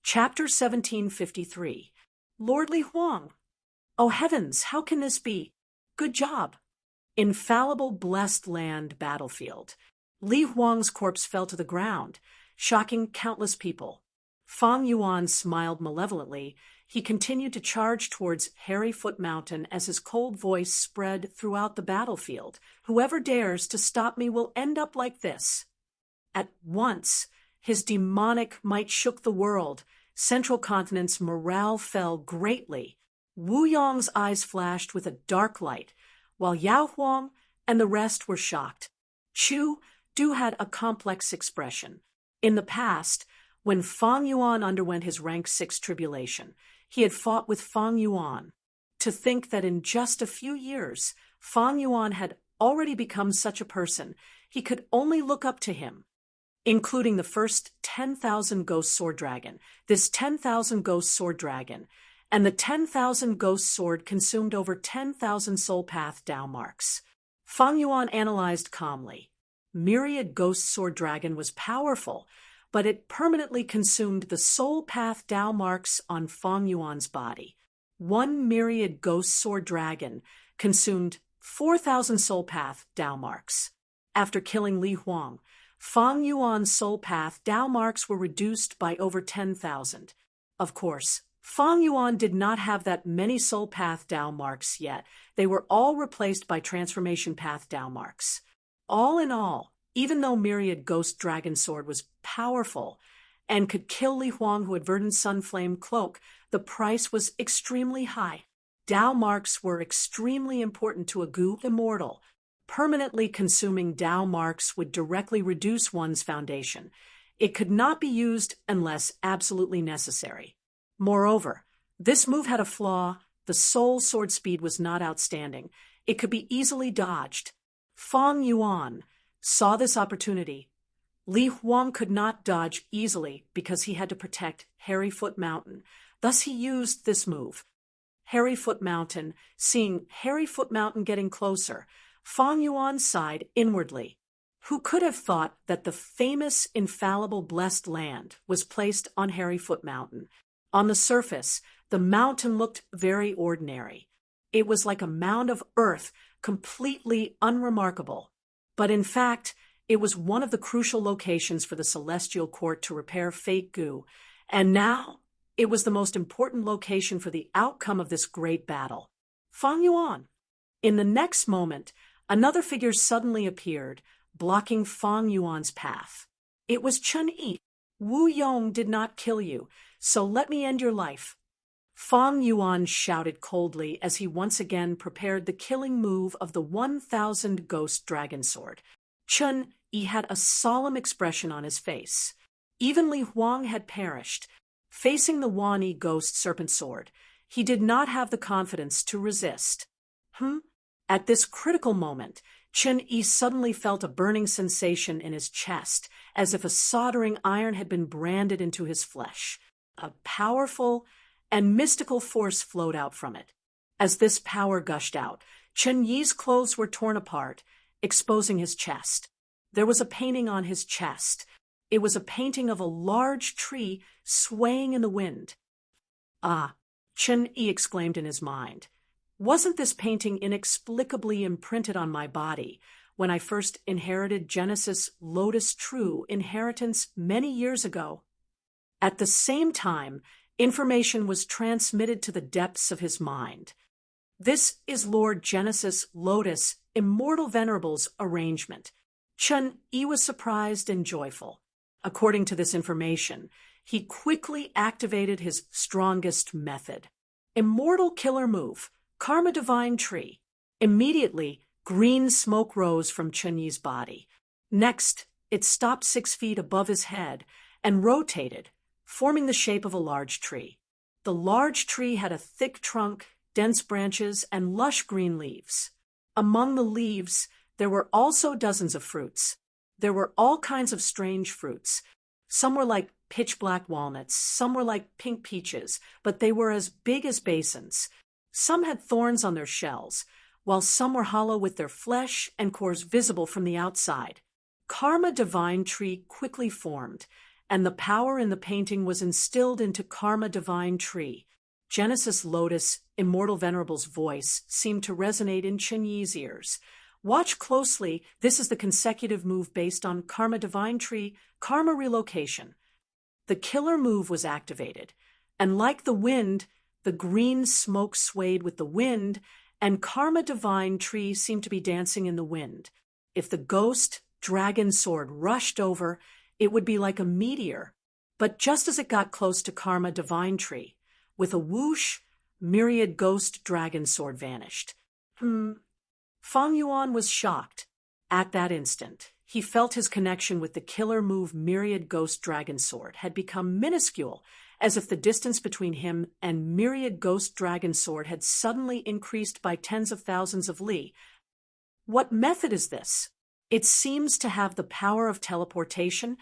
Chapter 1753. Lord Li Huang. Oh heavens, how can this be? Good job. Infallible blessed land battlefield. Li Huang's corpse fell to the ground, shocking countless people. Fang Yuan smiled malevolently. He continued to charge towards Hairy Foot Mountain as his cold voice spread throughout the battlefield. Whoever dares to stop me will end up like this. At once, his demonic might shook the world. Central Continent's morale fell greatly. Wu Yong's eyes flashed with a dark light, while Yao Huang and the rest were shocked. Chu Du had a complex expression. In the past, when Fang Yuan underwent his rank 6 tribulation, he had fought with Fang Yuan. To think that in just a few years, Fang Yuan had already become such a person, he could only look up to him. Including the first 10,000 Ghost Sword Dragon, this 10,000 Ghost Sword Dragon, and the 10,000 Ghost Sword consumed over 10,000 Soul Path Dao marks. Fang Yuan analyzed calmly. Myriad Ghost Sword Dragon was powerful, but it permanently consumed the Soul Path Dao marks on Fang Yuan's body. One Myriad Ghost Sword Dragon consumed 4,000 Soul Path Dao marks. After killing Li Huang, Fang Yuan's Soul Path Dao marks were reduced by over 10,000. Of course, Fang Yuan did not have that many Soul Path Dao marks yet. They were all replaced by Transformation Path Dao marks. All in all, even though Myriad Ghost Dragon Sword was powerful and could kill Li Huang who had Verdant Sun Flame Cloak, the price was extremely high. Dao marks were extremely important to a Gu immortal. Permanently consuming Dao marks would directly reduce one's foundation. It could not be used unless absolutely necessary. Moreover, this move had a flaw. The Soul Sword speed was not outstanding. It could be easily dodged. Fang Yuan saw this opportunity. Li Huang could not dodge easily because he had to protect Hairy Foot Mountain. Thus he used this move. Hairy Foot Mountain, seeing Hairy Foot Mountain getting closer, Fang Yuan sighed inwardly. Who could have thought that the famous infallible blessed land was placed on Hairy Foot Mountain? On the surface, the mountain looked very ordinary. It was like a mound of earth, completely unremarkable. But in fact, it was one of the crucial locations for the Celestial Court to repair Fate Gu, and now it was the most important location for the outcome of this great battle. Fang Yuan. In the next moment, another figure suddenly appeared, blocking Fang Yuan's path. It was Chun Yi. Wu Yong did not kill you, so let me end your life. Fang Yuan shouted coldly as he once again prepared the killing move of the 1,000 Ghost Dragon Sword. Chun Yi had a solemn expression on his face. Even Li Huang had perished. Facing the Wan Yi Ghost Serpent Sword, he did not have the confidence to resist. At this critical moment, Chun Yi suddenly felt a burning sensation in his chest, as if a soldering iron had been branded into his flesh. A powerful and mystical force flowed out from it. As this power gushed out, Chun Yi's clothes were torn apart, exposing his chest. There was a painting on his chest. It was a painting of a large tree swaying in the wind. Ah, Chun Yi exclaimed in his mind. Wasn't this painting inexplicably imprinted on my body when I first inherited Genesis' Lotus True inheritance many years ago? At the same time, information was transmitted to the depths of his mind. This is Lord Genesis Lotus Immortal Venerable's arrangement. Chun Yi was surprised and joyful. According to this information, he quickly activated his strongest method. Immortal Killer Move, Karma Divine Tree. Immediately, green smoke rose from Chun Yi's body. Next, it stopped 6 feet above his head and rotated, forming the shape of a large tree. The large tree had a thick trunk, dense branches, and lush green leaves. Among the leaves, there were also dozens of fruits. There were all kinds of strange fruits. Some were like pitch-black walnuts, some were like pink peaches, but they were as big as basins. Some had thorns on their shells, while some were hollow with their flesh and cores visible from the outside. Karma Divine Tree quickly formed, and the power in the painting was instilled into Karma Divine Tree. Genesis Lotus, Immortal Venerable's voice seemed to resonate in Chunyi's ears. Watch closely, this is the consecutive move based on Karma Divine Tree, Karma Relocation. The killer move was activated, and like the wind, the green smoke swayed with the wind, and Karma Divine Tree seemed to be dancing in the wind. If the ghost dragon sword rushed over, it would be like a meteor. But just as it got close to Karma Divine Tree, with a whoosh, myriad ghost dragon sword vanished. Fang Yuan was shocked. At that instant, he felt his connection with the killer move myriad ghost dragon sword had become minuscule, as if the distance between him and myriad ghost dragon sword had suddenly increased by tens of thousands of li. What method is this? It seems to have the power of teleportation.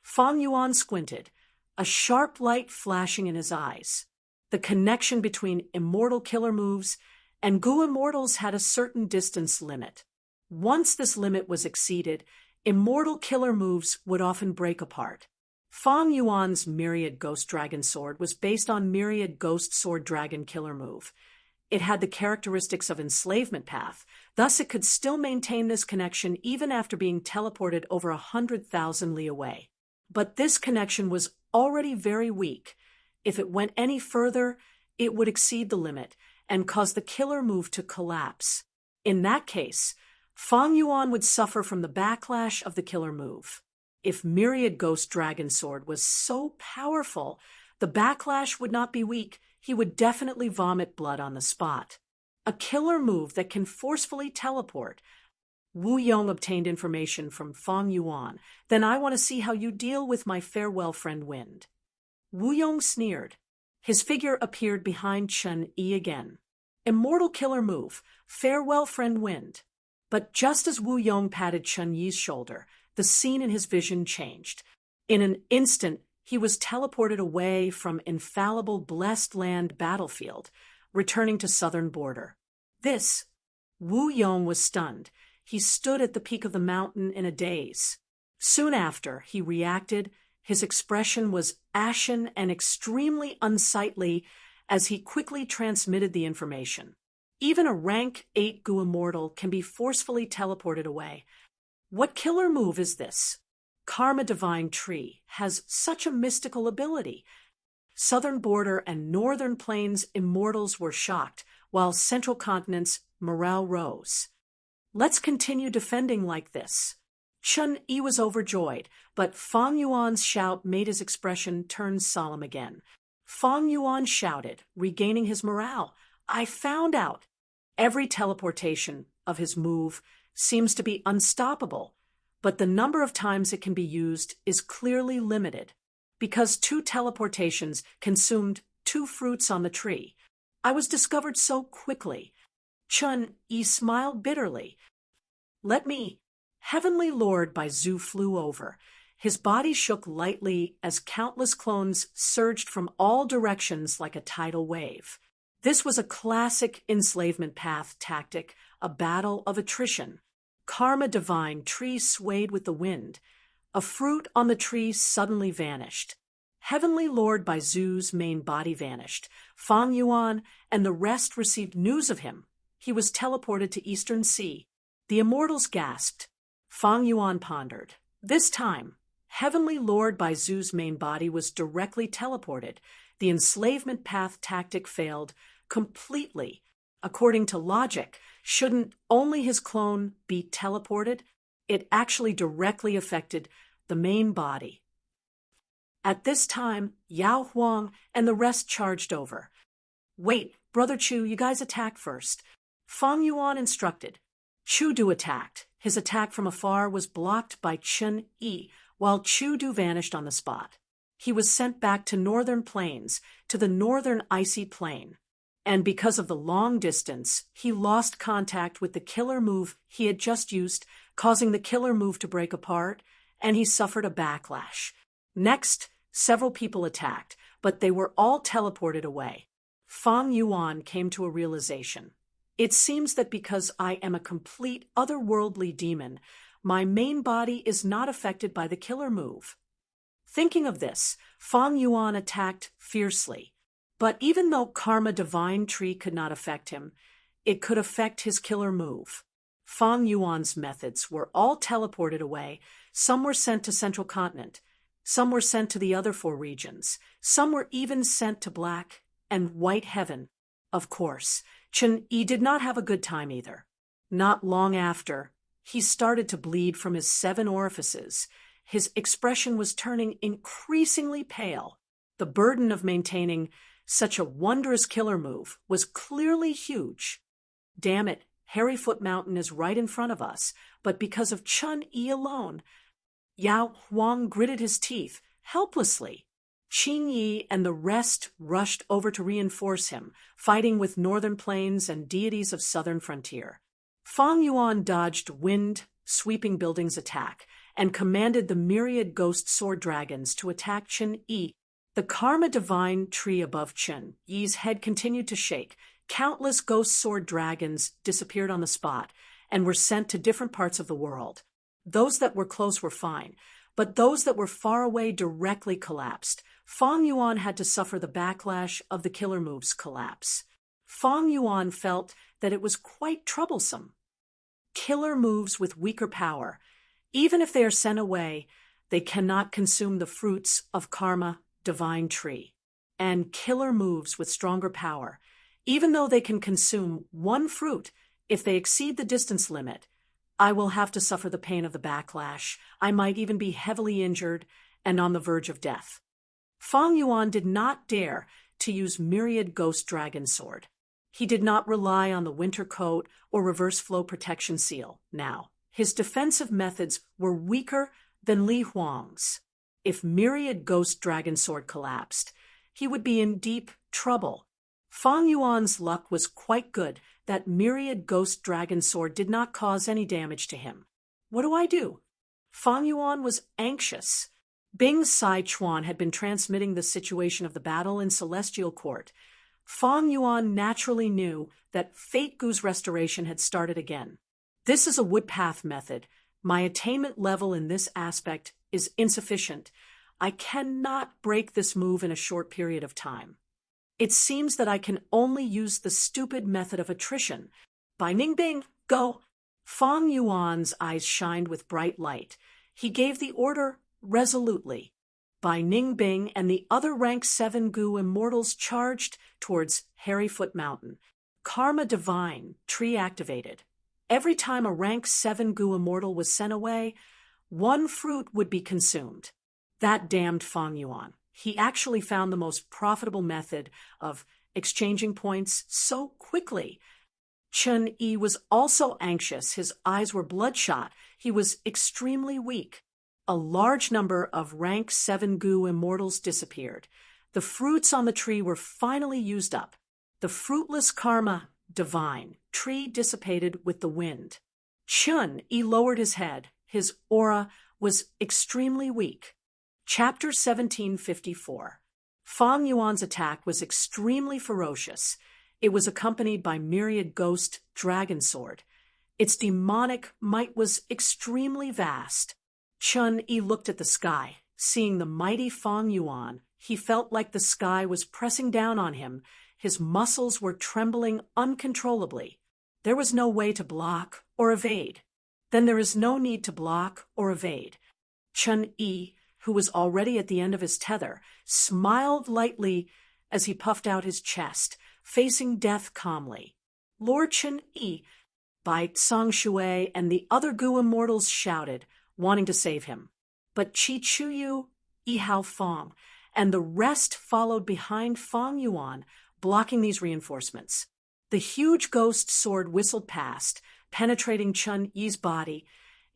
Fang Yuan squinted, a sharp light flashing in his eyes. The connection between immortal killer moves and Gu immortals had a certain distance limit. Once this limit was exceeded, immortal killer moves would often break apart. Fang Yuan's Myriad Ghost Dragon Sword was based on Myriad Ghost Sword Dragon killer move. It had the characteristics of enslavement path, thus it could still maintain this connection even after being teleported over 100,000 li away. But this connection was already very weak. If it went any further, it would exceed the limit and cause the killer move to collapse. In that case, Fang Yuan would suffer from the backlash of the killer move. If Myriad Ghost Dragon Sword was so powerful, the backlash would not be weak. He would definitely vomit blood on the spot. A killer move that can forcefully teleport. Wu Yong obtained information from Fang Yuan. Then I want to see how you deal with my farewell friend Wind. Wu Yong sneered. His figure appeared behind Chun Yi again. Immortal killer move, farewell friend Wind. But just as Wu Yong patted Chun Yi's shoulder, the scene in his vision changed. In an instant, he was teleported away from infallible blessed land battlefield, returning to southern border. Wu Yong was stunned. He stood at the peak of the mountain in a daze. Soon after, he reacted. His expression was ashen and extremely unsightly as he quickly transmitted the information. Even a rank 8 Gu immortal can be forcefully teleported away. What killer move is this? Karma Divine Tree has such a mystical ability. Southern border and northern plains immortals were shocked, while central continent's morale rose. Let's continue defending like this. Chun Yi was overjoyed, but Fang Yuan's shout made his expression turn solemn again. Fang Yuan shouted, regaining his morale. I found out. Every teleportation of his move seems to be unstoppable, but the number of times it can be used is clearly limited. Because 2 teleportations consumed 2 fruits on the tree, I was discovered so quickly. Chun Yi smiled bitterly. Let me. Heavenly Lord by Zhu flew over. His body shook lightly as countless clones surged from all directions like a tidal wave. This was a classic enslavement path tactic, a battle of attrition. Karma Divine Tree swayed with the wind. A fruit on the tree suddenly vanished. Heavenly Lord by Zhu's main body vanished. Fang Yuan and the rest received news of him. He was teleported to Eastern Sea. The immortals gasped. Fang Yuan pondered. This time, Heavenly Lord by Zhu's main body was directly teleported. The enslavement path tactic failed completely. According to logic, shouldn't only his clone be teleported? It actually directly affected the main body. At this time, Yao Huang and the rest charged over. Wait, Brother Chu, you guys attack first. Fang Yuan instructed. Chu Du attacked. His attack from afar was blocked by Chun Yi, while Chu Du vanished on the spot. He was sent back to northern plains, to the northern icy plain. And because of the long distance, he lost contact with the killer move he had just used, causing the killer move to break apart, and he suffered a backlash. Next, several people attacked, but they were all teleported away. Fang Yuan came to a realization. It seems that because I am a complete otherworldly demon, my main body is not affected by the killer move. Thinking of this, Fang Yuan attacked fiercely. But even though Karma Divine Tree could not affect him, it could affect his killer move. Fang Yuan's methods were all teleported away. Some were sent to Central Continent. Some were sent to the other 4 regions. Some were even sent to Black and White Heaven. Of course, Chen Yi did not have a good time either. Not long after, he started to bleed from his 7 orifices. His expression was turning increasingly pale. The burden of maintaining such a wondrous killer move was clearly huge. Damn it, Hairyfoot Mountain is right in front of us, but because of Chen Yi alone. Yao Huang gritted his teeth, helplessly. Qin Yi and the rest rushed over to reinforce him, fighting with northern plains and deities of southern frontier. Fang Yuan dodged wind-sweeping buildings attack and commanded the myriad ghost sword dragons to attack Chen Yi. The Karma Divine Tree above Chen Yi's head continued to shake. Countless ghost sword dragons disappeared on the spot and were sent to different parts of the world. Those that were close were fine, but those that were far away directly collapsed. Fang Yuan had to suffer the backlash of the killer move's collapse. Fang Yuan felt that it was quite troublesome. Killer moves with weaker power, even if they are sent away, they cannot consume the fruits of Karma Divine Tree. And killer moves with stronger power, even though they can consume 1 fruit, if they exceed the distance limit, I will have to suffer the pain of the backlash. I might even be heavily injured and on the verge of death. Fang Yuan did not dare to use Myriad Ghost Dragon Sword. He did not rely on the Winter Coat or Reverse Flow Protection Seal now. His defensive methods were weaker than Li Huang's. If Myriad Ghost Dragon Sword collapsed, he would be in deep trouble. Fang Yuan's luck was quite good that Myriad Ghost Dragon Sword did not cause any damage to him. What do I do? Fang Yuan was anxious. Bing Sichuan had been transmitting the situation of the battle in Celestial Court. Fang Yuan naturally knew that Fate Gu's restoration had started again. This is a woodpath method. My attainment level in this aspect is insufficient. I cannot break this move in a short period of time. It seems that I can only use the stupid method of attrition. Bai Ningbing, go! Fang Yuan's eyes shined with bright light. He gave the order resolutely. Bai Ningbing and the other rank 7 Gu immortals charged towards Hairyfoot Mountain. Karma Divine Tree activated. Every time a rank 7 Gu immortal was sent away, 1 fruit would be consumed. That damned Fang Yuan. He actually found the most profitable method of exchanging points so quickly. Chen Yi was also anxious. His eyes were bloodshot. He was extremely weak. A large number of rank 7 Gu immortals disappeared. The fruits on the tree were finally used up. The fruitless Karma Divine Tree dissipated with the wind. Chen Yi lowered his head. His aura was extremely weak. Chapter 1754. Fang Yuan's attack was extremely ferocious. It was accompanied by Myriad Ghost Dragon Sword. Its demonic might was extremely vast. Chen Yi looked at the sky. Seeing the mighty Fang Yuan, he felt like the sky was pressing down on him. His muscles were trembling uncontrollably. There was no way to block or evade. Then there is no need to block or evade. Chen Yi, who was already at the end of his tether, smiled lightly as he puffed out his chest, facing death calmly. Lord Chen Yi, Bai Tsang Shui, and the other Gu immortals shouted, wanting to save him. But Qi Chuyu, Yi Hao Fang, and the rest followed behind Fang Yuan, blocking these reinforcements. The huge ghost sword whistled past, penetrating Chen Yi's body.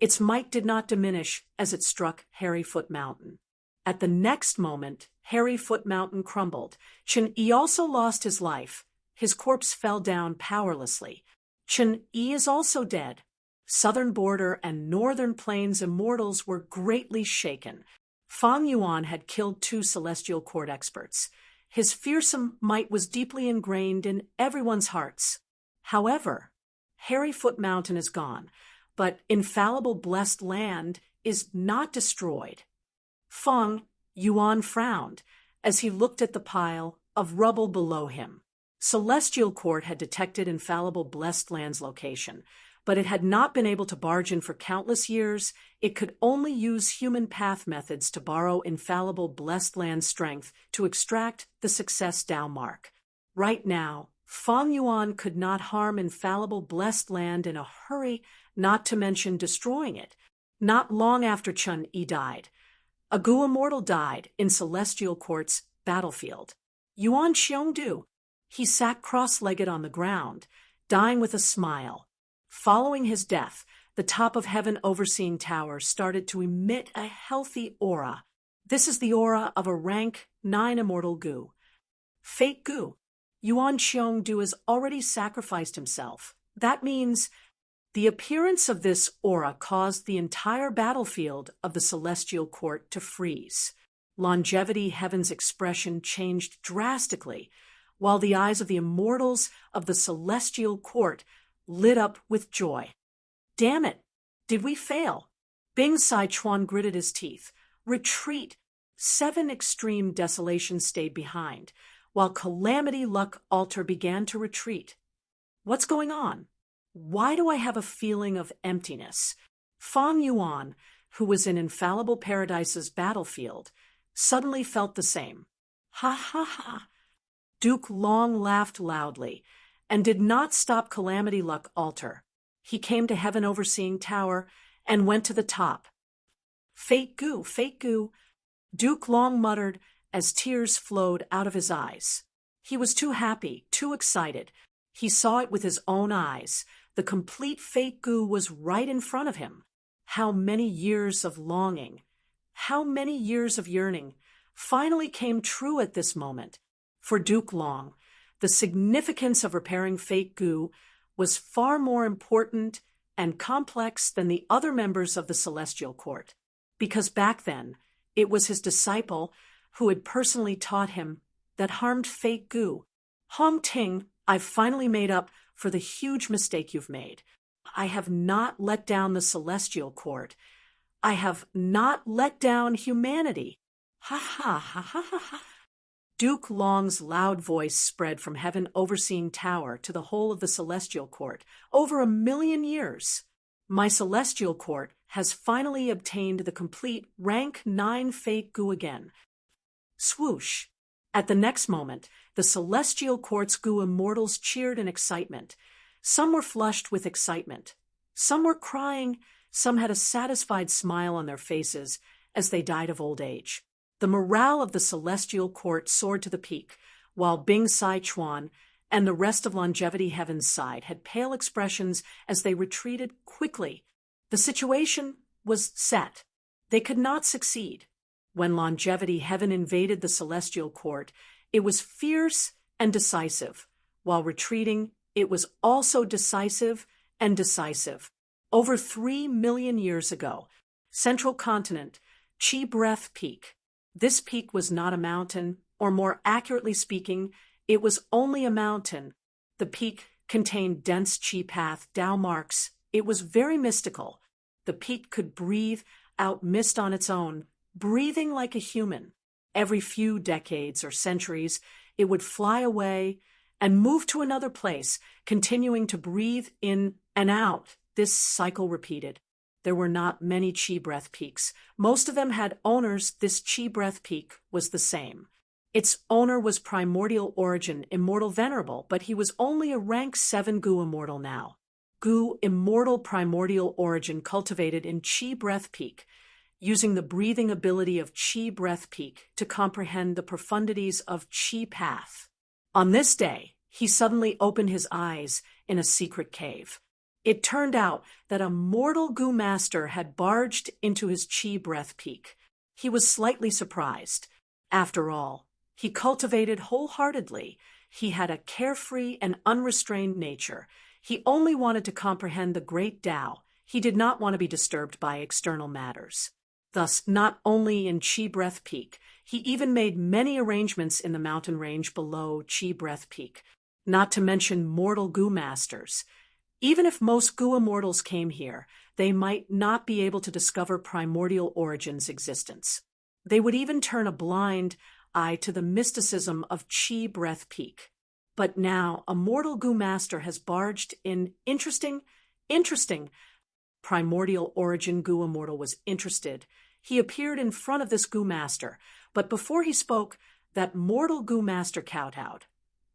Its might did not diminish as it struck Hairyfoot Mountain. At the next moment, Hairyfoot Mountain crumbled. Chen Yi also lost his life. His corpse fell down powerlessly. Chen Yi is also dead. Southern Border and Northern Plains immortals were greatly shaken. Fang Yuan had killed 2 Celestial Court experts. His fearsome might was deeply ingrained in everyone's hearts. However, Hairyfoot Mountain is gone, but infallible blessed land is not destroyed. Fang Yuan frowned as he looked at the pile of rubble below him. Celestial Court had detected infallible Blessed Land's location, but it had not been able to barge in for countless years. It could only use human path methods to borrow infallible Blessed Land's strength to extract the success Tao mark. Right now, Feng Yuan could not harm infallible Blessed Land in a hurry, not to mention destroying it. Not long after Chun Yi died, a Gu immortal died in Celestial Court's battlefield. Yuan Xiongdu. He sat cross-legged on the ground, dying with a smile. Following his death, the top of Heaven Overseeing Tower started to emit a healthy aura. This is the aura of a rank 9 immortal Gu. Fate Gu. Yuan Xiongdu has already sacrificed himself. That means the appearance of this aura caused the entire battlefield of the Celestial Court to freeze. Longevity Heaven's expression changed drastically, while the eyes of the immortals of the Celestial Court lit up with joy. Damn it! Did we fail? Bing Sichuan gritted his teeth. Retreat! 7 extreme desolations stayed behind, while Calamity Luck Altar began to retreat. What's going on? Why do I have a feeling of emptiness? Feng Yuan, who was in Infallible Paradise's battlefield, suddenly felt the same. Ha ha ha! Duke Long laughed loudly and did not stop Calamity Luck Altar. He came to Heaven Overseeing Tower and went to the top. Fate Gu, Fate Gu, Duke Long muttered as tears flowed out of his eyes. He was too happy, too excited. He saw it with his own eyes. The complete Fate Gu was right in front of him. How many years of longing, how many years of yearning finally came true at this moment. For Duke Long, the significance of repairing Fate Gu was far more important and complex than the other members of the Celestial Court, because back then it was his disciple who had personally taught him that harmed Fate Gu. Hong Ting, I've finally made up for the huge mistake you've made. I have not let down the Celestial Court. I have not let down humanity. Ha ha ha ha ha ha. Duke Long's loud voice spread from Heaven Overseeing Tower to the whole of the Celestial Court. Over 1,000,000 years. My Celestial Court has finally obtained the complete rank 9 Fate Gu again. Swoosh. At the next moment, the Celestial Court's Gu immortals cheered in excitement. Some were flushed with excitement. Some were crying. Some had a satisfied smile on their faces as they died of old age. The morale of the Celestial Court soared to the peak, while Bing Sichuan and the rest of Longevity Heaven's side had pale expressions as they retreated quickly. The situation was set. They could not succeed. When Longevity Heaven invaded the Celestial Court, it was fierce and decisive. While retreating, it was also decisive and decisive. Over 3 million years ago, Central Continent, Chi Breath Peak. This peak was not a mountain, or more accurately speaking, it was only a mountain. The peak contained dense Chi path Tao marks. It was very mystical. The peak could breathe out mist on its own, breathing like a human. Every few decades or centuries, it would fly away and move to another place, continuing to breathe in and out. This cycle repeated. There were not many Chi Breath peaks. Most of them had owners. This Chi Breath peak was the same. Its owner was Primordial Origin, Immortal Venerable, but he was only a rank 7 Gu Immortal now. Gu Immortal Primordial Origin cultivated in Chi Breath Peak, using the breathing ability of Chi Breath Peak to comprehend the profundities of Chi Path. On this day, he suddenly opened his eyes in a secret cave. It turned out that a mortal Gu master had barged into his Chi Breath Peak. He was slightly surprised. After all, he cultivated wholeheartedly. He had a carefree and unrestrained nature. He only wanted to comprehend the great Tao. He did not want to be disturbed by external matters. Thus, not only in Chi Breath Peak, he even made many arrangements in the mountain range below Chi Breath Peak, not to mention mortal Gu masters. Even if most Gu immortals came here, they might not be able to discover Primordial Origin's existence. They would even turn a blind eye to the mysticism of Chi Breath Peak. But now a mortal goo master has barged in. Interesting. Primordial origin goo immortal was interested. He appeared in front of this goo master, but before he spoke, that mortal goo master kowtowed.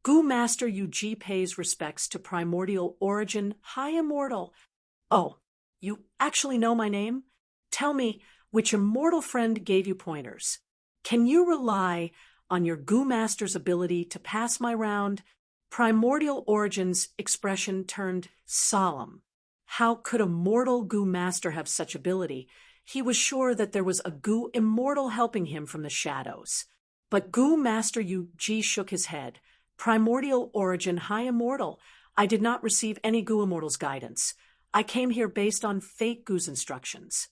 Goo master Ug pays respects to primordial origin, high immortal. Oh, you actually know my name? Tell me, which immortal friend gave you pointers? Can you rely on your goo master's ability to pass my round? Primordial origin's expression turned solemn. How could a mortal goo master have such ability? He was sure that there was a goo immortal helping him from the shadows. But goo master Ug shook his head. Primordial origin, high immortal. I did not receive any goo immortal's guidance. I came here based on fake goo's instructions.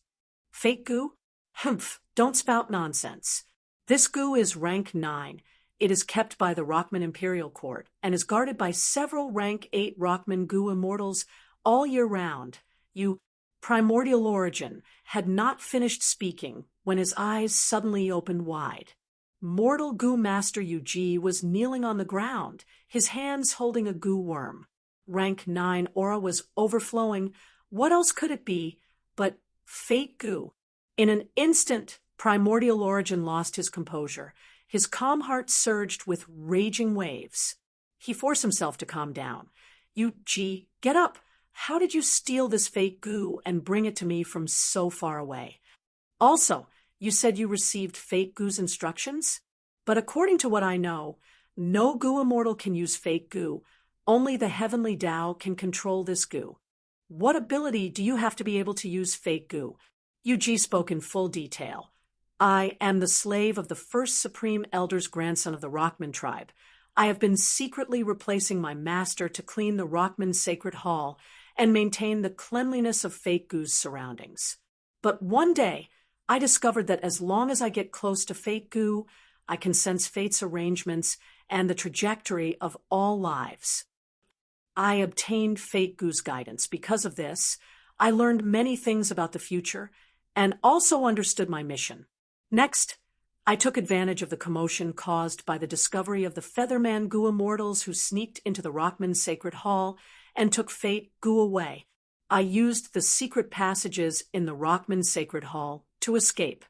Fake goo? Humph, don't spout nonsense. This goo is rank 9. It is kept by the Rockman Imperial Court and is guarded by several rank 8 Rockman goo immortals all year round. You, primordial origin, had not finished speaking when his eyes suddenly opened wide. Mortal goo master Ug was kneeling on the ground, his hands holding a goo worm. Rank 9 aura was overflowing. What else could it be but fake goo? In an instant, primordial origin lost his composure. His calm heart surged with raging waves. He forced himself to calm down. Ug, get up. How did you steal this fake goo and bring it to me from so far away? Also, you said you received fake goo's instructions? But according to what I know, no goo immortal can use fake goo. Only the heavenly Tao can control this goo. What ability do you have to be able to use fake goo? Ug spoke in full detail. I am the slave of the first Supreme Elder's grandson of the Rockman tribe. I have been secretly replacing my master to clean the Rockman Sacred Hall and maintain the cleanliness of fake goo's surroundings. But one day, I discovered that as long as I get close to fake goo, I can sense fate's arrangements and the trajectory of all lives. I obtained fake goo's guidance. Because of this, I learned many things about the future and also understood my mission. Next, I took advantage of the commotion caused by the discovery of the Featherman goo immortals who sneaked into the Rockman Sacred Hall and took fake goo away. I used the secret passages in the Rockman Sacred Hall to escape.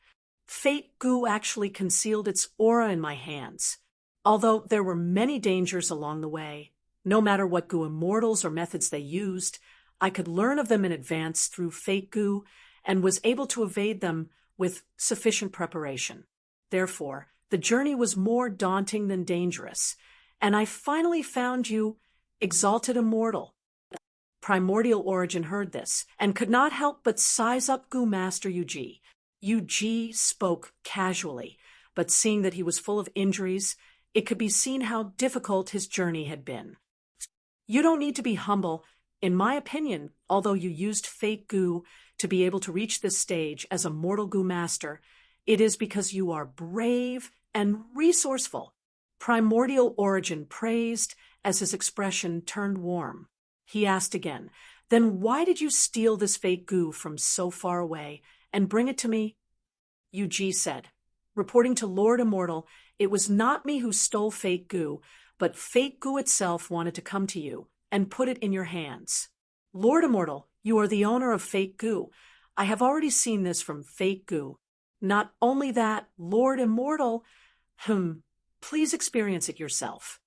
Fate goo actually concealed its aura in my hands. Although there were many dangers along the way, no matter what goo immortals or methods they used, I could learn of them in advance through fate goo and was able to evade them with sufficient preparation. Therefore, the journey was more daunting than dangerous, and I finally found you, exalted immortal. Primordial origin heard this and could not help but size up goo master Ug. Ug spoke casually, but seeing that he was full of injuries, it could be seen how difficult his journey had been. You don't need to be humble. In my opinion, although you used fake goo to be able to reach this stage as a mortal goo master, it is because you are brave and resourceful. Primordial origin praised as his expression turned warm. He asked again, then why did you steal this fake goo from so far away and bring it to me? Ug said, reporting to Lord Immortal, it was not me who stole fake goo, but fake goo itself wanted to come to you and put it in your hands. Lord Immortal, you are the owner of fake goo. I have already seen this from fake goo. Not only that, Lord Immortal, please experience it yourself.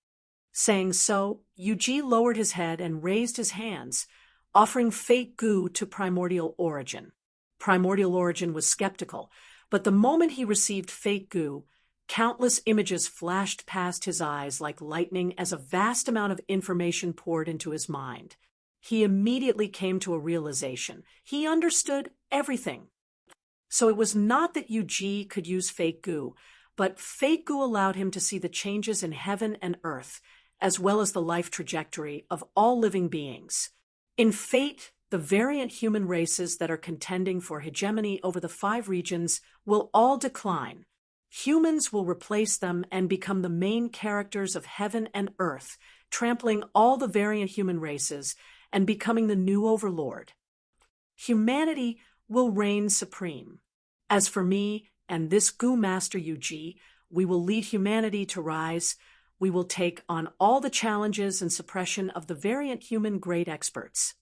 Saying so, Ug lowered his head and raised his hands, offering fake goo to Primordial Origin. Primordial Origin was skeptical, but the moment he received fake goo, countless images flashed past his eyes like lightning as a vast amount of information poured into his mind. He immediately came to a realization. He understood everything. So it was not that Ug could use fake goo, but fake goo allowed him to see the changes in heaven and earth, as well as the life trajectory of all living beings. In fate, the variant human races that are contending for hegemony over the 5 regions will all decline. Humans will replace them and become the main characters of heaven and earth, trampling all the variant human races and becoming the new overlord. Humanity will reign supreme. As for me, And this goo master UG, we will lead humanity to rise. We will take on all the challenges and suppression of the variant human great experts.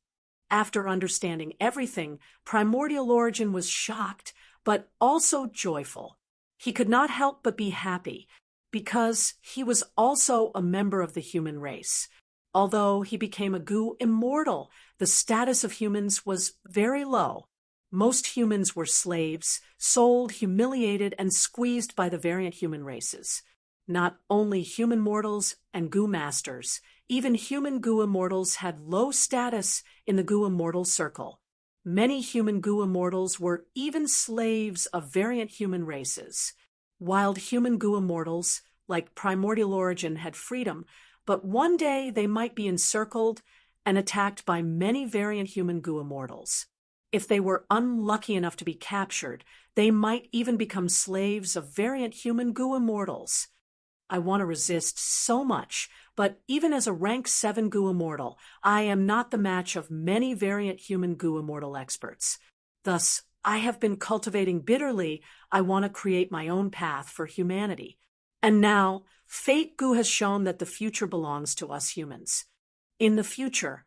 After understanding everything, Primordial Origin was shocked, but also joyful. He could not help but be happy, because he was also a member of the human race. Although he became a goo immortal, the status of humans was very low. Most humans were slaves, sold, humiliated, and squeezed by the variant human races. Not only human mortals and goo masters, even human goo immortals had low status in the goo immortal circle. Many human goo immortals were even slaves of variant human races. Wild human goo immortals, like Primordial Origin, had freedom, but one day they might be encircled and attacked by many variant human goo immortals. If they were unlucky enough to be captured, they might even become slaves of variant human goo immortals. I want to resist so much, but even as a rank 7 goo immortal, I am not the match of many variant human goo immortal experts. Thus, I have been cultivating bitterly. I want to create my own path for humanity. And now, Fate Goo has shown that the future belongs to us humans. In the future,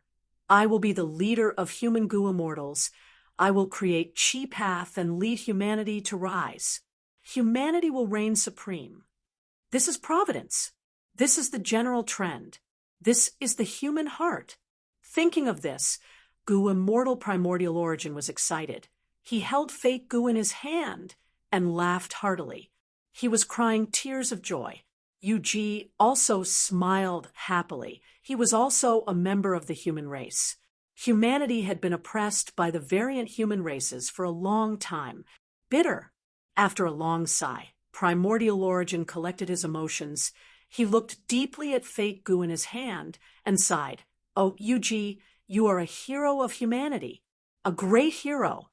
I will be the leader of human goo immortals. I will create Chi Path and lead humanity to rise. Humanity will reign supreme. This is providence. This is the general trend. This is the human heart. Thinking of this, Goo Immortal Primordial Origin was excited. He held Fate Goo in his hand and laughed heartily. He was crying tears of joy. UG also smiled happily. He was also a member of the human race. Humanity had been oppressed by the variant human races for a long time. Bitter. After a long sigh, Primordial Origin collected his emotions. He looked deeply at Fate Goo in his hand and sighed. Oh, UG, you are a hero of humanity. A great hero.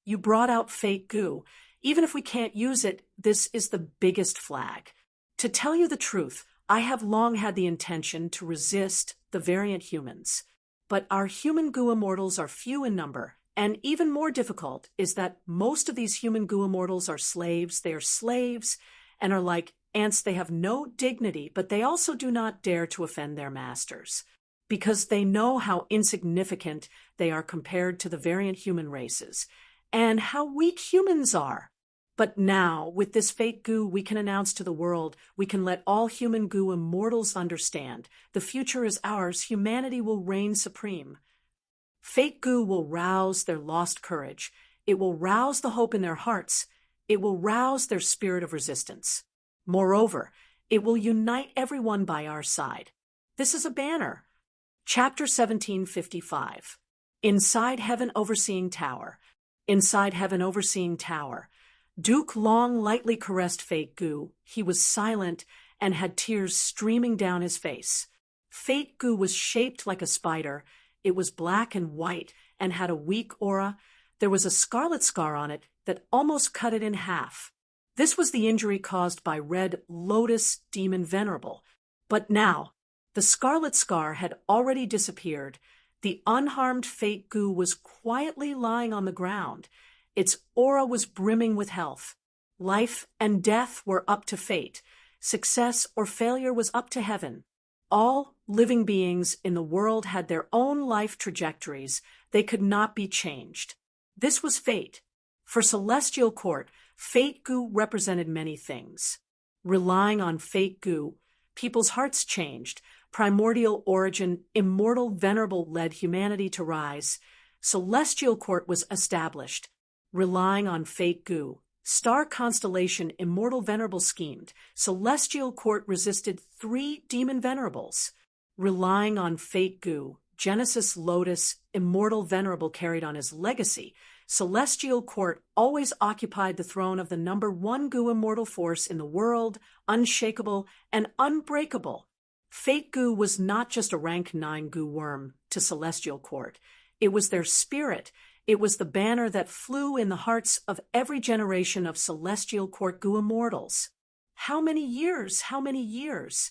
You brought out Fate Goo. Even if we can't use it, this is the biggest flag. To tell you the truth, I have long had the intention to resist the variant humans. But our human goo immortals are few in number, and even more difficult is that most of these human goo immortals are slaves. They are slaves and are like ants. They have no dignity, but they also do not dare to offend their masters, because they know how insignificant they are compared to the variant human races, and how weak humans are. But now, with this Fate Goo, we can announce to the world, we can let all human goo immortals understand, the future is ours, humanity will reign supreme. Fate Goo will rouse their lost courage. It will rouse the hope in their hearts. It will rouse their spirit of resistance. Moreover, it will unite everyone by our side. This is a banner. Chapter 1755. Inside Heaven Overseeing Tower. Inside Heaven Overseeing Tower. Duke Long lightly caressed Fate Goo. He was silent and had tears streaming down his face. Fate Goo was shaped like a spider. It was black and white and had a weak aura. There was a scarlet scar on it that almost cut it in half. This was the injury caused by Red Lotus Demon Venerable. But now, the scarlet scar had already disappeared. The unharmed Fate Goo was quietly lying on the ground. Its aura was brimming with health. Life and death were up to fate. Success or failure was up to heaven. All living beings in the world had their own life trajectories. They could not be changed. This was fate. For Celestial Court, Fate Goo represented many things. Relying on Fate Goo, people's hearts changed. Primordial Origin, Immortal Venerable led humanity to rise. Celestial Court was established. Relying on Fate Goo, Star Constellation Immortal Venerable schemed. Celestial Court resisted 3 Demon Venerables. Relying on Fate Goo, Genesis Lotus Immortal Venerable carried on his legacy. Celestial Court always occupied the throne of the number 1 Goo immortal force in the world, unshakable and unbreakable. Fate Goo was not just a rank 9 Goo worm to Celestial Court. It was their spirit. It was the banner that flew in the hearts of every generation of Celestial Court Goo immortals. How many years? How many years?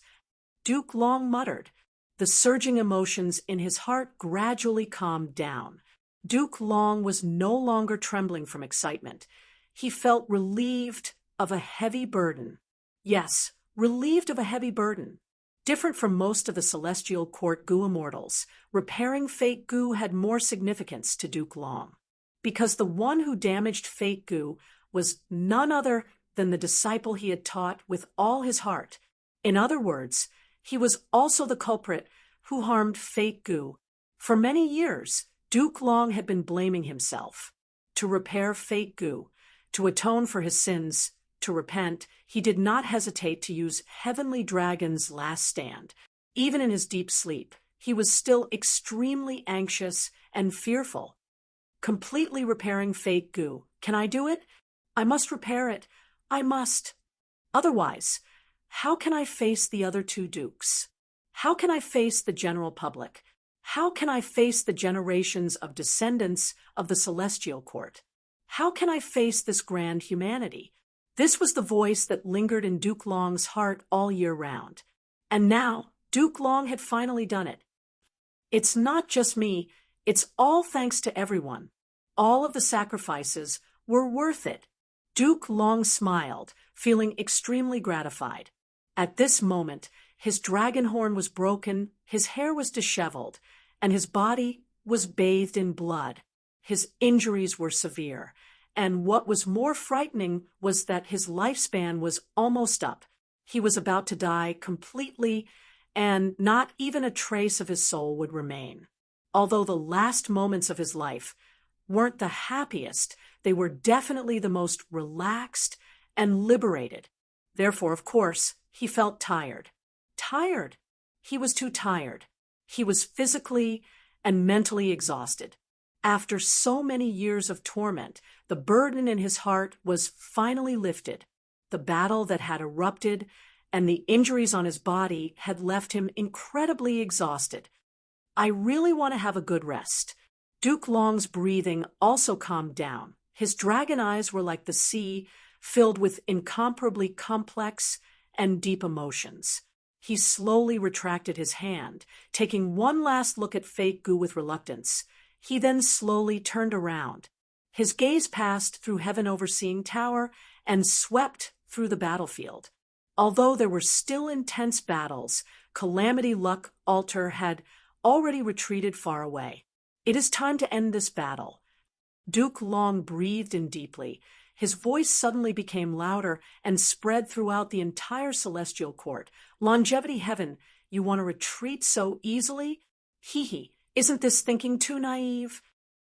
Duke Long muttered. The surging emotions in his heart gradually calmed down. Duke Long was no longer trembling from excitement. he felt relieved of a heavy burden. Yes, relieved of a heavy burden. Different from most of the Celestial Court Goo immortals, repairing Fate Goo had more significance to Duke Long. Because the one who damaged Fate Goo was none other than the disciple he had taught with all his heart. In other words, he was also the culprit who harmed Fate Goo. For many years, Duke Long had been blaming himself. To repair Fate Goo, to atone for his sins, to repent, he did not hesitate to use Heavenly Dragon's last stand. Even in his deep sleep, he was still extremely anxious and fearful. Completely repairing Fate Goo. Can I do it? I must repair it. I must. Otherwise, how can I face the other two dukes? How can I face the general public? How can I face the generations of descendants of the Celestial Court? How can I face this grand humanity? This was the voice that lingered in Duke Long's heart all year round. And now, Duke Long had finally done it. It's not just me, it's all thanks to everyone. All of the sacrifices were worth it. Duke Long smiled, feeling extremely gratified. At this moment, his dragon horn was broken, his hair was disheveled, and his body was bathed in blood. His injuries were severe, and what was more frightening was that his lifespan was almost up. He was about to die completely, and not even a trace of his soul would remain. Although the last moments of his life weren't the happiest, they were definitely the most relaxed and liberated. Therefore, of course, he felt tired. Tired. He was too tired. He was physically and mentally exhausted. After so many years of torment, the burden in his heart was finally lifted. The battle that had erupted and the injuries on his body had left him incredibly exhausted. I really want to have a good rest. Duke Long's breathing also calmed down. His dragon eyes were like the sea, filled with incomparably complex and deep emotions. He slowly retracted his hand, taking one last look at Fate Goo with reluctance. He then slowly turned around. His gaze passed through Heaven Overseeing Tower and swept through the battlefield. Although there were still intense battles, Calamity Luck Altar had already retreated far away. It is time to end this battle. Duke Long breathed in deeply. His voice suddenly became louder and spread throughout the entire Celestial Court. Longevity Heaven, you want to retreat so easily? Hee, isn't this thinking too naive?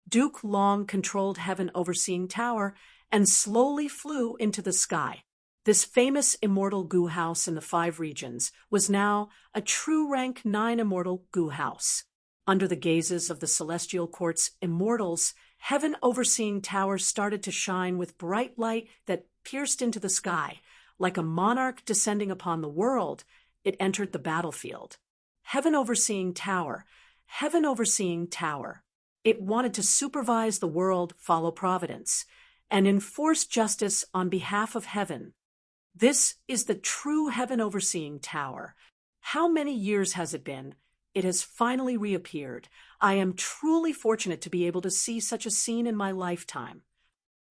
Duke Long controlled Heaven Overseeing Tower and slowly flew into the sky. This famous immortal Goo house in the 5 regions was now a true rank 9 immortal Goo house. Under the gazes of the Celestial Court's immortals, Heaven Overseeing Tower started to shine with bright light that pierced into the sky. Like a monarch descending upon the world, it entered the battlefield. Heaven Overseeing Tower, Heaven Overseeing Tower. It wanted to supervise the world, follow providence, and enforce justice on behalf of heaven. This is the true Heaven Overseeing Tower. How many years has it been? It has finally reappeared. I am truly fortunate to be able to see such a scene in my lifetime.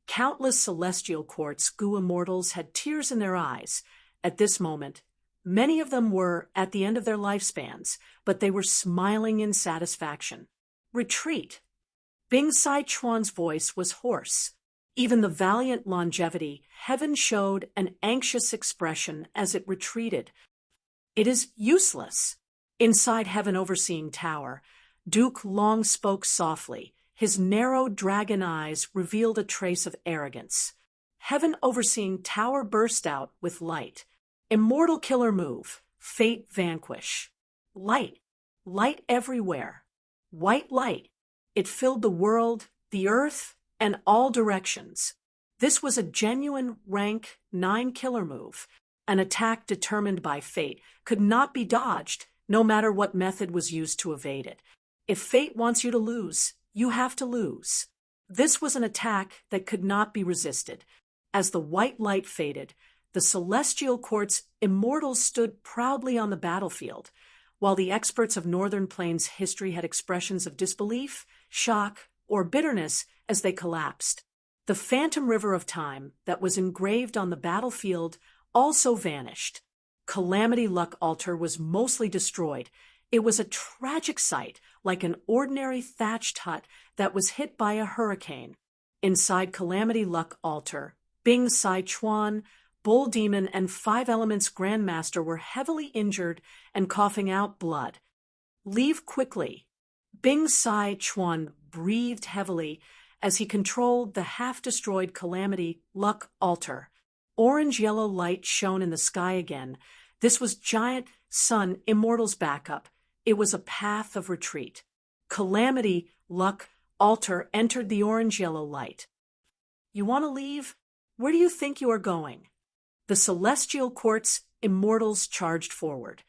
Countless Celestial Court's Goo immortals had tears in their eyes. At this moment, many of them were at the end of their lifespans, but they were smiling in satisfaction. Retreat. Bing Sai Chuan's voice was hoarse. Even the valiant Longevity, Heaven showed an anxious expression as it retreated. It is useless. Inside Heaven Overseeing Tower, Duke Long spoke softly. His narrow dragon eyes revealed a trace of arrogance. Heaven Overseeing Tower burst out with light. Immortal killer move. Fate vanquish. Light. Light everywhere. White light. It filled the world, the earth, and all directions. This was a genuine rank 9 killer move. An attack determined by fate could not be dodged, no matter what method was used to evade it. If fate wants you to lose, you have to lose. This was an attack that could not be resisted. As the white light faded, the Celestial Court's immortals stood proudly on the battlefield, while the experts of Northern Plains history had expressions of disbelief, shock, or bitterness as they collapsed. The phantom river of time that was engraved on the battlefield also vanished. Calamity Luck Altar was mostly destroyed. It was a tragic sight, like an ordinary thatched hut that was hit by a hurricane. Inside Calamity Luck Altar, Bing Sai Chuan, Bull Demon, and Five Elements Grandmaster were heavily injured and coughing out blood. Leave quickly. Bing Sai Chuan breathed heavily as he controlled the half-destroyed Calamity Luck Altar. Orange-yellow light shone in the sky again. This was Giant Sun Immortal's backup. It was a path of retreat. Calamity Luck Altar entered the orange-yellow light. You want to leave? Where do you think you are going? The Celestial Court's Immortals charged forward.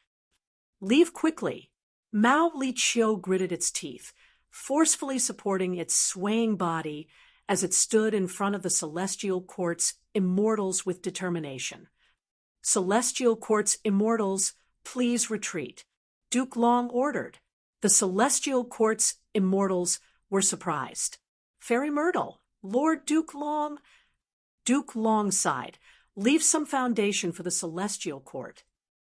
Leave quickly. Mao Li Chiu gritted its teeth, forcefully supporting its swaying body as it stood in front of the Celestial Court's Immortals with determination. Celestial Court's Immortals, please retreat. Duke Long ordered. The Celestial Court's Immortals were surprised. Fairy Myrtle, Lord Duke Long. Duke Long sighed. Leave some foundation for the Celestial Court.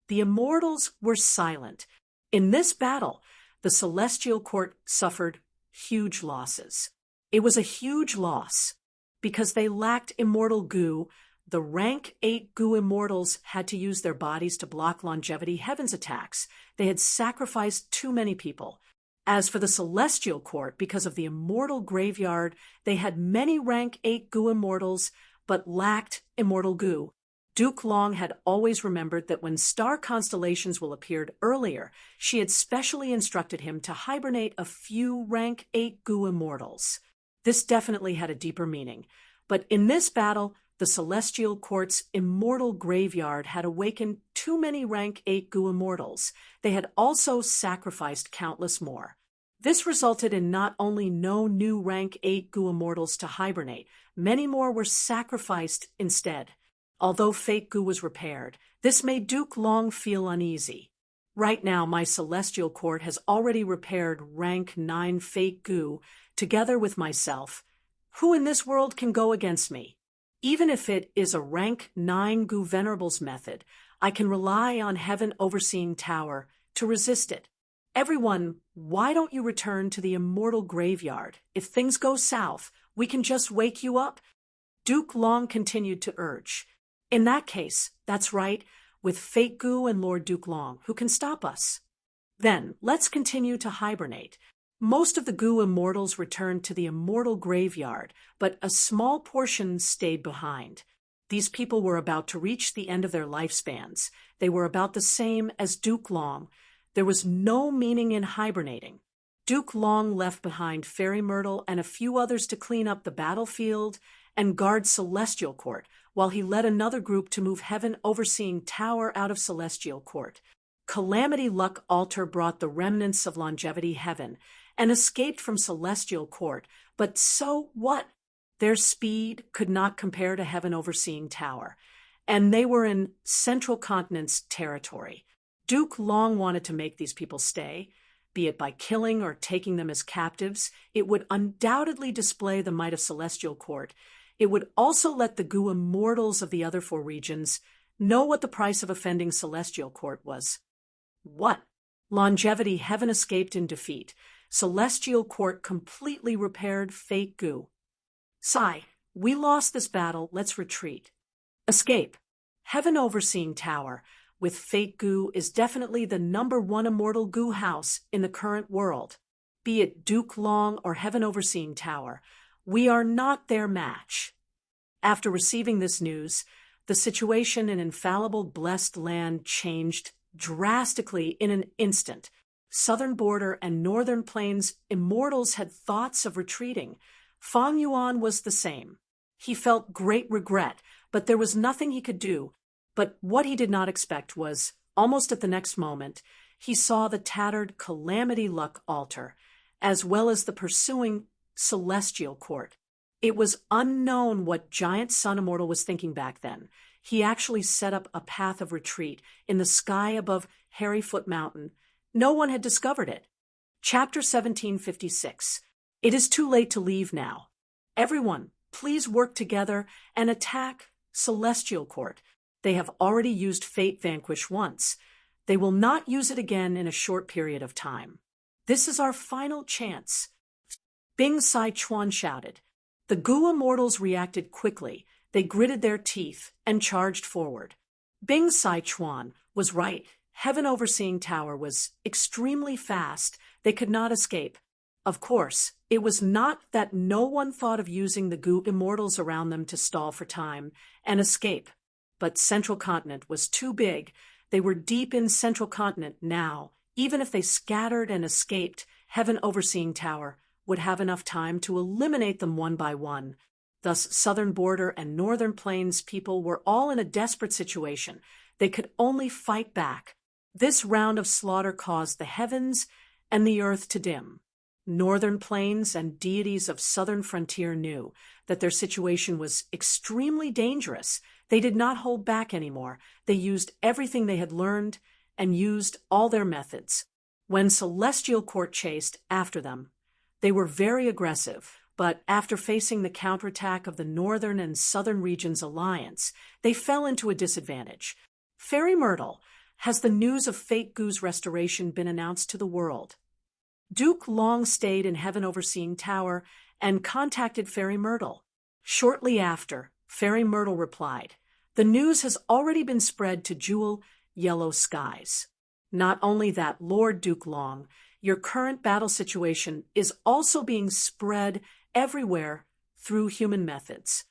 The Immortals were silent. In this battle, the Celestial Court suffered huge losses. It was a huge loss. Because they lacked immortal goo, the rank 8 goo immortals had to use their bodies to block Longevity Heaven's attacks. They had sacrificed too many people. As for the Celestial Court, because of the immortal graveyard, they had many rank 8 goo immortals, but lacked immortal goo. Duke Long had always remembered that when star constellations will appeared earlier, she had specially instructed him to hibernate a few rank 8 goo immortals. This definitely had a deeper meaning. But in this battle, the Celestial Court's immortal graveyard had awakened too many rank 8 goo immortals. They had also sacrificed countless more. This resulted in not only no new rank 8 goo immortals to hibernate, many more were sacrificed instead. Although fake goo was repaired, this made Duke Long feel uneasy. Right now, my Celestial Court has already repaired rank 9 fake goo, together with myself. Who in this world can go against me? Even if it is a rank 9 goo venerables method, I can rely on Heaven Overseeing Tower to resist it. Everyone, why don't you return to the immortal graveyard? If things go south, we can just wake you up. Duke Long continued to urge. In that case, that's right, with Fake Goo and Lord Duke Long, who can stop us. Then, let's continue to hibernate. Most of the Goo Immortals returned to the immortal graveyard, but a small portion stayed behind. These people were about to reach the end of their lifespans. They were about the same as Duke Long. There was no meaning in hibernating. Duke Long left behind Fairy Myrtle and a few others to clean up the battlefield and guard Celestial Court, while he led another group to move Heaven Overseeing Tower out of Celestial Court. Calamity Luck Altar brought the remnants of Longevity Heaven and escaped from Celestial Court, but so what? Their speed could not compare to Heaven Overseeing Tower, and they were in Central Continent's territory. Duke Long wanted to make these people stay, be it by killing or taking them as captives. It would undoubtedly display the might of Celestial Court. It would also let the Goo Immortals of the other 4 regions know what the price of offending Celestial Court was. What? Longevity Heaven escaped in defeat. Celestial Court completely repaired fake Goo. Sigh, we lost this battle, let's retreat. Escape. Heaven Overseeing Tower with fake Goo is definitely the #1 immortal Goo house in the current world. Be it Duke Long or Heaven Overseeing Tower, we are not their match. After receiving this news, the situation in infallible blessed land changed drastically in an instant. Southern Border and Northern Plains immortals had thoughts of retreating. Fang Yuan was the same. He felt great regret, but there was nothing he could do. But what he did not expect was, almost at the next moment, he saw the tattered Calamity Luck Altar, as well as the pursuing Celestial Court. It was unknown what Giant Sun Immortal was thinking back then. He actually set up a path of retreat in the sky above Hairyfoot Mountain. No one had discovered it. Chapter 1756. It is too late to leave now. Everyone, please work together and attack Celestial Court. They have already used Fate Vanquish once. They will not use it again in a short period of time. This is our final chance." Bing Sai Chuan shouted. The Gu immortals reacted quickly. They gritted their teeth and charged forward. Bing Sai Chuan was right. Heaven Overseeing Tower was extremely fast. They could not escape. Of course, it was not that no one thought of using the Gu immortals around them to stall for time and escape. But Central Continent was too big. They were deep in Central Continent now. Even if they scattered and escaped, Heaven Overseeing Tower would have enough time to eliminate them one by one. Thus, Southern Border and Northern Plains people were all in a desperate situation. They could only fight back. This round of slaughter caused the heavens and the earth to dim. Northern Plains and deities of Southern Frontier knew that their situation was extremely dangerous. They did not hold back anymore. They used everything they had learned and used all their methods. When Celestial Court chased after them, they were very aggressive, but after facing the counterattack of the Northern and Southern Regions Alliance, they fell into a disadvantage. Fairy Myrtle, has the news of Fate Gu's restoration been announced to the world? Duke Long stayed in Heaven Overseeing Tower and contacted Fairy Myrtle. Shortly after, Fairy Myrtle replied, "The news has already been spread to Jewel Yellow Skies. Not only that, Lord Duke Long, your current battle situation is also being spread everywhere through human methods.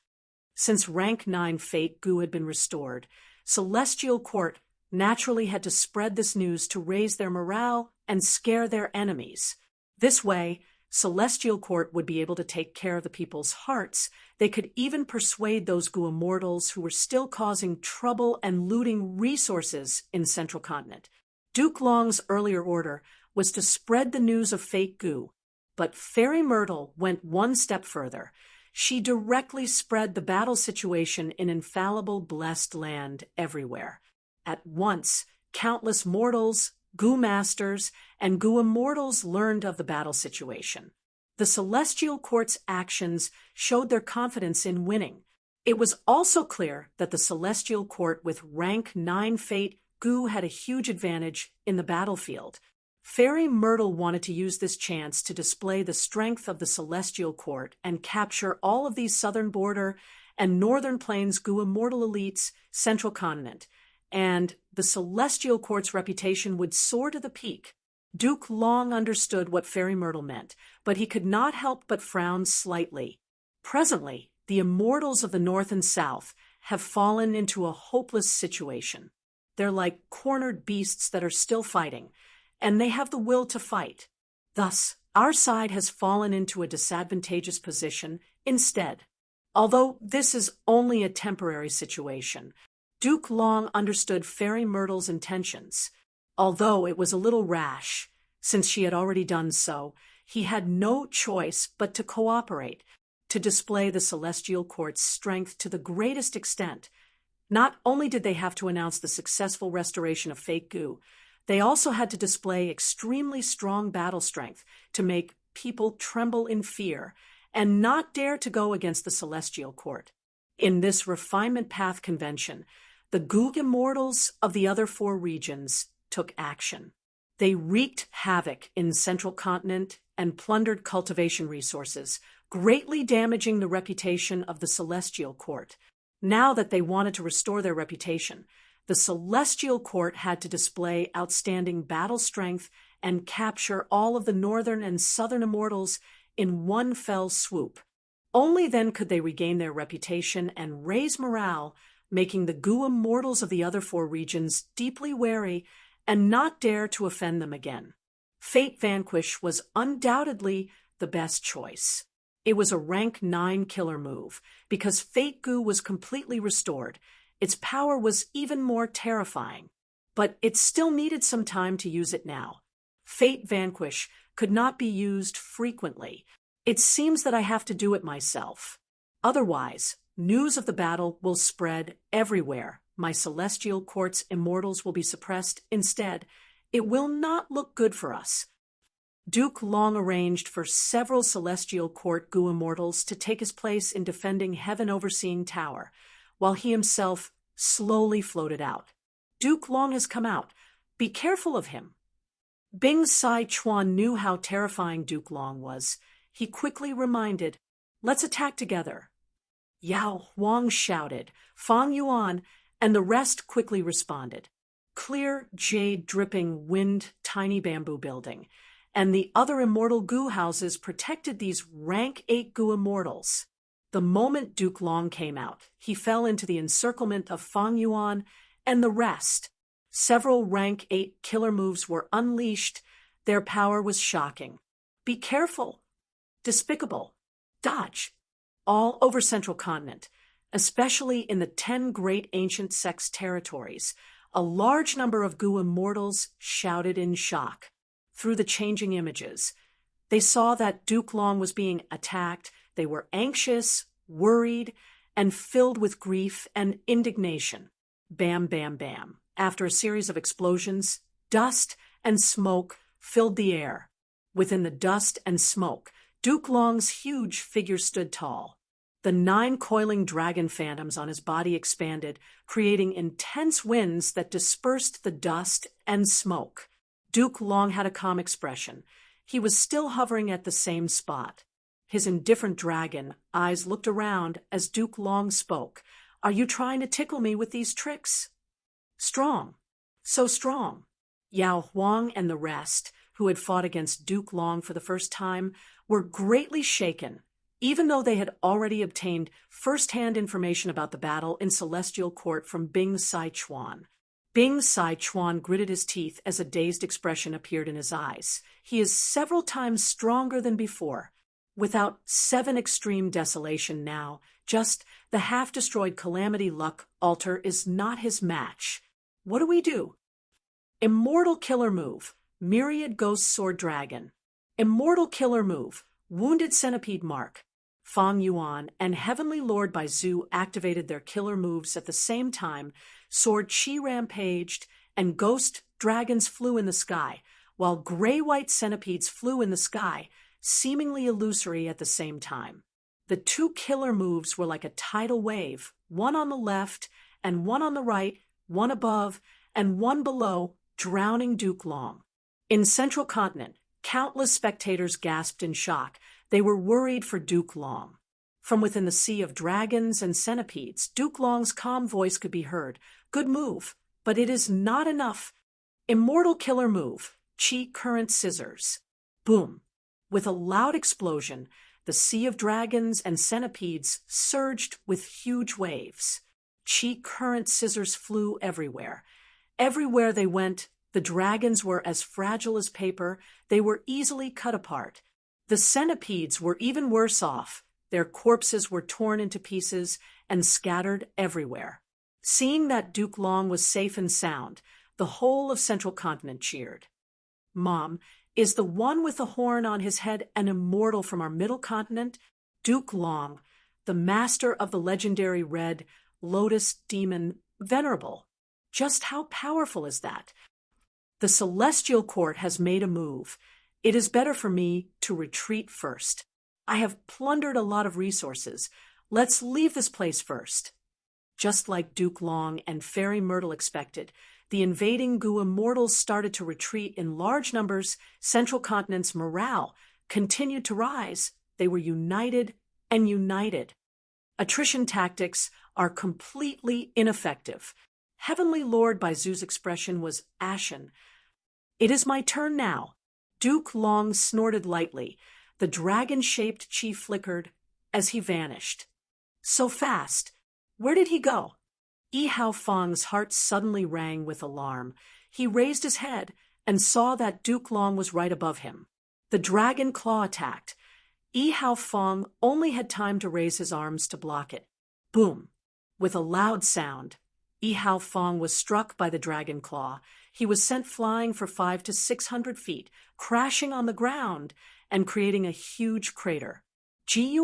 Since Rank 9 Fate Gu had been restored, Celestial Court naturally had to spread this news to raise their morale and scare their enemies. This way, Celestial Court would be able to take care of the people's hearts. They could even persuade those Gu immortals who were still causing trouble and looting resources in Central Continent. Duke Long's earlier order was to spread the news of Fate Gu, but Fairy Myrtle went one step further. She directly spread the battle situation in infallible blessed land everywhere. At once, countless mortals, Gu masters, and Gu immortals learned of the battle situation. The Celestial Court's actions showed their confidence in winning. It was also clear that the Celestial Court with Rank 9 Fate Gu had a huge advantage in the battlefield. Fairy Myrtle wanted to use this chance to display the strength of the Celestial Court and capture all of these Southern Border and Northern Plains Gu immortal elites, Central Continent, and the Celestial Court's reputation would soar to the peak. Duke Long understood what Fairy Myrtle meant, but he could not help but frown slightly. Presently, the immortals of the North and South have fallen into a hopeless situation. They're like cornered beasts that are still fighting, and they have the will to fight. Thus, our side has fallen into a disadvantageous position instead. Although this is only a temporary situation, Duke Long understood Fairy Myrtle's intentions. Although it was a little rash, since she had already done so, he had no choice but to cooperate, to display the Celestial Court's strength to the greatest extent. Not only did they have to announce the successful restoration of Fate Gu, they also had to display extremely strong battle strength to make people tremble in fear and not dare to go against the Celestial Court. In this refinement path convention, the Gu immortals of the other 4 regions took action. They wreaked havoc in Central Continent and plundered cultivation resources, greatly damaging the reputation of the Celestial Court. Now that they wanted to restore their reputation, the Celestial Court had to display outstanding battle strength and capture all of the Northern and Southern immortals in one fell swoop. Only then could they regain their reputation and raise morale, making the Gu immortals of the other 4 regions deeply wary and not dare to offend them again. Fate Vanquish was undoubtedly the best choice. It was a Rank 9 killer move, because Fate Gu was completely restored. Its power was even more terrifying, but it still needed some time to use it now. Fate Vanquish could not be used frequently. It seems that I have to do it myself. Otherwise, news of the battle will spread everywhere. My Celestial Court's immortals will be suppressed instead. It will not look good for us. Duke Long arranged for several celestial court Gu immortals to take his place in defending Heaven Overseeing Tower, while he himself slowly floated out. Duke Long has come out. Be careful of him. Bing Sai Chuan knew how terrifying Duke Long was. He quickly reminded, "Let's attack together." Yao Huang shouted, Fang Yuan, and the rest quickly responded. Clear, jade-dripping, wind, tiny bamboo building, and the other immortal Gu houses protected these rank 8 Gu immortals. The moment Duke Long came out, he fell into the encirclement of Fang Yuan and the rest. Several rank 8 killer moves were unleashed. Their power was shocking. Be careful. Despicable. Dodge. All over Central Continent, especially in the 10 great ancient sects territories, a large number of Gu immortals shouted in shock. Through the changing images, they saw that Duke Long was being attacked. They were anxious, worried, and filled with grief and indignation. Bam, bam, bam. After a series of explosions, dust and smoke filled the air. Within the dust and smoke, Duke Long's huge figure stood tall. The 9 coiling dragon phantoms on his body expanded, creating intense winds that dispersed the dust and smoke. Duke Long had a calm expression. He was still hovering at the same spot. His indifferent dragon eyes looked around as Duke Long spoke. "Are you trying to tickle me with these tricks?" Strong. So strong. Yao Huang and the rest, who had fought against Duke Long for the first time, were greatly shaken, even though they had already obtained first-hand information about the battle in Celestial Court from Bing Sai Chuan. Bing Sai Chuan gritted his teeth as a dazed expression appeared in his eyes. He is several times stronger than before. Without 7 extreme desolation now, just the half-destroyed Calamity Luck altar is not his match. What do we do? Immortal Killer Move, Myriad Ghost Sword Dragon. Immortal Killer Move, Wounded Centipede Mark. Fang Yuan and Heavenly Lord Baizu activated their killer moves at the same time. Sword Chi rampaged, and ghost dragons flew in the sky, while gray-white centipedes flew in the sky, seemingly illusory at the same time. The 2 killer moves were like a tidal wave, one on the left and one on the right, one above and one below, drowning Duke Long. In Central Continent, countless spectators gasped in shock. They were worried for Duke Long. From within the sea of dragons and centipedes, Duke Long's calm voice could be heard. "Good move, but it is not enough. Immortal Killer Move, Chi Current Scissors." Boom. With a loud explosion, the sea of dragons and centipedes surged with huge waves. Chi Current Scissors flew everywhere. Everywhere they went, the dragons were as fragile as paper. They were easily cut apart. The centipedes were even worse off. Their corpses were torn into pieces and scattered everywhere. Seeing that Duke Long was safe and sound, the whole of Central Continent cheered. "Mom, is the one with the horn on his head an immortal from our Middle Continent?" Duke Long, the master of the legendary red Lotus Demon, Venerable. Just how powerful is that? The Celestial Court has made a move. It is better for me to retreat first. I have plundered a lot of resources. Let's leave this place first. Just like Duke Long and Fairy Myrtle expected, the invading Gu immortals started to retreat in large numbers. Central Continent's morale continued to rise. They were united and united. Attrition tactics are completely ineffective. Heavenly Lord Baizu's expression was ashen. "It is my turn now." Duke Long snorted lightly. The dragon-shaped chi flickered as he vanished. So fast. Where did he go? Yi Hao Fang's heart suddenly rang with alarm. He raised his head and saw that Duke Long was right above him. The dragon claw attacked. Yi Hao Fang only had time to raise his arms to block it. Boom! With a loud sound, Yi Hao Fang was struck by the dragon claw. He was sent flying for 500 to 600 feet, crashing on the ground and creating a huge crater. Guh!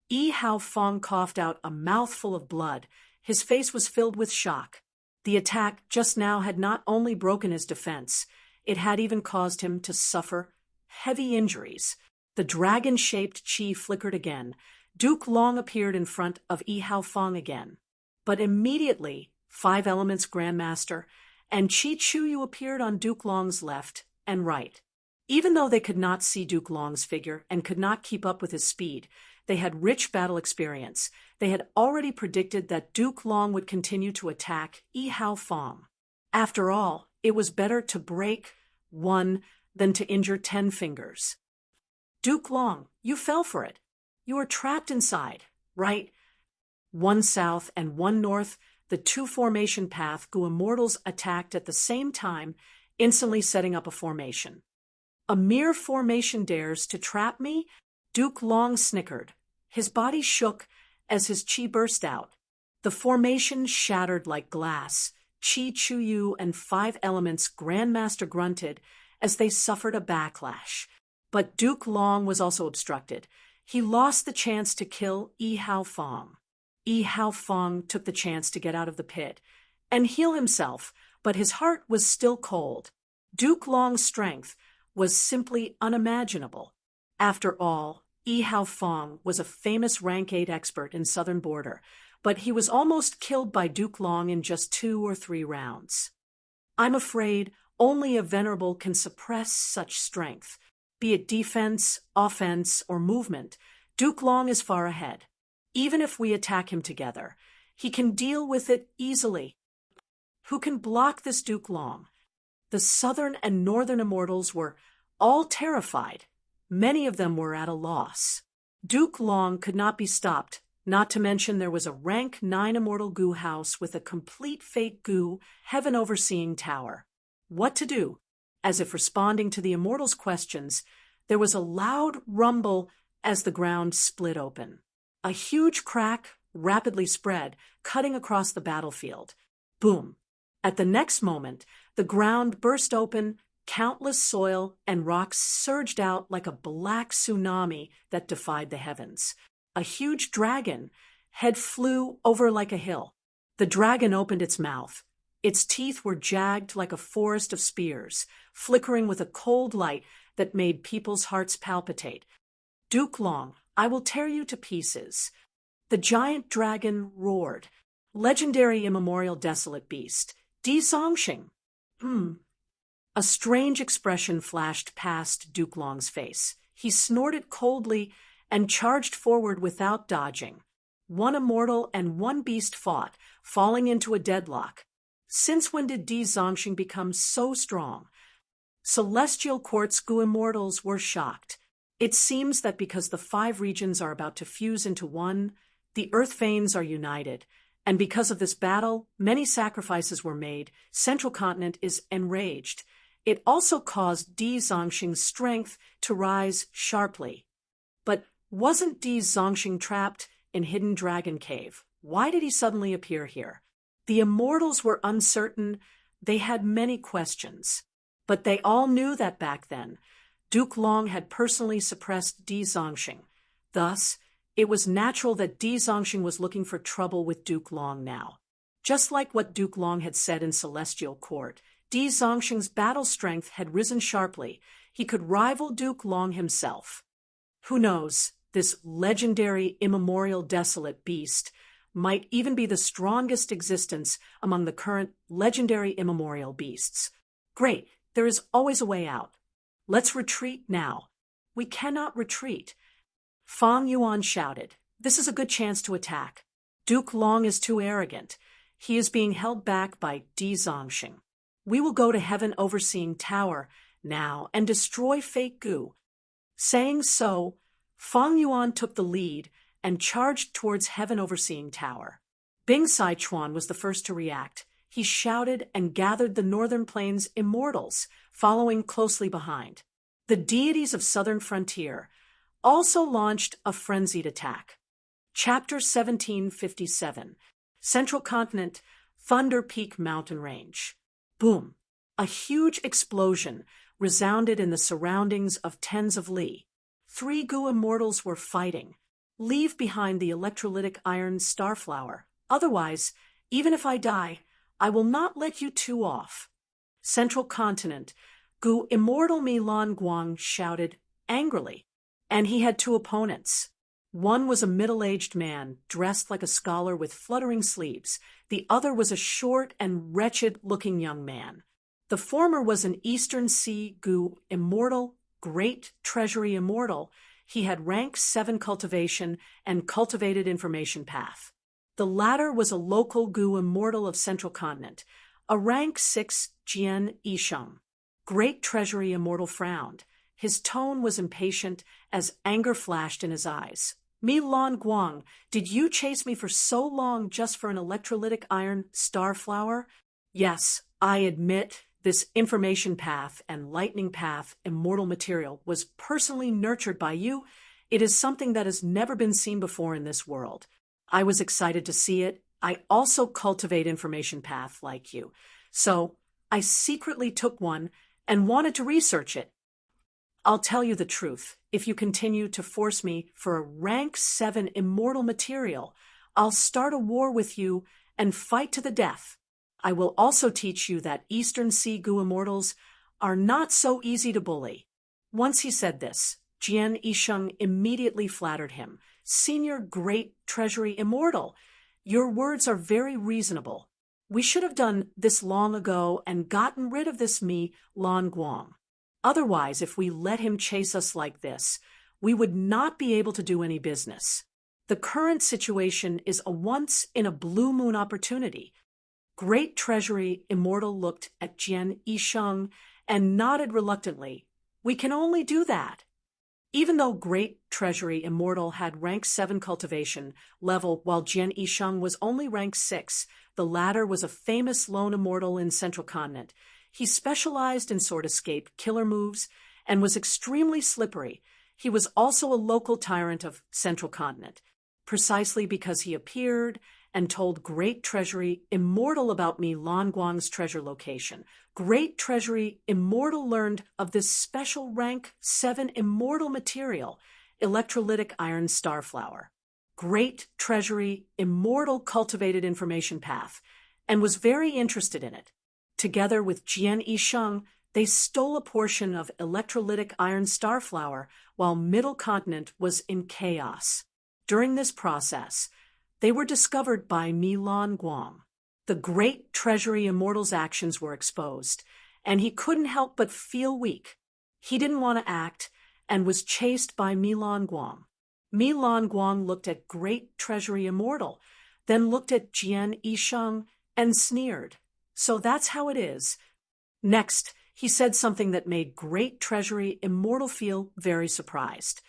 Yi Hao Fang coughed out a mouthful of blood. His face was filled with shock. The attack just now had not only broken his defense, it had even caused him to suffer heavy injuries. The dragon-shaped chi flickered again. Duke Long appeared in front of Yi Hao Feng again. But immediately, Five Elements Grandmaster and Chi Chuyu appeared on Duke Long's left and right. Even though they could not see Duke Long's figure and could not keep up with his speed, they had rich battle experience. They had already predicted that Duke Long would continue to attack Yi Hao Feng. After all, it was better to break one than to injure 10 fingers. Duke Long, you fell for it. You were trapped inside, right? One south and one north, the two formation path Gu Immortals attacked at the same time, instantly setting up a formation. A mere formation dares to trap me? Duke Long snickered. His body shook as his chi burst out. The formation shattered like glass. Chi Chuyu and Five Elements Grandmaster grunted as they suffered a backlash. But Duke Long was also obstructed. He lost the chance to kill Yi Hao Feng. Yi Hao Feng took the chance to get out of the pit and heal himself, but his heart was still cold. Duke Long's strength was simply unimaginable. After all, Yi Hao Feng was a famous rank 8 expert in Southern Border, but he was almost killed by Duke Long in just 2 or 3 rounds. I'm afraid only a venerable can suppress such strength. Be it defense, offense, or movement, Duke Long is far ahead. Even if we attack him together, he can deal with it easily. Who can block this Duke Long? The Southern and Northern Immortals were all terrified. Many of them were at a loss. Duke Long could not be stopped, not to mention there was a rank 9 Immortal Gu house with a complete fake Gu, heaven overseeing tower. What to do? As if responding to the Immortals' questions, there was a loud rumble as the ground split open. A huge crack rapidly spread, cutting across the battlefield. Boom! At the next moment, the ground burst open, countless soil and rocks surged out like a black tsunami that defied the heavens. A huge dragon head flew over like a hill. The dragon opened its mouth. Its teeth were jagged like a forest of spears, flickering with a cold light that made people's hearts palpitate. Duke Long, I will tear you to pieces. The giant dragon roared. Legendary immemorial desolate beast. Di Zongxing. A strange expression flashed past Duke Long's face. He snorted coldly and charged forward without dodging. One immortal and one beast fought, falling into a deadlock. Since when did Di Zongxing become so strong? Celestial Court's Gu Immortals were shocked. It seems that because the 5 regions are about to fuse into one, the Earth Veins are united, and because of this battle, many sacrifices were made. Central Continent is enraged. It also caused Di Zongxing's strength to rise sharply. But wasn't Di Zongxing trapped in Hidden Dragon Cave? Why did he suddenly appear here? The Immortals were uncertain. They had many questions. But they all knew that back then, Duke Long had personally suppressed Di Zongxing. Thus, it was natural that Di Zongxing was looking for trouble with Duke Long now. Just like what Duke Long had said in Celestial Court, Di Zongxing's battle strength had risen sharply. He could rival Duke Long himself. Who knows, this legendary immemorial desolate beast might even be the strongest existence among the current legendary immemorial beasts. Great, there is always a way out. Let's retreat now. We cannot retreat. Fang Yuan shouted. This is a good chance to attack. Duke Long is too arrogant. He is being held back by Di Zongxing. We will go to Heaven Overseeing Tower now and destroy fake Gu. Saying so, Fang Yuan took the lead and charged towards Heaven Overseeing Tower. Bing Saichuan was the first to react. He shouted and gathered the Northern Plains Immortals, following closely behind. The deities of Southern Frontier also launched a frenzied attack. Chapter 1757, Central Continent, Thunder Peak Mountain Range. Boom! A huge explosion resounded in the surroundings of tens of li. 3 Gu Immortals were fighting. Leave behind the electrolytic iron starflower. Otherwise, even if I die, I will not let you two off. Central Continent, Gu Immortal Mi Lan Guang shouted angrily, and he had two opponents. One was a middle-aged man, dressed like a scholar with fluttering sleeves. The other was a short and wretched-looking young man. The former was an Eastern Sea Gu Immortal, Great Treasury Immortal. He had rank 7 cultivation and cultivated information path. The latter was a local Gu Immortal of Central Continent, a rank 6 Jian Yisheng. Great Treasury Immortal frowned. His tone was impatient as anger flashed in his eyes. Mi Lan Guang, did you chase me for so long just for an electrolytic iron star flower? Yes, I admit this information path and lightning path immortal material was personally nurtured by you. It is something that has never been seen before in this world. I was excited to see it. I also cultivate information path like you. So I secretly took one and wanted to research it. I'll tell you the truth. If you continue to force me for a rank 7 immortal material, I'll start a war with you and fight to the death. I will also teach you that Eastern Sea Gu Immortals are not so easy to bully. Once he said this, Jian Yisheng immediately flattered him. Senior Great Treasury Immortal, your words are very reasonable. We should have done this long ago and gotten rid of this Mi Lan Guang. Otherwise, if we let him chase us like this, we would not be able to do any business. The current situation is a once-in-a-blue-moon opportunity. Great Treasury Immortal looked at Jian Yisheng and nodded reluctantly. We can only do that. Even though Great Treasury Immortal had rank 7 cultivation level while Jian Yisheng was only rank 6, the latter was a famous lone immortal in Central Continent. He specialized in sword escape killer moves and was extremely slippery. He was also a local tyrant of Central Continent, precisely because he appeared and told Great Treasury Immortal about Mi Lan Guang's treasure location. Great Treasury Immortal learned of this special rank 7 immortal material, electrolytic iron starflower. Great Treasury Immortal cultivated information path and was very interested in it. Together with Jian Yisheng, they stole a portion of electrolytic iron starflower while Middle Continent was in chaos. During this process, they were discovered by Mi Lan Guang. The Great Treasury Immortal's actions were exposed, and he couldn't help but feel weak. He didn't want to act and was chased by Mi Lan Guang. Mi Lan Guang looked at Great Treasury Immortal, then looked at Jian Yisheng and sneered. So that's how it is. Next, he said something that made Great Treasury Immortal feel very surprised.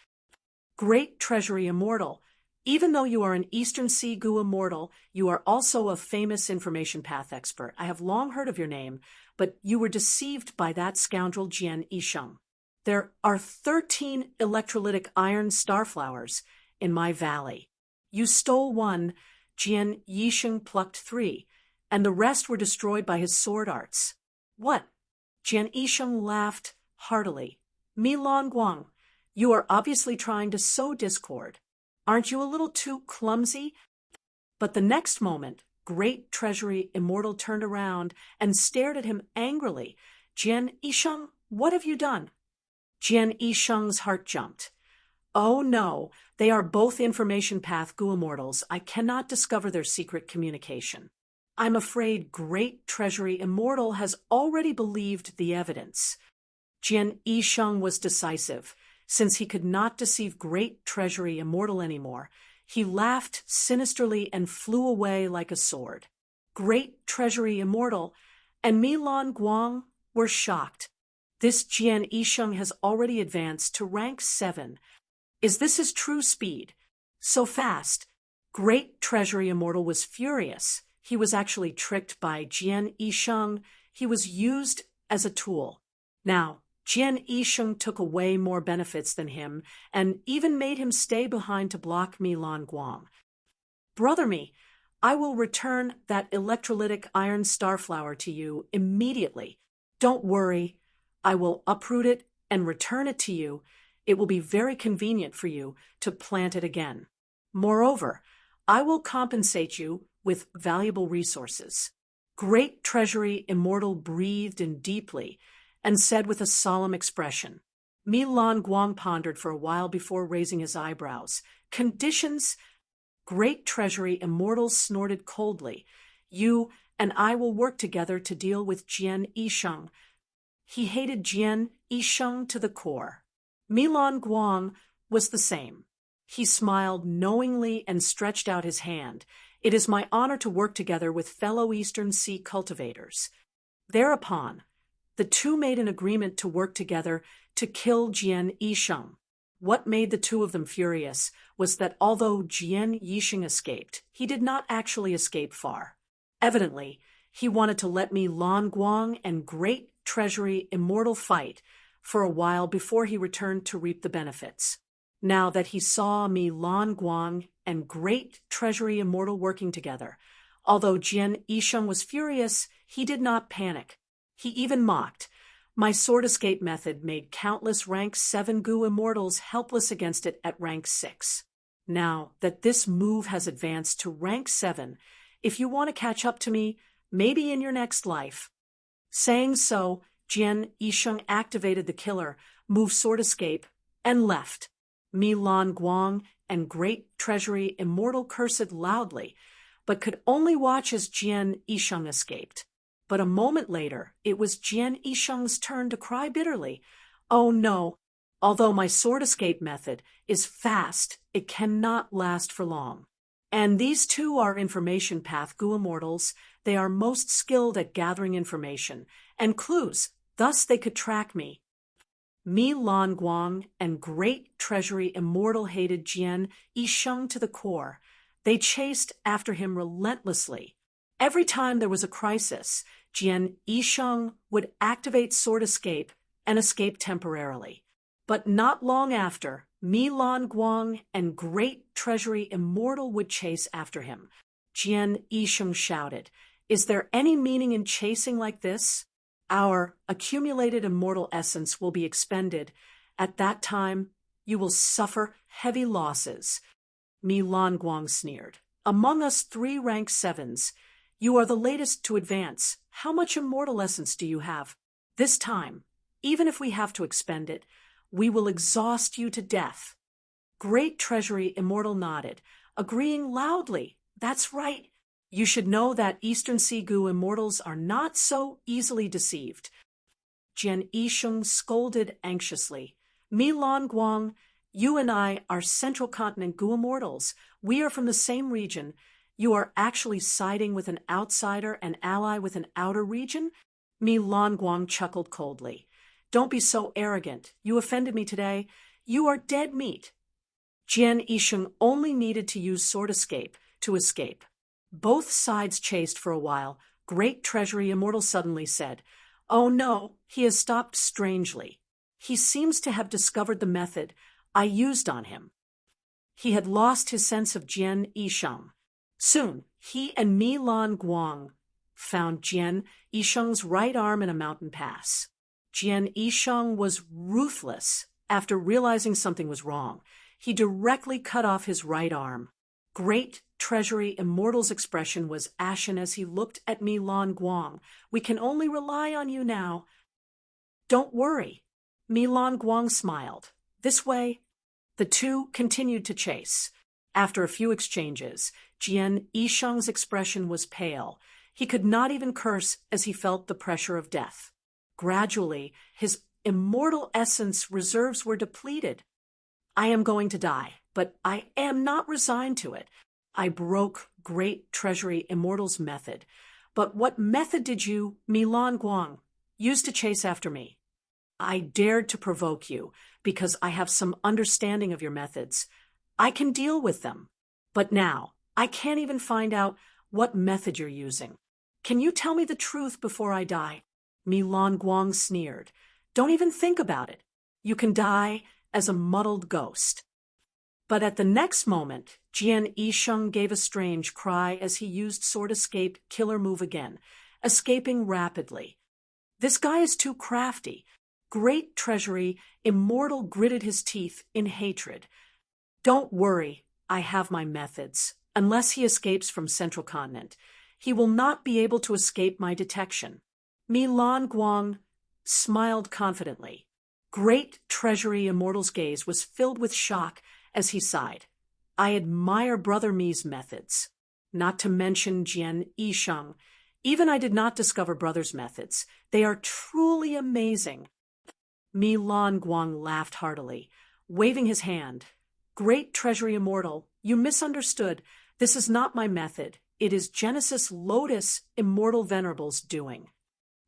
Great Treasury Immortal, even though you are an Eastern Sea Gu Immortal, you are also a famous information path expert. I have long heard of your name, but you were deceived by that scoundrel Jian Yisheng. There are 13 electrolytic iron starflowers in my valley. You stole one, Jian Yisheng plucked 3, and the rest were destroyed by his sword arts. What? Jian Yisheng laughed heartily. Mi Lan Guang, you are obviously trying to sow discord. Aren't you a little too clumsy? But the next moment, Great Treasury Immortal turned around and stared at him angrily. Jian Yisheng, what have you done? Jian Yisheng's heart jumped. Oh no, they are both information path Gu Immortals. I cannot discover their secret communication. I'm afraid Great Treasury Immortal has already believed the evidence. Jian Yisheng was decisive. Since he could not deceive Great Treasury Immortal anymore, he laughed sinisterly and flew away like a sword. Great Treasury Immortal and Mi Lan Guang were shocked. This Jian Yisheng has already advanced to rank 7. Is this his true speed? So fast? Great Treasury Immortal was furious. He was actually tricked by Jian Yisheng. He was used as a tool. Now, Jian Yisheng took away more benefits than him and even made him stay behind to block Mi Lan Guang. Brother Mi, I will return that electrolytic iron starflower to you immediately. Don't worry. I will uproot it and return it to you. It will be very convenient for you to plant it again. Moreover, I will compensate you with valuable resources. Great Treasury Immortal breathed in deeply and said with a solemn expression. Mi Lan Guang pondered for a while before raising his eyebrows. Conditions? Great Treasury Immortals snorted coldly. You and I will work together to deal with Jian Yisheng. He hated Jian Yisheng to the core. Mi Lan Guang was the same. He smiled knowingly and stretched out his hand. It is my honor to work together with fellow Eastern Sea cultivators. Thereupon, the two made an agreement to work together to kill Jian Yisheng. What made the two of them furious was that although Jian Yisheng escaped, he did not actually escape far. Evidently, he wanted to let Mi Lan Guang and Great Treasury Immortal fight for a while before he returned to reap the benefits. Now that he saw Mi Lan Guang and Great Treasury Immortal working together, although Jian Yisheng was furious, he did not panic. He even mocked. My sword escape method made countless rank 7 Gu Immortals helpless against it at rank 6. Now that this move has advanced to rank 7, if you want to catch up to me, maybe in your next life. Saying so, Jian Yisheng activated the killer, moved sword escape, and left. Mi Lan Guang and Great Treasury Immortal cursed loudly, but could only watch as Jian Yisheng escaped. But a moment later, it was Jian Yisheng's turn to cry bitterly. Oh no! Although my sword escape method is fast, it cannot last for long. And these two are information path Gu Immortals. They are most skilled at gathering information and clues, thus they could track me. Mi Lan Guang and Great Treasury Immortal hated Jian Yisheng to the core. They chased after him relentlessly. Every time there was a crisis, Jian Yisheng would activate sword escape and escape temporarily. But not long after, Mi Lan Guang and Great Treasury Immortal would chase after him. Jian Yisheng shouted, "Is there any meaning in chasing like this? Our accumulated immortal essence will be expended. At that time, you will suffer heavy losses." Mi Lan Guang sneered. "Among us 3 rank 7s, you are the latest to advance. How much immortal essence do you have? This time, even if we have to expend it, we will exhaust you to death." Great Treasury Immortal nodded, agreeing loudly. "That's right. You should know that Eastern Sea Gu Immortals are not so easily deceived." Jian Yisheng scolded anxiously. "Mi Lan Guang, you and I are Central Continent Gu Immortals. We are from the same region. You are actually siding with an outsider and ally with an outer region?" Mi Lan Guang chuckled coldly. "Don't be so arrogant. You offended me today. You are dead meat." Jian Yisheng only needed to use sword escape to escape. Both sides chased for a while. Great Treasury Immortal suddenly said, "Oh no, he has stopped strangely. He seems to have discovered the method I used on him." He had lost his sense of Jian Yisheng. Soon, he and Mi Lan Guang found Jian Yisheng's right arm in a mountain pass. Jian Yisheng was ruthless. After realizing something was wrong, he directly cut off his right arm. Great Treasury Immortal's expression was ashen as he looked at Mi Lan Guang. "We can only rely on you now." "Don't worry." Mi Lan Guang smiled. This way, the two continued to chase. After a few exchanges, Jian Yisheng's expression was pale. He could not even curse as he felt the pressure of death. Gradually, his immortal essence reserves were depleted. "I am going to die, but I am not resigned to it. I broke Great Treasury Immortal's method. But what method did you, Mi Lan Guang, use to chase after me?" "I dared to provoke you because I have some understanding of your methods. I can deal with them. But now, I can't even find out what method you're using. Can you tell me the truth before I die?" Mi Lan Guang sneered. "Don't even think about it. You can die as a muddled ghost." But at the next moment, Jian Yisheng gave a strange cry as he used sword escape killer move again, escaping rapidly. "This guy is too crafty." Great Treasury Immortal gritted his teeth in hatred. "Don't worry, I have my methods. Unless he escapes from Central Continent, he will not be able to escape my detection." Mi Lan Guang smiled confidently. Great Treasury Immortal's gaze was filled with shock as he sighed. I admire Brother Mi's methods. Not to mention Jian Yisheng. Even I did not discover Brother's methods. They are truly amazing. Mi Lan Guang laughed heartily, waving his hand. Great Treasury Immortal, you misunderstood. This is not my method. It is Genesis Lotus Immortal Venerable's doing.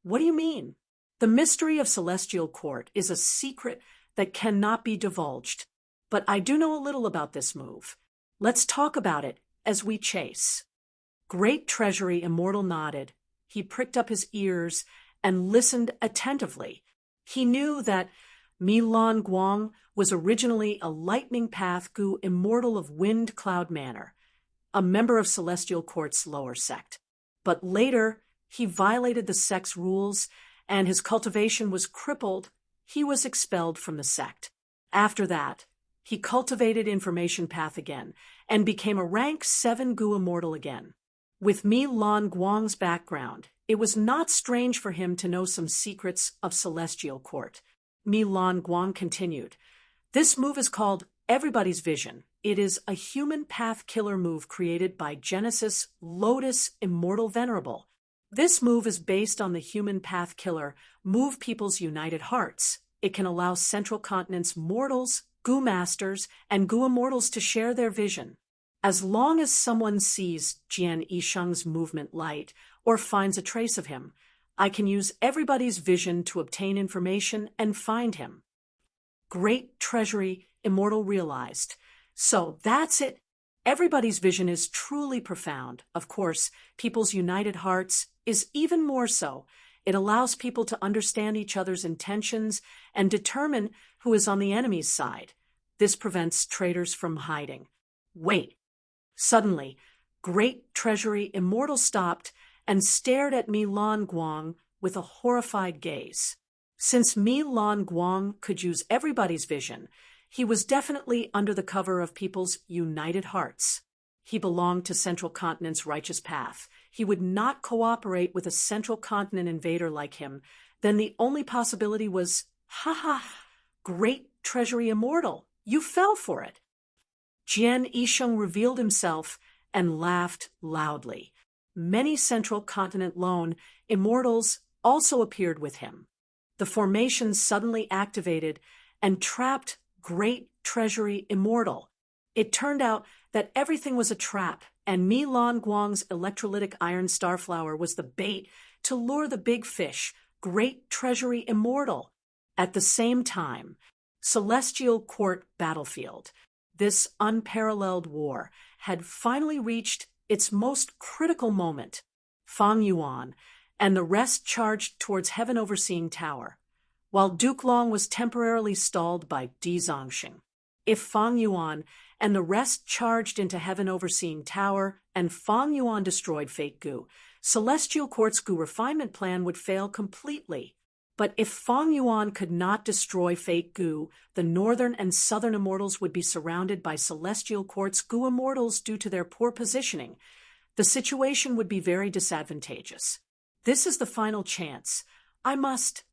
What do you mean? The mystery of Celestial Court is a secret that cannot be divulged, but I do know a little about this move. Let's talk about it as we chase. Great Treasury Immortal nodded. He pricked up his ears and listened attentively. He knew that Mi Lan Guang was originally a Lightning Path Gu Immortal of Wind Cloud Manor, a member of Celestial Court's lower sect. But later, he violated the sect's rules, and his cultivation was crippled. He was expelled from the sect. After that, he cultivated Information Path again, and became a rank 7 Gu Immortal again. With Mi Lan Guang's background, it was not strange for him to know some secrets of Celestial Court. Mi Lan Guang continued. This move is called Everybody's Vision. It is a human path killer move created by Genesis Lotus Immortal Venerable. This move is based on the human path killer Move People's United Hearts. It can allow Central Continent's mortals, Gu Masters, and Gu Immortals to share their vision. As long as someone sees Jian Yisheng's movement light or finds a trace of him, I can use Everybody's Vision to obtain information and find him. Great Treasury Immortal realized. So that's it. Everybody's Vision is truly profound. Of course, People's United Hearts is even more so. It allows people to understand each other's intentions and determine who is on the enemy's side. This prevents traitors from hiding. Wait. Suddenly, Great Treasury Immortal stopped and stared at Mi Lan Guang with a horrified gaze. Since Mi Lan Guang could use Everybody's Vision, he was definitely under the cover of People's United Hearts. He belonged to Central Continent's righteous path. He would not cooperate with a Central Continent invader like him. Then the only possibility was, Great Treasury Immortal, you fell for it. Jian Yisheng revealed himself and laughed loudly. Many Central Continent lone immortals also appeared with him. The formation suddenly activated and trapped Great Treasury Immortal. It turned out that everything was a trap, and Mi Lan Guang's electrolytic iron starflower was the bait to lure the big fish, Great Treasury Immortal. At the same time, Celestial Court battlefield, this unparalleled war, had finally reached its most critical moment. Fang Yuan and the rest charged towards Heaven Overseeing Tower, while Duke Long was temporarily stalled by Di Zongxing. If Fang Yuan and the rest charged into Heaven Overseeing Tower and Fang Yuan destroyed Fate Gu, Celestial Court's Gu refinement plan would fail completely. But if Fang Yuan could not destroy Fate Gu, the northern and southern immortals would be surrounded by Celestial Court's Gu immortals due to their poor positioning. The situation would be very disadvantageous. This is the final chance. I must.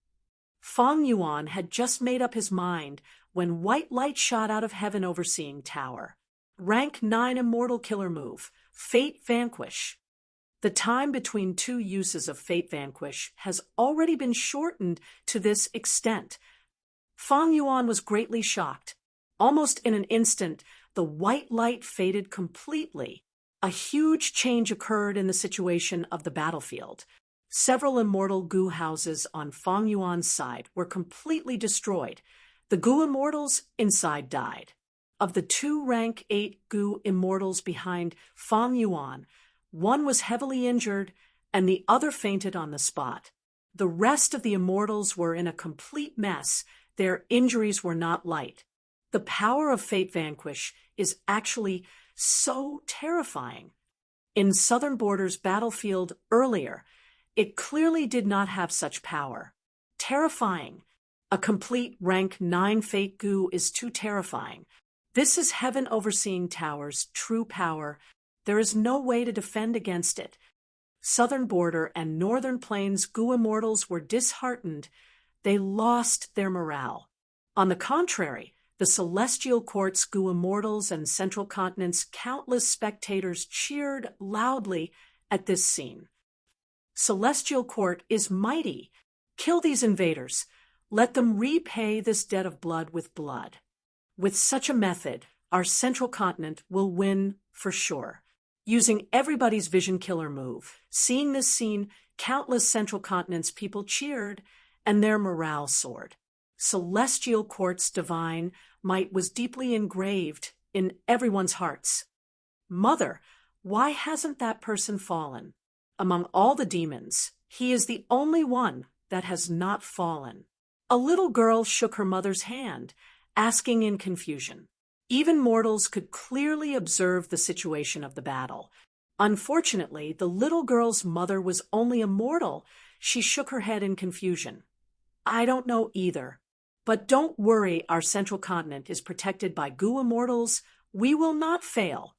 Fang Yuan had just made up his mind when white light shot out of Heaven Overseeing Tower. Rank 9 Immortal Killer Move, Fate Vanquish. The time between two uses of Fate Vanquish has already been shortened to this extent. Fang Yuan was greatly shocked. Almost in an instant, the white light faded completely. A huge change occurred in the situation of the battlefield. Several immortal Gu houses on Fang Yuan's side were completely destroyed. The Gu immortals inside died. Of the two rank 8 Gu immortals behind Fang Yuan, one was heavily injured and the other fainted on the spot. The rest of the immortals were in a complete mess. Their injuries were not light. The power of Fate Vanquish is actually so terrifying. In Southern Border's battlefield earlier, it clearly did not have such power. Terrifying. A complete rank 9 Fate Gu is too terrifying. This is Heaven Overseeing Tower's true power. There is no way to defend against it. Southern Border and Northern Plains Gu immortals were disheartened. they lost their morale. On the contrary, the celestial court's goo immortals and central continent's countless spectators cheered loudly at this scene. Celestial court is mighty. Kill these invaders. Let them repay this debt of blood with blood. With such a method, our central continent will win for sure. Using everybody's vision killer move, seeing this scene, countless central continent's people cheered, and their morale soared. Celestial court's divine might was deeply engraved in everyone's hearts. Mother, why hasn't that person fallen? Among all the demons, he is the only one that has not fallen. A little girl shook her mother's hand, asking in confusion. Even mortals could clearly observe the situation of the battle. Unfortunately, the little girl's mother was only a mortal. She shook her head in confusion. I don't know either. But don't worry, our central continent is protected by goo immortals. We will not fail.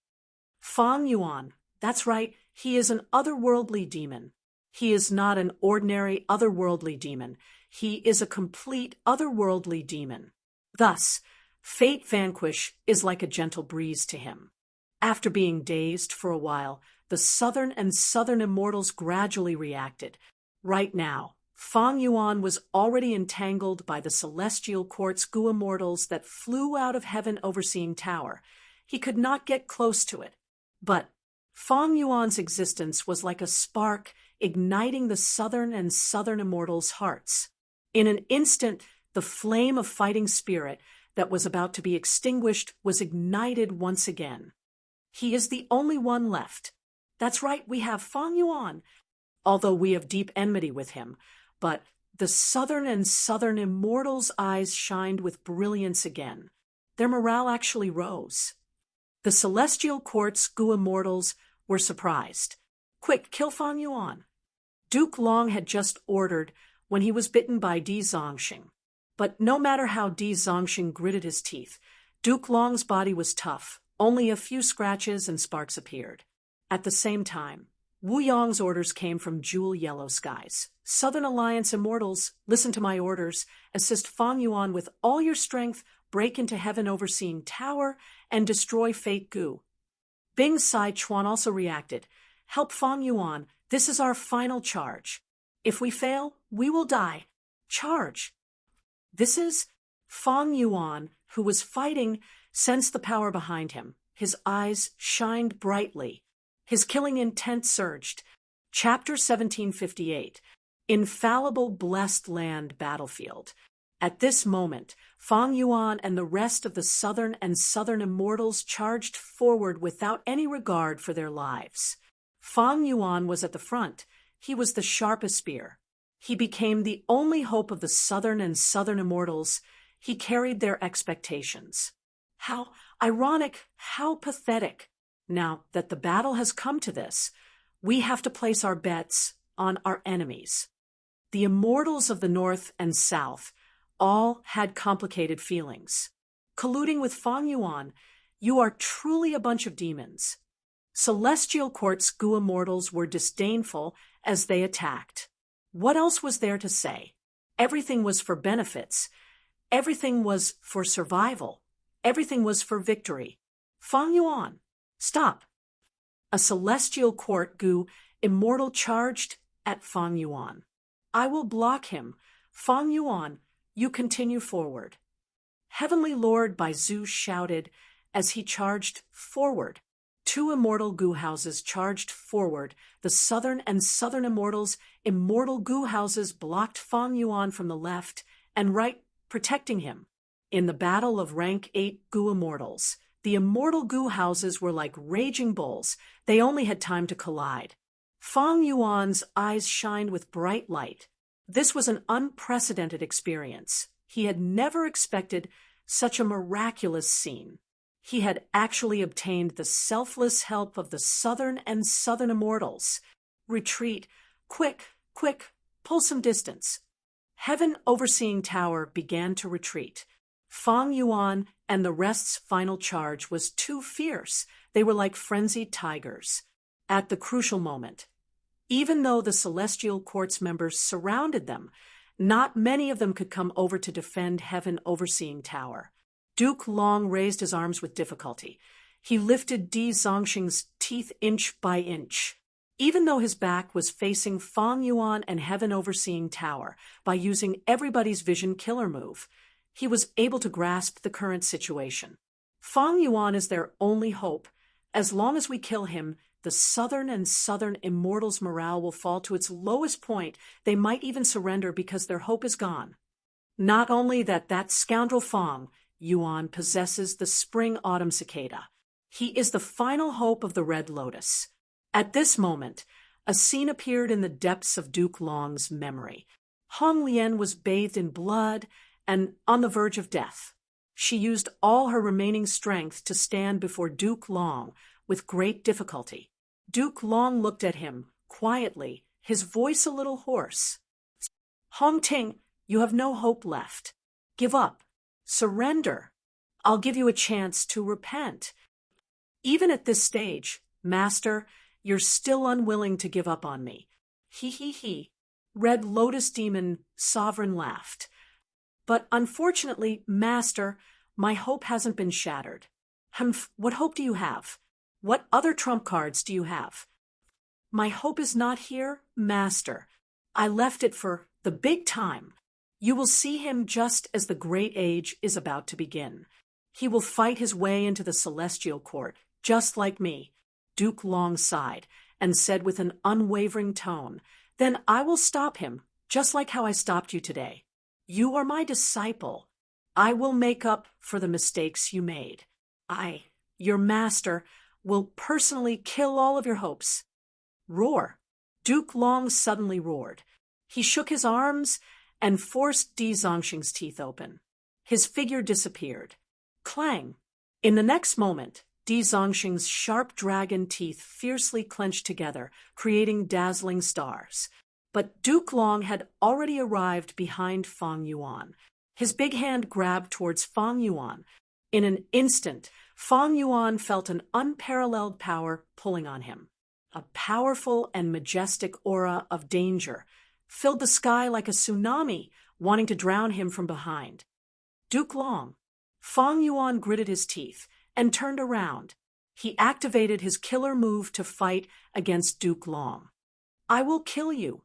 Fang Yuan, that's right, he is an otherworldly demon. He is not an ordinary otherworldly demon. He is a complete otherworldly demon. Thus, fate vanquish is like a gentle breeze to him. After being dazed for a while, the southern and southern immortals gradually reacted. Right now, Fang Yuan was already entangled by the celestial court's goo immortals that flew out of heaven overseeing tower. He could not get close to it. But Fang Yuan's existence was like a spark igniting the southern and southern immortals' hearts. In an instant, the flame of fighting spirit that was about to be extinguished was ignited once again. He is the only one left. That's right, we have Fang Yuan, although we have deep enmity with him. But the southern and southern immortals' eyes shined with brilliance again. Their morale actually rose. The celestial court's goo immortals were surprised. Quick, kill Fang Yuan. Duke Long had just ordered when he was bitten by Di Zongxing. But no matter how Di Zongxing gritted his teeth, Duke Long's body was tough. Only a few scratches and sparks appeared. At the same time, Wu Yong's orders came from Jewel Yellow Skies. Southern Alliance Immortals, listen to my orders. Assist Fang Yuan with all your strength, break into heaven overseeing tower, and destroy Fate Goo. Bing Sai Chuan also reacted. Help Fang Yuan. This is our final charge. If we fail, we will die. Charge. This is Fang Yuan, who was fighting, sensed the power behind him. His eyes shined brightly. His killing intent surged. Chapter 1758. Infallible Blessed Land Battlefield. At this moment, Fang Yuan and the rest of the southern and southern immortals charged forward without any regard for their lives. Fang Yuan was at the front. He was the sharpest spear. He became the only hope of the southern and southern immortals. He carried their expectations. How ironic, how pathetic. Now that the battle has come to this, we have to place our bets on our enemies. The immortals of the north and south all had complicated feelings. Colluding with Fang Yuan, you are truly a bunch of demons. Celestial Court's goo immortals were disdainful as they attacked. What else was there to say? Everything was for benefits. Everything was for survival. Everything was for victory. Fang Yuan, stop. A celestial court goo immortal charged at Fang Yuan. I will block him. Fang Yuan, you continue forward. Heavenly Lord Baizu shouted as he charged forward. Two immortal goo houses charged forward. The southern and southern immortals' immortal goo houses blocked Fang Yuan from the left and right, protecting him. In the battle of rank 8 goo immortals, the immortal goo houses were like raging bulls. They only had time to collide. Fang Yuan's eyes shined with bright light. This was an unprecedented experience. He had never expected such a miraculous scene. He had actually obtained the selfless help of the southern and southern immortals. Retreat. Quick, quick, pull some distance. Heaven overseeing tower began to retreat. Fang Yuan and the rest's final charge was too fierce. They were like frenzied tigers. At the crucial moment, even though the celestial court's members surrounded them, Not many of them could come over to defend Heaven Overseeing Tower. Duke Long raised his arms with difficulty. He lifted Di Zongxing's teeth inch by inch. Even though his back was facing Fang Yuan and Heaven Overseeing Tower, by using everybody's vision killer move, he was able to grasp the current situation. Fang Yuan is their only hope. As long as we kill him, the southern immortals' morale will fall to its lowest point. They might even surrender because their hope is gone. Not only that scoundrel Fang Yuan possesses the spring-autumn cicada. He is the final hope of the Red Lotus. At this moment, a scene appeared in the depths of Duke Long's memory. Hong Lian was bathed in blood and on the verge of death. She used all her remaining strength to stand before Duke Long with great difficulty. Duke Long looked at him quietly, his voice a little hoarse. "Hong Ting, you have no hope left. Give up. Surrender. I'll give you a chance to repent. Even at this stage, Master, you're still unwilling to give up on me." He. Red Lotus Demon Sovereign laughed. "But unfortunately, Master, my hope hasn't been shattered." "Humph, what hope do you have? What other trump cards do you have?" "My hope is not here, Master. I left it for the big time. You will see him just as the great age is about to begin. He will fight his way into the celestial court, just like me." Duke Long sighed and said with an unwavering tone, "Then I will stop him, just like how I stopped you today. You are my disciple. I will make up for the mistakes you made. I, your master, will personally kill all of your hopes." Roar. Duke Long suddenly roared. He shook his arms and forced Di Zongxing's teeth open. His figure disappeared. Clang. In the next moment, Di Zongxing's sharp dragon teeth fiercely clenched together, creating dazzling stars. But Duke Long had already arrived behind Fang Yuan. His big hand grabbed towards Fang Yuan. In an instant, Fang Yuan felt an unparalleled power pulling on him. A powerful and majestic aura of danger filled the sky like a tsunami, wanting to drown him from behind. Duke Long. Fang Yuan gritted his teeth and turned around. He activated his killer move to fight against Duke Long. "I will kill you."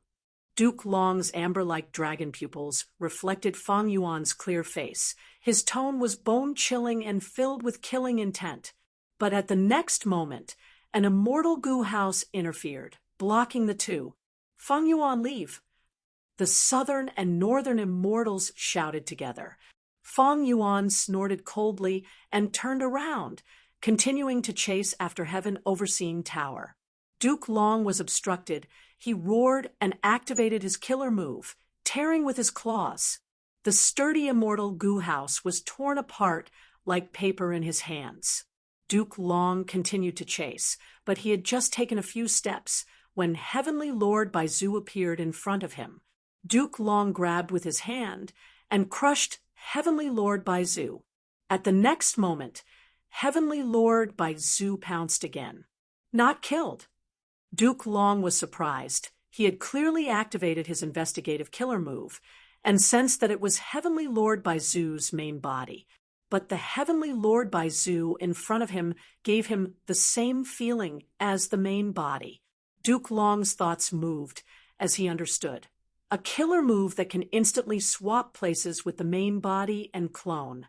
Duke Long's amber-like dragon pupils reflected Fang Yuan's clear face. His tone was bone-chilling and filled with killing intent. But at the next moment, an immortal goo house interfered, blocking the two. "Fang Yuan, leave." The southern and northern immortals shouted together. Fang Yuan snorted coldly and turned around, continuing to chase after Heaven Overseeing Tower. Duke Long was obstructed. He roared and activated his killer move, tearing with his claws. The sturdy immortal goo house was torn apart like paper in his hands. Duke Long continued to chase, but he had just taken a few steps when Heavenly Lord Baizu appeared in front of him. Duke Long grabbed with his hand and crushed Heavenly Lord Baizu. At the next moment, Heavenly Lord Baizu pounced again. Not killed. Duke Long was surprised. He had clearly activated his investigative killer move and sensed that it was Heavenly Lord Baizu's main body. But the Heavenly Lord Baizu in front of him gave him the same feeling as the main body. Duke Long's thoughts moved as he understood. A killer move that can instantly swap places with the main body and clone.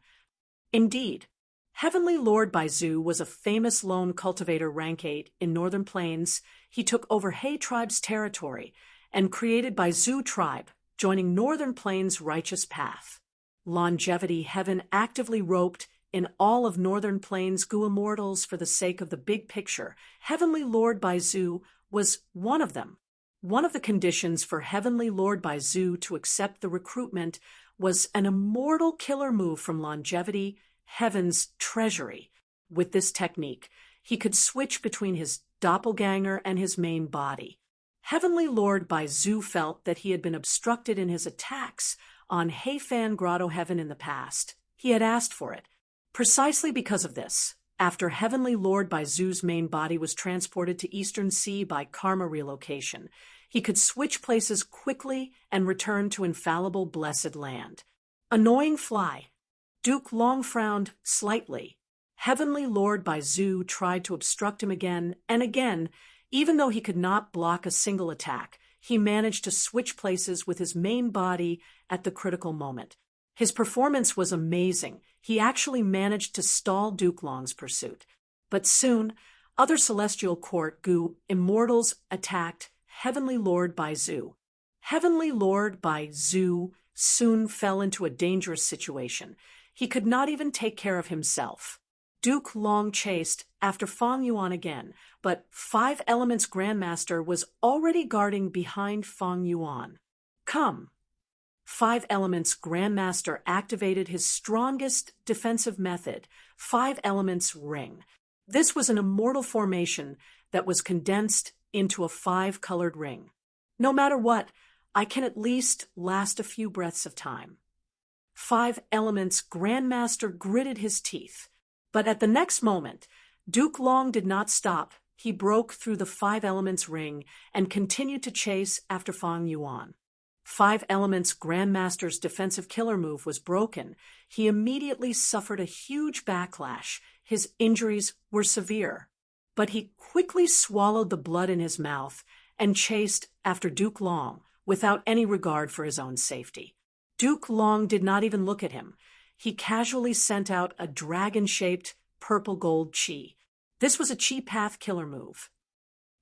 Indeed, Heavenly Lord Baizu was a famous lone cultivator rank 8 in Northern Plains. He took over He tribe's territory and created Baizu tribe, joining Northern Plains' righteous path. Longevity Heaven actively roped in all of Northern Plains' Goo Immortals for the sake of the big picture. Heavenly Lord Baizu was one of them. One of the conditions for Heavenly Lord Baizu to accept the recruitment was an immortal killer move from Longevity Heaven's treasury. With this technique, he could switch between his doppelganger and his main body. Heavenly Lord Baizu felt that he had been obstructed in his attacks on Heifan Grotto Heaven in the past. He had asked for it. Precisely because of this, after Heavenly Lord Baizu's main body was transported to Eastern Sea by karma relocation, He could switch places quickly and return to infallible blessed land. Annoying fly. Duke Long frowned slightly. Heavenly Lord Bai Zu tried to obstruct him again and again. Even though he could not block a single attack, he managed to switch places with his main body at the critical moment. His performance was amazing. He actually managed to stall Duke Long's pursuit. But soon, other celestial court Gu immortals attacked Heavenly Lord Bai Zu. Heavenly Lord Bai Zu soon fell into a dangerous situation. He could not even take care of himself. Duke Long chased after Fang Yuan again, but Five Elements Grandmaster was already guarding behind Fang Yuan. Come! Five Elements Grandmaster activated his strongest defensive method, Five Elements Ring. This was an immortal formation that was condensed into a five-colored ring. No matter what, I can at least last a few breaths of time. Five Elements Grandmaster gritted his teeth. But at the next moment, Duke Long did not stop. He broke through the Five Elements ring and continued to chase after Fang Yuan. Five Elements Grandmaster's defensive killer move was broken. He immediately suffered a huge backlash. His injuries were severe. But he quickly swallowed the blood in his mouth and chased after Duke Long without any regard for his own safety. Duke Long did not even look at him. He casually sent out a dragon-shaped purple-gold chi. This was a chi path killer move.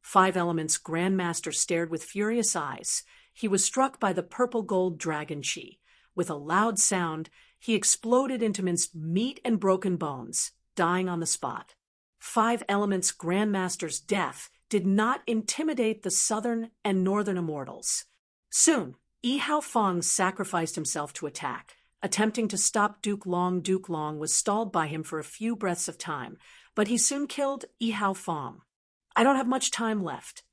Five Elements Grandmaster stared with furious eyes. He was struck by the purple-gold dragon chi. With a loud sound, he exploded into minced meat and broken bones, dying on the spot. Five Elements Grandmaster's death did not intimidate the southern and northern immortals. Soon, Yi Hao Fang sacrificed himself to attack. Attempting to stop Duke Long was stalled by him for a few breaths of time, but he soon killed Yi Hao Fang. I don't have much time left.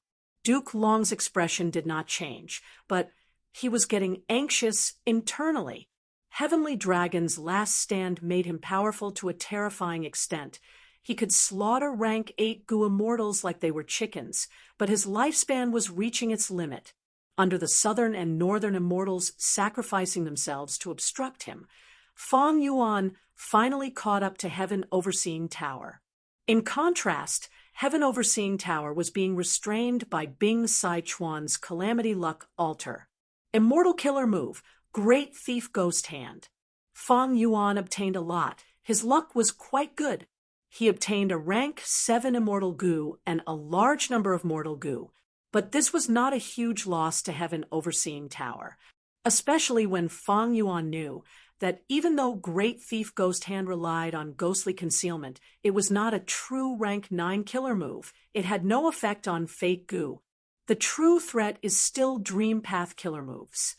Duke Long's expression did not change, but he was getting anxious internally. Heavenly Dragon's last stand made him powerful to a terrifying extent. He could slaughter rank 8 Gu immortals like they were chickens, but his lifespan was reaching its limit. Under the southern and northern immortals sacrificing themselves to obstruct him, Fang Yuan finally caught up to Heaven Overseeing Tower. In contrast, Heaven Overseeing Tower was being restrained by Bing Sai Chuan's Calamity Luck Altar. Immortal killer move, Great Thief Ghost Hand. Fang Yuan obtained a lot. His luck was quite good. He obtained a rank 7 immortal Gu and a large number of mortal Gu. But this was not a huge loss to Heaven Overseeing Tower, especially when Fang Yuan knew that even though Great Thief Ghost Hand relied on ghostly concealment, it was not a true rank 9 killer move. It had no effect on fake Gu. The true threat is still Dream Path killer moves.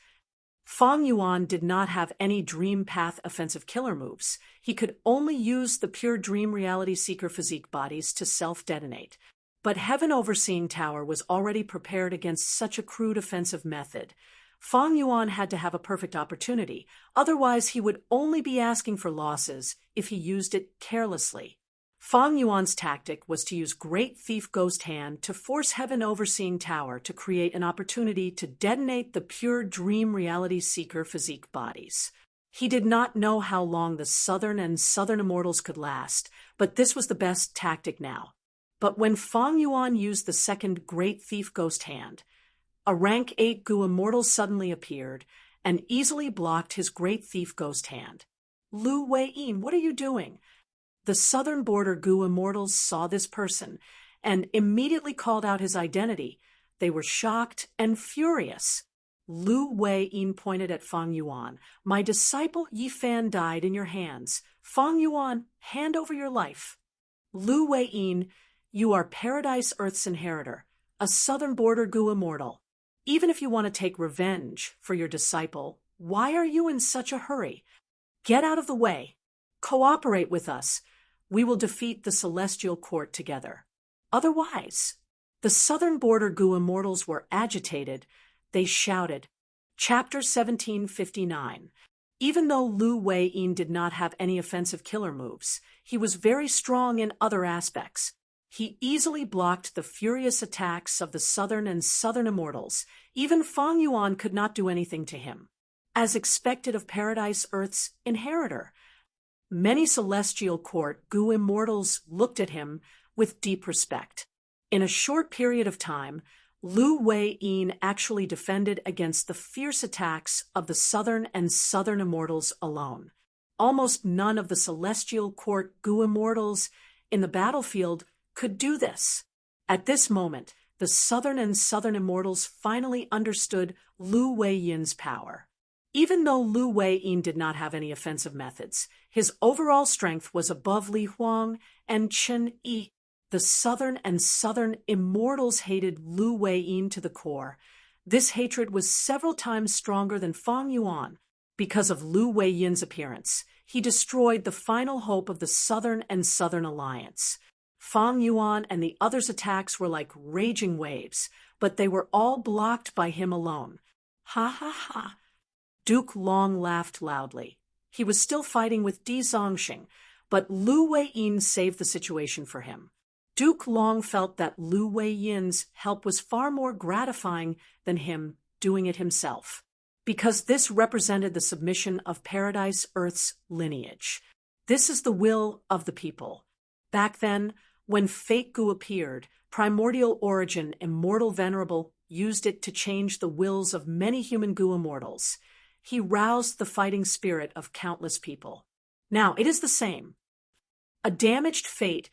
Fang Yuan did not have any Dream Path offensive killer moves. He could only use the pure Dream Reality Seeker physique bodies to self-detonate. But Heaven Overseeing Tower was already prepared against such a crude offensive method. Fang Yuan had to have a perfect opportunity, otherwise he would only be asking for losses if he used it carelessly. Fang Yuan's tactic was to use Great Thief Ghost Hand to force Heaven Overseeing Tower to create an opportunity to detonate the pure Dream Reality Seeker physique bodies. He did not know how long the southern and southern immortals could last, but this was the best tactic now. But when Fang Yuan used the second Great Thief Ghost Hand, a rank 8 Gu immortal suddenly appeared and easily blocked his Great Thief Ghost Hand. Lu Wei-yin, what are you doing? The southern border Gu immortals saw this person and immediately called out his identity. They were shocked and furious. Lu Wei-yin pointed at Fang Yuan. My disciple Yi Fan died in your hands. Fang Yuan, hand over your life. Lu Wei-yin, you are Paradise Earth's inheritor, a southern border Gu immortal. Even if you want to take revenge for your disciple, why are you in such a hurry? Get out of the way. Cooperate with us. We will defeat the Celestial Court together. Otherwise, the southern border Gu immortals were agitated. They shouted. Chapter 1759. Even though Lu Wei-yin did not have any offensive killer moves, he was very strong in other aspects. He easily blocked the furious attacks of the southern and southern immortals. Even Fang Yuan could not do anything to him. As expected of Paradise Earth's inheritor, many celestial court Gu immortals looked at him with deep respect. In a short period of time, Lu Wei-yin actually defended against the fierce attacks of the southern and southern immortals alone. Almost none of the celestial court Gu immortals in the battlefield could do this. At this moment, the southern and southern immortals finally understood Lu Wei-yin's power. Even though Lu Wei-yin did not have any offensive methods, his overall strength was above Li Huang and Chen Yi. The southern and southern immortals hated Lu Wei-yin to the core. This hatred was several times stronger than Fang Yuan. Because of Lu Wei-yin's appearance, he destroyed the final hope of the southern and southern alliance. Fang Yuan and the others' attacks were like raging waves, but they were all blocked by him alone. Ha ha ha! Duke Long laughed loudly. He was still fighting with Di Zongxing, but Lu Wei-yin saved the situation for him. Duke Long felt that Lu Wei-yin's help was far more gratifying than him doing it himself, because this represented the submission of Paradise Earth's lineage. This is the will of the people. Back then, when Fake Gu appeared, Primordial Origin Immortal Venerable used it to change the wills of many human Gu immortals. He roused the fighting spirit of countless people. Now, it is the same. A damaged fate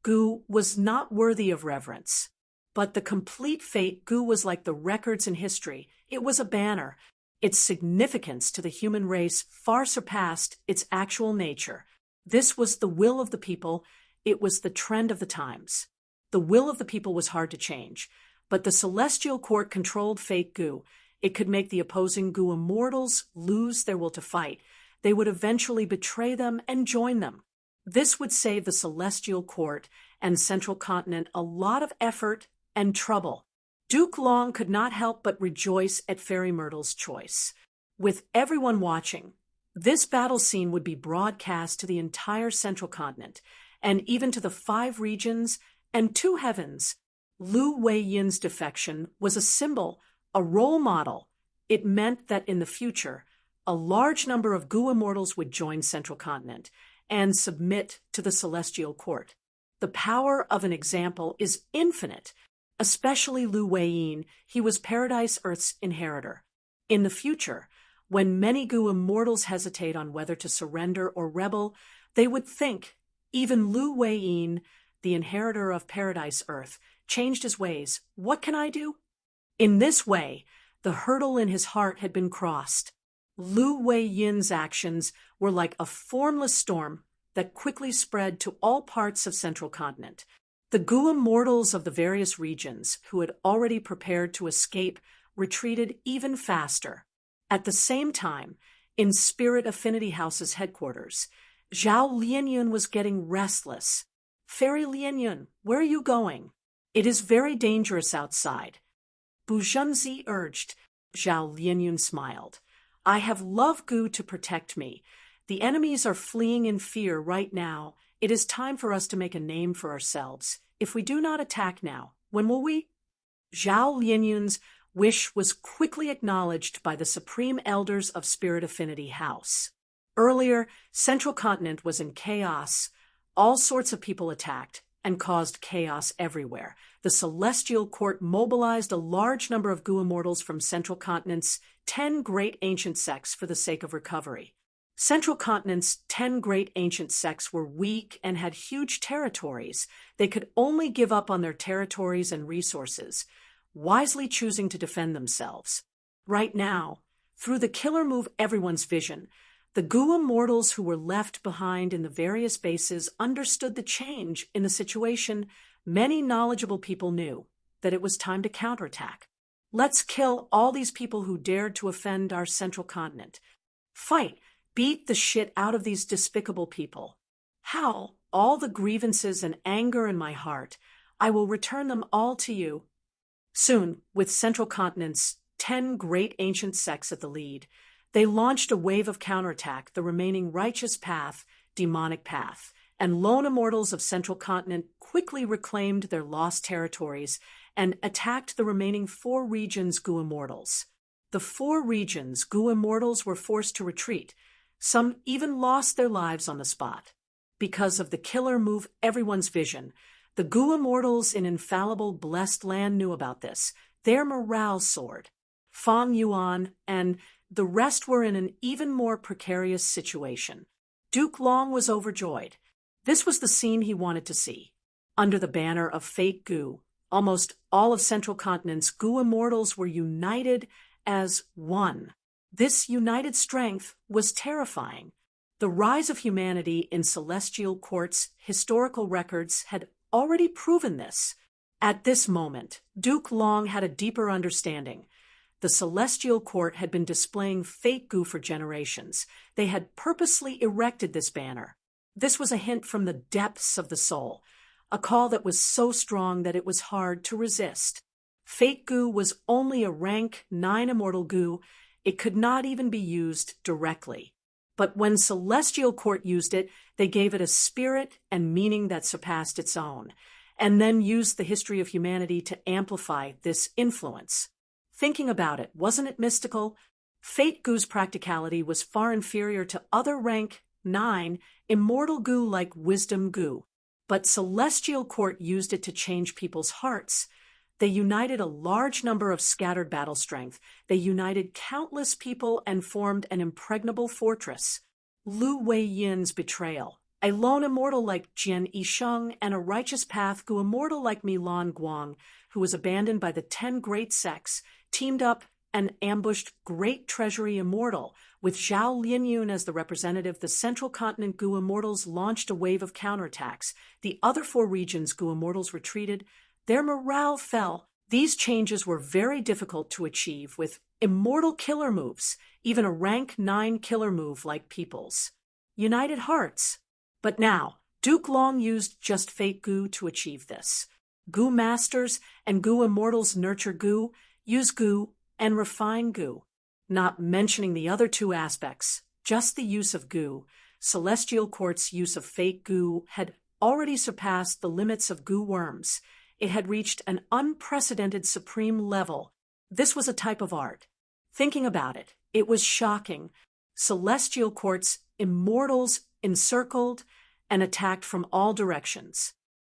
Gu was not worthy of reverence, but the complete fate Gu was like the records in history. It was a banner. Its significance to the human race far surpassed its actual nature. This was the will of the people. It was the trend of the times. The will of the people was hard to change, but the celestial court controlled fake Gu. It could make the opposing Gu immortals lose their will to fight. They would eventually betray them and join them. This would save the celestial court and central continent a lot of effort and trouble. Duke Long could not help but rejoice at Fairy Myrtle's choice. With everyone watching, this battle scene would be broadcast to the entire central continent, and even to the 5 regions and 2 heavens. Lu Wei-yin's defection was a symbol, a role model. It meant that in the future, a large number of Gu immortals would join central continent and submit to the celestial court. The power of an example is infinite, especially Lu Wei-yin. He was Paradise Earth's inheritor. In the future, when many Gu immortals hesitate on whether to surrender or rebel, they would think, even Lu Wei-yin, the inheritor of Paradise Earth, changed his ways. What can I do? In this way, the hurdle in his heart had been crossed. Lu Wei-yin's actions were like a formless storm that quickly spread to all parts of central continent. The Gu immortals of the various regions, who had already prepared to escape, retreated even faster. At the same time, in Spirit Affinity House's headquarters, Zhao Lianyun was getting restless. Fairy Lianyun, where are you going? It is very dangerous outside. Bu Zhenzi urged. Zhao Lianyun smiled. I have Love Gu to protect me. The enemies are fleeing in fear right now. It is time for us to make a name for ourselves. If we do not attack now, when will we? Zhao Lianyun's wish was quickly acknowledged by the Supreme Elders of Spirit Affinity House. Earlier, Central Continent was in chaos. All sorts of people attacked and caused chaos everywhere. The Celestial Court mobilized a large number of Gu immortals from Central Continent's 10 great ancient sects for the sake of recovery. Central Continent's 10 great ancient sects were weak and had huge territories. They could only give up on their territories and resources, wisely choosing to defend themselves. Right now, through the killer move Everyone's Vision, the Gu immortals who were left behind in the various bases understood the change in the situation. Many knowledgeable people knew that it was time to counterattack. Let's kill all these people who dared to offend our central continent. Fight! Beat the shit out of these despicable people. Howl all the grievances and anger in my heart. I will return them all to you. Soon, with Central Continent's 10 great ancient sects at the lead, they launched a wave of counterattack, the remaining righteous path, demonic path, and lone immortals of Central Continent quickly reclaimed their lost territories and attacked the remaining 4 regions' Gu immortals. The 4 regions' Gu immortals were forced to retreat. Some even lost their lives on the spot. Because of the killer move everyone's vision, the Gu immortals in infallible blessed land knew about this. Their morale soared. Fang Yuan and the rest were in an even more precarious situation. Duke Long was overjoyed. This was the scene he wanted to see. Under the banner of fake Gu, almost all of Central Continent's Gu immortals were united as one. This united strength was terrifying. The rise of humanity in Celestial Court's historical records had already proven this. At this moment, Duke Long had a deeper understanding. The Celestial Court had been displaying fake Gu for generations. They had purposely erected this banner. This was a hint from the depths of the soul, a call that was so strong that it was hard to resist. Fake Gu was only a rank 9 immortal Gu. It could not even be used directly. But when Celestial Court used it, they gave it a spirit and meaning that surpassed its own, and then used the history of humanity to amplify this influence. Thinking about it, wasn't it mystical? Fate Gu's practicality was far inferior to other rank 9 immortal Gu like Wisdom Gu, but Celestial Court used it to change people's hearts. They united a large number of scattered battle strength. They united countless people and formed an impregnable fortress. Lu Weiyin's betrayal, a lone immortal like Jian Yisheng, and a righteous path Gu immortal like Milan Guang, who was abandoned by the 10 great sects, teamed up and ambushed Great Treasury Immortal. With Zhao Linyun as the representative, the Central Continent Gu Immortals launched a wave of counterattacks. The other 4 regions Gu Immortals retreated. Their morale fell. These changes were very difficult to achieve with immortal killer moves, even a rank 9 killer move like People's United Hearts. But now, Duke Long used just fake Gu to achieve this. Gu Masters and Gu Immortals nurture Gu, use Gu, and refine Gu. Not mentioning the other 2 aspects, just the use of Gu. Celestial Court's use of fake Gu had already surpassed the limits of Gu worms. It had reached an unprecedented supreme level. This was a type of art. Thinking about it, it was shocking. Celestial Court's immortals encircled and attacked from all directions.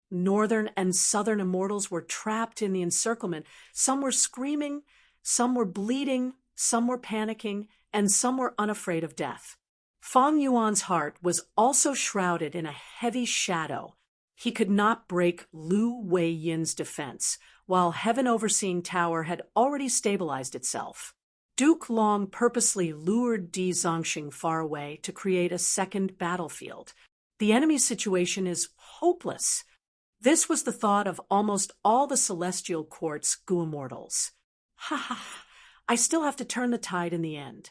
Northern and southern immortals were trapped in the encirclement. Some were screaming, some were bleeding, some were panicking, and some were unafraid of death. Fang Yuan's heart was also shrouded in a heavy shadow. He could not break Lu Weiyin's defense, while Heaven Overseeing Tower had already stabilized itself. Duke Long purposely lured Di Zongxing far away to create a second battlefield. The enemy's situation is hopeless. This was the thought of almost all the Celestial Court's Gu Immortals. Ha ha, I still have to turn the tide in the end.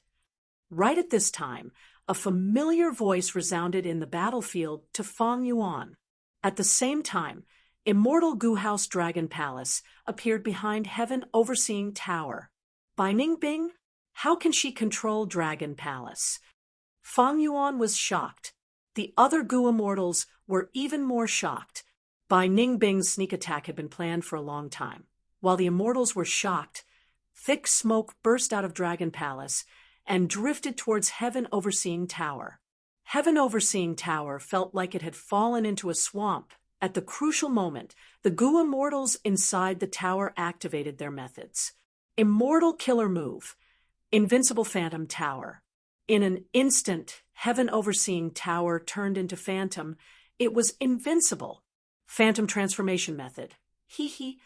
Right at this time, a familiar voice resounded in the battlefield to Fang Yuan. At the same time, Immortal Gu House Dragon Palace appeared behind Heaven Overseeing Tower. Bai Ningbing? How can she control Dragon Palace? Fang Yuan was shocked. The other Gu Immortals were even more shocked. Bai Ningbing's sneak attack had been planned for a long time. While the Immortals were shocked, thick smoke burst out of Dragon Palace and drifted towards Heaven Overseeing Tower. Heaven Overseeing Tower felt like it had fallen into a swamp. At the crucial moment, the Gu Immortals inside the tower activated their methods. Immortal Killer Move, Invincible Phantom Tower. In an instant, Heaven Overseeing Tower turned into Phantom. It was invincible. Phantom Transformation Method. Hee hee.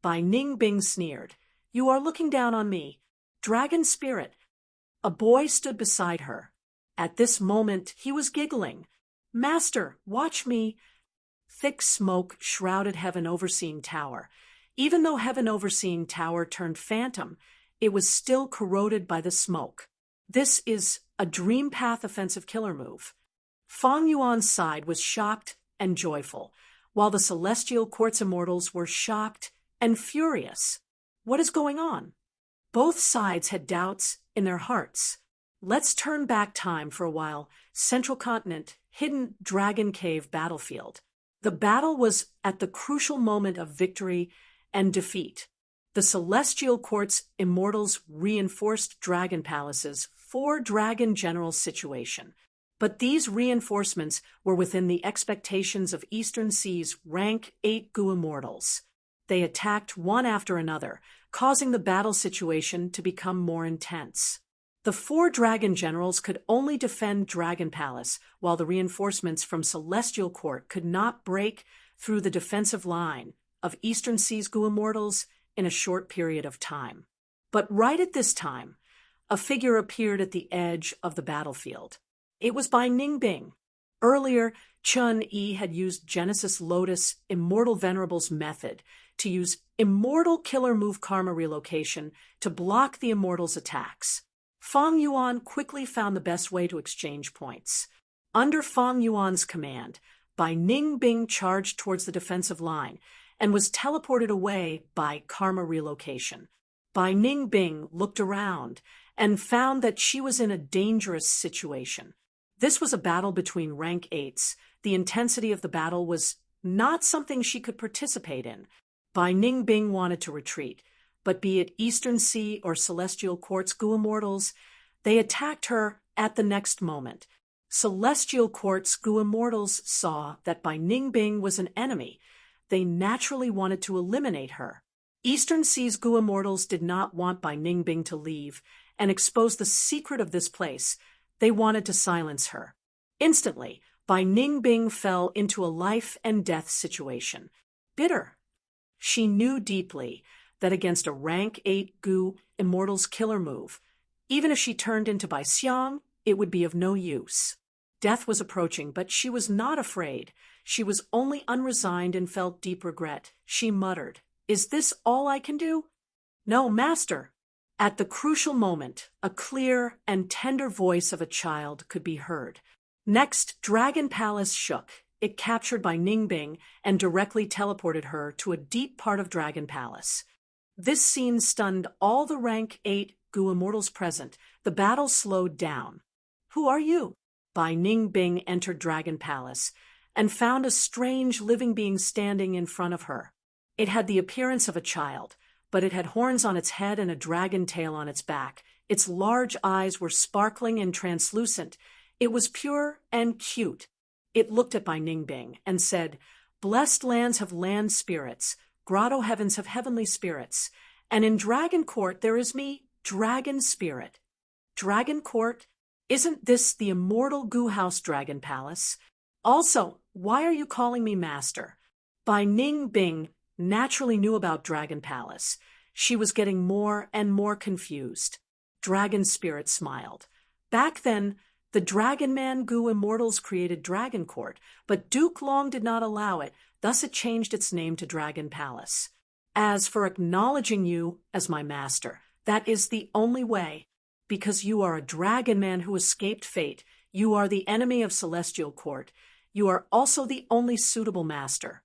Bai Ningbing sneered. You are looking down on me. Dragon Spirit. A boy stood beside her. At this moment, he was giggling. Master, watch me. Thick smoke shrouded Heaven Overseeing Tower. Even though Heaven Overseeing Tower turned Phantom, it was still corroded by the smoke. This is a Dream Path offensive killer move. Fang Yuan's side was shocked and joyful, while the Celestial Court's Immortals were shocked and furious. What is going on? Both sides had doubts in their hearts. Let's turn back time for a while. Central Continent, hidden Dragon Cave battlefield. The battle was at the crucial moment of victory and defeat. The Celestial Court's immortals reinforced dragon palaces for dragon generals' situation. But these reinforcements were within the expectations of Eastern Sea's rank 8 Gu immortals. They attacked one after another, causing the battle situation to become more intense. The 4 dragon generals could only defend Dragon Palace, while the reinforcements from Celestial Court could not break through the defensive line of Eastern Sea's Gu immortals in a short period of time. But right at this time, a figure appeared at the edge of the battlefield. It was Bai Ningbing. Earlier, Chun-Yi had used Genesis Lotus Immortal Venerable's method to use Immortal Killer Move Karma Relocation to block the Immortals' attacks. Fang Yuan quickly found the best way to exchange points. Under Fang Yuan's command, Bai Ningbing charged towards the defensive line and was teleported away by Karma Relocation. Bai Ningbing looked around and found that she was in a dangerous situation. This was a battle between rank 8s. The intensity of the battle was not something she could participate in. Bai Ningbing wanted to retreat, but be it Eastern Sea or Celestial Court's Gu immortals, they attacked her at the next moment. Celestial Court's Gu immortals saw that Bai Ningbing was an enemy. They naturally wanted to eliminate her. Eastern Sea's Gu immortals did not want Bai Ningbing to leave and expose the secret of this place. They wanted to silence her. Instantly, Bai Ningbing fell into a life-and-death situation. Bitter. She knew deeply that against a rank 8 Gu immortal's killer move, even if she turned into Bai Xiang, it would be of no use. Death was approaching, but she was not afraid. She was only unresigned and felt deep regret. She muttered, "Is this all I can do?" "No, master." At the crucial moment, a clear and tender voice of a child could be heard. Next, Dragon Palace shook. It captured Bai Ningbing and directly teleported her to a deep part of Dragon Palace. This scene stunned all the rank 8 Gu immortals present. The battle slowed down. "Who are you?" Bai Ningbing entered Dragon Palace and found a strange living being standing in front of her. It had the appearance of a child, but it had horns on its head and a dragon tail on its back. Its large eyes were sparkling and translucent. It was pure and cute. It looked at Bai Ningbing and said, "Blessed lands have land spirits, grotto heavens have heavenly spirits, and in Dragon Court there is me, Dragon Spirit." Dragon Court? Isn't this the immortal Gu House Dragon Palace? Also, why are you calling me master? Bai Ningbing naturally knew about Dragon Palace. She was getting more and more confused. Dragon Spirit smiled. Back then, the Dragon Man Gu Immortals created Dragon Court, but Duke Long did not allow it, thus it changed its name to Dragon Palace. As for acknowledging you as my master, that is the only way, because you are a Dragon Man who escaped fate. You are the enemy of Celestial Court. You are also the only suitable master.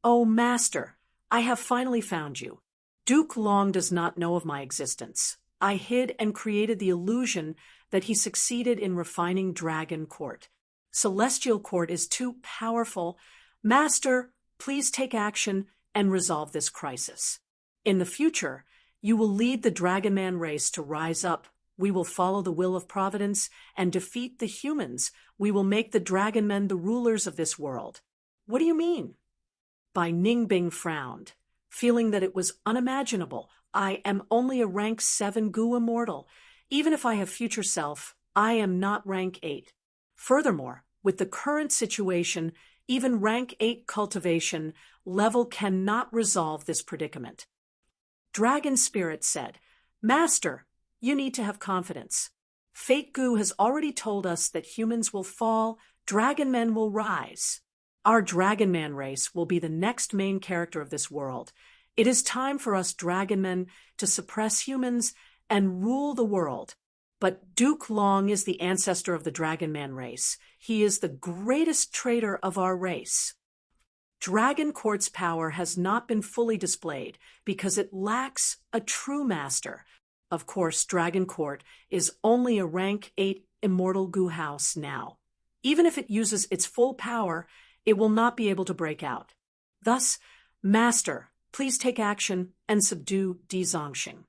"Oh, master, I have finally found you. Duke Long does not know of my existence. I hid and created the illusion that he succeeded in refining Dragon Court. Celestial Court is too powerful. Master, please take action and resolve this crisis. In the future, you will lead the Dragon Man race to rise up. We will follow the will of Providence and defeat the humans. We will make the Dragon Men the rulers of this world." "What do you mean?" Bai Ningbing frowned, feeling that it was unimaginable. "I am only a rank 7 Gu immortal. Even if I have future self, I am not rank 8. Furthermore, with the current situation, even rank 8 cultivation level cannot resolve this predicament." Dragon Spirit said, "Master, you need to have confidence. Fate Gu has already told us that humans will fall, Dragon Men will rise. Our Dragon Man race will be the next main character of this world. It is time for us Dragon Men to suppress humans and rule the world. But Duke Long is the ancestor of the Dragon Man race. He is the greatest traitor of our race. Dragon Court's power has not been fully displayed because it lacks a true master. Of course, Dragon Court is only a rank 8 immortal goo house now. Even if it uses its full power, it will not be able to break out. Thus, Master, please take action and subdue Di Zongxing.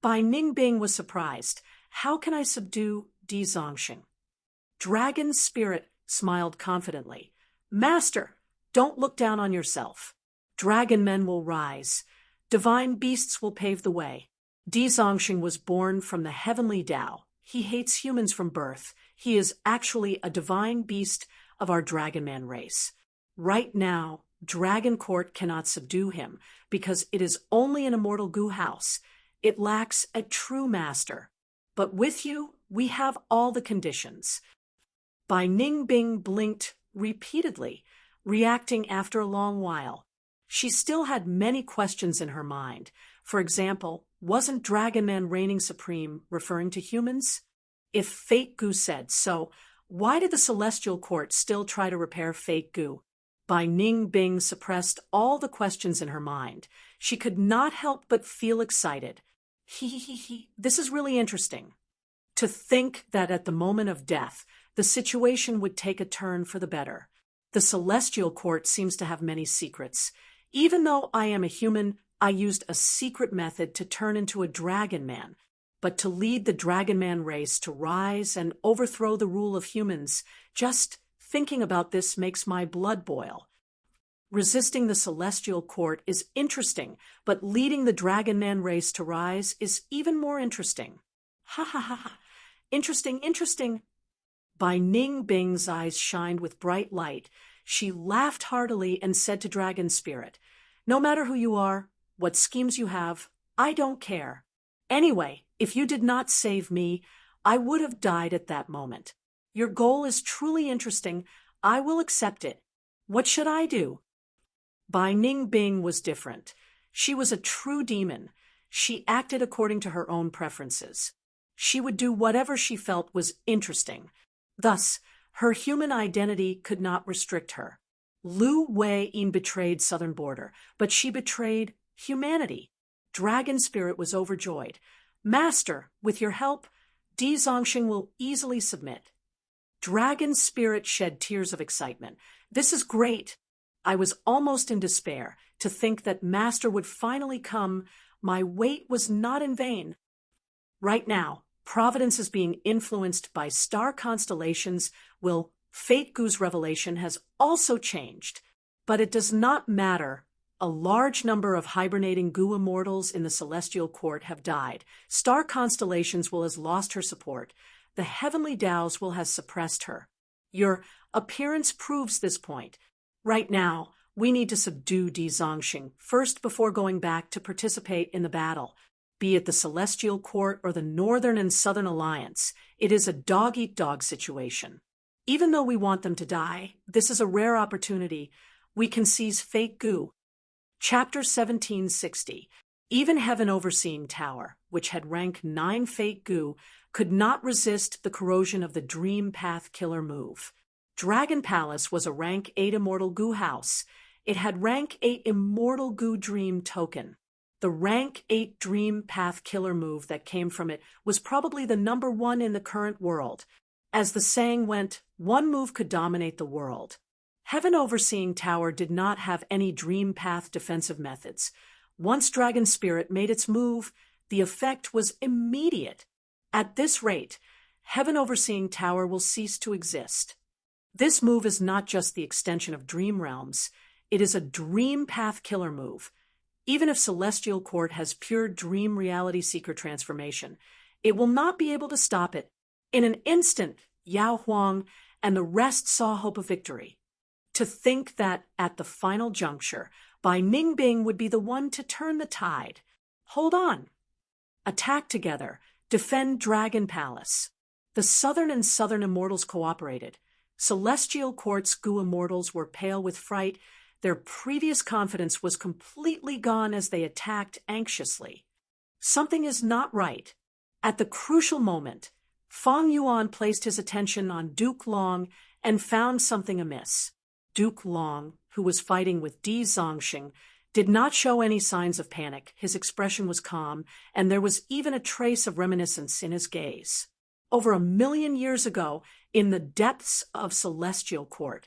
Bai Ningbing was surprised. How can I subdue Di Zongxing? Dragon Spirit smiled confidently. Master, don't look down on yourself. Dragon men will rise. Divine beasts will pave the way. Di Zongxing was born from the heavenly Tao. He hates humans from birth. He is actually a divine beast of our Dragon Man race. Right now, Dragon Court cannot subdue him because it is only an immortal goo house. It lacks a true master. But with you, we have all the conditions. Bai Ningbing blinked repeatedly, reacting after a long while. She still had many questions in her mind. For example, wasn't Dragon Man reigning supreme referring to humans? If Fate Goo said so, why did the Celestial Court still try to repair Fate Goo? Bai Ningbing suppressed all the questions in her mind. She could not help but feel excited. This is really interesting. To think that at the moment of death, the situation would take a turn for the better. The Celestial Court seems to have many secrets. Even though I am a human, I used a secret method to turn into a Dragon Man. But to lead the Dragon Man race to rise and overthrow the rule of humans, just thinking about this makes my blood boil. Resisting the Celestial Court is interesting, but leading the Dragon Man race to rise is even more interesting. Ha ha ha ha. Interesting, interesting. Bai Ningbing's eyes shined with bright light. She laughed heartily and said to Dragon Spirit, No matter who you are, what schemes you have, I don't care. Anyway, if you did not save me, I would have died at that moment. Your goal is truly interesting. I will accept it. What should I do? Bai Ningbing was different. She was a true demon. She acted according to her own preferences. She would do whatever she felt was interesting. Thus, her human identity could not restrict her. Lu Wei-yin betrayed Southern Border, but she betrayed humanity. Dragon Spirit was overjoyed. Master, with your help, Di Zongxing will easily submit. Dragon Spirit shed tears of excitement. This is great. I was almost in despair to think that Master would finally come. My wait was not in vain. Right now, Providence is being influenced by star constellations. Will Fate Goo's revelation has also changed. But it does not matter. A large number of hibernating goo immortals in the Celestial Court have died. Star constellations will have lost her support. The heavenly Taos will have suppressed her. Your appearance proves this point. Right now, we need to subdue Di Zongxing first before going back to participate in the battle. Be it the Celestial Court or the Northern and Southern Alliance, it is a dog-eat-dog situation. Even though we want them to die, this is a rare opportunity. We can seize Fate Goo. Chapter 1760. Even Heaven Overseeing Tower, which had rank 9 Fate Goo, could not resist the corrosion of the Dream Path Killer move. Dragon Palace was a rank 8 Immortal Goo house. It had rank 8 Immortal Goo Dream token. The rank 8 Dream Path Killer move that came from it was probably the number 1 in the current world. As the saying went, one move could dominate the world. Heaven Overseeing Tower did not have any Dream Path defensive methods. Once Dragon Spirit made its move, the effect was immediate. At this rate, Heaven Overseeing Tower will cease to exist. This move is not just the extension of Dream Realms. It is a Dream Path Killer move. Even if Celestial Court has pure Dream Reality Seeker transformation, it will not be able to stop it. In an instant, Yao Huang and the rest saw hope of victory. To think that, at the final juncture, Bai Ningbing would be the one to turn the tide. Hold on. Attack together. Defend Dragon Palace. The Southern and Southern Immortals cooperated. Celestial Court's Goo Immortals were pale with fright. Their previous confidence was completely gone as they attacked anxiously. Something is not right. At the crucial moment, Fang Yuan placed his attention on Duke Long and found something amiss. Duke Long, who was fighting with Di Zongxing, did not show any signs of panic. His expression was calm, and there was even a trace of reminiscence in his gaze. Over 1,000,000 years ago, in the depths of Celestial Court,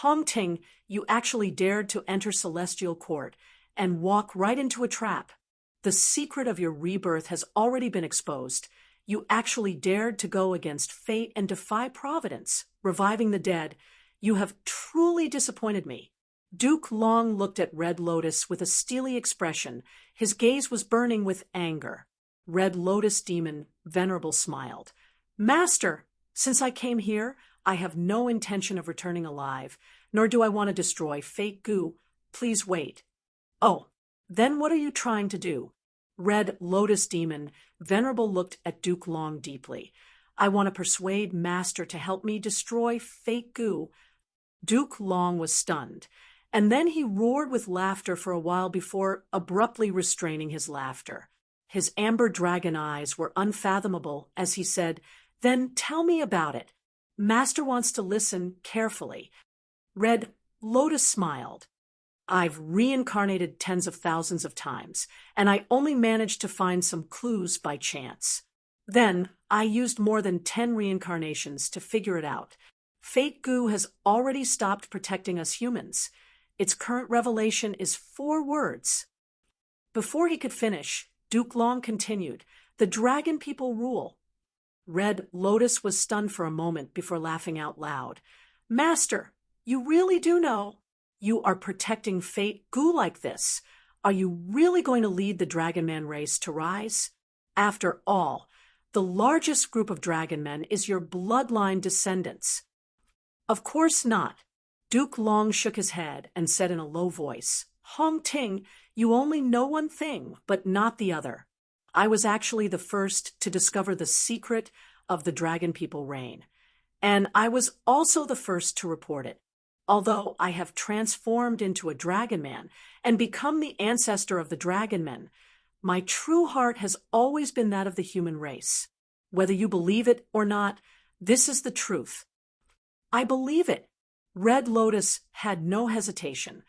Hong Ting, you actually dared to enter Celestial Court and walk right into a trap. The secret of your rebirth has already been exposed. You actually dared to go against fate and defy Providence, reviving the dead. You have truly disappointed me. Duke Long looked at Red Lotus with a steely expression. His gaze was burning with anger. Red Lotus Demon Venerable smiled. Master, since I came here, I have no intention of returning alive, nor do I want to destroy Fate Goo. Please wait. Oh, then what are you trying to do? Red Lotus Demon Venerable looked at Duke Long deeply. I want to persuade Master to help me destroy Fate Goo. Duke Long was stunned, and then he roared with laughter for a while before abruptly restraining his laughter. His amber dragon eyes were unfathomable as he said, Then tell me about it. Master wants to listen carefully. Red Lotus smiled. I've reincarnated tens of thousands of times, and I only managed to find some clues by chance. Then I used more than 10 reincarnations to figure it out. Fate Goo has already stopped protecting us humans. Its current revelation is 4 words. Before he could finish, Duke Long continued, The dragon people rule. Red Lotus was stunned for a moment before laughing out loud. Master, you really do know? You are protecting Fate Goo like this. Are you really going to lead the Dragon Man race to rise? After all, the largest group of Dragon Men is your bloodline descendants. Of course not. Duke Long shook his head and said in a low voice, Hong Ting, you only know one thing, but not the other. I was actually the first to discover the secret of the Dragon People reign, and I was also the first to report it. Although I have transformed into a Dragon Man and become the ancestor of the Dragon Men, my true heart has always been that of the human race. Whether you believe it or not, this is the truth. I believe it. Red Lotus had no hesitation.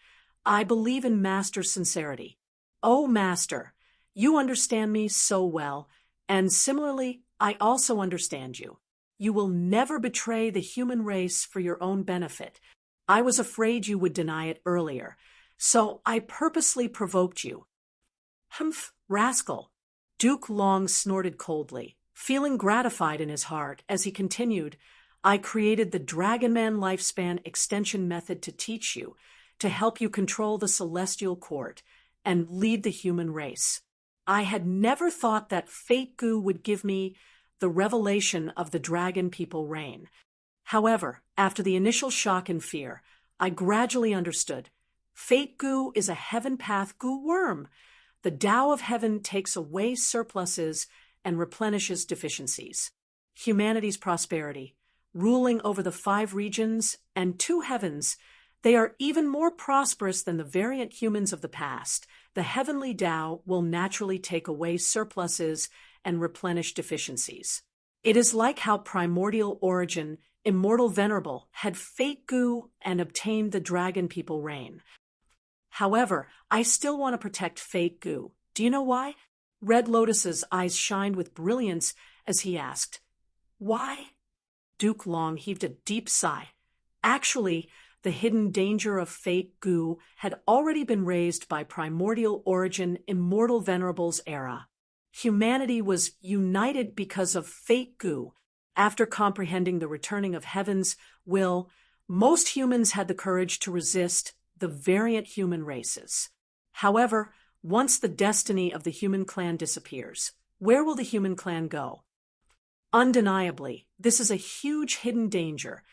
I believe in Master's sincerity. Oh, Master, you understand me so well, and similarly, I also understand you. You will never betray the human race for your own benefit. I was afraid you would deny it earlier, so I purposely provoked you. Humph, rascal. Duke Long snorted coldly, feeling gratified in his heart as he continued, I created the Dragon Man Lifespan Extension Method to teach you, to help you control the Celestial Court and lead the human race. I had never thought that Fate Goo would give me the revelation of the Dragon People reign. However, after the initial shock and fear, I gradually understood. Fate Goo is a heaven path goo worm. The Tao of heaven takes away surpluses and replenishes deficiencies. Humanity's prosperity, ruling over the 5 regions and 2 heavens, they are even more prosperous than the variant humans of the past. The heavenly Tao will naturally take away surpluses and replenish deficiencies. It is like how primordial origin Immortal Venerable had Fate Goo and obtained the Dragon People reign. However, I still want to protect Fate Goo. Do you know why? Red Lotus's eyes shined with brilliance as he asked, Why? Duke Long heaved a deep sigh. Actually, the hidden danger of Fate Goo had already been raised by primordial origin Immortal Venerable's era. Humanity was united because of Fate Goo. After comprehending the returning of heaven's will, most humans had the courage to resist the variant human races. However, once the destiny of the human clan disappears, where will the human clan go? Undeniably, this is a huge hidden danger.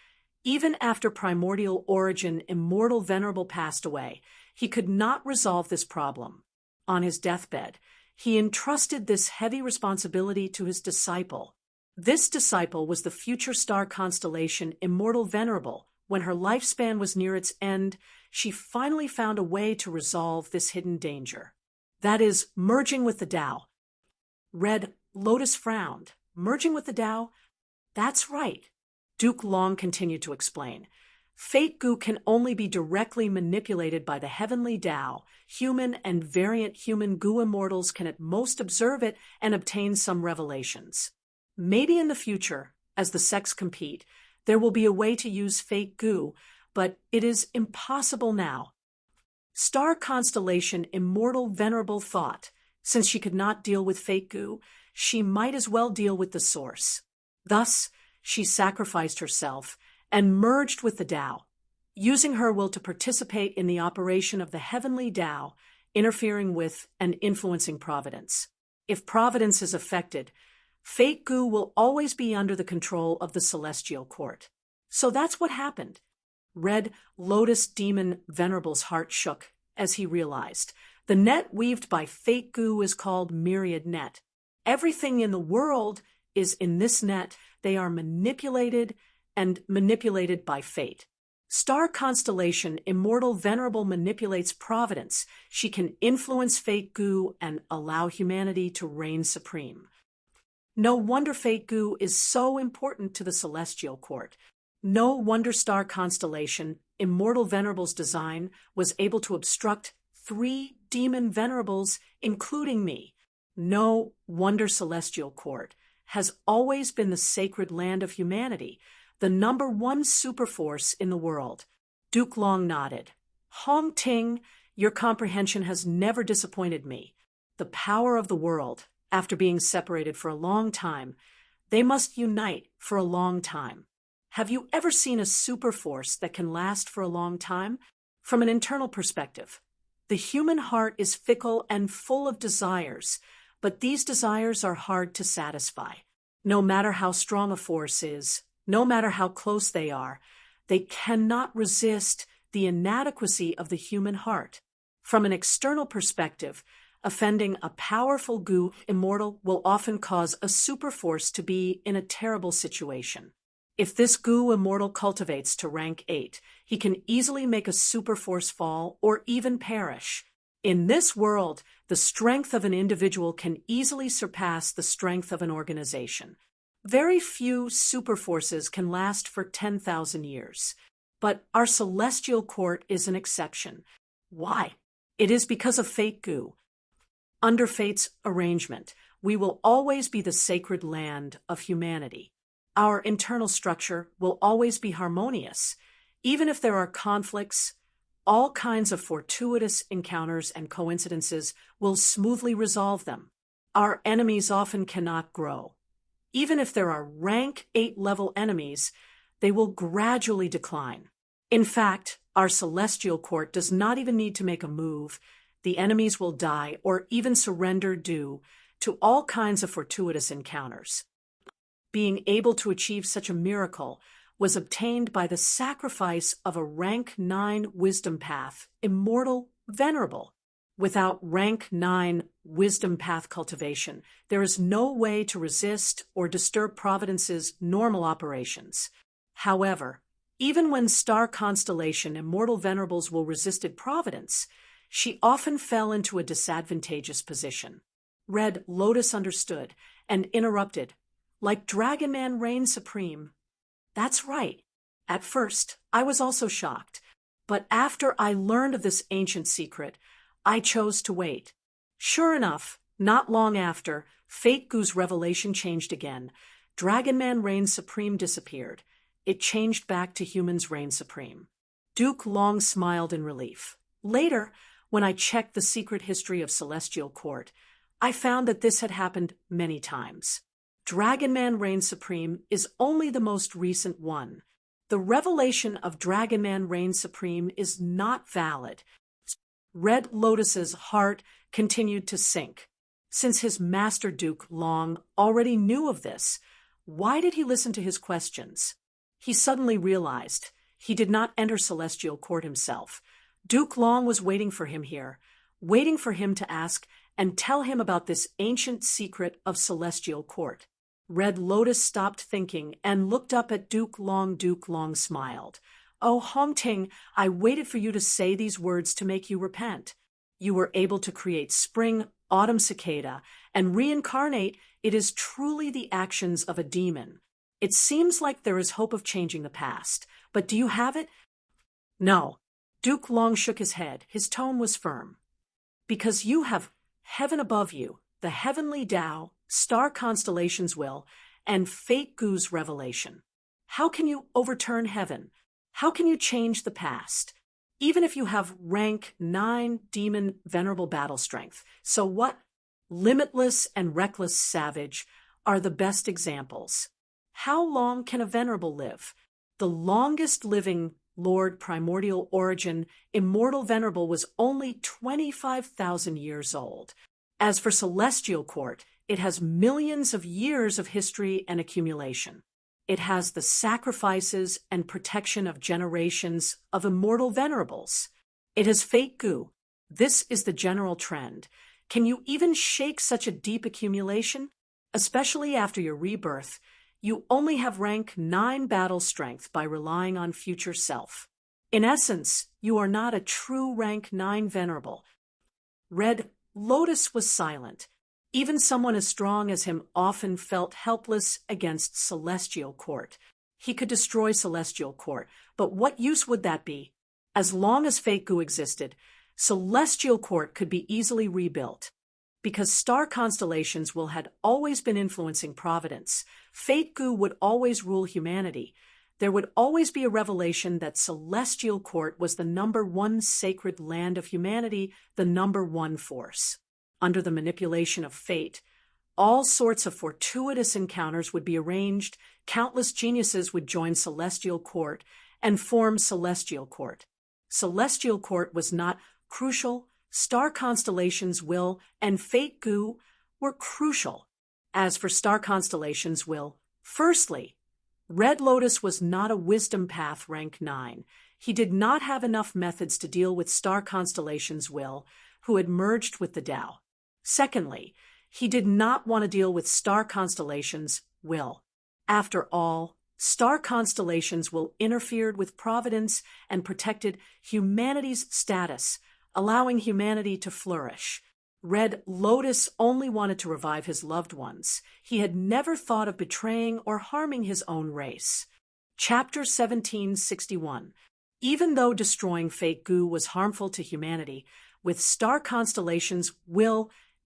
Even after primordial origin Immortal Venerable passed away, he could not resolve this problem. On his deathbed, he entrusted this heavy responsibility to his disciple. This disciple was the future star constellation Immortal Venerable. When her lifespan was near its end, she finally found a way to resolve this hidden danger. That is, merging with the Tao. Red Lotus frowned. Merging with the Tao? That's right. Duke Long continued to explain. Fate goo can only be directly manipulated by the heavenly Tao. Human and variant human goo immortals can at most observe it and obtain some revelations. Maybe in the future, as the sects compete, there will be a way to use fate goo, but it is impossible now. Star constellation immortal venerable thought, since she could not deal with fate goo, she might as well deal with the source. Thus, she sacrificed herself and merged with the Tao, using her will to participate in the operation of the heavenly Tao, interfering with and influencing providence. If providence is affected, fate goo will always be under the control of the celestial court. So that's what happened. Red Lotus Demon Venerable's heart shook as he realized. The net weaved by fate goo is called Myriad Net. Everything in the world is in this net. They are manipulated by fate. Star constellation immortal venerable manipulates providence. She can influence fate goo and allow humanity to reign supreme. No wonder fate goo is so important to the celestial court. No wonder star constellation immortal venerable's design was able to obstruct 3 demon venerables, including me. No wonder celestial court has always been the sacred land of humanity, the #1 superforce in the world. Duke Long nodded. Hong Ting, your comprehension has never disappointed me. The power of the world, after being separated for a long time, they must unite for a long time. Have you ever seen a superforce that can last for a long time? From an internal perspective, the human heart is fickle and full of desires, but these desires are hard to satisfy. No matter how strong a force is, no matter how close they are, they cannot resist the inadequacy of the human heart. From an external perspective, offending a powerful goo immortal will often cause a superforce to be in a terrible situation. If this goo immortal cultivates to rank 8, he can easily make a superforce fall or even perish. In this world, the strength of an individual can easily surpass the strength of an organization. Very few superforces can last for 10,000 years. But our celestial court is an exception. Why? It is because of fate goo. Under fate's arrangement, we will always be the sacred land of humanity. Our internal structure will always be harmonious. Even if there are conflicts, all kinds of fortuitous encounters and coincidences will smoothly resolve them. Our enemies often cannot grow. Even if there are rank 8 level enemies, they will gradually decline. In fact, our celestial court does not even need to make a move. The enemies will die or even surrender due to all kinds of fortuitous encounters. Being able to achieve such a miracle was obtained by the sacrifice of a rank 9 wisdom path, immortal venerable. Without rank 9 wisdom path cultivation, there is no way to resist or disturb Providence's normal operations. However, even when star constellation immortal venerables will resisted Providence, she often fell into a disadvantageous position. Red Lotus understood and interrupted. Like Dragon Man reigned supreme. That's right. At first, I was also shocked. But after I learned of this ancient secret, I chose to wait. Sure enough, not long after, Fate Goo's revelation changed again. Dragon Man reigned supreme disappeared. It changed back to humans reign supreme. Duke Long smiled in relief. Later, when I checked the secret history of Celestial Court, I found that this had happened many times. Dragon Man reigns supreme is only the most recent one. The revelation of Dragon Man reigns supreme is not valid. Red Lotus's heart continued to sink. Since his master Duke Long already knew of this, why did he listen to his questions? He suddenly realized he did not enter Celestial Court himself. Duke Long was waiting for him here, waiting for him to ask and tell him about this ancient secret of Celestial Court. Red Lotus stopped thinking and looked up at Duke Long. Duke Long smiled. Oh, Hongting, I waited for you to say these words to make you repent. You were able to create spring, autumn cicada, and reincarnate. It is truly the actions of a demon. It seems like there is hope of changing the past. But do you have it? No. Duke Long shook his head. His tone was firm. Because you have heaven above you, the heavenly Tao, star constellations will, and fate Gu's revelation. How can you overturn heaven? How can you change the past? Even if you have rank 9 demon venerable battle strength. So what? Limitless and reckless savage are the best examples. How long can a venerable live? The longest living Lord Primordial Origin, immortal venerable, was only 25,000 years old. As for Celestial Court, it has millions of years of history and accumulation. It has the sacrifices and protection of generations of immortal venerables. It has fate Gu. This is the general trend. Can you even shake such a deep accumulation? Especially after your rebirth, you only have rank 9 battle strength by relying on future self. In essence, you are not a true rank 9 venerable. Red Lotus was silent. Even someone as strong as him often felt helpless against Celestial Court. He could destroy Celestial Court, but what use would that be? As long as Fate Gu existed, Celestial Court could be easily rebuilt. Because star constellations had always been influencing providence, Fate Gu would always rule humanity. There would always be a revelation that Celestial Court was the #1 sacred land of humanity, the #1 force. Under the manipulation of fate, all sorts of fortuitous encounters would be arranged, countless geniuses would join Celestial Court and form Celestial Court. Celestial Court was not crucial. Star constellations and fate Gu were crucial. As for star constellations firstly, Red Lotus was not a wisdom path rank 9. He did not have enough methods to deal with star constellations who had merged with the Tao. Secondly, he did not want to deal with star constellations After all, star constellations interfered with providence and protected humanity's status, allowing humanity to flourish. Red Lotus only wanted to revive his loved ones. He had never thought of betraying or harming his own race. Chapter 1761. Even though destroying Fate Gu was harmful to humanity, with star constellations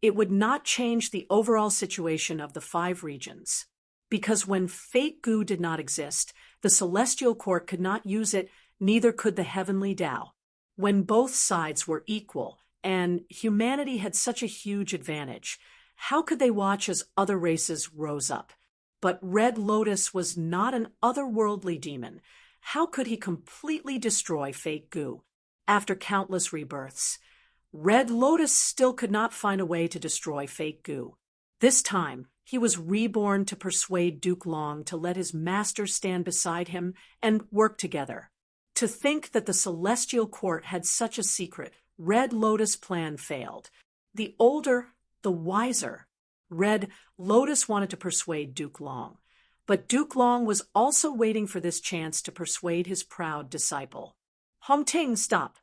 it would not change the overall situation of the 5 regions. Because when Fate Gu did not exist, the Celestial Court could not use it, neither could the Heavenly Tao. When both sides were equal, and humanity had such a huge advantage, how could they watch as other races rose up? But Red Lotus was not an otherworldly demon. How could he completely destroy Fate Gu? After countless rebirths, Red Lotus still could not find a way to destroy Fate Gu. This time, he was reborn to persuade Duke Long to let his master stand beside him and work together. To think that the Celestial Court had such a secret, Red Lotus plan failed. The older, the wiser. Red Lotus wanted to persuade Duke Long. But Duke Long was also waiting for this chance to persuade his proud disciple. Hong Ting, stop.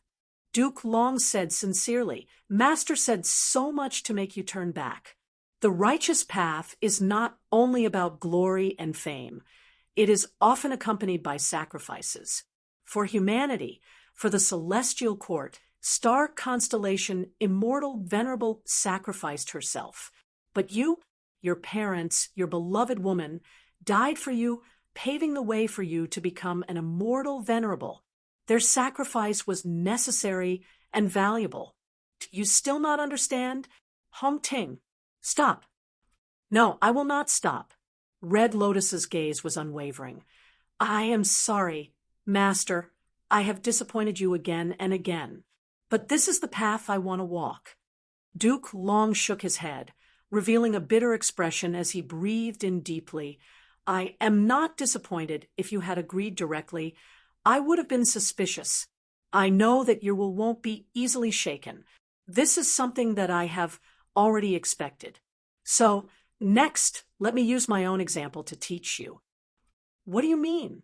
Duke Long said sincerely, Master said so much to make you turn back. The righteous path is not only about glory and fame. It is often accompanied by sacrifices. For humanity, for the Celestial Court, star constellation immortal venerable sacrificed herself. But you, your parents, your beloved woman, died for you, paving the way for you to become an immortal venerable. Their sacrifice was necessary and valuable. Do you still not understand? Hong Ting, stop. No, I will not stop. Red Lotus's gaze was unwavering. I am sorry, Master. I have disappointed you again and again. But this is the path I want to walk. Duke Long shook his head, revealing a bitter expression as he breathed in deeply. I am not disappointed. If you had agreed directly, I would have been suspicious. I know that your will won't be easily shaken. This is something that I have already expected. So, next, let me use my own example to teach you. What do you mean?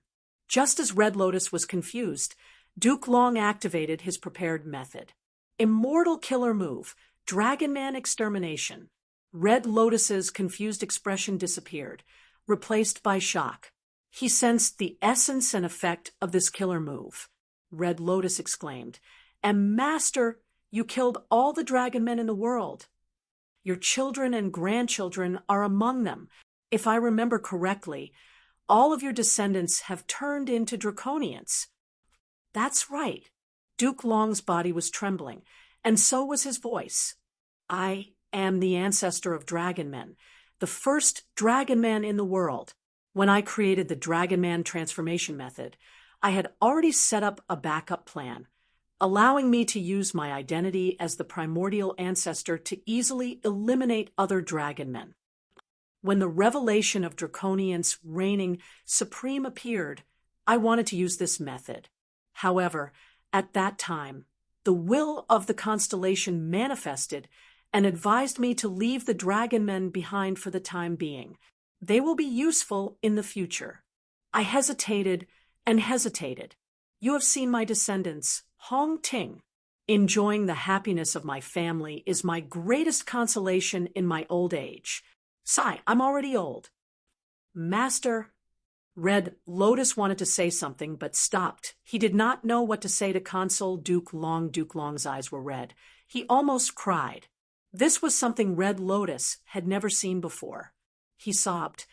Just as Red Lotus was confused, Duke Long activated his prepared method. Immortal killer move, Dragon Man extermination. Red Lotus's confused expression disappeared, replaced by shock. He sensed the essence and effect of this killer move. Red Lotus exclaimed, "And Master, you killed all the dragon men in the world. Your children and grandchildren are among them. If I remember correctly, all of your descendants have turned into draconians." That's right. Duke Long's body was trembling, and so was his voice. "I am the ancestor of dragon men, the first dragon man in the world. When I created the Dragon Man transformation method, I had already set up a backup plan, allowing me to use my identity as the primordial ancestor to easily eliminate other dragon men. When the revelation of draconians reigning supreme appeared, I wanted to use this method. However, at that time, the will of the constellation manifested and advised me to leave the dragon men behind for the time being. They will be useful in the future." I hesitated and hesitated. You have seen my descendants, Hong Ting. Enjoying the happiness of my family is my greatest consolation in my old age. Sigh, I'm already old. Master. Red Lotus wanted to say something, but stopped. He did not know what to say to Consul Duke Long. Duke Long's eyes were red. He almost cried. This was something Red Lotus had never seen before. He sobbed,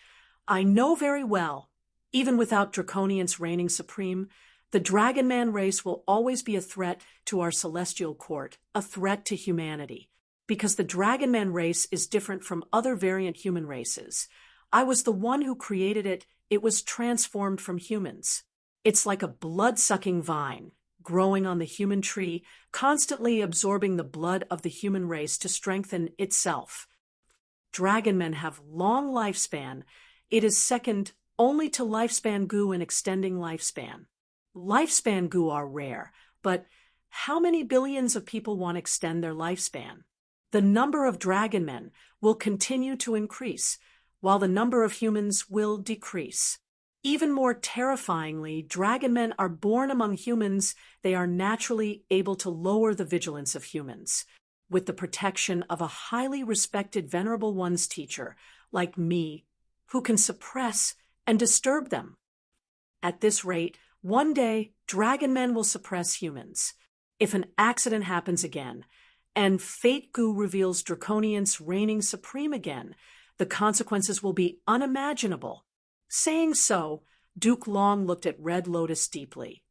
"I know very well, even without draconians reigning supreme, the Dragon Man race will always be a threat to our celestial court, a threat to humanity. Because the Dragon Man race is different from other variant human races. I was the one who created it. It was transformed from humans. It's like a blood-sucking vine, growing on the human tree, constantly absorbing the blood of the human race to strengthen itself. Dragon men have long lifespan. It is second only to lifespan goo in extending lifespan. Lifespan goo are rare, but how many billions of people want to extend their lifespan? The number of dragon men will continue to increase, while the number of humans will decrease. Even more terrifyingly, dragon men are born among humans. They are naturally able to lower the vigilance of humans, with the protection of a highly respected Venerable One's teacher, like me, who can suppress and disturb them. At this rate, one day, dragon men will suppress humans. If an accident happens again, and Fate Goo reveals draconians reigning supreme again, the consequences will be unimaginable. Saying so, Duke Long looked at Red Lotus deeply.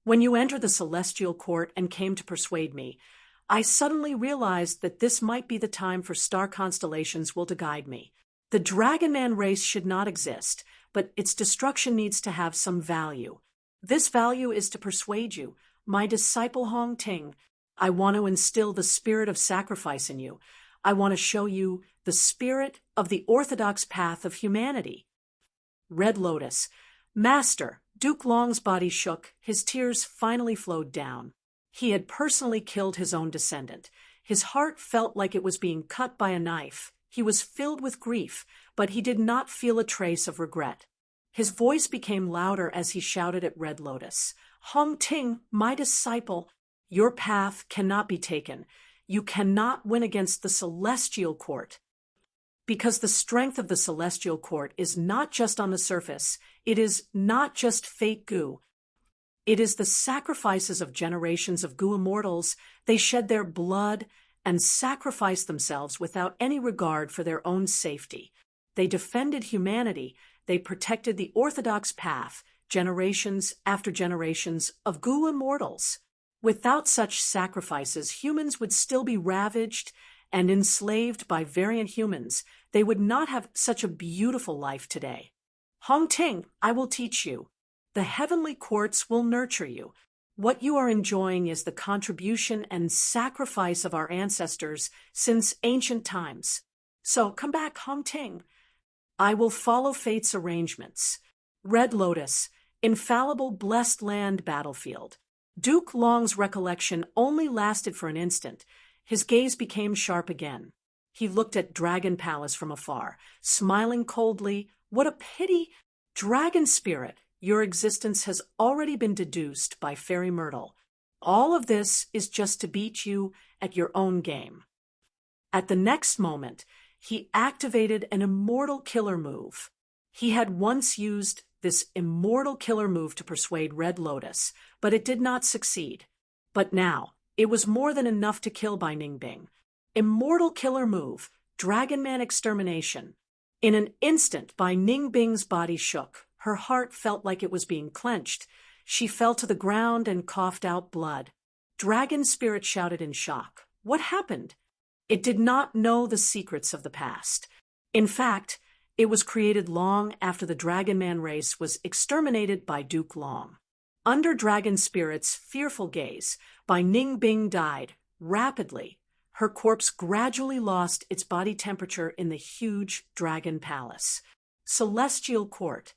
When you entered the celestial court and came to persuade me, I suddenly realized that this might be the time for star constellations will to guide me. The Dragon Man race should not exist, but its destruction needs to have some value. This value is to persuade you, my disciple Hong Ting. I want to instill the spirit of sacrifice in you. I want to show you the spirit of the orthodox path of humanity. Red Lotus. Master. Duke Long's body shook. His tears finally flowed down. He had personally killed his own descendant. His heart felt like it was being cut by a knife. He was filled with grief, but he did not feel a trace of regret. His voice became louder as he shouted at Red Lotus. Hong Ting, my disciple, your path cannot be taken. You cannot win against the celestial court. Because the strength of the celestial court is not just on the surface. It is not just fake goo. It is the sacrifices of generations of goo immortals. They shed their blood and sacrificed themselves without any regard for their own safety. They defended humanity. They protected the orthodox path, generations after generations of goo immortals. Without such sacrifices, humans would still be ravaged and enslaved by variant humans. They would not have such a beautiful life today. Hong Ting, I will teach you. The heavenly courts will nurture you. What you are enjoying is the contribution and sacrifice of our ancestors since ancient times. So come back, Hong Ting. I will follow fate's arrangements. Red Lotus, infallible blessed land battlefield. Duke Long's recollection only lasted for an instant. His gaze became sharp again. He looked at Dragon Palace from afar, smiling coldly. What a pity! Dragon spirit, your existence has already been deduced by Fairy Myrtle. All of this is just to beat you at your own game. At the next moment, he activated an immortal killer move. He had once used this immortal killer move to persuade Red Lotus, but it did not succeed. But now, it was more than enough to kill by Ningbing. Immortal killer move, Dragon Man extermination. In an instant, Bai Ningbing's body shook. Her heart felt like it was being clenched. She fell to the ground and coughed out blood. Dragon Spirit shouted in shock. What happened? It did not know the secrets of the past. In fact, it was created long after the Dragon Man race was exterminated by Duke Long. Under Dragon Spirit's fearful gaze, Bai Ningbing died rapidly. Her corpse gradually lost its body temperature in the huge dragon palace. Celestial Court.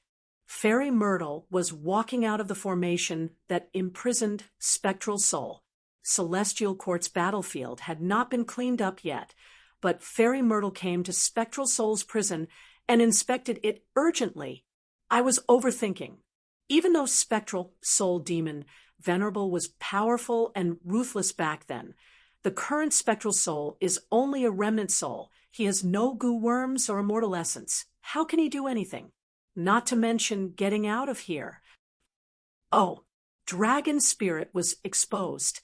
Fairy Myrtle was walking out of the formation that imprisoned Spectral Soul. Celestial Court's battlefield had not been cleaned up yet, but Fairy Myrtle came to Spectral Soul's prison and inspected it urgently. I was overthinking. Even though Spectral Soul Demon Venerable was powerful and ruthless back then, the current Spectral Soul is only a remnant soul. He has no goo worms or immortal essence. How can he do anything? Not to mention getting out of here. Oh, Dragon Spirit was exposed.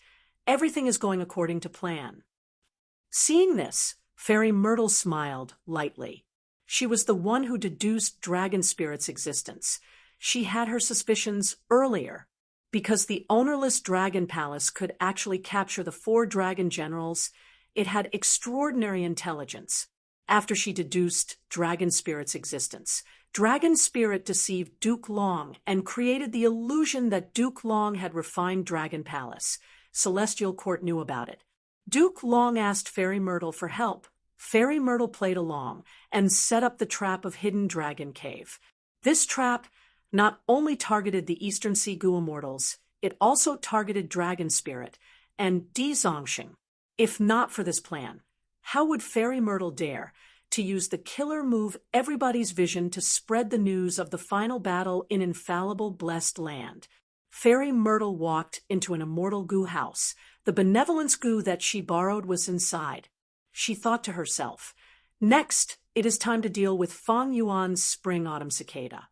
Everything is going according to plan. Seeing this, Fairy Myrtle smiled lightly. She was the one who deduced Dragon Spirit's existence. She had her suspicions earlier. Because the ownerless Dragon Palace could actually capture the 4 dragon generals, it had extraordinary intelligence. After she deduced Dragon Spirit's existence, Dragon Spirit deceived Duke Long and created the illusion that Duke Long had refined Dragon Palace. Celestial Court knew about it. Duke Long asked Fairy Myrtle for help. Fairy Myrtle played along and set up the trap of Hidden Dragon Cave. This trap not only targeted the Eastern Sea Goo Immortals, it also targeted Dragon Spirit and Di Zongxing. If not for this plan, how would Fairy Myrtle dare to use the killer move Everybody's Vision to spread the news of the final battle in infallible blessed land? Fairy Myrtle walked into an immortal goo house. The benevolence goo that she borrowed was inside. She thought to herself, next, it is time to deal with Fang Yuan's spring-autumn cicada.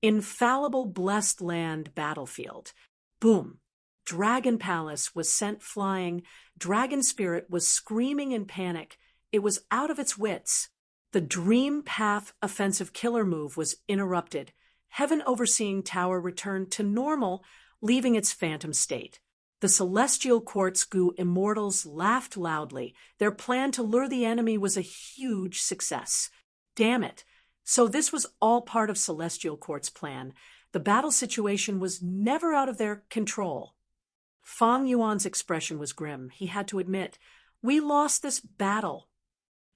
Infallible blessed land battlefield. Boom. Dragon Palace was sent flying. Dragon Spirit was screaming in panic. It was out of its wits. The Dream Path offensive killer move was interrupted. Heaven Overseeing Tower returned to normal, leaving its phantom state. The Celestial Court's Goo Immortals laughed loudly. Their plan to lure the enemy was a huge success. Damn it. So this was all part of Celestial Court's plan. The battle situation was never out of their control. Fang Yuan's expression was grim. He had to admit, we lost this battle.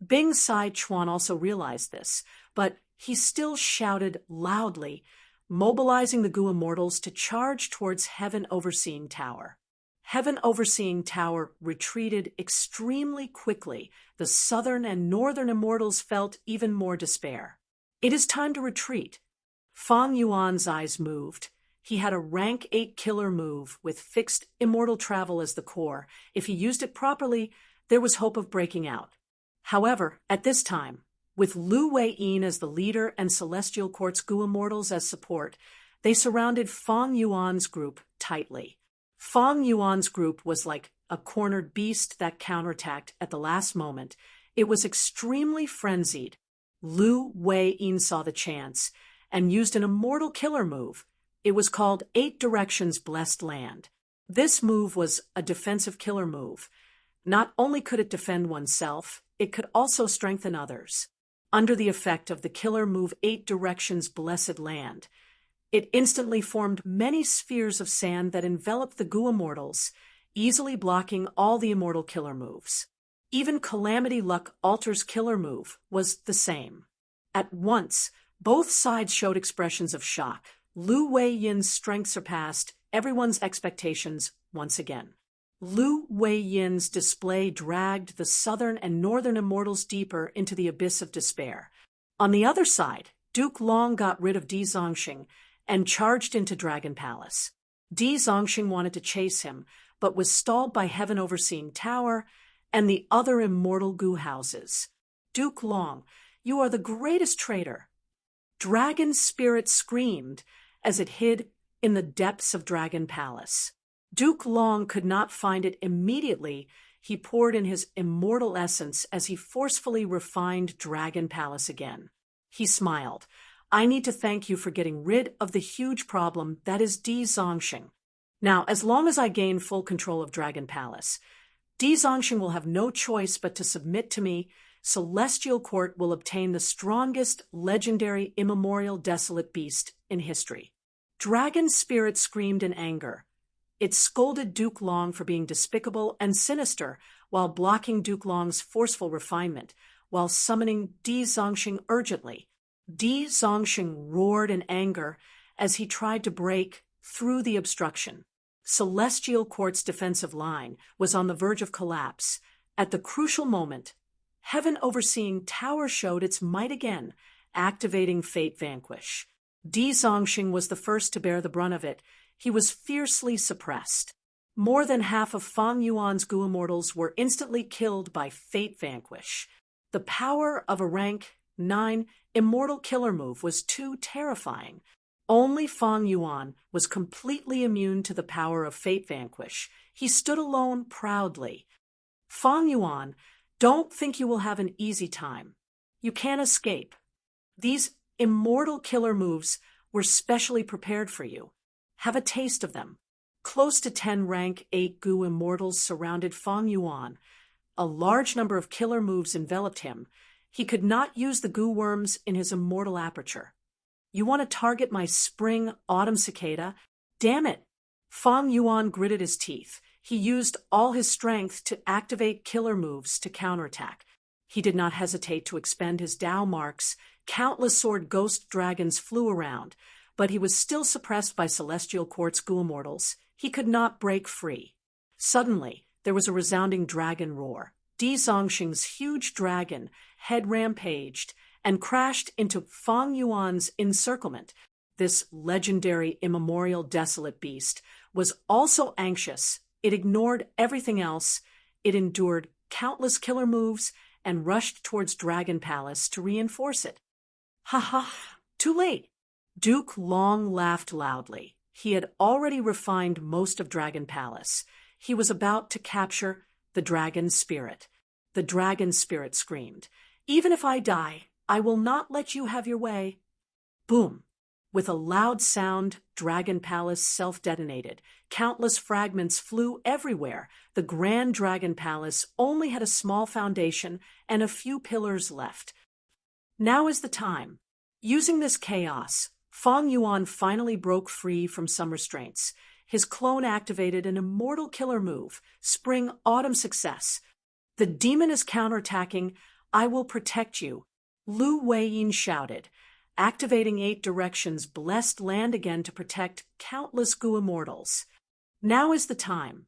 Bing Sai Chuan also realized this, but he still shouted loudly, mobilizing the Goo Immortals to charge towards Heaven Overseeing Tower. Heaven Overseeing Tower retreated extremely quickly. The southern and northern immortals felt even more despair. It is time to retreat. Fang Yuan's eyes moved. He had a rank 8 killer move with fixed immortal travel as the core. If he used it properly, there was hope of breaking out. However, at this time, with Lu Wei-yin as the leader and Celestial Court's Goo Immortals as support, they surrounded Fang Yuan's group tightly. Fang Yuan's group was like a cornered beast that counterattacked at the last moment. It was extremely frenzied. Lu Wei-yin saw the chance and used an immortal killer move. It was called 8 Directions Blessed Land. This move was a defensive killer move. Not only could it defend oneself, it could also strengthen others. Under the effect of the killer move 8 Directions Blessed Land, it instantly formed many spheres of sand that enveloped the Goo Immortals, easily blocking all the immortal killer moves. Even Calamity Luck Alter's killer move was the same. At once, both sides showed expressions of shock. Lu Wei-yin's strength surpassed everyone's expectations once again. Lu Wei-yin's display dragged the southern and northern immortals deeper into the abyss of despair. On the other side, Duke Long got rid of Di Zongxing and charged into Dragon Palace. Di Zongxing wanted to chase him, but was stalled by Heaven Overseeing Tower and the other immortal goo houses. Duke Long, you are the greatest traitor. Dragon's spirit screamed as it hid in the depths of Dragon Palace. Duke Long could not find it immediately. He poured in his immortal essence as he forcefully refined Dragon Palace again. He smiled. I need to thank you for getting rid of the huge problem that is Di Zongxing. Now, as long as I gain full control of Dragon Palace, Di Zongxing will have no choice but to submit to me. Celestial Court will obtain the strongest, legendary, immemorial, desolate beast in history. Dragon's spirit screamed in anger. It scolded Duke Long for being despicable and sinister while blocking Duke Long's forceful refinement, while summoning Di Zongxing urgently. Di Zongxing roared in anger as he tried to break through the obstruction. Celestial Court's defensive line was on the verge of collapse. At the crucial moment, Heaven Overseeing Tower showed its might again, activating Fate Vanquish. Di Zongxing was the first to bear the brunt of it. He was fiercely suppressed. More than half of Fang Yuan's Gu Immortals were instantly killed by Fate Vanquish. The power of a rank 9 immortal killer move was too terrifying. Only Fang Yuan was completely immune to the power of Fate Vanquish. He stood alone proudly. Fang Yuan, don't think you will have an easy time. You can't escape. These immortal killer moves were specially prepared for you. Have a taste of them. Close to 10 rank 8 Gu Immortals surrounded Fang Yuan. A large number of killer moves enveloped him. He could not use the Gu worms in his immortal aperture. You want to target my spring autumn cicada? Damn it! Fang Yuan gritted his teeth. He used all his strength to activate killer moves to counterattack. He did not hesitate to expend his Dao marks. Countless sword ghost dragons flew around, but he was still suppressed by Celestial Court's Gu Immortals. He could not break free. Suddenly, there was a resounding dragon roar. Di Zongxing's huge dragon head rampaged and crashed into Fang Yuan's encirclement. This legendary, immemorial, desolate beast was also anxious. It ignored everything else. It endured countless killer moves and rushed towards Dragon Palace to reinforce it. Ha ha, too late. Duke Long laughed loudly. He had already refined most of Dragon Palace. He was about to capture the dragon spirit. The dragon spirit screamed, "Even if I die, I will not let you have your way." Boom! With a loud sound, Dragon Palace self-detonated. Countless fragments flew everywhere. The Grand Dragon Palace only had a small foundation and a few pillars left. Now is the time. Using this chaos, Fang Yuan finally broke free from some restraints. His clone activated an immortal killer move, Spring Autumn Success. The demon is counterattacking. I will protect you, Lu Weiyin shouted, activating 8 directions blessed land again to protect countless Gu Immortals. Now is the time.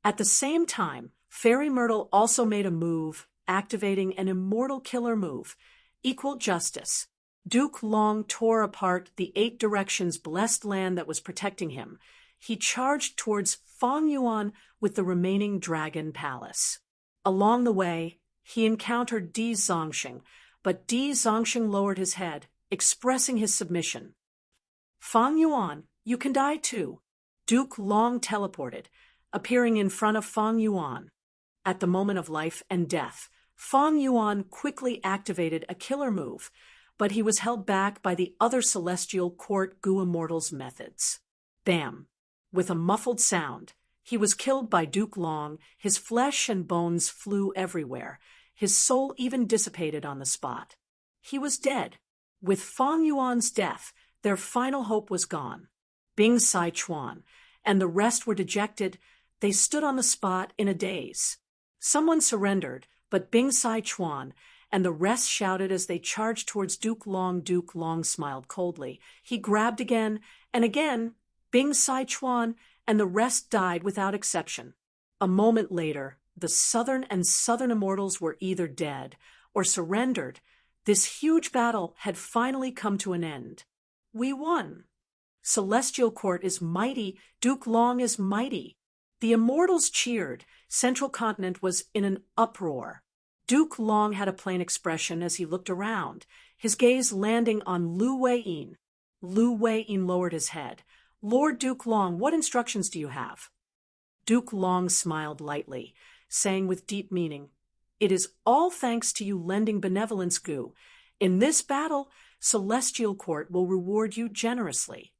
At the same time, Fairy Myrtle also made a move, activating an immortal killer move, Equal Justice. Duke Long tore apart the 8 directions blessed land that was protecting him. He charged towards Fang Yuan with the remaining Dragon Palace. Along the way, he encountered Di Zongxing, but Di Zongxing lowered his head, expressing his submission. Fang Yuan, you can die too. Duke Long teleported, appearing in front of Fang Yuan. At the moment of life and death, Fang Yuan quickly activated a killer move, but he was held back by the other Celestial Court Gu Immortals' methods. Bam! With a muffled sound, he was killed by Duke Long. His flesh and bones flew everywhere. His soul even dissipated on the spot. He was dead. With Fang Yuan's death, their final hope was gone. Bing Sichuan and the rest were dejected. They stood on the spot in a daze. Someone surrendered, but Bing Sichuan and the rest shouted as they charged towards Duke Long. Duke Long smiled coldly. He grabbed again, and again, Bing Sichuan and the rest died without exception. A moment later, the Southern and Southern Immortals were either dead or surrendered. This huge battle had finally come to an end. We won. Celestial Court is mighty. Duke Long is mighty. The Immortals cheered. Central Continent was in an uproar. Duke Long had a plain expression as he looked around, his gaze landing on Lu Wei-yin. Lu Wei-yin lowered his head. "Lord Duke Long, what instructions do you have?" Duke Long smiled lightly, saying with deep meaning, "It is all thanks to you lending benevolence, Gu. In this battle, Celestial Court will reward you generously."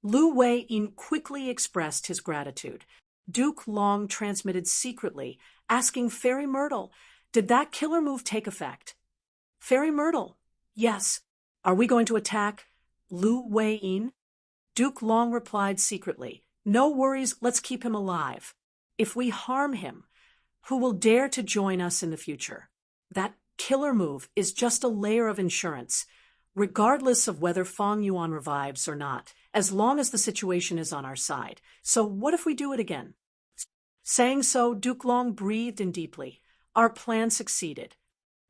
Lu Wei-yin quickly expressed his gratitude. Duke Long transmitted secretly, asking Fairy Myrtle, "Did that killer move take effect?" "Fairy Myrtle, yes. Are we going to attack Lu Wei-yin?" Duke Long replied secretly, "No worries, let's keep him alive. If we harm him, who will dare to join us in the future? That killer move is just a layer of insurance, regardless of whether Fang Yuan revives or not, as long as the situation is on our side. So what if we do it again?" Saying so, Duke Long breathed in deeply. "Our plan succeeded."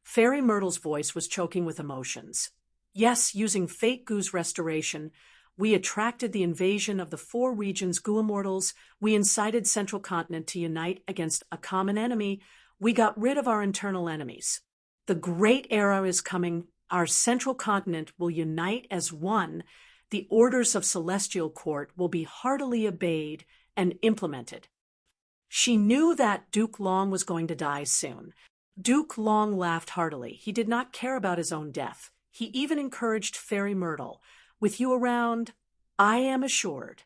Fairy Myrtle's voice was choking with emotions. "Yes, using Fate Gu's restoration, we attracted the invasion of the 4 regions Gu Immortals, we incited Central Continent to unite against a common enemy, we got rid of our internal enemies. The great era is coming, our Central Continent will unite as one, the orders of Celestial Court will be heartily obeyed and implemented." She knew that Duke Long was going to die soon. Duke Long laughed heartily. He did not care about his own death. He even encouraged Fairy Myrtle. "With you around, I am assured."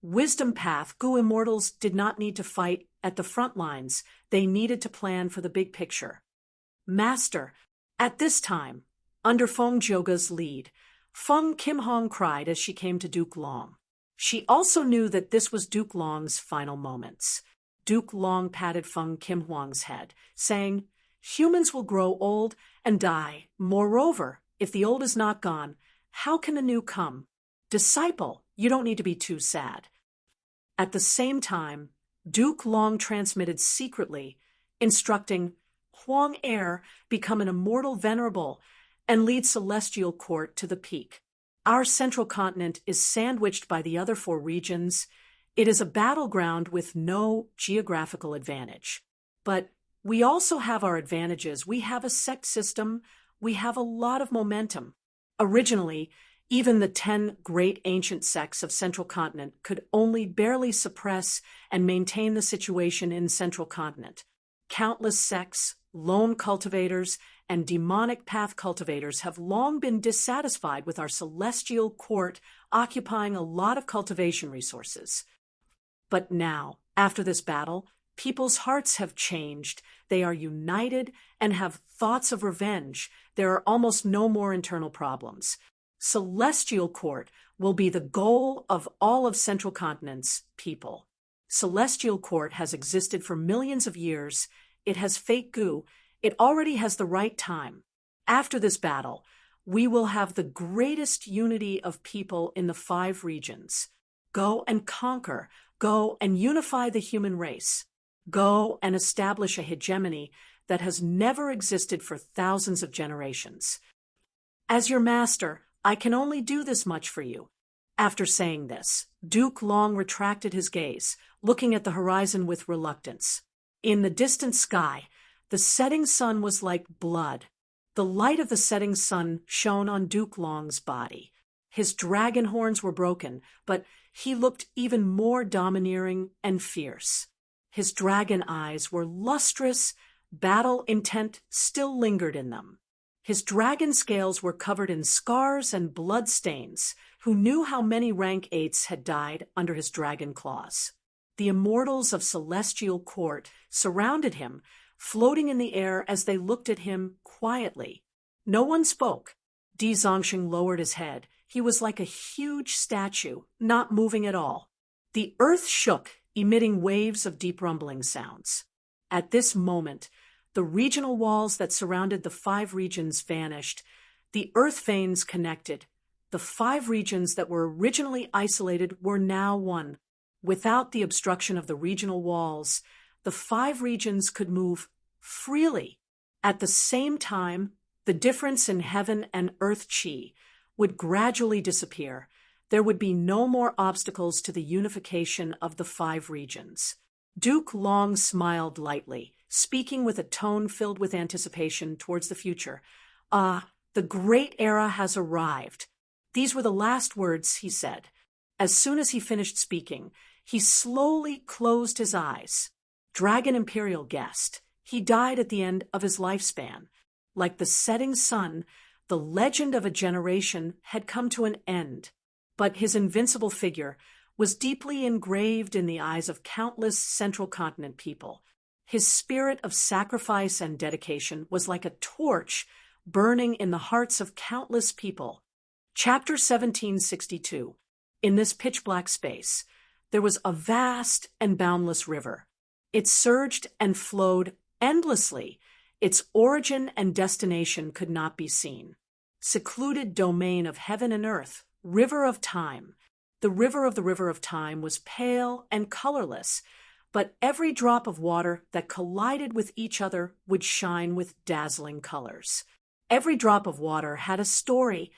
Wisdom Path, Gu Immortals did not need to fight at the front lines. They needed to plan for the big picture. "Master," at this time, under Feng Jioga's lead, Feng Kim-hong cried as she came to Duke Long. She also knew that this was Duke Long's final moments. Duke Long patted Feng Kim-hong's head, saying, "Humans will grow old and die. Moreover, if the old is not gone, how can the new come? Disciple, you don't need to be too sad." At the same time, Duke Long transmitted secretly, instructing Huang Heir become an immortal venerable and lead Celestial Court to the peak. Our Central Continent is sandwiched by the other 4 regions. It is a battleground with no geographical advantage. But we also have our advantages. We have a sect system. We have a lot of momentum. Originally, even the 10 great ancient sects of Central Continent could only barely suppress and maintain the situation in Central Continent. Countless sects, lone cultivators, and demonic path cultivators have long been dissatisfied with our Celestial Court occupying a lot of cultivation resources. But now, after this battle, people's hearts have changed. They are united and have thoughts of revenge. There are almost no more internal problems. Celestial Court will be the goal of all of Central Continent's people. Celestial Court has existed for millions of years. It has Fate Gu. It already has the right time. After this battle, we will have the greatest unity of people in the 5 regions. Go and conquer. Go and unify the human race. Go and establish a hegemony that has never existed for thousands of generations. As your master, I can only do this much for you." After saying this, Duke Long retracted his gaze, looking at the horizon with reluctance. In the distant sky, the setting sun was like blood. The light of the setting sun shone on Duke Long's body. His dragon horns were broken, but he looked even more domineering and fierce. His dragon eyes were lustrous, battle intent still lingered in them. His dragon scales were covered in scars and blood stains. Who knew how many rank 8s had died under his dragon claws? The immortals of Celestial Court surrounded him, floating in the air as they looked at him quietly. No one spoke. Di Zongxing lowered his head. He was like a huge statue, not moving at all. The earth shook, emitting waves of deep rumbling sounds. At this moment, the regional walls that surrounded the 5 regions vanished. The earth veins connected. The 5 regions that were originally isolated were now one. Without the obstruction of the regional walls, the 5 regions could move freely. At the same time, the difference in heaven and earth chi would gradually disappear. There would be no more obstacles to the unification of the 5 regions. Duke Long smiled lightly. speaking with a tone filled with anticipation towards the future. "Ah, the great era has arrived." These were the last words he said. As soon as he finished speaking, he slowly closed his eyes. Dragon Imperial guessed. He died at the end of his lifespan. Like the setting sun, the legend of a generation had come to an end. But his invincible figure was deeply engraved in the eyes of countless Central Continent people. His spirit of sacrifice and dedication was like a torch burning in the hearts of countless people. Chapter 1762. In this pitch-black space, there was a vast and boundless river. It surged and flowed endlessly. Its origin and destination could not be seen. Secluded domain of heaven and earth, river of time. The river of time was pale and colorless, but every drop of water that collided with each other would shine with dazzling colors. Every drop of water had a story,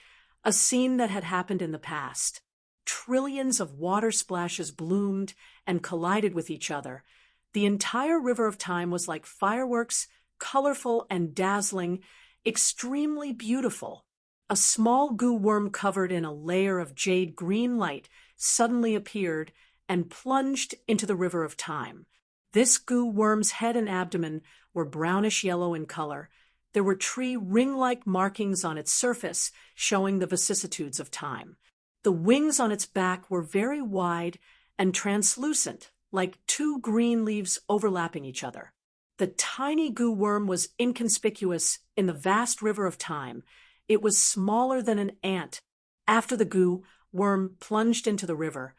a scene that had happened in the past. Trillions of water splashes bloomed and collided with each other. The entire river of time was like fireworks, colorful and dazzling, extremely beautiful. A small goo worm covered in a layer of jade green light suddenly appeared and plunged into the river of time. This goo worm's head and abdomen were brownish yellow in color. There were tree ring-like markings on its surface, showing the vicissitudes of time. The wings on its back were very wide and translucent, like two green leaves overlapping each other. The tiny goo worm was inconspicuous in the vast river of time. It was smaller than an ant. After the goo worm plunged into the river,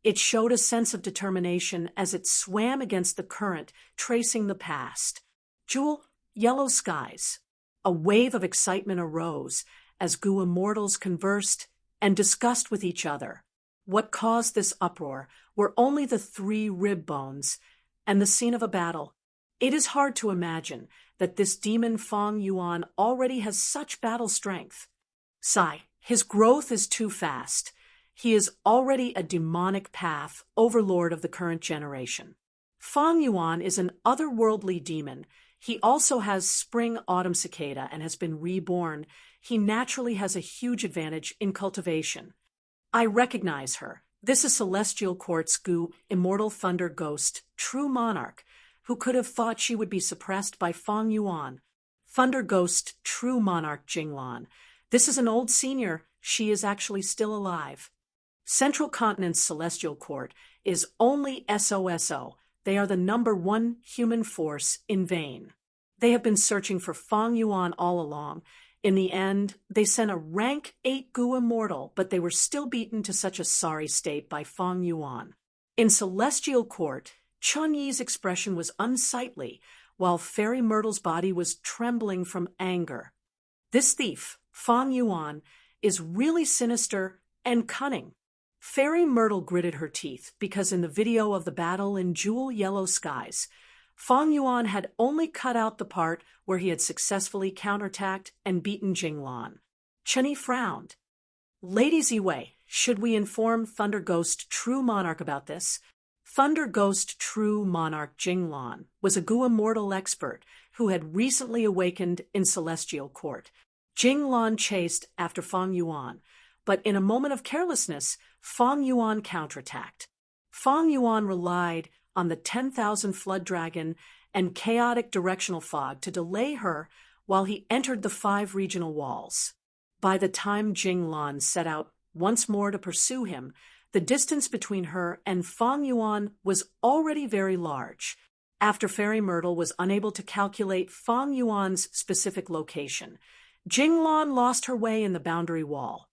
it showed a sense of determination as it swam against the current, tracing the past. Jewel, yellow skies. A wave of excitement arose as goo immortals conversed and discussed with each other. What caused this uproar were only the 3 rib bones and the scene of a battle. It is hard to imagine that this demon Fong Yuan already has such battle strength. Sigh, his growth is too fast. He is already a demonic path, overlord of the current generation. Fong Yuan is an otherworldly demon. He also has spring-autumn cicada and has been reborn. He naturally has a huge advantage in cultivation. I recognize her. This is Celestial Court's goo, immortal thunder ghost, true monarch. Who could have thought she would be suppressed by Fong Yuan? Thunder ghost, true monarch Jinglan. This is an old senior. She is actually still alive. Central Continent's Celestial Court is only SOSO. They are the #1 human force in vain. They have been searching for Fong Yuan all along. In the end, they sent a rank 8 goo immortal, but they were still beaten to such a sorry state by Fong Yuan. In Celestial Court, Chun Yi's expression was unsightly, while Fairy Myrtle's body was trembling from anger. This thief, Fong Yuan, is really sinister and cunning. Fairy Myrtle gritted her teeth because in the video of the battle in Jewel Yellow Skies, Fong Yuan had only cut out the part where he had successfully counterattacked and beaten Jinglan. Chun Yi frowned. Lady Ziwei, should we inform Thunder Ghost True Monarch about this? Thunder Ghost True Monarch Jinglan was a goo immortal expert who had recently awakened in Celestial Court. Jinglan chased after Fong Yuan, but in a moment of carelessness, Fong Yuan counterattacked. Fong Yuan relied on the 10,000 flood dragon and chaotic directional fog to delay her while he entered the 5 regional walls. By the time Jinglan set out once more to pursue him, the distance between her and Fong Yuan was already very large. After Fairy Myrtle was unable to calculate Fong Yuan's specific location, Jinglan lost her way in the boundary wall.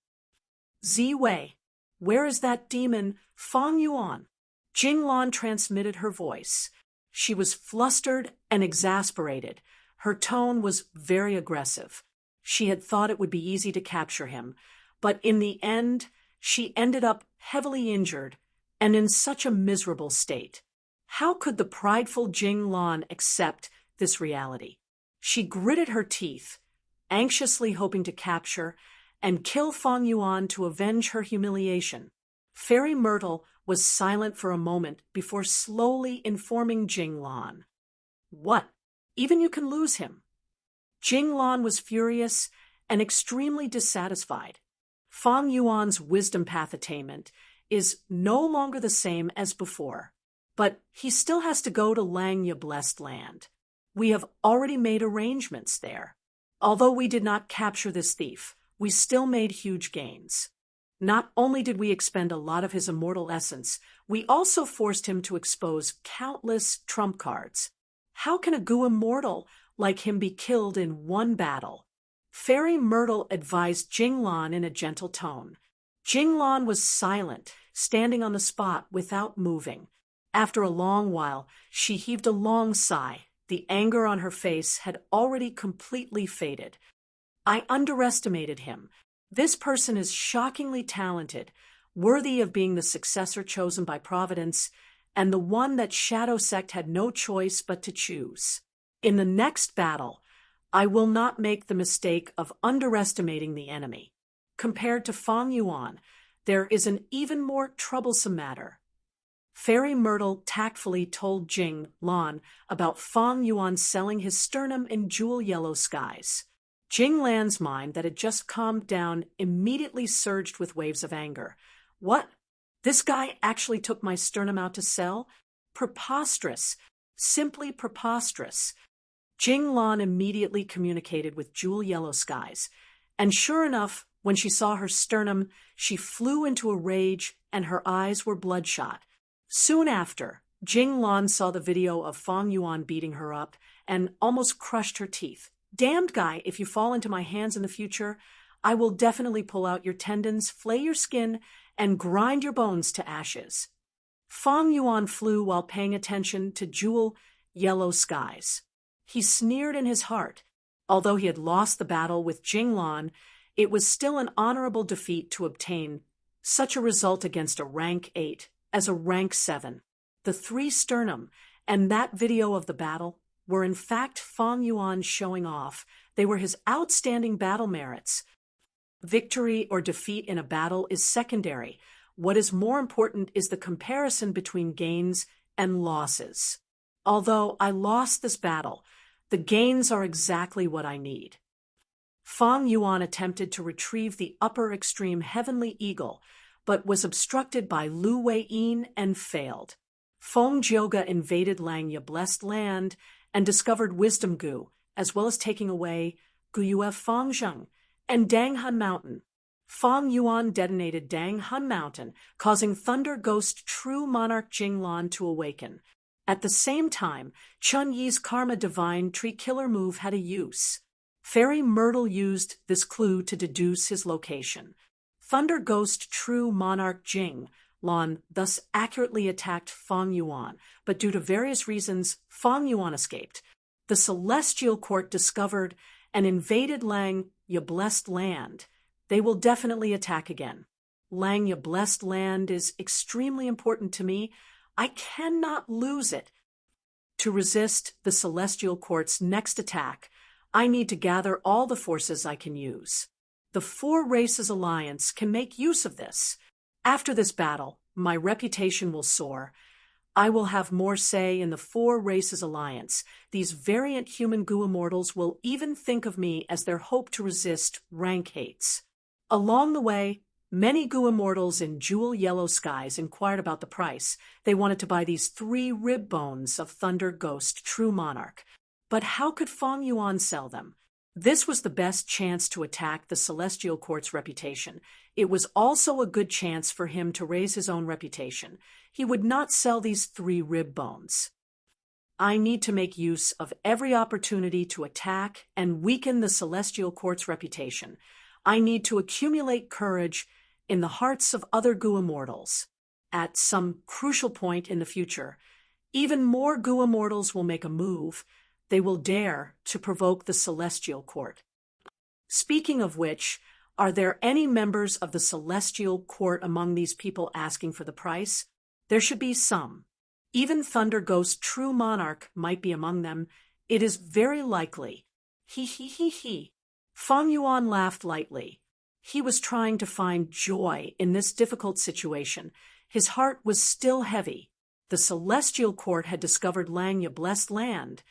Ziwei, where is that demon Fong Yuan? Jinglan transmitted her voice. She was flustered and exasperated. Her tone was very aggressive. She had thought it would be easy to capture him, but in the end, she ended up heavily injured and in such a miserable state. How could the prideful Jinglan accept this reality? She gritted her teeth, anxiously hoping to capture and kill Fong Yuan to avenge her humiliation. Fairy Myrtle was silent for a moment before slowly informing Jinglan. What? Even you can lose him. Jinglan was furious and extremely dissatisfied. Fang Yuan's wisdom path attainment is no longer the same as before, but he still has to go to Langya Blessed Land. We have already made arrangements there. Although we did not capture this thief, we still made huge gains. Not only did we expend a lot of his immortal essence, we also forced him to expose countless trump cards. How can a Gu immortal like him be killed in one battle? Fairy Myrtle advised Jinglan in a gentle tone. Jinglan was silent, standing on the spot without moving. After a long while, she heaved a long sigh. The anger on her face had already completely faded. I underestimated him. This person is shockingly talented, worthy of being the successor chosen by Providence, and the one that Shadow Sect had no choice but to choose. In the next battle, I will not make the mistake of underestimating the enemy. Compared to Fang Yuan, there is an even more troublesome matter. Fairy Myrtle tactfully told Jing Lan about Fang Yuan selling his sternum in jewel yellow skies. Jing Lan's mind, that had just calmed down, immediately surged with waves of anger. What? This guy actually took my sternum out to sell? Preposterous. Simply preposterous. Jing Lan immediately communicated with Jewel Yellow Skies, and sure enough, when she saw her sternum, she flew into a rage and her eyes were bloodshot. Soon after, Jing Lan saw the video of Fang Yuan beating her up and almost crushed her teeth. Damned guy, if you fall into my hands in the future, I will definitely pull out your tendons, flay your skin, and grind your bones to ashes. Fang Yuan flew while paying attention to Jewel Yellow Skies. He sneered in his heart. Although he had lost the battle with Jing Lan, it was still an honorable defeat to obtain such a result against a rank 8 as a rank 7. The 3 sternum and that video of the battle were in fact Fang Yuan showing off. They were his outstanding battle merits. Victory or defeat in a battle is secondary. What is more important is the comparison between gains and losses. Although I lost this battle, the gains are exactly what I need. Fang Yuan attempted to retrieve the upper extreme Heavenly Eagle, but was obstructed by Lu Wei-yin and failed. Feng Jioga invaded Langya Blessed Land and discovered Wisdom Gu, as well as taking away Guyue Fangzheng and Danghan Mountain. Fang Yuan detonated Danghan Mountain, causing Thunder Ghost True Monarch Jinglan to awaken. At the same time, Chun Yi's Karma Divine Tree Killer move had a use. Fairy Myrtle used this clue to deduce his location. Thunder Ghost True Monarch Jing Lan thus accurately attacked Fang Yuan, but due to various reasons, Fang Yuan escaped. The Celestial Court discovered and invaded Langya Blessed Land. They will definitely attack again. Langya Blessed Land is extremely important to me. I cannot lose it. To resist the Celestial Court's next attack, I need to gather all the forces I can use. The 4 Races Alliance can make use of this. After this battle, my reputation will soar. I will have more say in the 4 Races Alliance. These variant human Gu immortals will even think of me as their hope to resist rank hates. Along the way, many Gu immortals in Jewel Yellow Skies inquired about the price. They wanted to buy these 3 rib bones of Thunder Ghost True Monarch. But how could Fang Yuan sell them? This was the best chance to attack the Celestial Court's reputation. It was also a good chance for him to raise his own reputation. He would not sell these 3 rib bones. I need to make use of every opportunity to attack and weaken the Celestial Court's reputation. I need to accumulate courage in the hearts of other Gu immortals. At some crucial point in the future, even more Gu immortals will make a move. They will dare to provoke the Celestial Court. Speaking of which, are there any members of the Celestial Court among these people asking for the price? There should be some. Even Thunder Ghost True Monarch might be among them. It is very likely. He. Fang Yuan laughed lightly. He was trying to find joy in this difficult situation. His heart was still heavy. The Celestial Court had discovered Langya Blessed Land,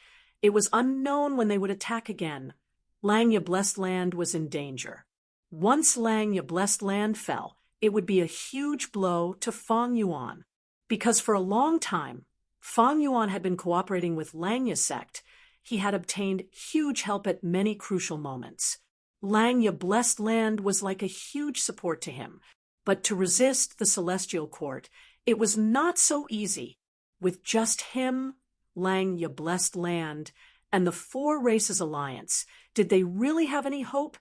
It was unknown when they would attack again. Langya Blessed Land was in danger. Once Langya Blessed Land fell, it would be a huge blow to Feng Yuan. Because for a long time, Feng Yuan had been cooperating with Langya sect, he had obtained huge help at many crucial moments. Langya Blessed Land was like a huge support to him, but to resist the Celestial Court, it was not so easy. With just him, Langya Blessed Land, and the Four Races Alliance, did they really have any hope?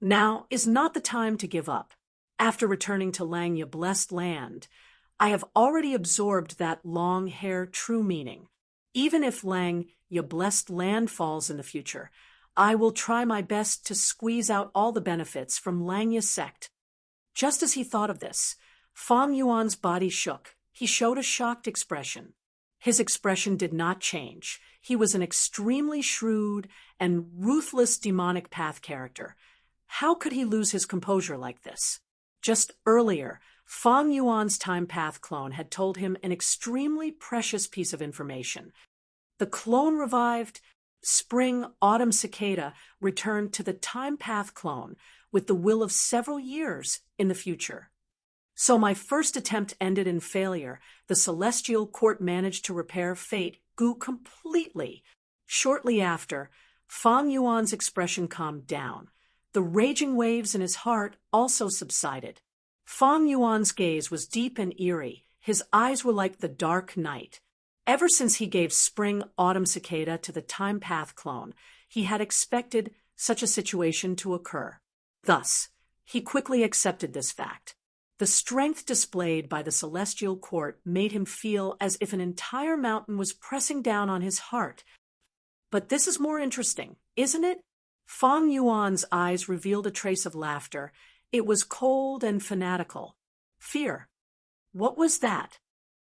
Now is not the time to give up. After returning to Langya Blessed Land, I have already absorbed that long hair true meaning. Even if Langya Blessed Land falls in the future, I will try my best to squeeze out all the benefits from Langya sect. Just as he thought of this, Feng Yuan's body shook. He showed a shocked expression. His expression did not change. He was an extremely shrewd and ruthless demonic path character. How could he lose his composure like this? Just earlier, Feng Yuan's time path clone had told him an extremely precious piece of information. The clone revived. Spring Autumn Cicada returned to the time path clone with the will of several years in the future. So my first attempt ended in failure. The Celestial Court managed to repair fate Gu completely. Shortly after, Feng Yuan's expression calmed down. The raging waves in his heart also subsided. Feng Yuan's gaze was deep and eerie. His eyes were like the dark night. Ever since he gave Spring Autumn Cicada to the Time Path clone, he had expected such a situation to occur. Thus, he quickly accepted this fact. The strength displayed by the Celestial Court made him feel as if an entire mountain was pressing down on his heart. But this is more interesting, isn't it? Feng Yuan's eyes revealed a trace of laughter. It was cold and fanatical. Fear. What was that?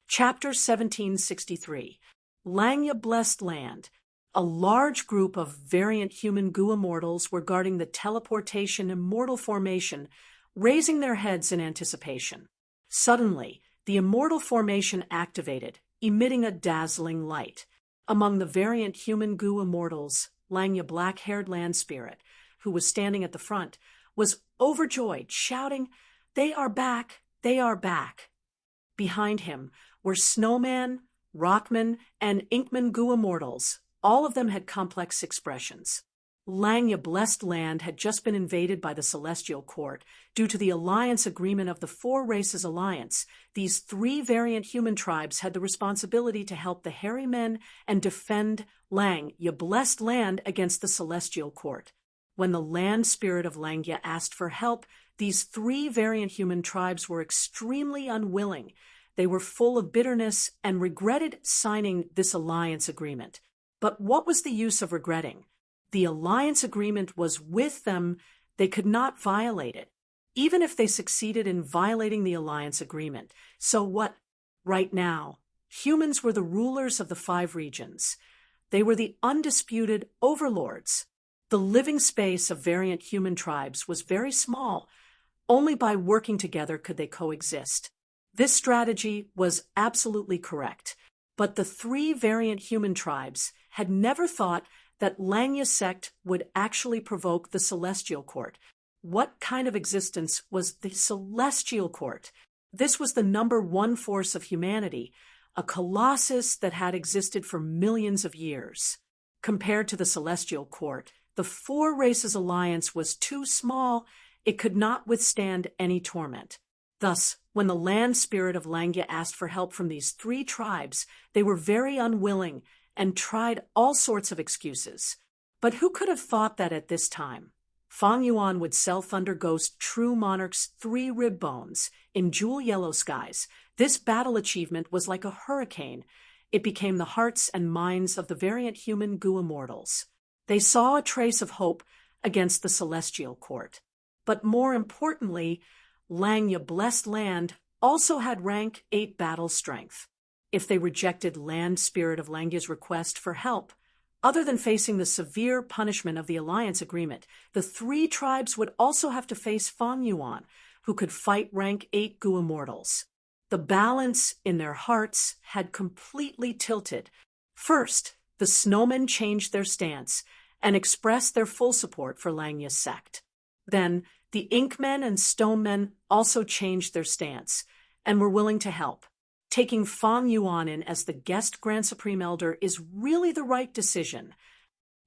Chapter 1763. Langya Blessed Land. A large group of variant human Gu immortals were guarding the teleportation immortal formation, raising their heads in anticipation. Suddenly, the immortal formation activated, emitting a dazzling light. Among the variant human Gu immortals, Langya Black-Haired Land Spirit, who was standing at the front, was overjoyed, shouting, "They are back! They are back!" Behind him were Snowman, Rockman, and Inkman Gu immortals. All of them had complex expressions. Langya Blessed Land had just been invaded by the Celestial Court. Due to the alliance agreement of the Four Races Alliance, these three variant human tribes had the responsibility to help the Hairy Men and defend Langya Blessed Land against the Celestial Court. When the land spirit of Langya asked for help, these three variant human tribes were extremely unwilling. They were full of bitterness and regretted signing this alliance agreement. But what was the use of regretting? The alliance agreement was with them. They could not violate it, even if they succeeded in violating the alliance agreement. So what? Right now, humans were the rulers of the 5 regions. They were the undisputed overlords. The living space of variant human tribes was very small. Only by working together could they coexist. This strategy was absolutely correct. But the 3 variant human tribes had never thought that Langya sect would actually provoke the Celestial Court. What kind of existence was the Celestial Court? This was the #1 force of humanity, a colossus that had existed for millions of years. Compared to the Celestial Court, the Four Races Alliance was too small. It could not withstand any torment. Thus, when the land spirit of Langya asked for help from these 3 tribes, they were very unwilling and tried all sorts of excuses. But who could have thought that at this time, Feng Yuan would sell Thunder Ghost True Monarch's 3 rib bones in jewel yellow skies? This battle achievement was like a hurricane. It became the hearts and minds of the variant human Gu immortals. They saw a trace of hope against the Celestial Court. But more importantly, Langya Blessed Land also had rank 8 battle strength. If they rejected Land Spirit of Langya's request for help, other than facing the severe punishment of the alliance agreement, the 3 tribes would also have to face Feng Yuan, who could fight rank 8 Gu immortals. The balance in their hearts had completely tilted. First, the snowmen changed their stance and expressed their full support for Langya's sect. Then, the Inkmen and Stonemen also changed their stance and were willing to help. Taking Fang Yuan in as the guest Grand Supreme Elder is really the right decision.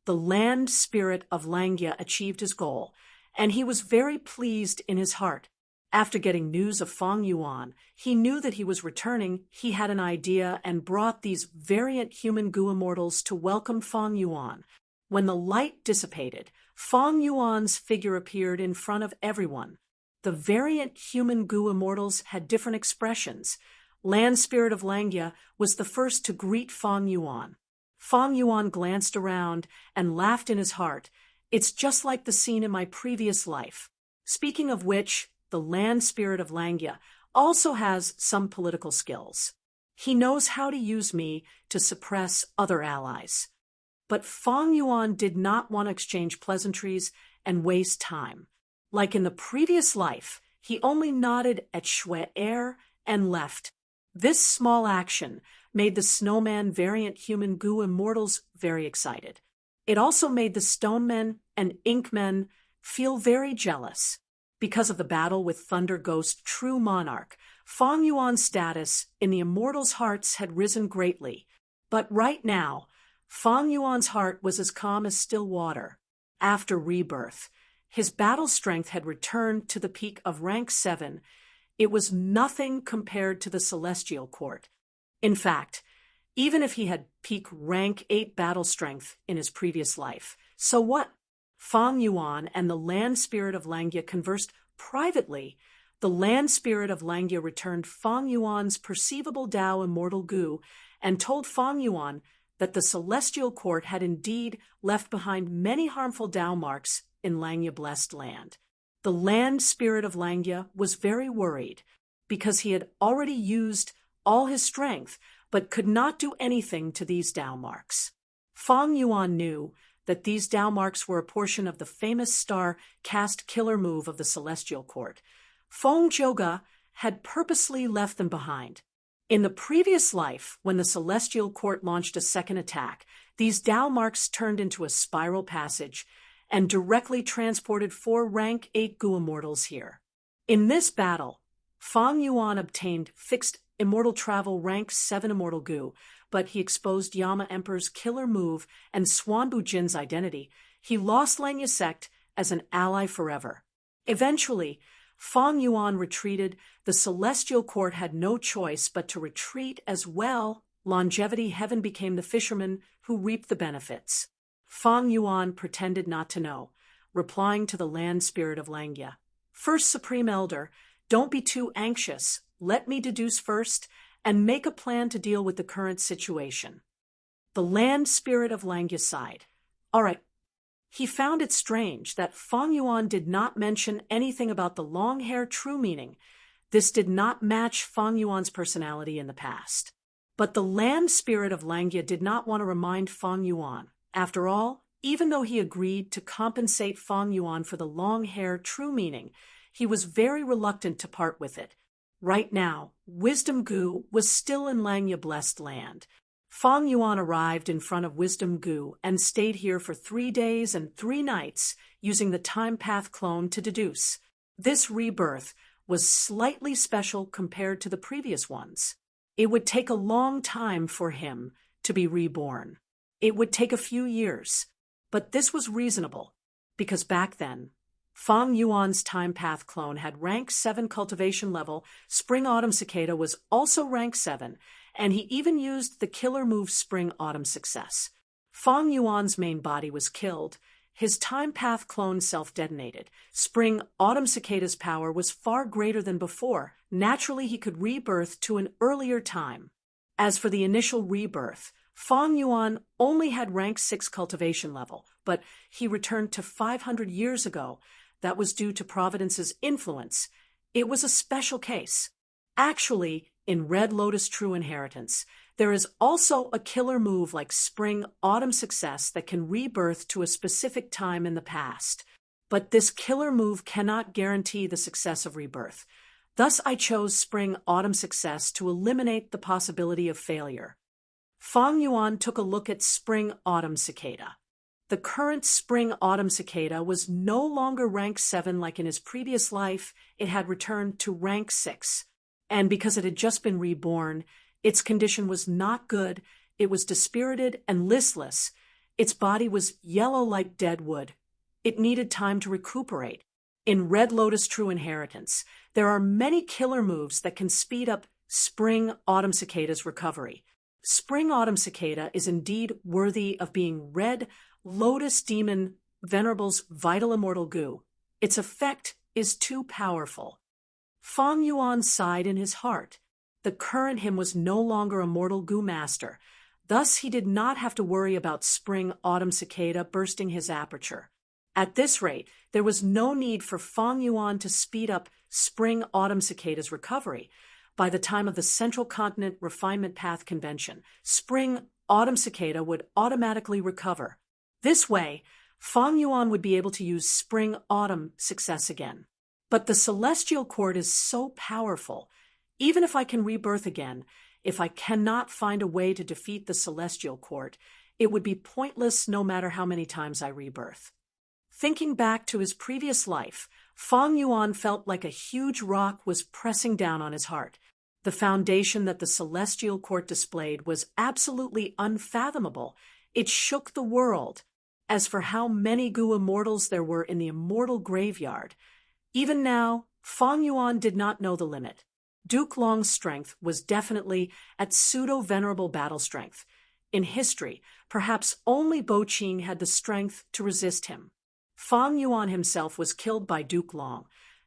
The land spirit of Langya achieved his goal, and he was very pleased in his heart. After getting news of Fang Yuan, he knew that he was returning. He had an idea and brought these variant human goo immortals to welcome Fang Yuan. When the light dissipated, Fang Yuan's figure appeared in front of everyone. The variant human goo immortals had different expressions. Land Spirit of Langya was the first to greet Fang Yuan. Fang Yuan glanced around and laughed in his heart. It's just like the scene in my previous life. Speaking of which, the Land Spirit of Langya also has some political skills. He knows how to use me to suppress other allies. But Fang Yuan did not want to exchange pleasantries and waste time. Like in the previous life, he only nodded at Shui and left. This small action made the Snowman variant human goo immortals very excited. It also made the Stonemen and Inkmen feel very jealous. Because of the battle with Thunder Ghost True Monarch, Fang Yuan's status in the immortals' hearts had risen greatly. But right now, Fang Yuan's heart was as calm as still water. After rebirth, his battle strength had returned to the peak of rank 7. It was nothing compared to the Celestial Court. In fact, even if he had peak rank 8 battle strength in his previous life, so what? Fang Yuan and the Land Spirit of Langya conversed privately. The Land Spirit of Langya returned Fang Yuan's perceivable Tao immortal goo and told Fang Yuan that the Celestial Court had indeed left behind many harmful Tao marks in Langya Blessed Land. The Land Spirit of Langya was very worried because he had already used all his strength but could not do anything to these Tao marks. Fang Yuan knew that these Tao marks were a portion of the famous star-cast killer move of the Celestial Court. Feng Zhouge had purposely left them behind. In the previous life, when the Celestial Court launched a second attack, these Tao marks turned into a spiral passage and directly transported 4 rank 8 goo immortals here. In this battle, Fang Yuan obtained fixed immortal travel rank 7 immortal goo, but he exposed Yama Emperor's killer move and Swanbu Jin's identity. He lost Langya sect as an ally forever. Eventually, Fang Yuan retreated. The Celestial Court had no choice but to retreat as well. Longevity Heaven became the fisherman who reaped the benefits. Fang Yuan pretended not to know, replying to the Land Spirit of Langya. First Supreme Elder, don't be too anxious. Let me deduce first and make a plan to deal with the current situation. The Land Spirit of Langya sighed. All right. He found it strange that Fang Yuan did not mention anything about the long hair true meaning. This did not match Fang Yuan's personality in the past. But the Land Spirit of Langya did not want to remind Fang Yuan. After all, even though he agreed to compensate Fang Yuan for the long hair true meaning, he was very reluctant to part with it. Right now, Wisdom Goo was still in Langya Blessed Land. Fang Yuan arrived in front of Wisdom Goo and stayed here for 3 days and 3 nights, using the Time Path clone to deduce. This rebirth was slightly special compared to the previous ones. It would take a long time for him to be reborn. It would take a few years, but this was reasonable, because back then, Fang Yuan's Time Path clone had rank 7 cultivation level. Spring Autumn Cicada was also rank 7, and he even used the killer move Spring Autumn Success. Fang Yuan's main body was killed. His Time Path clone self-detonated. Spring Autumn Cicada's power was far greater than before. Naturally, he could rebirth to an earlier time. As for the initial rebirth, Fang Yuan only had rank 6 cultivation level, but he returned to 500 years ago. That was due to Providence's influence. It was a special case. Actually, in Red Lotus True Inheritance, there is also a killer move like Spring Autumn Success that can rebirth to a specific time in the past. But this killer move cannot guarantee the success of rebirth. Thus, I chose Spring Autumn Success to eliminate the possibility of failure. Fang Yuan took a look at spring-autumn cicada. The current spring-autumn cicada was no longer rank 7 like in his previous life. It had returned to rank 6. And because it had just been reborn, its condition was not good. It was dispirited and listless. Its body was yellow like dead wood. It needed time to recuperate. In Red Lotus True Inheritance, there are many killer moves that can speed up spring-autumn cicada's recovery. Spring-autumn cicada is indeed worthy of being Red Lotus Demon Venerable's vital immortal goo. Its effect is too powerful. Fang Yuan sighed in his heart. The current him was no longer a mortal goo master. Thus he did not have to worry about spring-autumn cicada bursting his aperture. At this rate, there was no need for Fang Yuan to speed up spring-autumn cicada's recovery. By the time of the Central Continent Refinement Path Convention, spring-autumn cicada would automatically recover. This way, Fang Yuan would be able to use spring-autumn success again. But the celestial court is so powerful. Even if I can rebirth again, if I cannot find a way to defeat the celestial court, it would be pointless no matter how many times I rebirth. Thinking back to his previous life, Fang Yuan felt like a huge rock was pressing down on his heart. The foundation that the celestial court displayed was absolutely unfathomable. It shook the world. As for how many goo immortals there were in the immortal graveyard, even now, Fang Yuan did not know the limit. Duke Long's strength was definitely at pseudo-venerable battle strength. In history, perhaps only Bo Qing had the strength to resist him. Fang Yuan himself was killed by Duke Long.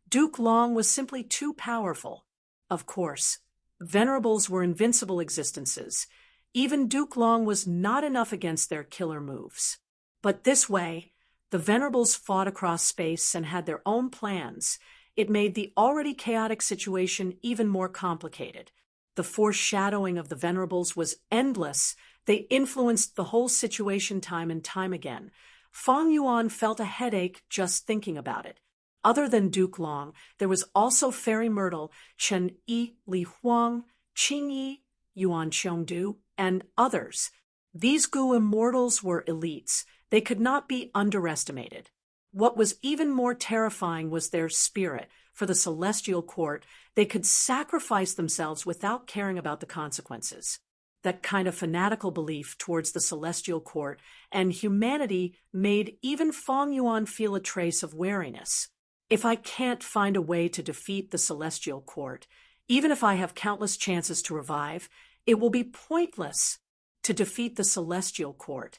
Duke Long was simply too powerful. Of course, venerables were invincible existences. Even Duke Long was not enough against their killer moves. But this way, the venerables fought across space and had their own plans. It made the already chaotic situation even more complicated. The foreshadowing of the venerables was endless. They influenced the whole situation time and time again. Fang Yuan felt a headache just thinking about it. Other than Duke Long, there was also Fairy Myrtle, Chen Yi, Li Huang, Qing Yi, Yuan Qiongdu, and others. These goo immortals were elites. They could not be underestimated. What was even more terrifying was their spirit. For the celestial court, they could sacrifice themselves without caring about the consequences. That kind of fanatical belief towards the celestial court and humanity made even Fang Yuan feel a trace of wariness. If I can't find a way to defeat the celestial court, even if I have countless chances to revive, it will be pointless to defeat the celestial court.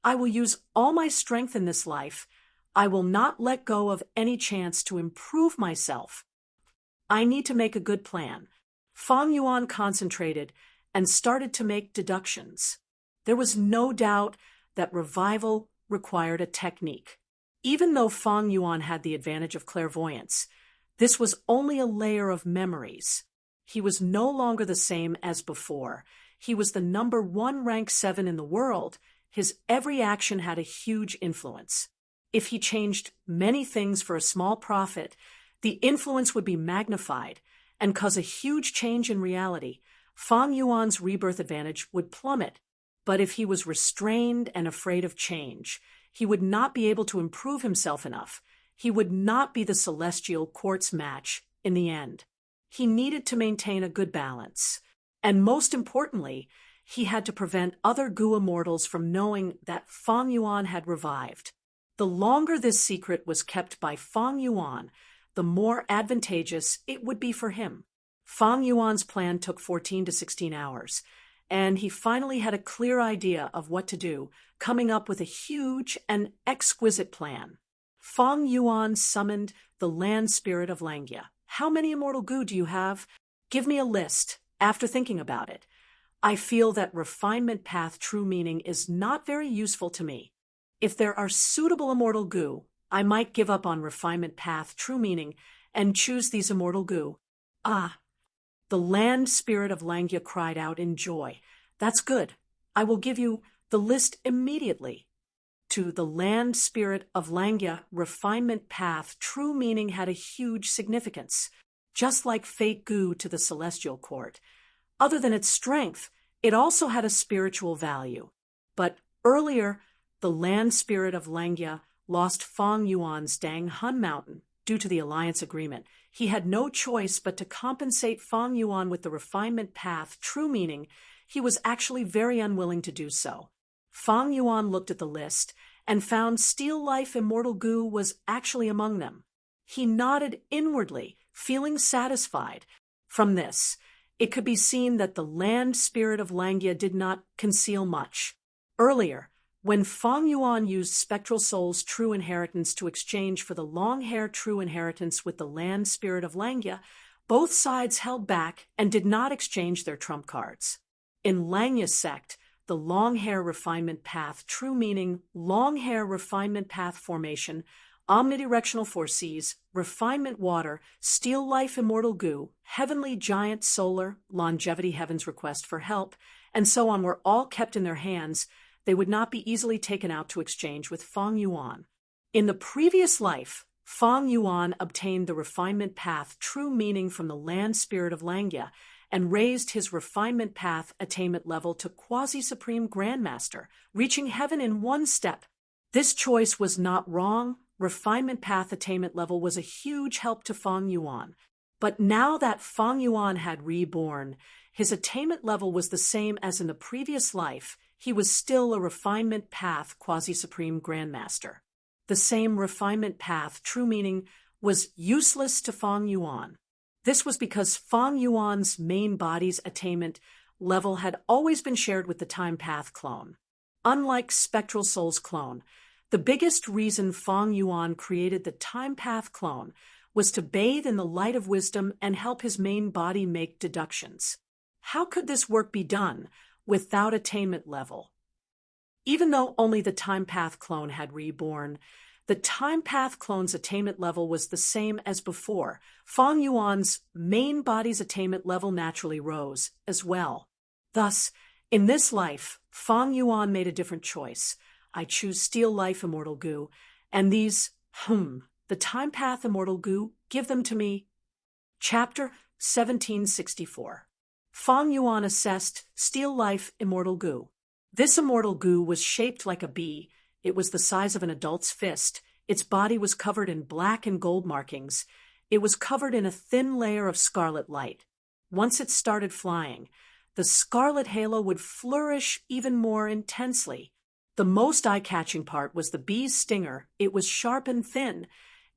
I will use all my strength in this life. I will not let go of any chance to improve myself. I need to make a good plan. Fang Yuan concentrated and started to make deductions. There was no doubt that revival required a technique. Even though Fang Yuan had the advantage of clairvoyance, this was only a layer of memories. He was no longer the same as before. He was the number 1 rank 7 in the world. His every action had a huge influence. If he changed many things for a small profit, the influence would be magnified and cause a huge change in reality. Fang Yuan's rebirth advantage would plummet. But if he was restrained and afraid of change, he would not be able to improve himself enough. He would not be the celestial court's match in the end. He needed to maintain a good balance. And most importantly, he had to prevent other goo immortals from knowing that Fang Yuan had revived. The longer this secret was kept by Fang Yuan, the more advantageous it would be for him. Fang Yuan's plan took 14 to 16 hours, and he finally had a clear idea of what to do, coming up with a huge and exquisite plan. Fang Yuan summoned the land spirit of Langia. How many immortal goo do you have? Give me a list. After thinking about it, I feel that refinement path true meaning is not very useful to me. If there are suitable immortal goo, I might give up on refinement path true meaning and choose these immortal goo. Ah! The land spirit of Langia cried out in joy. That's good. I will give you the list immediately. To the land spirit of Langia, refinement path true meaning had a huge significance. Just like fake goo to the celestial court. Other than its strength, It also had a spiritual value. But earlier, the land spirit of Langya lost Fang Yuan's Dang Hun Mountain due to the alliance agreement. He had no choice but to compensate Fang Yuan with the refinement path, true meaning he was actually very unwilling to do so. Fang Yuan looked at the list and found Steel Life Immortal Gu was actually among them. He nodded inwardly, feeling satisfied. From this, it could be seen that the land spirit of Langya did not conceal much. Earlier, when Fang Yuan used Spectral Soul's true inheritance to exchange for the long-hair true inheritance with the land spirit of Langya, both sides held back and did not exchange their trump cards. In Langya's sect, the long-hair refinement path, true meaning long-hair refinement path formation, omnidirectional foresees, refinement water, steel life immortal Gu, heavenly giant solar, longevity heaven's request for help, and so on were all kept in their hands. They would not be easily taken out to exchange with Fang Yuan. In the previous life, Fang Yuan obtained the refinement path, true meaning from the land spirit of Langya, and raised his refinement path attainment level to quasi-supreme grandmaster, reaching heaven in one step. This choice was not wrong. Refinement path attainment level was a huge help to Fang Yuan. But now that Fang Yuan had reborn, his attainment level was the same as in the previous life. He was still a refinement path quasi-supreme grandmaster. The same refinement path, true meaning, was useless to Fang Yuan. This was because Fang Yuan's main body's attainment level had always been shared with the Time Path clone. Unlike Spectral Soul's clone, the biggest reason Fang Yuan created the Time Path clone was to bathe in the light of wisdom and help his main body make deductions. How could this work be done without attainment level? Even though only the Time Path clone had reborn, the Time Path clone's attainment level was the same as before. Fang Yuan's main body's attainment level naturally rose as well. Thus, in this life, Fang Yuan made a different choice. I choose Steel Life Immortal Gu, and these, the Time Path Immortal Gu, give them to me. Chapter 1764. Fang Yuan assessed Steel Life Immortal Gu. This immortal Gu was shaped like a bee. It was the size of an adult's fist. Its body was covered in black and gold markings. It was covered in a thin layer of scarlet light. Once it started flying, the scarlet halo would flourish even more intensely. The most eye-catching part was the bee's stinger. It was sharp and thin.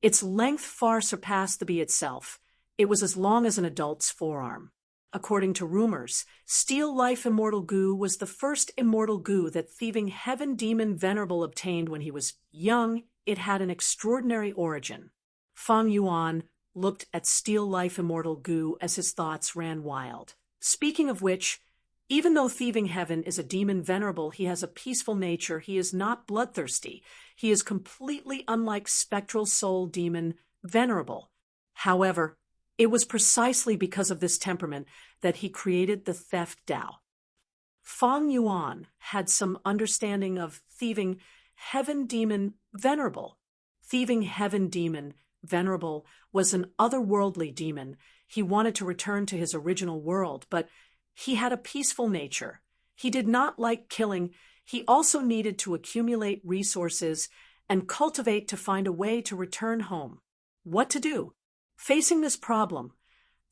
Its length far surpassed the bee itself. It was as long as an adult's forearm. According to rumors, Steel Life Immortal Gu was the first immortal Gu that thieving heaven demon Venerable obtained when he was young. It had an extraordinary origin. Fang Yuan looked at Steel Life Immortal Gu as his thoughts ran wild. Speaking of which, even though thieving heaven is a demon Venerable, he has a peaceful nature. He is not bloodthirsty. He is completely unlike Spectral Soul demon Venerable. However, it was precisely because of this temperament that he created the theft Tao. Fang Yuan had some understanding of thieving heaven demon Venerable. Thieving heaven demon Venerable was an otherworldly demon. He wanted to return to his original world, but he had a peaceful nature. He did not like killing. He also needed to accumulate resources and cultivate to find a way to return home. What to do? Facing this problem,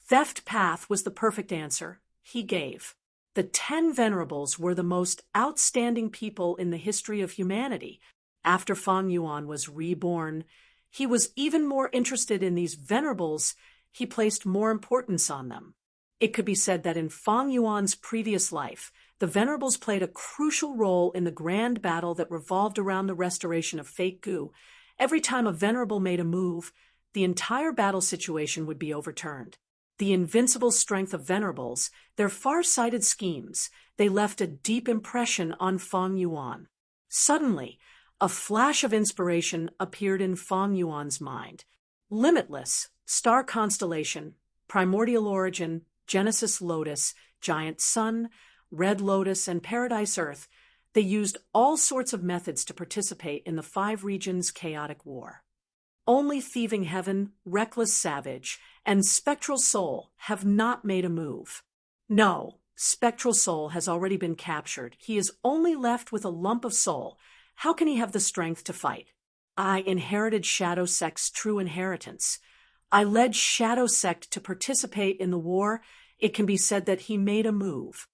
theft path was the perfect answer. He gave. The 10 Venerables were the most outstanding people in the history of humanity. After Fang Yuan was reborn, he was even more interested in these Venerables. He placed more importance on them. It could be said that in Fang Yuan's previous life, the Venerables played a crucial role in the grand battle that revolved around the restoration of fake Gu. Every time a Venerable made a move, the entire battle situation would be overturned. The invincible strength of Venerables, their far-sighted schemes, they left a deep impression on Fang Yuan. Suddenly, a flash of inspiration appeared in Fang Yuan's mind. Limitless, star constellation, primordial origin, Genesis Lotus, giant sun, red lotus, and paradise earth. They used all sorts of methods to participate in the 5 regions' chaotic war. Only thieving heaven, reckless savage, and spectral soul have not made a move. No, Spectral soul has already been captured. He is only left with a lump of soul. How can he have the strength to fight? I inherited Shadow Sect's true inheritance. I led Shadow Sect to participate in the war. It can be said that he made a move.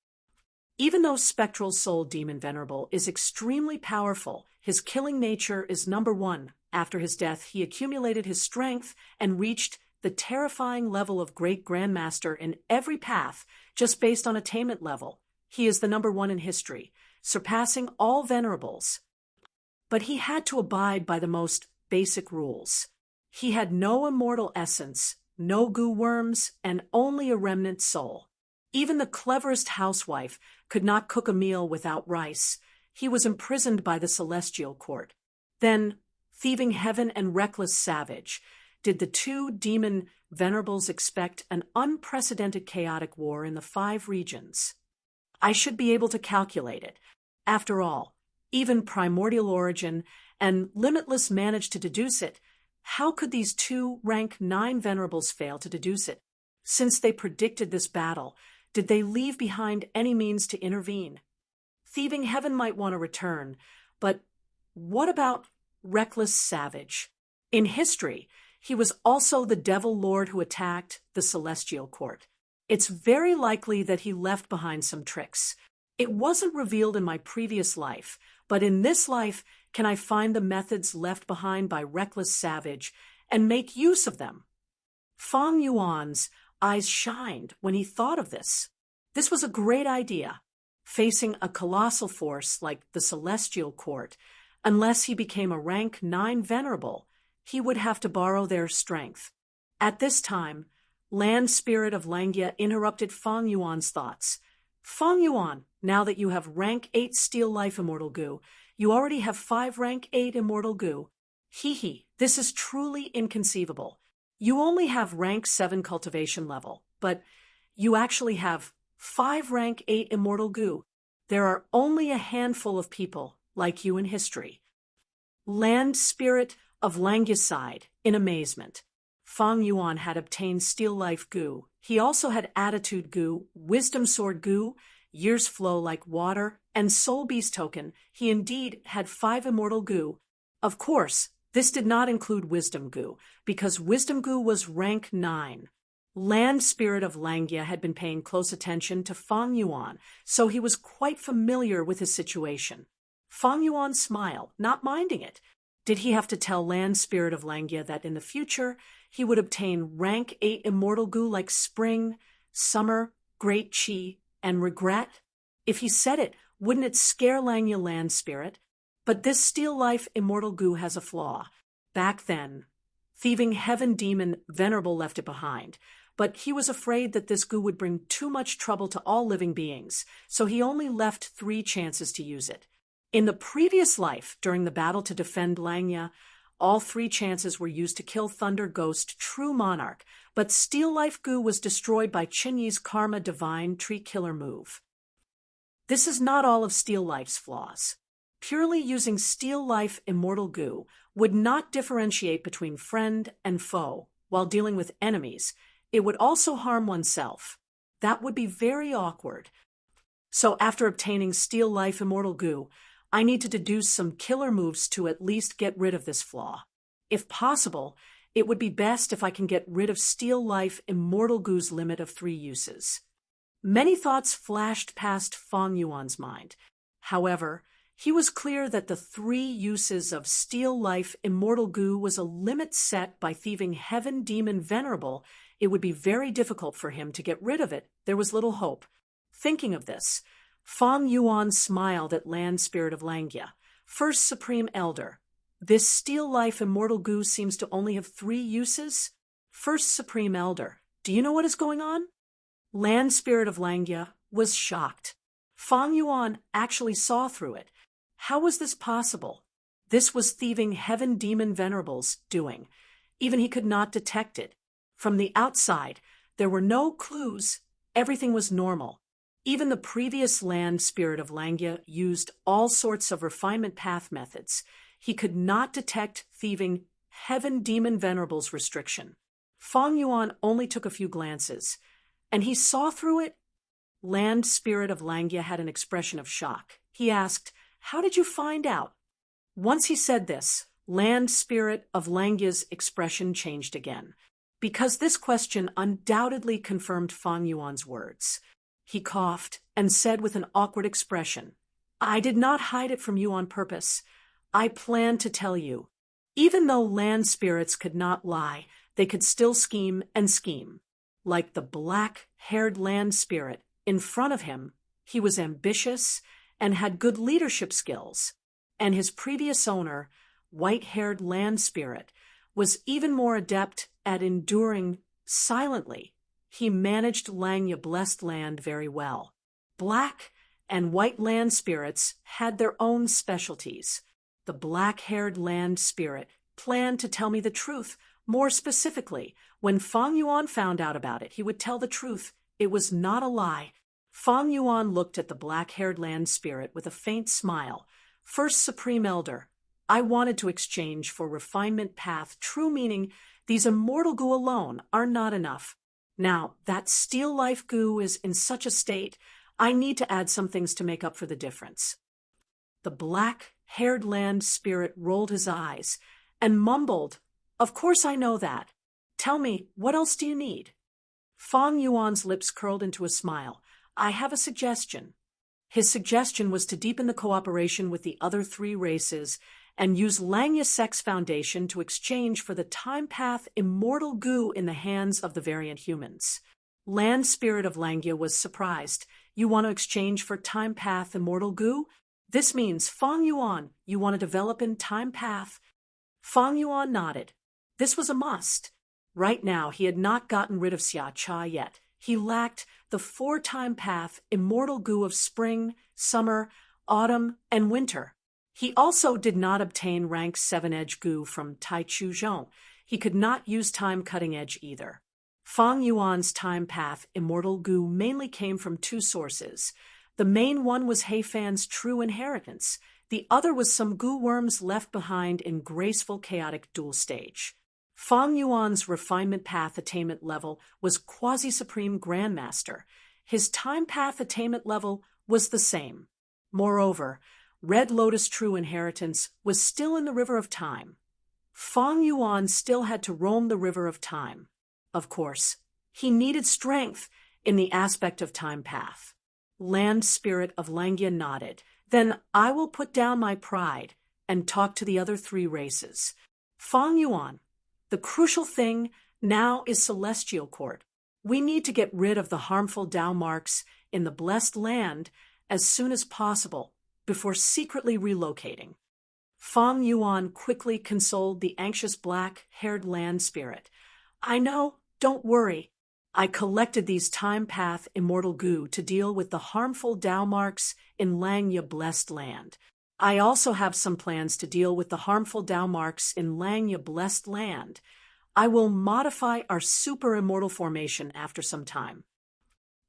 Even though Spectral Soul Demon Venerable is extremely powerful, his killing nature is number one. After his death, he accumulated his strength and reached the terrifying level of Great Grandmaster in every path, just based on attainment level. He is the number one in history, surpassing all Venerables. But he had to abide by the most basic rules. He had no immortal essence, no goo worms, and only a remnant soul. Even the cleverest housewife could not cook a meal without rice. He was imprisoned by the Celestial Court. Then, thieving heaven and reckless savage, did the two demon venerables expect an unprecedented chaotic war in the 5 regions? I should be able to calculate it. After all, even Primordial Origin and Limitless managed to deduce it. How could these two rank 9 venerables fail to deduce it? Since they predicted this battle, did they leave behind any means to intervene? Thieving Heaven might want to return, but what about Reckless Savage? In history, he was also the Devil Lord who attacked the Celestial Court. It's very likely that he left behind some tricks. It wasn't revealed in my previous life, but in this life, can I find the methods left behind by Reckless Savage and make use of them? Fang Yuan's eyes shined when he thought of this. This was a great idea. Facing a colossal force like the Celestial Court, unless he became a rank 9 venerable, he would have to borrow their strength. At this time, Land Spirit of Langia interrupted Fang Yuan's thoughts. Fang Yuan, now that you have rank 8 Steel Life Immortal Goo, you already have 5 rank 8 Immortal Goo. This is truly inconceivable. You only have rank 7 cultivation level, but you actually have 5 rank 8 Immortal Goo. There are only a handful of people like you in history. Land Spirit of Langia sighed in amazement. Fang Yuan had obtained Steel Life Goo. He also had Attitude Goo, Wisdom Sword Goo, Years Flow Like Water, and Soul Beast Token. He indeed had 5 Immortal Goo. Of course, this did not include Wisdom Goo, because Wisdom Goo was rank 9. Land Spirit of Langia had been paying close attention to Fang Yuan, so he was quite familiar with his situation. Fang Yuan smiled, not minding it. Did he have to tell Land Spirit of Langia that in the future he would obtain rank 8 Immortal Goo like Spring, Summer, Great Chi, and Regret? If he said it, wouldn't it scare Langia Land Spirit? But this Steel Life Immortal Goo has a flaw. Back then, Thieving Heaven Demon Venerable left it behind, but he was afraid that this goo would bring too much trouble to all living beings, so he only left 3 chances to use it. In the previous life, during the battle to defend Langia, all 3 chances were used to kill Thunder Ghost True Monarch, but Steel Life Goo was destroyed by Chinyi's Karma Divine Tree Killer move. This is not all of Steel Life's flaws. Purely using Steel Life Immortal Goo would not differentiate between friend and foe while dealing with enemies. It would also harm oneself. That would be very awkward. So after obtaining Steel Life Immortal Goo, I need to deduce some killer moves to at least get rid of this flaw. If possible, it would be best if I can get rid of Steel Life Immortal Goo's limit of 3 uses. Many thoughts flashed past Fang Yuan's mind. However, he was clear that the 3 uses of Steel Life Immortal Goo was a limit set by Thieving Heaven Demon Venerable. It would be very difficult for him to get rid of it. There was little hope. Thinking of this, Fang Yuan smiled at Land Spirit of Langia. First Supreme Elder, this Steel Life Immortal Goo seems to only have 3 uses? First Supreme Elder, do you know what is going on? Land Spirit of Langia was shocked. Fang Yuan actually saw through it. How was this possible? This was Thieving Heaven Demon Venerable's doing. Even he could not detect it. From the outside, there were no clues. Everything was normal. Even the previous Land Spirit of Langia used all sorts of refinement path methods. He could not detect Thieving Heaven Demon Venerable's restriction. Fang Yuan only took a few glances, and he saw through it. Land Spirit of Langya had an expression of shock. He asked, "How did you find out?" Once he said this, Land Spirit of Langya's expression changed again, because this question undoubtedly confirmed Fang Yuan's words. He coughed and said with an awkward expression, "I did not hide it from you on purpose. I planned to tell you." Even though land spirits could not lie, they could still scheme and scheme. Like the black-haired land spirit in front of him, he was ambitious and had good leadership skills, and his previous owner, white-haired land spirit, was even more adept at enduring silently. He managed Langya blessed land very well. Black and white land spirits had their own specialties. The black-haired land spirit planned to tell me the truth. More specifically, when Fang Yuan found out about it, he would tell the truth. It was not a lie. Fang Yuan looked at the black-haired land spirit with a faint smile. "First Supreme Elder, I wanted to exchange for refinement path, true meaning these immortal goo alone are not enough. Now, that steel life goo is in such a state, I need to add some things to make up for the difference." The black-haired land spirit rolled his eyes and mumbled, "Of course I know that. Tell me, what else do you need?" Fang Yuan's lips curled into a smile. "I have a suggestion." His suggestion was to deepen the cooperation with the other three races and use Langya Sex Foundation to exchange for the time path immortal goo in the hands of the variant humans. Land Spirit of Langya was surprised. "You want to exchange for time path immortal goo? This means, Fang Yuan, you want to develop in time path?" Fang Yuan nodded. This was a must. Right now, he had not gotten rid of Xia Cha yet. He lacked the 4-time path immortal goo of spring, summer, autumn, and winter. He also did not obtain rank 7 edge goo from Tai Chu Zhong. He could not use time cutting edge either. Fang Yuan's time path immortal goo mainly came from 2 sources. The main one was Heifan's true inheritance. The other was some goo worms left behind in graceful chaotic dual stage. Fang Yuan's refinement path attainment level was quasi-supreme grandmaster. His time path attainment level was the same. Moreover, Red Lotus true inheritance was still in the river of time. Fang Yuan still had to roam the river of time. Of course, he needed strength in the aspect of time path. Land Spirit of Langya nodded. "Then I will put down my pride and talk to the other 3 races. Fang Yuan, the crucial thing now is Celestial Court. We need to get rid of the harmful Tao marks in the blessed land as soon as possible before secretly relocating." Fang Yuan quickly consoled the anxious black-haired land spirit. "I know, don't worry. I collected these time path immortal goo to deal with the harmful Tao marks in Langya blessed land. I also have some plans to deal with the harmful Tao marks in Langya blessed land. I will modify our super immortal formation after some time."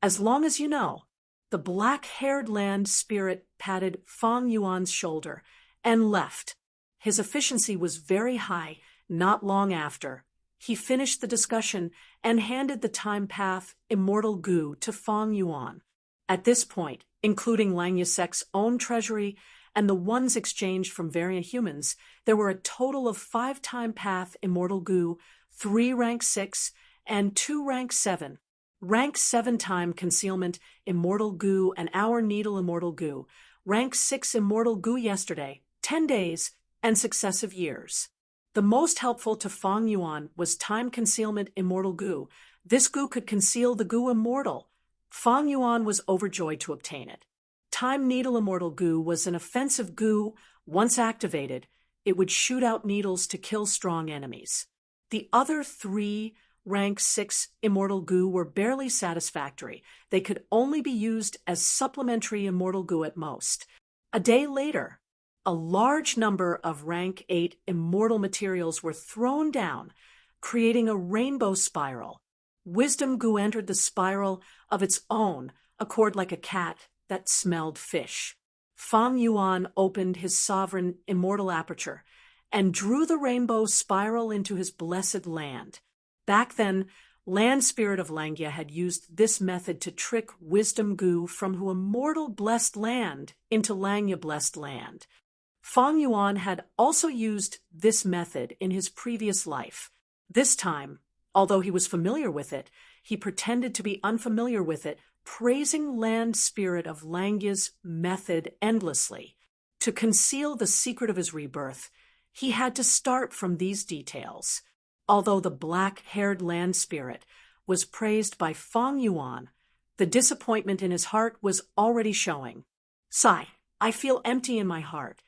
As long as you know, the black-haired land spirit patted Fang Yuan's shoulder and left. His efficiency was very high. Not long after, he finished the discussion and handed the time path immortal goo to Fang Yuan. At this point, including Langya Sec's own treasury and the ones exchanged from variant humans, there were a total of 5 time path immortal goo, 3 rank 6, and 2 rank 7. Rank 7 time concealment immortal goo and hour needle immortal goo. Rank 6 immortal goo yesterday, 10 days, and successive years. The most helpful to Fang Yuan was time concealment immortal goo. This goo could conceal the goo immortal. Fang Yuan was overjoyed to obtain it. Time needle immortal goo was an offensive goo. Once activated, it would shoot out needles to kill strong enemies. The other 3 rank 6 immortal goo were barely satisfactory. They could only be used as supplementary immortal goo at most. A day later, a large number of rank 8 immortal materials were thrown down, creating a rainbow spiral. Wisdom goo entered the spiral of its own accord like a cat that smelled fish. Fang Yuan opened his sovereign immortal aperture and drew the rainbow spiral into his blessed land. Back then, Land Spirit of Langya had used this method to trick Wisdom Gu from Hu immortal blessed land into Langya blessed land. Fang Yuan had also used this method in his previous life. This time, although he was familiar with it, he pretended to be unfamiliar with it, praising Land Spirit of Langya's method endlessly. To conceal the secret of his rebirth, he had to start from these details. Although the black-haired Land Spirit was praised by Fang Yuan, the disappointment in his heart was already showing. Sigh, I feel empty in my heart.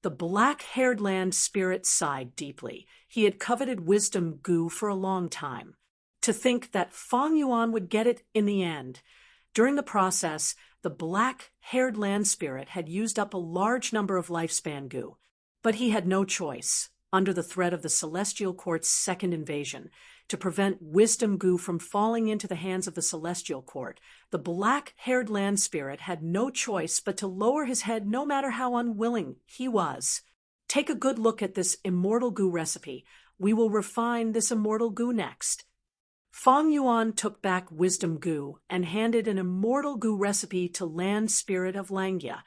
The black-haired Land Spirit sighed deeply. He had coveted Wisdom Gu for a long time. To think that Fang Yuan would get it in the end. During the process, the black-haired Land Spirit had used up a large number of lifespan Gu, but he had no choice, under the threat of the Celestial Court's second invasion, to prevent Wisdom Gu from falling into the hands of the Celestial Court. The black-haired Land Spirit had no choice but to lower his head no matter how unwilling he was. Take a good look at this immortal Gu recipe. We will refine this immortal Gu next. Fang Yuan took back Wisdom Gu and handed an immortal Gu recipe to Land Spirit of Langya.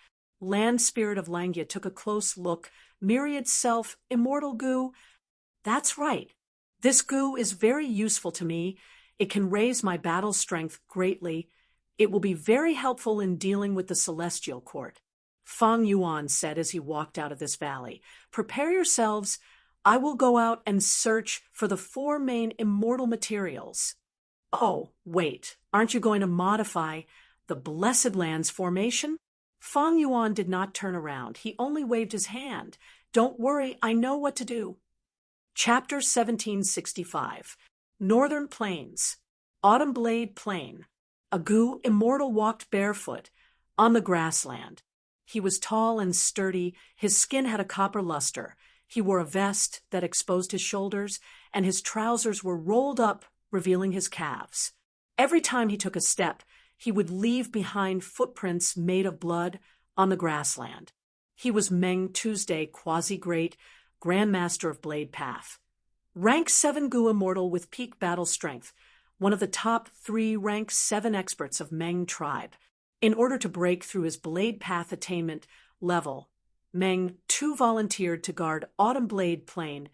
Land Spirit of Langya took a close look. Myriad Self, Immortal Gu. That's right. This Gu is very useful to me. It can raise my battle strength greatly. It will be very helpful in dealing with the Celestial Court. Fang Yuan said as he walked out of this valley. Prepare yourselves. I will go out and search for the 4 main immortal materials. Oh, wait. Aren't you going to modify the Blessed Lands formation? Fang Yuan did not turn around. He only waved his hand. Don't worry, I know what to do. Chapter 1765. Northern Plains. Autumn Blade Plain. A Gu immortal walked barefoot on the grassland. He was tall and sturdy. His skin had a copper luster. He wore a vest that exposed his shoulders, and his trousers were rolled up, revealing his calves. Every time he took a step, he would leave behind footprints made of blood on the grassland. He was Meng Tuesday, Quasi-Great, Grandmaster of Blade Path. Rank 7 Gu Immortal with peak battle strength, one of the top 3 Rank 7 experts of Meng tribe. In order to break through his Blade Path attainment level, Meng Tu volunteered to guard Autumn Blade Plain,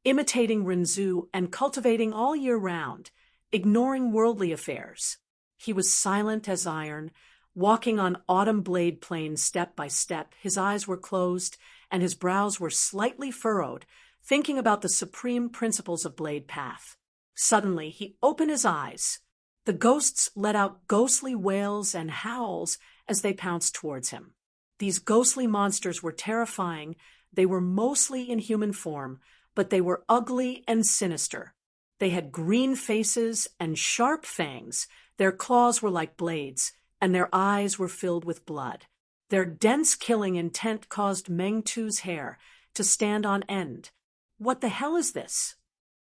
imitating Rinzhu and cultivating all year round, ignoring worldly affairs. He was silent as iron, walking on Autumn Blade Plain step by step. His eyes were closed and his brows were slightly furrowed, thinking about the supreme principles of Blade Path. Suddenly, he opened his eyes. The ghosts let out ghostly wails and howls as they pounced towards him. These ghostly monsters were terrifying. They were mostly in human form, but they were ugly and sinister. They had green faces and sharp fangs. Their claws were like blades, and their eyes were filled with blood. Their dense killing intent caused Meng Tu's hair to stand on end. What the hell is this?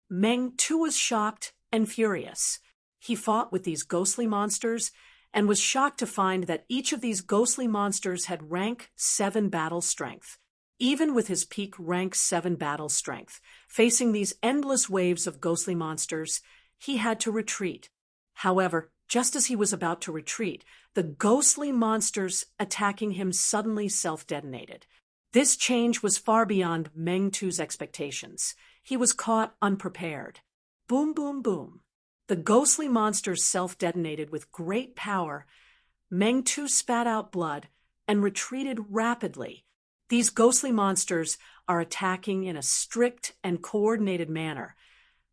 Meng Tu was shocked and furious. He fought with these ghostly monsters and was shocked to find that each of these ghostly monsters had rank 7 battle strength. Even with his peak rank 7 battle strength, facing these endless waves of ghostly monsters, he had to retreat. However, just as he was about to retreat, the ghostly monsters attacking him suddenly self-detonated. This change was far beyond Meng Tu's expectations. He was caught unprepared. Boom, boom, boom. The ghostly monsters self-detonated with great power. Meng Tu spat out blood and retreated rapidly. These ghostly monsters are attacking in a strict and coordinated manner.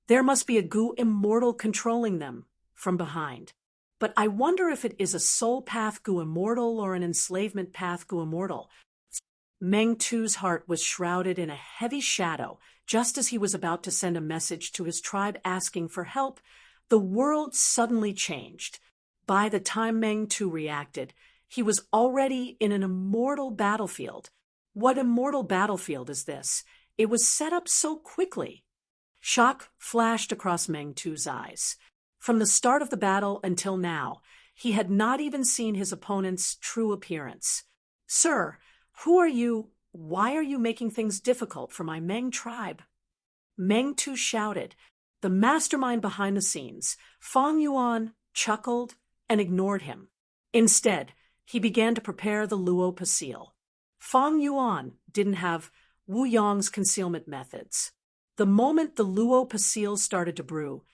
There must be a Gu Immortal controlling them from behind. But I wonder if it is a Soul Path Gu Immortal or an Enslavement Path Gu Immortal. Meng Tu's heart was shrouded in a heavy shadow. Just as he was about to send a message to his tribe asking for help, the world suddenly changed. By the time Meng Tu reacted, he was already in an immortal battlefield. What immortal battlefield is this? It was set up so quickly. Shock flashed across Meng Tu's eyes. From the start of the battle until now, he had not even seen his opponent's true appearance. "Sir, who are you? Why are you making things difficult for my Meng tribe?" Meng Tu shouted. The mastermind behind the scenes, Fang Yuan chuckled and ignored him. Instead, he began to prepare the Luo Pasil. Fang Yuan didn't have Wu Yong's concealment methods. The moment the Luo Pasil started to brew,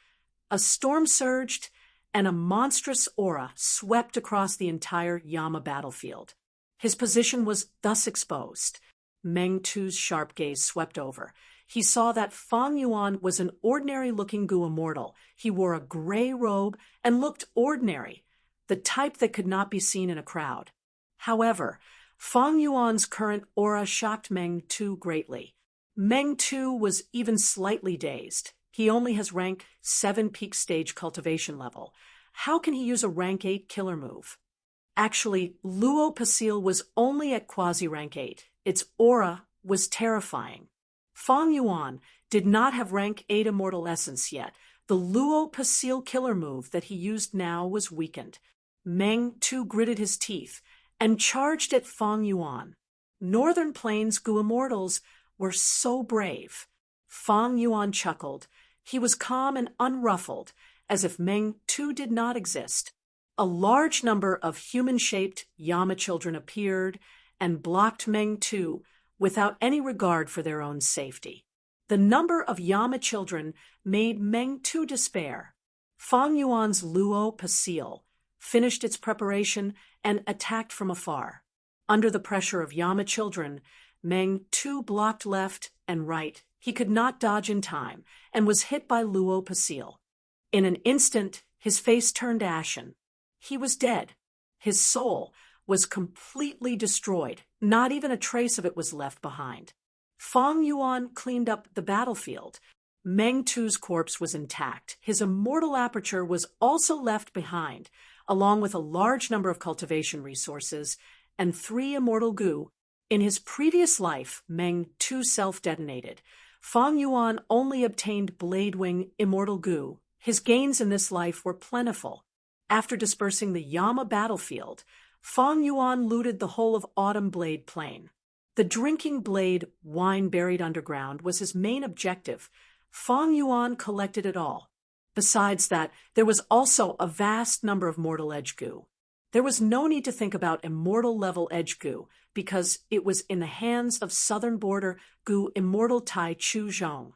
a storm surged and a monstrous aura swept across the entire Yama battlefield. His position was thus exposed. Meng Tu's sharp gaze swept over. He saw that Fang Yuan was an ordinary-looking Gu immortal. He wore a gray robe and looked ordinary, the type that could not be seen in a crowd. However, Fang Yuan's current aura shocked Meng Tu greatly. Meng Tu was even slightly dazed. He only has rank 7 peak stage cultivation level. How can he use a rank 8 killer move? Actually, Luo Pasil was only at quasi-rank 8. Its aura was terrifying. Fang Yuan did not have rank 8 immortal essence yet. The Luo Pasil killer move that he used now was weakened. Meng Tu gritted his teeth and charged at Fang Yuan. Northern Plains Gu immortals were so brave. Fang Yuan chuckled. He was calm and unruffled, as if Meng Tu did not exist. A large number of human-shaped Yama children appeared and blocked Meng Tu without any regard for their own safety. The number of Yama children made Meng Tu despair. Fang Yuan's Luo Pasil finished its preparation and attacked from afar. Under the pressure of Yama children, Meng Tu blocked left and right. He could not dodge in time and was hit by Luo Pasil. In an instant, his face turned ashen. He was dead. His soul was completely destroyed. Not even a trace of it was left behind. Fang Yuan cleaned up the battlefield. Meng Tu's corpse was intact. His immortal aperture was also left behind, along with a large number of cultivation resources and 3 immortal Gu. In his previous life, Meng Tu self-detonated. Fang Yuan only obtained Bladewing immortal Gu. His gains in this life were plentiful. After dispersing the Yama battlefield, Fang Yuan looted the whole of Autumn Blade Plain. The drinking blade wine buried underground was his main objective. Fang Yuan collected it all. Besides that, there was also a vast number of mortal edge Gu. There was no need to think about immortal level edge Gu because it was in the hands of southern border Gu immortal Tai Chu Zhong.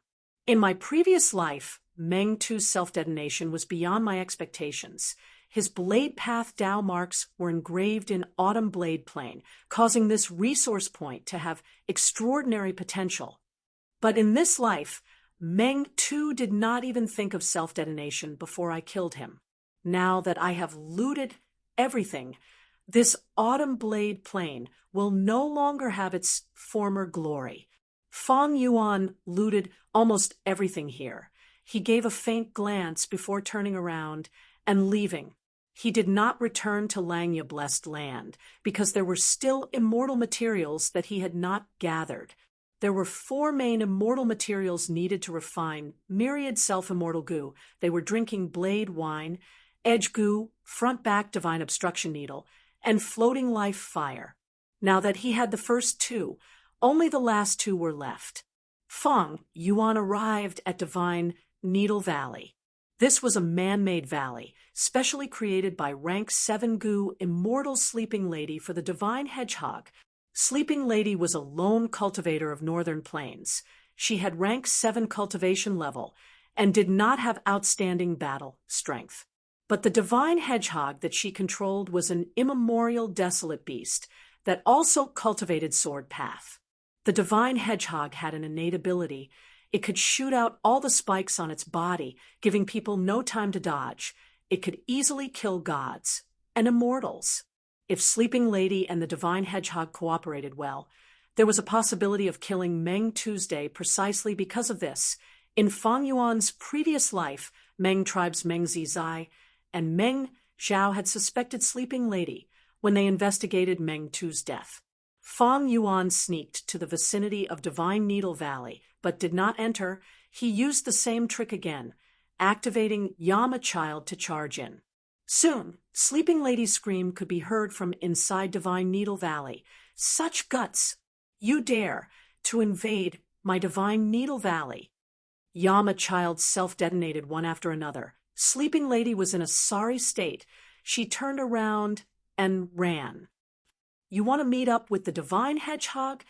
In my previous life, Meng Tu's self-detonation was beyond my expectations. His blade path Dao marks were engraved in Autumn Blade Plain, causing this resource point to have extraordinary potential. But in this life, Meng Tu did not even think of self-detonation before I killed him. Now that I have looted everything, this Autumn Blade Plain will no longer have its former glory. Fang Yuan looted almost everything here. He gave a faint glance before turning around and leaving. He did not return to Langya Blessed Land because there were still immortal materials that he had not gathered. There were 4 main immortal materials needed to refine myriad self-immortal Gu. They were drinking blade wine, edge Gu, front-back divine obstruction needle, and floating life fire. Now that he had the first 2, only the last 2 were left. Fang Yuan arrived at Divine Needle Valley. This was a man-made valley, specially created by rank 7 Gu immortal Sleeping Lady for the Divine Hedgehog. Sleeping Lady was a lone cultivator of Northern Plains. She had rank 7 cultivation level and did not have outstanding battle strength. But the Divine Hedgehog that she controlled was an immemorial desolate beast that also cultivated Sword Path. The Divine Hedgehog had an innate ability. It could shoot out all the spikes on its body, giving people no time to dodge. It could easily kill gods and immortals. If Sleeping Lady and the Divine Hedgehog cooperated well, there was a possibility of killing Meng Tuesday precisely because of this. In Fang Yuan's previous life, Meng tribes Meng Zizai and Meng Zhao had suspected Sleeping Lady when they investigated Meng Tu's death. Fang Yuan sneaked to the vicinity of Divine Needle Valley, but did not enter. He used the same trick again, activating Yama Child to charge in. Soon, Sleeping Lady's scream could be heard from inside Divine Needle Valley. Such guts! You dare to invade my Divine Needle Valley! Yama child self-detonated one after another. Sleeping Lady was in a sorry state. She turned around and ran. You want to meet up with the divine hedgehog?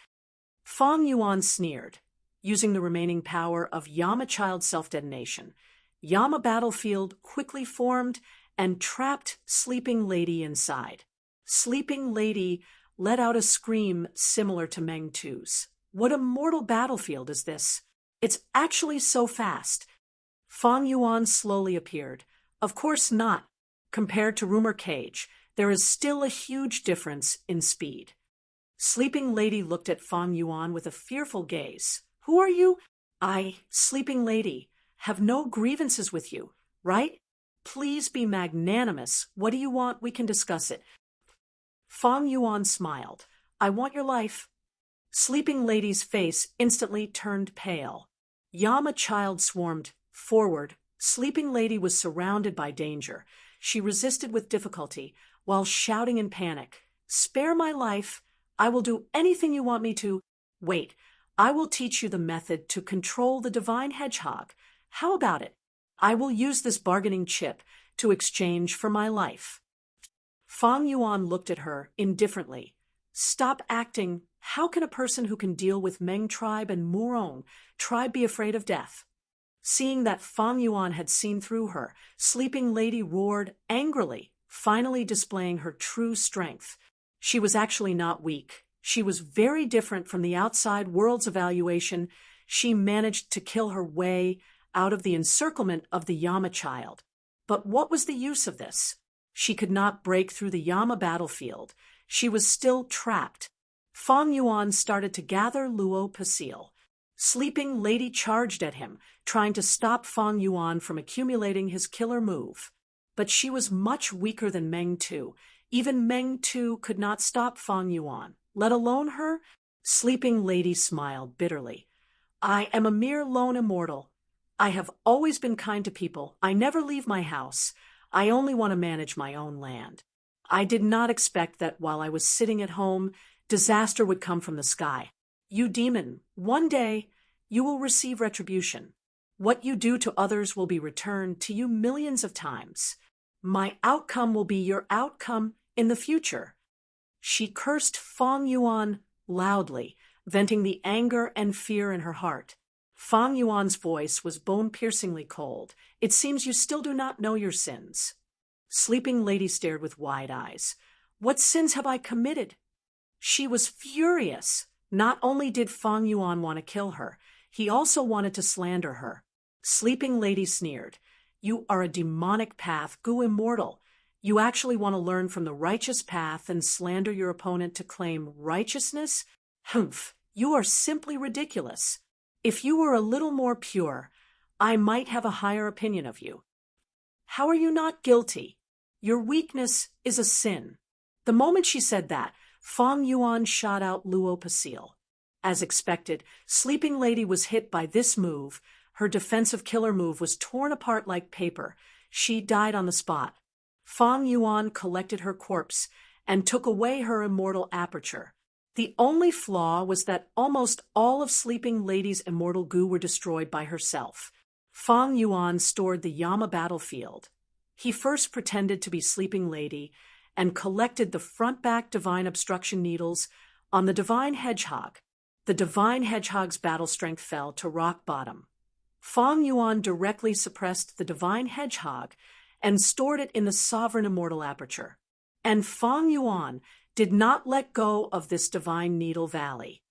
Fang Yuan sneered, using the remaining power of Yama child self-detonation. Yama battlefield quickly formed and trapped Sleeping Lady inside. Sleeping Lady let out a scream similar to Meng Tu's. What a mortal battlefield is this? It's actually so fast. Fang Yuan slowly appeared. Of course not. Compared to Rumor Cage, there is still a huge difference in speed. Sleeping Lady looked at Fang Yuan with a fearful gaze. Who are you? I, Sleeping Lady, have no grievances with you, right? Please be magnanimous. What do you want? We can discuss it. Fang Yuan smiled. I want your life. Sleeping Lady's face instantly turned pale. Yama child swarmed forward. Sleeping Lady was surrounded by danger. She resisted with difficulty, while shouting in panic, Spare my life. I will do anything you want me to. Wait, I will teach you the method to control the divine hedgehog. How about it? I will use this bargaining chip to exchange for my life. Fang Yuan looked at her indifferently. Stop acting. How can a person who can deal with Meng tribe and Murong tribe be afraid of death? Seeing that Fang Yuan had seen through her, Sleeping Lady roared angrily, finally displaying her true strength. She was actually not weak. She was very different from the outside world's evaluation. She managed to kill her way out of the encirclement of the Yama child. But what was the use of this? She could not break through the Yama battlefield. She was still trapped. Fang Yuan started to gather Luo Pasil. Sleeping Lady charged at him, trying to stop Fang Yuan from accumulating his killer move. But she was much weaker than Meng Tu. Even Meng Tu could not stop Fang Yuan, let alone her. Sleeping Lady smiled bitterly. I am a mere lone immortal. I have always been kind to people. I never leave my house. I only want to manage my own land. I did not expect that while I was sitting at home, disaster would come from the sky. You demon, one day you will receive retribution. What you do to others will be returned to you millions of times. My outcome will be your outcome in the future. She cursed Fang Yuan loudly, venting the anger and fear in her heart. Fang Yuan's voice was bone-piercingly cold. It seems you still do not know your sins. Sleeping Lady stared with wide eyes. What sins have I committed? She was furious. Not only did Fang Yuan want to kill her, he also wanted to slander her. Sleeping Lady sneered. You are a demonic path, Gu immortal. You actually want to learn from the righteous path and slander your opponent to claim righteousness? Humph, you are simply ridiculous. If you were a little more pure, I might have a higher opinion of you. How are you not guilty? Your weakness is a sin. The moment she said that, Fang Yuan shot out Luo Pasil. As expected, Sleeping Lady was hit by this move. Her defensive killer move was torn apart like paper. She died on the spot. Fang Yuan collected her corpse and took away her immortal aperture. The only flaw was that almost all of Sleeping Lady's immortal goo were destroyed by herself. Fang Yuan stored the Yama battlefield. He first pretended to be Sleeping Lady and collected the front-back divine obstruction needles on the divine hedgehog. The divine hedgehog's battle strength fell to rock bottom. Fang Yuan directly suppressed the divine hedgehog and stored it in the sovereign immortal aperture. And Fang Yuan did not let go of this divine needle valley.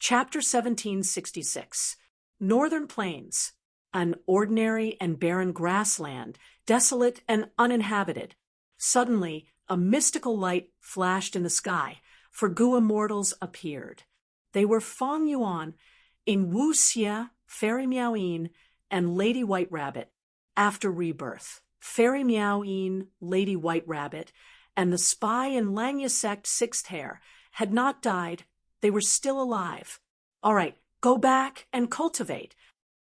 Chapter 1766. Northern Plains. An ordinary and barren grassland, desolate and uninhabited. Suddenly, a mystical light flashed in the sky, for Gu immortals appeared. They were Fang Yuan, in Wu Xie, Fairy Miaoyin, and Lady White Rabbit. After rebirth, Fairy Miaoyin, Lady White Rabbit, and the spy in Langya sect Sixth Hair had not died. They were still alive. All right, go back and cultivate.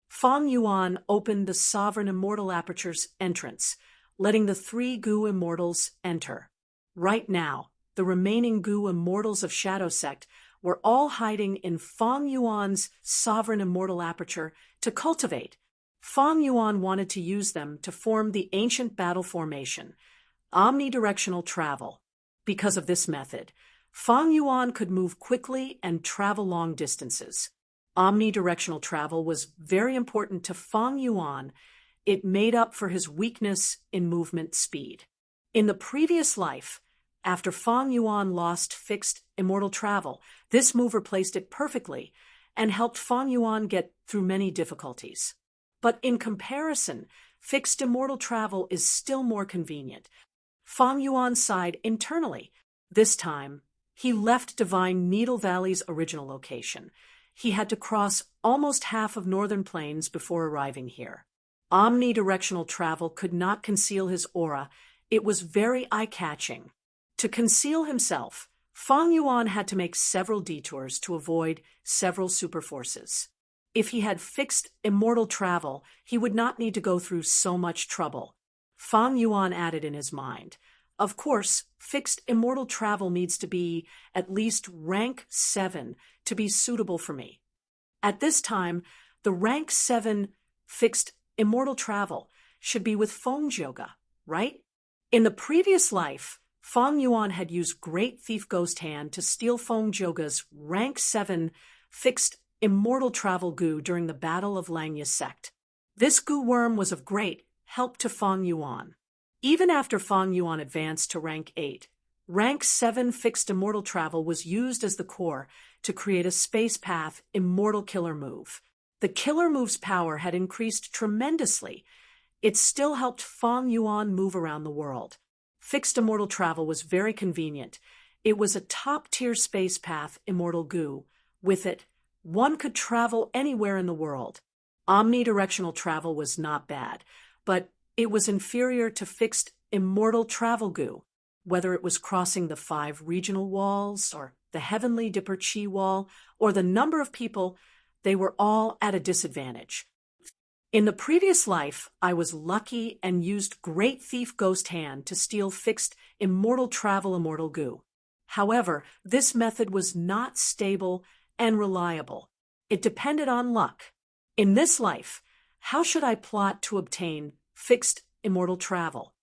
Fang Yuan opened the sovereign immortal aperture's entrance, letting the 3 Gu immortals enter. Right now, the remaining Gu immortals of Shadow Sect were all hiding in Fang Yuan's sovereign immortal aperture to cultivate. Fang Yuan wanted to use them to form the ancient battle formation, omnidirectional travel. Because of this method, Fang Yuan could move quickly and travel long distances. Omnidirectional travel was very important to Fang Yuan. It made up for his weakness in movement speed. In the previous life, after Fang Yuan lost fixed immortal travel, this move replaced it perfectly and helped Fang Yuan get through many difficulties. But in comparison, fixed immortal travel is still more convenient. Fang Yuan sighed internally. This time, he left Divine Needle Valley's original location. He had to cross almost half of Northern Plains before arriving here. Omnidirectional travel could not conceal his aura. It was very eye-catching. To conceal himself, Fang Yuan had to make several detours to avoid several superforces. If he had fixed immortal travel, he would not need to go through so much trouble. Fang Yuan added in his mind, "Of course, fixed immortal travel needs to be at least rank 7 to be suitable for me." At this time, the rank 7 fixed immortal travel should be with Feng Yoga, right? In the previous life, Fang Yuan had used Great Thief Ghost Hand to steal Feng Yoga's rank 7 fixed immortal travel goo during the Battle of Langya Sect. This goo worm was of great help to Fang Yuan. Even after Fang Yuan advanced to rank 8, rank 7 fixed immortal travel was used as the core to create a space path immortal killer move. The killer move's power had increased tremendously. It still helped Fang Yuan move around the world. Fixed immortal travel was very convenient. It was a top-tier space path immortal goo. With it, one could travel anywhere in the world. Omnidirectional travel was not bad, but it was inferior to fixed immortal travel goo. Whether it was crossing the 5 regional walls, or the heavenly Dipper Chi wall, or the number of people, they were all at a disadvantage. In the previous life, I was lucky and used Great Thief Ghost Hand to steal fixed immortal travel immortal goo. However, this method was not stable and reliable. It depended on luck. In this life, how should I plot to obtain fixed immortal travel?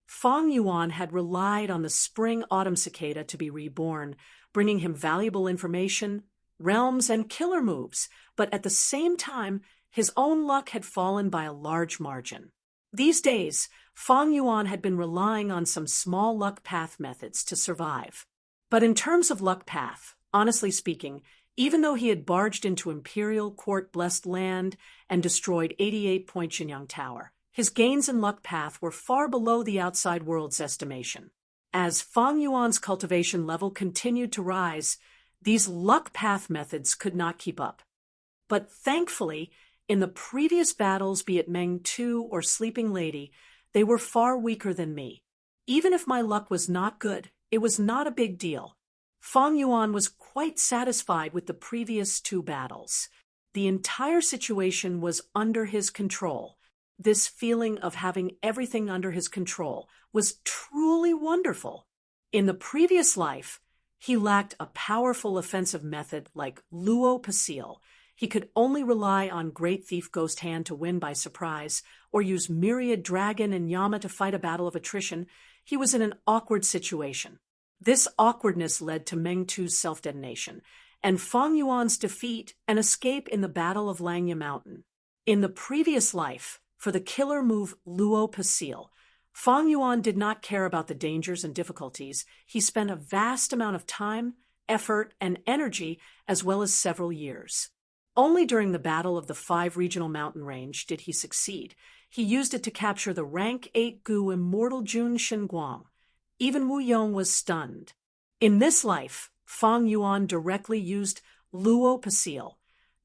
Fang Yuan had relied on the spring autumn cicada to be reborn, bringing him valuable information, realms, and killer moves, but at the same time, his own luck had fallen by a large margin. These days, Fang Yuan had been relying on some small luck path methods to survive. But in terms of luck path, honestly speaking, even though he had barged into Imperial Court-blessed land and destroyed 88 Point Shinyang Tower, his gains in luck path were far below the outside world's estimation. As Fang Yuan's cultivation level continued to rise, these luck path methods could not keep up. But thankfully, in the previous battles, be it Meng Tu or Sleeping Lady, they were far weaker than me. Even if my luck was not good, it was not a big deal. Fang Yuan was quite satisfied with the previous 2 battles. The entire situation was under his control. This feeling of having everything under his control was truly wonderful. In the previous life, he lacked a powerful offensive method like Luo Pasil. He could only rely on Great Thief Ghost Hand to win by surprise, or use Myriad Dragon and Yama to fight a battle of attrition. He was in an awkward situation. This awkwardness led to Meng Tu's self-detonation, and Fang Yuan's defeat and escape in the Battle of Langya Mountain. In the previous life, for the killer move Luo Pasil, Fang Yuan did not care about the dangers and difficulties. He spent a vast amount of time, effort, and energy, as well as several years. Only during the Battle of the 5 Regional Mountain Range did he succeed. He used it to capture the rank 8 goo immortal Jun Shinguang. Even Wu Yong was stunned. In this life, Fang Yuan directly used Luo Pasil.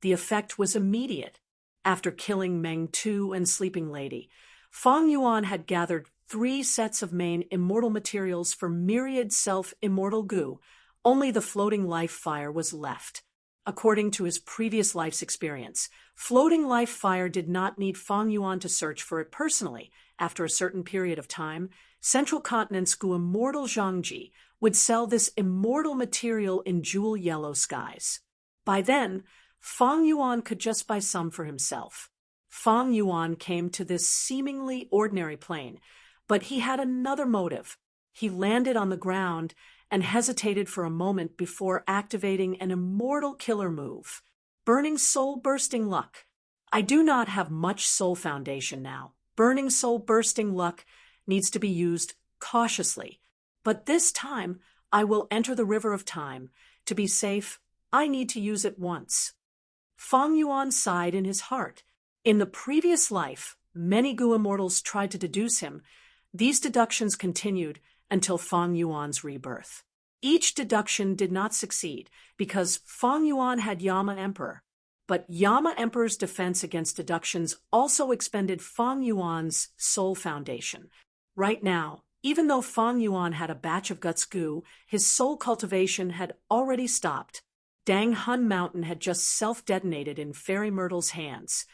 The effect was immediate. After killing Meng Tu and Sleeping Lady, Fang Yuan had gathered 3 sets of main immortal materials for myriad self-immortal goo. Only the floating life fire was left. According to his previous life's experience, floating life fire did not need Fang Yuan to search for it personally. After a certain period of time, Central Continent's goo immortal Zhangji would sell this immortal material in jewel yellow skies. By then, Fang Yuan could just buy some for himself. Fang Yuan came to this seemingly ordinary plane, but he had another motive. He landed on the ground and hesitated for a moment before activating an immortal killer move. Burning Soul Bursting Luck. I do not have much soul foundation now. Burning Soul Bursting Luck needs to be used cautiously. But this time, I will enter the river of time. To be safe, I need to use it once. Fang Yuan sighed in his heart. In the previous life, many Gu immortals tried to deduce him. These deductions continued until Fang Yuan's rebirth. Each deduction did not succeed because Fang Yuan had Yama Emperor. But Yama Emperor's defense against deductions also expended Fang Yuan's soul foundation. Right now, even though Fang Yuan had a batch of Guts Gu, his soul cultivation had already stopped. Dang Hun Mountain had just self-detonated in Fairy Myrtle's hands.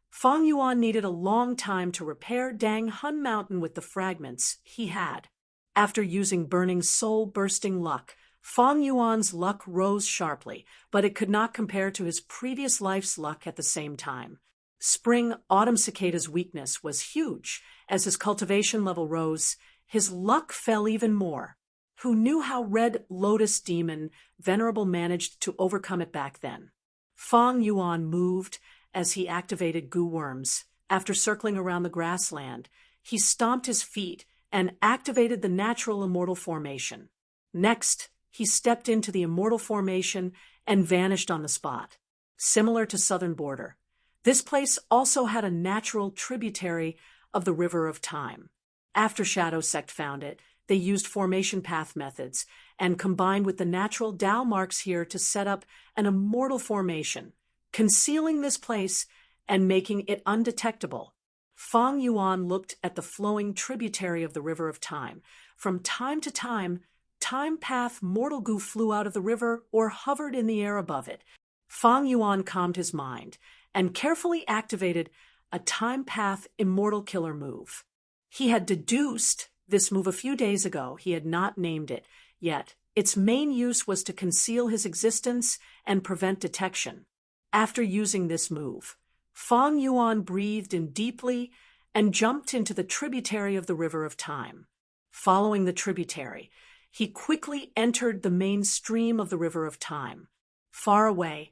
Fang Yuan needed a long time to repair Dang Hun Mountain with the fragments he had. After using Burning Soul Bursting Luck, Fang Yuan's luck rose sharply, but it could not compare to his previous life's luck at the same time. Spring Autumn Cicada's weakness was huge. As his cultivation level rose, his luck fell even more. Who knew how Red Lotus Demon Venerable managed to overcome it back then? Fang Yuan moved as he activated Gu Worms. After circling around the grassland, he stomped his feet and activated the natural immortal formation. Next, he stepped into the immortal formation and vanished on the spot. Similar to Southern Border, this place also had a natural tributary of the River of Time. After Shadow Sect found it, they used formation path methods and combined with the natural Dao marks here to set up an immortal formation, concealing this place and making it undetectable. Fang Yuan looked at the flowing tributary of the River of Time. From time to time, Time Path Mortal Gu flew out of the river or hovered in the air above it. Fang Yuan calmed his mind and carefully activated a Time Path Immortal Killer move. He had deduced this move a few days ago. He had not named it yet. Its main use was to conceal his existence and prevent detection. After using this move, Fang Yuan breathed in deeply and jumped into the tributary of the River of Time. Following the tributary, he quickly entered the main stream of the River of Time. Far away,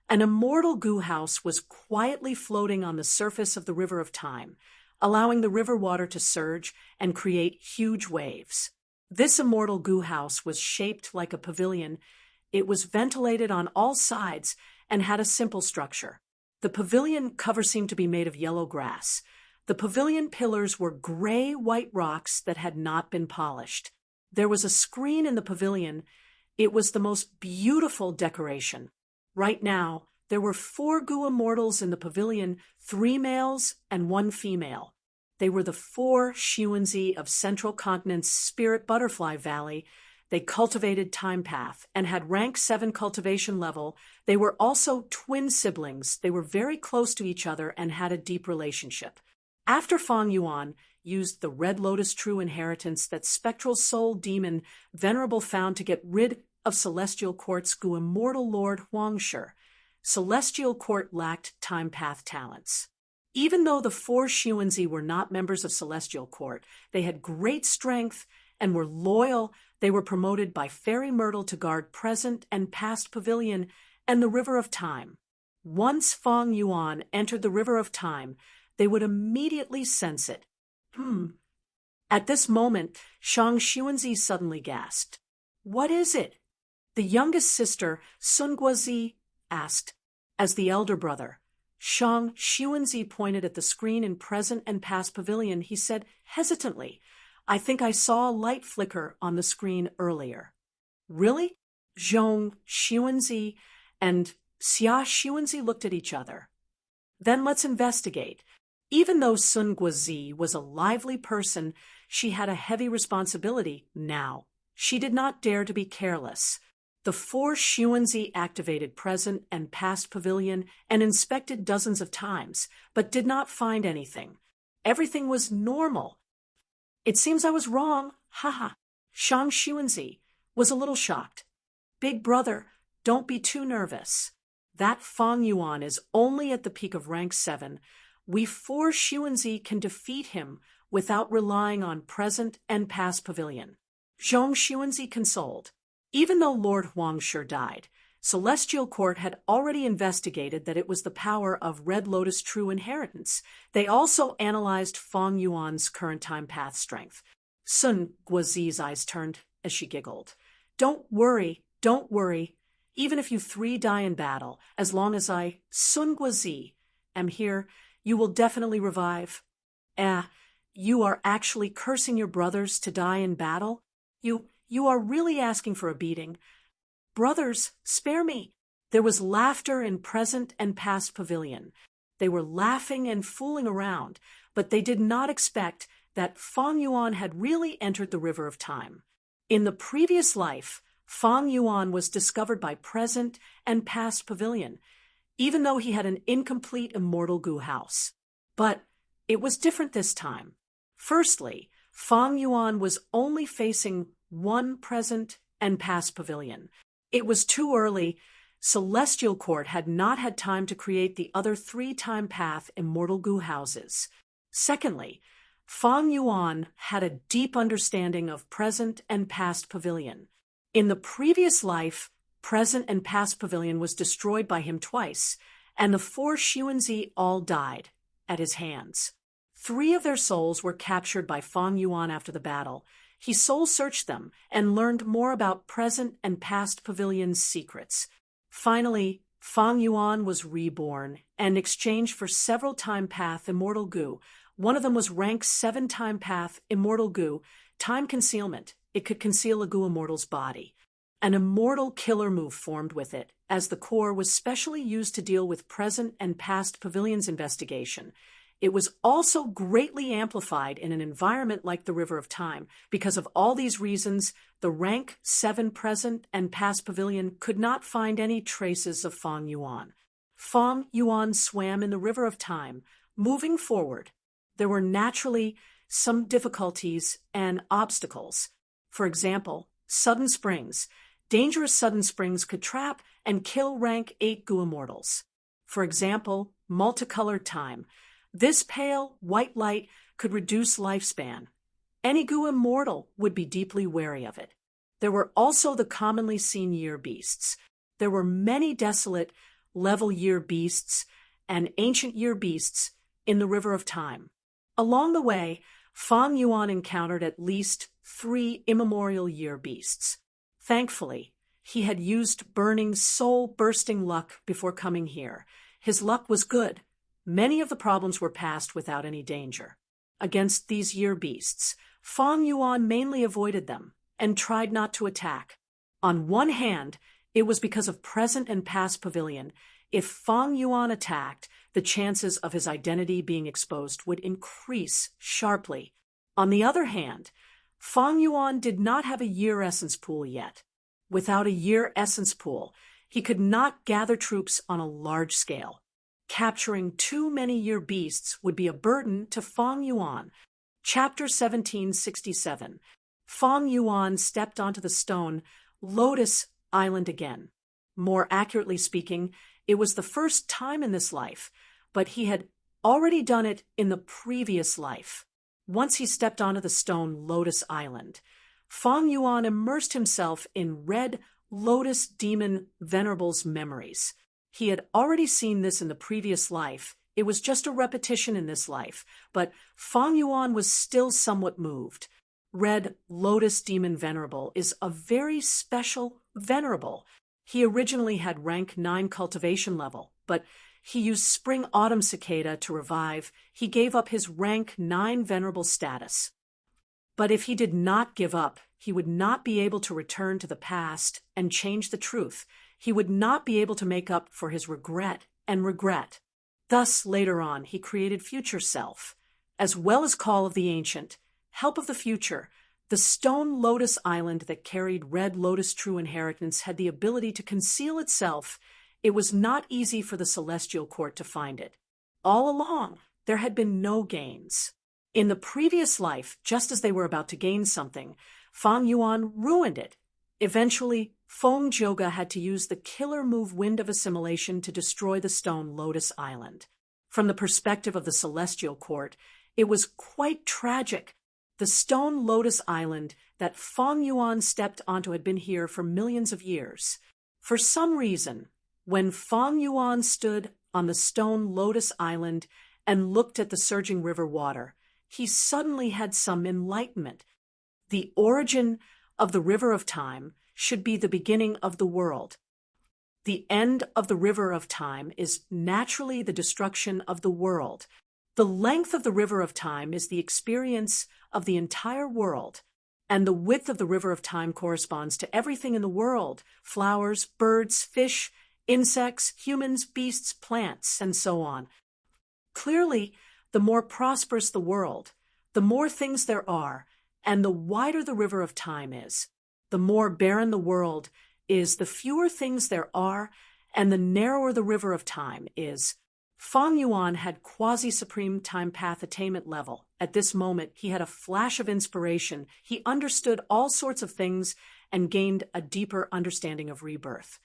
an immortal Gu house was quietly floating on the surface of the River of Time, allowing the river water to surge and create huge waves. This immortal Gu house was shaped like a pavilion. It was ventilated on all sides and had a simple structure. The pavilion cover seemed to be made of yellow grass. The pavilion pillars were gray-white rocks that had not been polished. There was a screen in the pavilion. It was the most beautiful decoration. Right now, there were 4 Gu immortals in the pavilion, 3 males and 1 female. They were the 4 Xuanzi of Central Continent's Spirit Butterfly Valley. They cultivated Time Path and had rank 7 cultivation level. They were also twin siblings. They were very close to each other and had a deep relationship. After Fang Yuan used the Red Lotus True Inheritance that Spectral Soul Demon Venerable found to get rid of Celestial Court's Gu Immortal Lord Huangshi, Celestial Court lacked Time Path talents. Even though the 4 Xuanzi were not members of Celestial Court, they had great strength and were loyal. They were promoted by Fairy Myrtle to guard present and past pavilion and the River of Time. Once Fang Yuan entered the River of Time, they would immediately sense it. At this moment, Shang Xuanzi suddenly gasped. "What is it?" The youngest sister, Sun Guozi, asked. As the elder brother, Shang Xuanzi pointed at the screen in present and past pavilion. He said hesitantly, "I think I saw a light flicker on the screen earlier." "Really?" Zhong Xuanzi and Xia Xuanzi looked at each other. "Then let's investigate." Even though Sun Guozi was a lively person, she had a heavy responsibility now. She did not dare to be careless. The 4 Xuanzi activated present and past pavilion and inspected dozens of times, but did not find anything. Everything was normal. "It seems I was wrong, haha." Shang Xuanzi was a little shocked. "Big brother, don't be too nervous. That Fang Yuan is only at the peak of rank 7. We force Xuanzi can defeat him without relying on present and past pavilion. Zhong Xuanzi consoled. Even though Lord Huang sure died, Celestial Court had already investigated that it was the power of Red Lotus True Inheritance. They also analyzed Fang Yuan's current time path strength. Sun Guozi's eyes turned as she giggled. Don't worry. Even if you 3 die in battle, as long as I, Sun Guozi, am here, you will definitely revive. You are actually cursing your brothers to die in battle? You are really asking for a beating. Brothers, spare me. There was laughter in present and past pavilion. They were laughing and fooling around, but they did not expect that Fang Yuan had really entered the river of time. In the previous life, Fang Yuan was discovered by present and past pavilion, even though he had an incomplete immortal goo house. But it was different this time. Firstly, Fang Yuan was only facing one present and past pavilion. It was too early. Celestial Court had not had time to create the other 3 time path immortal goo houses. Secondly, Fang Yuan had a deep understanding of present and past pavilion. In the previous life, present and past pavilion was destroyed by him twice, and the 4 Xuanzi all died at his hands. 3 of their souls were captured by Fang Yuan after the battle. He soul-searched them and learned more about present and past pavilion's secrets. Finally, Fang Yuan was reborn and exchanged for several time path immortal goo. One of them was rank 7 time path immortal goo, time concealment. It could conceal a goo immortal's body. An immortal killer move formed with it, as the core was specially used to deal with present and past pavilion's investigation. It was also greatly amplified in an environment like the River of Time. Because of all these reasons, the rank 7 present and past pavilion could not find any traces of Fang Yuan. Fang Yuan swam in the River of Time, moving forward. There were naturally some difficulties and obstacles. For example, sudden springs. Dangerous sudden springs could trap and kill rank 8 goo immortals. For example, multicolored time. This pale, white light could reduce lifespan. Any goo immortal would be deeply wary of it. There were also the commonly seen year beasts. There were many desolate level year beasts and ancient year beasts in the River of Time. Along the way, Fang Yuan encountered at least 3 immemorial year beasts. Thankfully, he had used burning soul-bursting luck before coming here. His luck was good. Many of the problems were passed without any danger. Against these year beasts, Fang Yuan mainly avoided them and tried not to attack. On one hand, it was because of present and past pavilion. If Fang Yuan attacked, the chances of his identity being exposed would increase sharply. On the other hand, Fang Yuan did not have a year essence pool yet. Without a year essence pool, he could not gather troops on a large scale. Capturing too many year beasts would be a burden to Fang Yuan. Chapter 1767. Fang Yuan stepped onto the stone Lotus Island again. More accurately speaking, it was the first time in this life, but he had already done it in the previous life. Once he stepped onto the stone Lotus Island, Fang Yuan immersed himself in Red Lotus Demon Venerable's memories. He had already seen this in the previous life. It was just a repetition in this life, but Fang Yuan was still somewhat moved. Red Lotus Demon Venerable is a very special venerable. He originally had rank 9 cultivation level, but he used Spring Autumn Cicada to revive. He gave up his rank 9 venerable status. But if he did not give up, he would not be able to return to the past and change the truth. He would not be able to make up for his regret and regret. Thus, later on, he created Future Self, as well as Call of the Ancient, Help of the Future. The stone Lotus Island that carried Red Lotus True Inheritance had the ability to conceal itself. It was not easy for the Celestial Court to find it. All along, there had been no gains. In the previous life, just as they were about to gain something, Fang Yuan ruined it. Eventually, Feng Joga had to use the killer move Wind of Assimilation to destroy the stone Lotus Island. From the perspective of the celestial court, it was quite tragic. The stone lotus island that Feng Yuan stepped onto had been here for millions of years. For some reason, when Feng Yuan stood on the stone lotus island and looked at the surging river water, he suddenly had some enlightenment. The origin of the river of time should be the beginning of the world. The end of the river of time is naturally the destruction of the world. The length of the river of time is the experience of the entire world, and the width of the river of time corresponds to everything in the world: flowers, birds, fish, insects, humans, beasts, plants, and so on. Clearly, the more prosperous the world, the more things there are, and the wider the river of time is. The more barren the world is, the fewer things there are, and the narrower the river of time is. Feng Yuan had quasi-supreme time path attainment level. At this moment, he had a flash of inspiration. He understood all sorts of things and gained a deeper understanding of rebirth.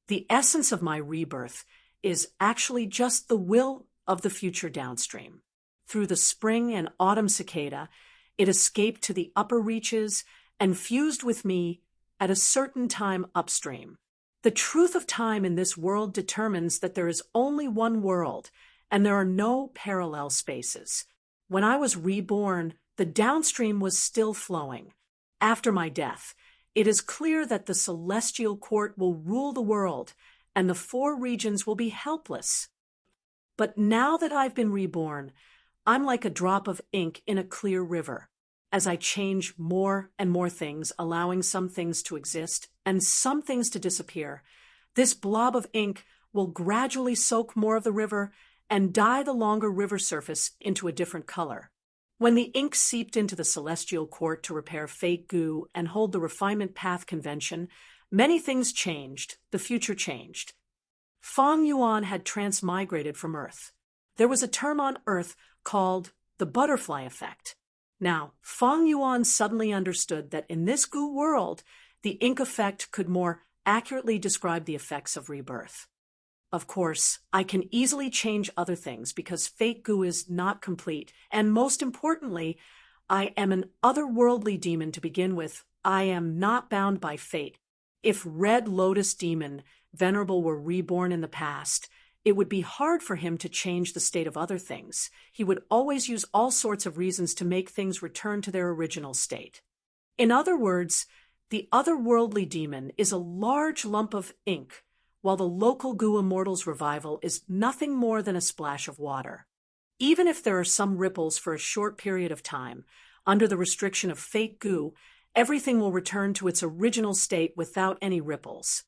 The essence of my rebirth is actually just the will of the future downstream. Through the spring and autumn cicada, it escaped to the upper reaches and fused with me at a certain time upstream. The truth of time in this world determines that there is only one world, and there are no parallel spaces. When I was reborn, the downstream was still flowing. After my death, it is clear that the celestial court will rule the world, and the four regions will be helpless. But now that I've been reborn, I'm like a drop of ink in a clear river. As I change more and more things, allowing some things to exist and some things to disappear, this blob of ink will gradually soak more of the river and dye the longer river surface into a different color. When the ink seeped into the celestial court to repair fake goo and hold the refinement path convention, many things changed. The future changed. Feng Yuan had transmigrated from Earth. There was a term on Earth called the butterfly effect. Now, Feng Yuan suddenly understood that in this goo world, the ink effect could more accurately describe the effects of rebirth. Of course, I can easily change other things because fake goo is not complete, and most importantly, I am an otherworldly demon to begin with. I am not bound by fate. If Red Lotus Demon Venerable were reborn in the past, it would be hard for him to change the state of other things. He would always use all sorts of reasons to make things return to their original state. In other words, the otherworldly demon is a large lump of ink, while the local goo immortals revival is nothing more than a splash of water. Even if there are some ripples for a short period of time, under the restriction of fake goo, everything will return to its original state without any ripples.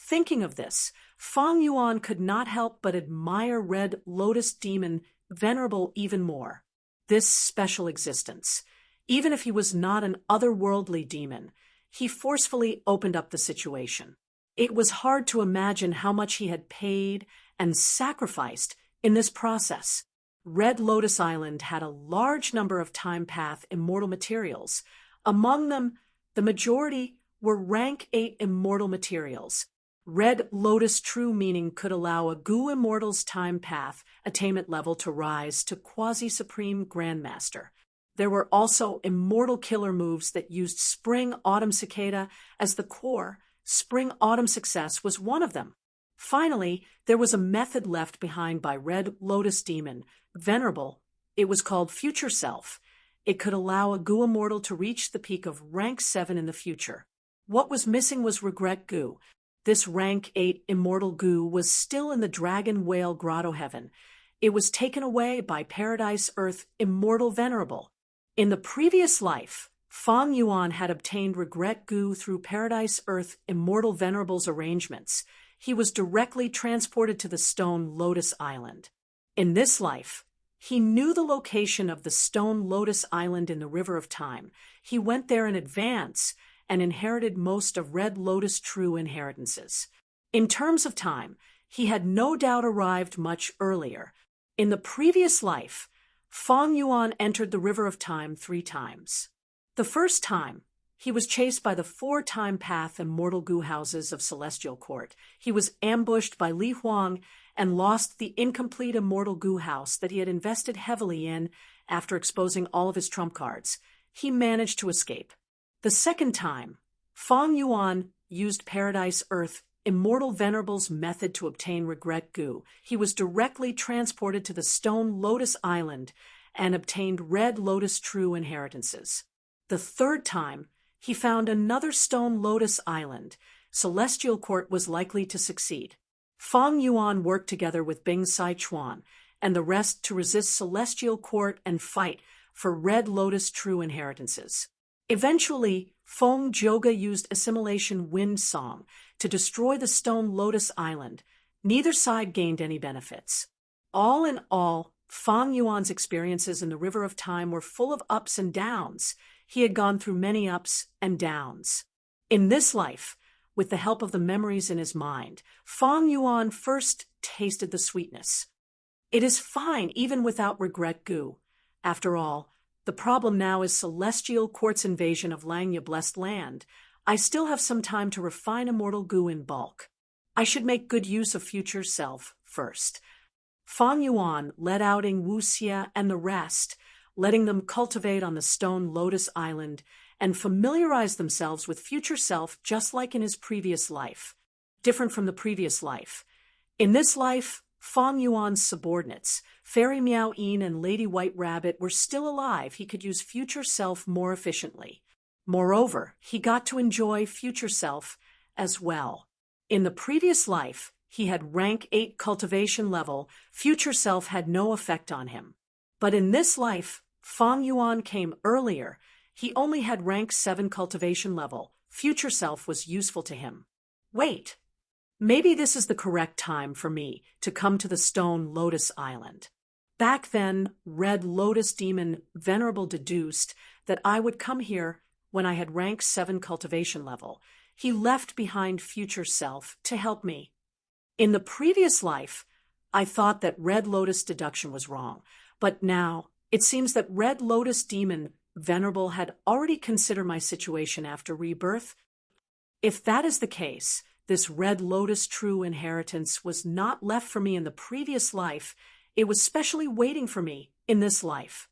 Thinking of this, Feng Yuan could not help but admire Red Lotus Demon Venerable even more. This special existence, even if he was not an otherworldly demon, he forcefully opened up the situation. It was hard to imagine how much he had paid and sacrificed in this process. Red Lotus Island had a large number of time path immortal materials. Among them, the majority were rank 8 immortal materials. Red Lotus True Meaning could allow a goo immortal's time path attainment level to rise to quasi-supreme grandmaster. There were also immortal killer moves that used Spring Autumn Cicada as the core. Spring Autumn Success was one of them. Finally, there was a method left behind by Red Lotus Demon Venerable. It was called Future Self. It could allow a goo immortal to reach the peak of rank 7 in the future. What was missing was Regret Goo. This rank 8 immortal goo was still in the Dragon Whale Grotto Heaven. It was taken away by Paradise Earth Immortal Venerable. In the previous life, Feng Yuan had obtained Regret Goo through Paradise Earth Immortal Venerable's arrangements. He was directly transported to the Stone Lotus Island. In this life, he knew the location of the Stone Lotus Island in the River of Time. He went there in advance and inherited most of Red Lotus True inheritances. In terms of time, he had no doubt arrived much earlier. In the previous life, Feng Yuan entered the River of Time 3 times. The first time, He was chased by the 4 time path immortal goo houses of Celestial Court. He was ambushed by Li Huang and lost the incomplete immortal goo house that he had invested heavily in after exposing all of his trump cards. He managed to escape. The second time, Fang Yuan used Paradise Earth Immortal Venerable's method to obtain regret goo. He was directly transported to the Stone Lotus Island and obtained Red Lotus True inheritances. The third time, he found another Stone Lotus Island. Celestial Court was likely to succeed. Fang Yuan worked together with Bing Sai Chuan and the rest to resist Celestial Court and fight for Red Lotus True inheritances. Eventually, Feng Joga used Assimilation Wind Song to destroy the Stone Lotus Island. Neither side gained any benefits. All in all, Fang Yuan's experiences in the River of Time were full of ups and downs. He had gone through many ups and downs. In this life, with the help of the memories in his mind, Fang Yuan first tasted the sweetness. It is fine even without regret goo. After all, the problem now is Celestial Court's invasion of Langya Blessed Land. I still have some time to refine immortal goo in bulk. I should make good use of future self first. Fang Yuan led out Ing Wuxia and the rest, letting them cultivate on the Stone Lotus Island and familiarize themselves with future self just like in his previous life. Different from the previous life. In this life, Fang Yuan's subordinates, Fairy Meow Yin and Lady White Rabbit, were still alive. He could use future self more efficiently. Moreover, he got to enjoy future self as well. In the previous life, he had rank 8 cultivation level. Future self had no effect on him. But in this life, Fang Yuan came earlier. He only had rank 7 cultivation level. Future self was useful to him. Wait. Maybe this is the correct time for me to come to the Stone Lotus Island. Back then, Red Lotus Demon Venerable deduced that I would come here when I had rank 7 cultivation level. He left behind future self to help me. In the previous life, I thought that Red Lotus deduction was wrong, but now it seems that Red Lotus Demon Venerable had already considered my situation after rebirth. If that is the case, this Red Lotus True inheritance was not left for me in the previous life. It was specially waiting for me in this life.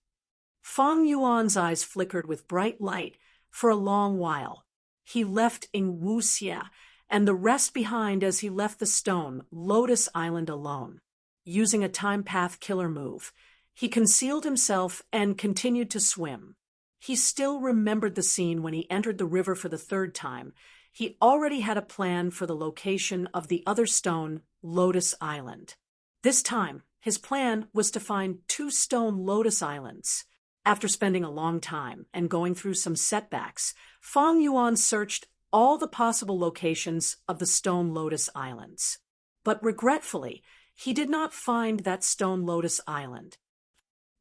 Fang Yuan's eyes flickered with bright light for a long while. He left Ing Wuxia and the rest behind as he left the Stone Lotus Island alone. Using a time path killer move, he concealed himself and continued to swim. He still remembered the scene when he entered the river for the 3rd time. He already had a plan for the location of the other Stone Lotus Island. This time, his plan was to find 2 Stone Lotus Islands. After spending a long time and going through some setbacks, Fang Yuan searched all the possible locations of the Stone Lotus Islands. But regretfully, he did not find that Stone Lotus Island.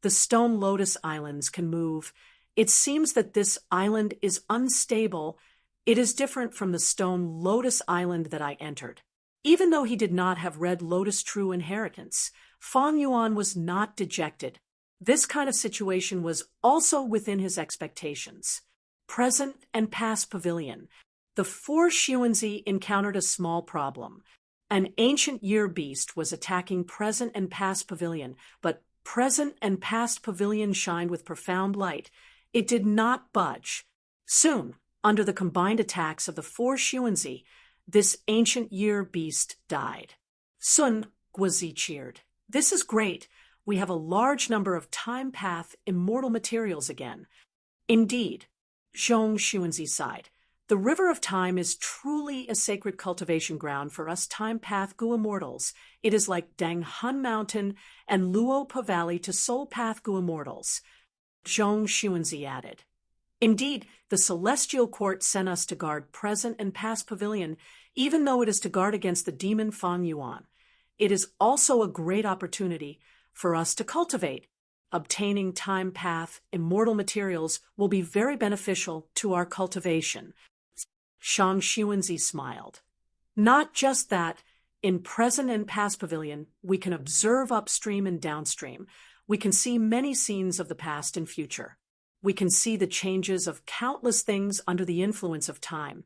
The Stone Lotus Islands can move. It seems that this island is unstable. It is different from the Stone Lotus Island that I entered. Even though he did not have Red Lotus True inheritance, Fang Yuan was not dejected. This kind of situation was also within his expectations. Present and past pavilion. The 4 Xuanzi encountered a small problem. An ancient year beast was attacking present and past pavilion, but present and past pavilion shined with profound light. It did not budge. Soon, under the combined attacks of the 4 Xuanzi, this ancient year beast died. Sun Guozi cheered. This is great. We have a large number of time path immortal materials again. Indeed, Zhong Xuanzi sighed. The River of Time is truly a sacred cultivation ground for us time path Gu immortals. It is like Dang Hun Mountain and Luo Pa Valley to soul path Gu immortals. Zhong Xuanzi added. Indeed, the Celestial Court sent us to guard present and past pavilion, even though it is to guard against the demon Fang Yuan. It is also a great opportunity for us to cultivate. Obtaining time path immortal materials will be very beneficial to our cultivation. Zhong Xuanzi smiled. Not just that, in present and past pavilion, we can observe upstream and downstream. We can see many scenes of the past and future. we can see the changes of countless things under the influence of time.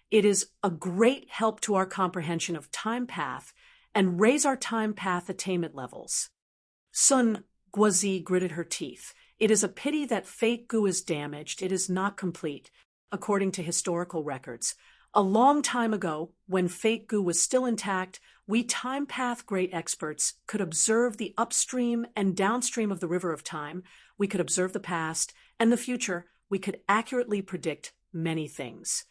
It is a great help to our comprehension of time path and raise our time path attainment levels. Sun Guozi gritted her teeth. It is a pity that fake Gu is damaged. It is not complete, according to historical records. A long time ago, when fake Gu was still intact, we time path great experts could observe the upstream and downstream of the river of time. We could observe the past and the future. We could accurately predict many things.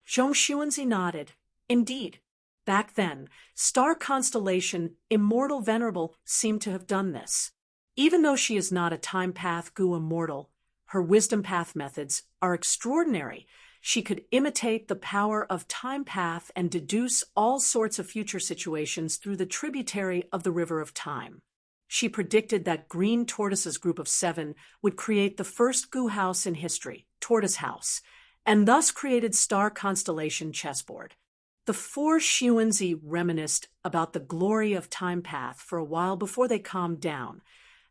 Zhong Xuanzi nodded. Indeed. Back then, star constellation Immortal Venerable seemed to have done this. Even though she is not a time path Gu immortal, her wisdom path methods are extraordinary. She could imitate the power of time path and deduce all sorts of future situations through the tributary of the river of time. She predicted that Green Tortoise's group of 7 would create the first Gu house in history, Tortoise House, and thus created star constellation chessboard. The 4 Xuanzi reminisced about the glory of time path for a while before they calmed down.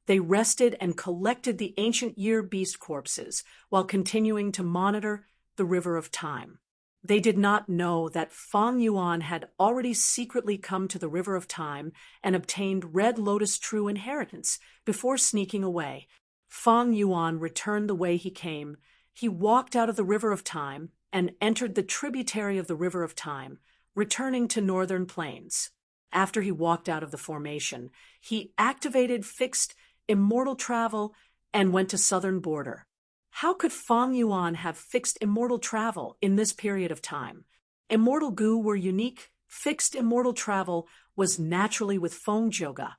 They rested and collected the ancient year beast corpses while continuing to monitor the river of time. They did not know that Fang Yuan had already secretly come to the river of time and obtained Red Lotus true inheritance before sneaking away. Fang Yuan returned the way he came. He walked out of the river of time and entered the tributary of the river of time, returning to northern plains. After he walked out of the formation, he activated fixed immortal travel and went to southern border. How could Fang Yuan have fixed immortal travel in this period of time? Immortal Gu were unique. Fixed immortal travel was naturally with Feng Zhouge.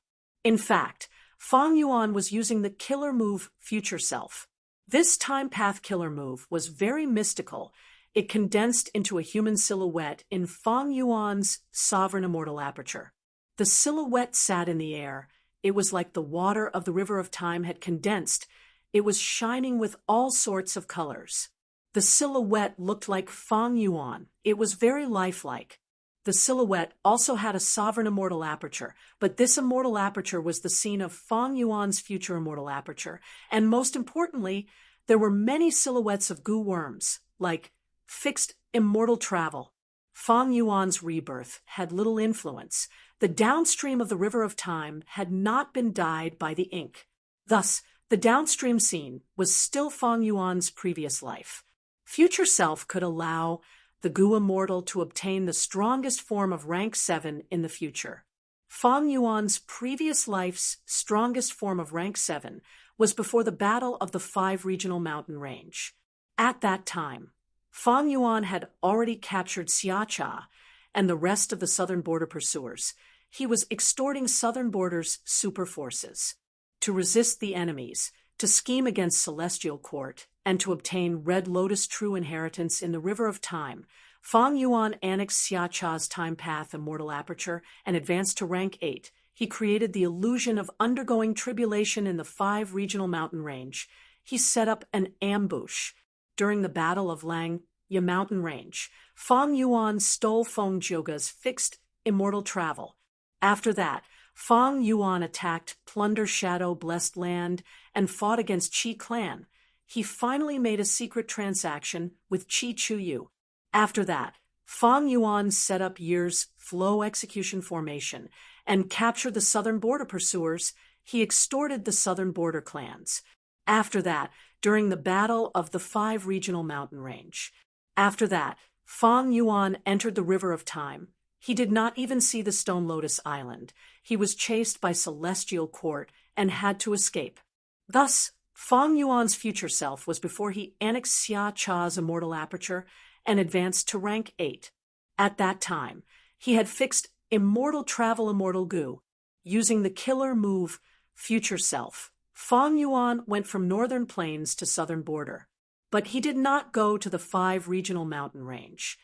In fact, Fang Yuan was using the killer move Future Self. This time path killer move was very mystical. It condensed into a human silhouette in Fang Yuan's sovereign immortal aperture. The silhouette sat in the air. It was like the water of the river of time had condensed. It was shining with all sorts of colors. The silhouette looked like Fang Yuan. It was very lifelike. The silhouette also had a sovereign immortal aperture, but this immortal aperture was the scene of Fang Yuan's future immortal aperture. And most importantly, there were many silhouettes of Gu worms, like fixed immortal travel. Fang Yuan's rebirth had little influence. The downstream of the river of time had not been dyed by the ink. Thus, the downstream scene was still Fang Yuan's previous life. Future Self could allow the Gu immortal to obtain the strongest form of rank 7 in the future. Fang Yuan's previous life's strongest form of rank 7 was before the Battle of the 5 Regional Mountain Range. At that time, Fang Yuan had already captured Xiacha and the rest of the southern border pursuers. He was extorting southern border's super forces to resist the enemies, to scheme against Celestial Court, and to obtain Red Lotus true inheritance in the River of Time. Fang Yuan annexed Xiacha's time path immortal aperture and advanced to rank 8. He created the illusion of undergoing tribulation in the 5 regional mountain range. He set up an ambush. During the Battle of Lang Ya Mountain Range, Fang Yuan stole Feng Zhouge's fixed immortal travel. After that, Fang Yuan attacked Plunder Shadow Blessed Land and fought against Qi Clan. He finally made a secret transaction with Qi Chuyu. After that, Fang Yuan set up Year's Flow Execution Formation and captured the southern border pursuers. He extorted the southern border clans. After that, during the Battle of the 5 Regional Mountain Range. After that, Fang Yuan entered the River of Time. He did not even see the Stone Lotus Island. He was chased by Celestial Court and had to escape. Thus, Fang Yuan's future self was before he annexed Xia Cha's immortal aperture and advanced to rank 8. At that time, he had fixed immortal travel immortal Gu. Using the killer move Future Self, Fang Yuan went from northern plains to southern border. But he did not go to the 5 regional mountain range.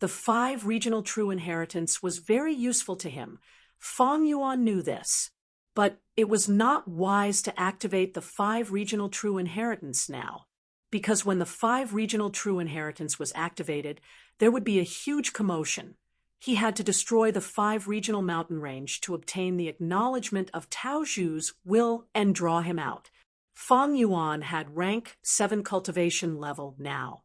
The 5 regional true inheritance was very useful to him. Fang Yuan knew this. But it was not wise to activate the 5 regional true inheritance now, because when the 5 regional true inheritance was activated, there would be a huge commotion. He had to destroy the 5 regional mountain range to obtain the acknowledgement of Tao Zhu's will and draw him out. Fang Yuan had rank 7 cultivation level now.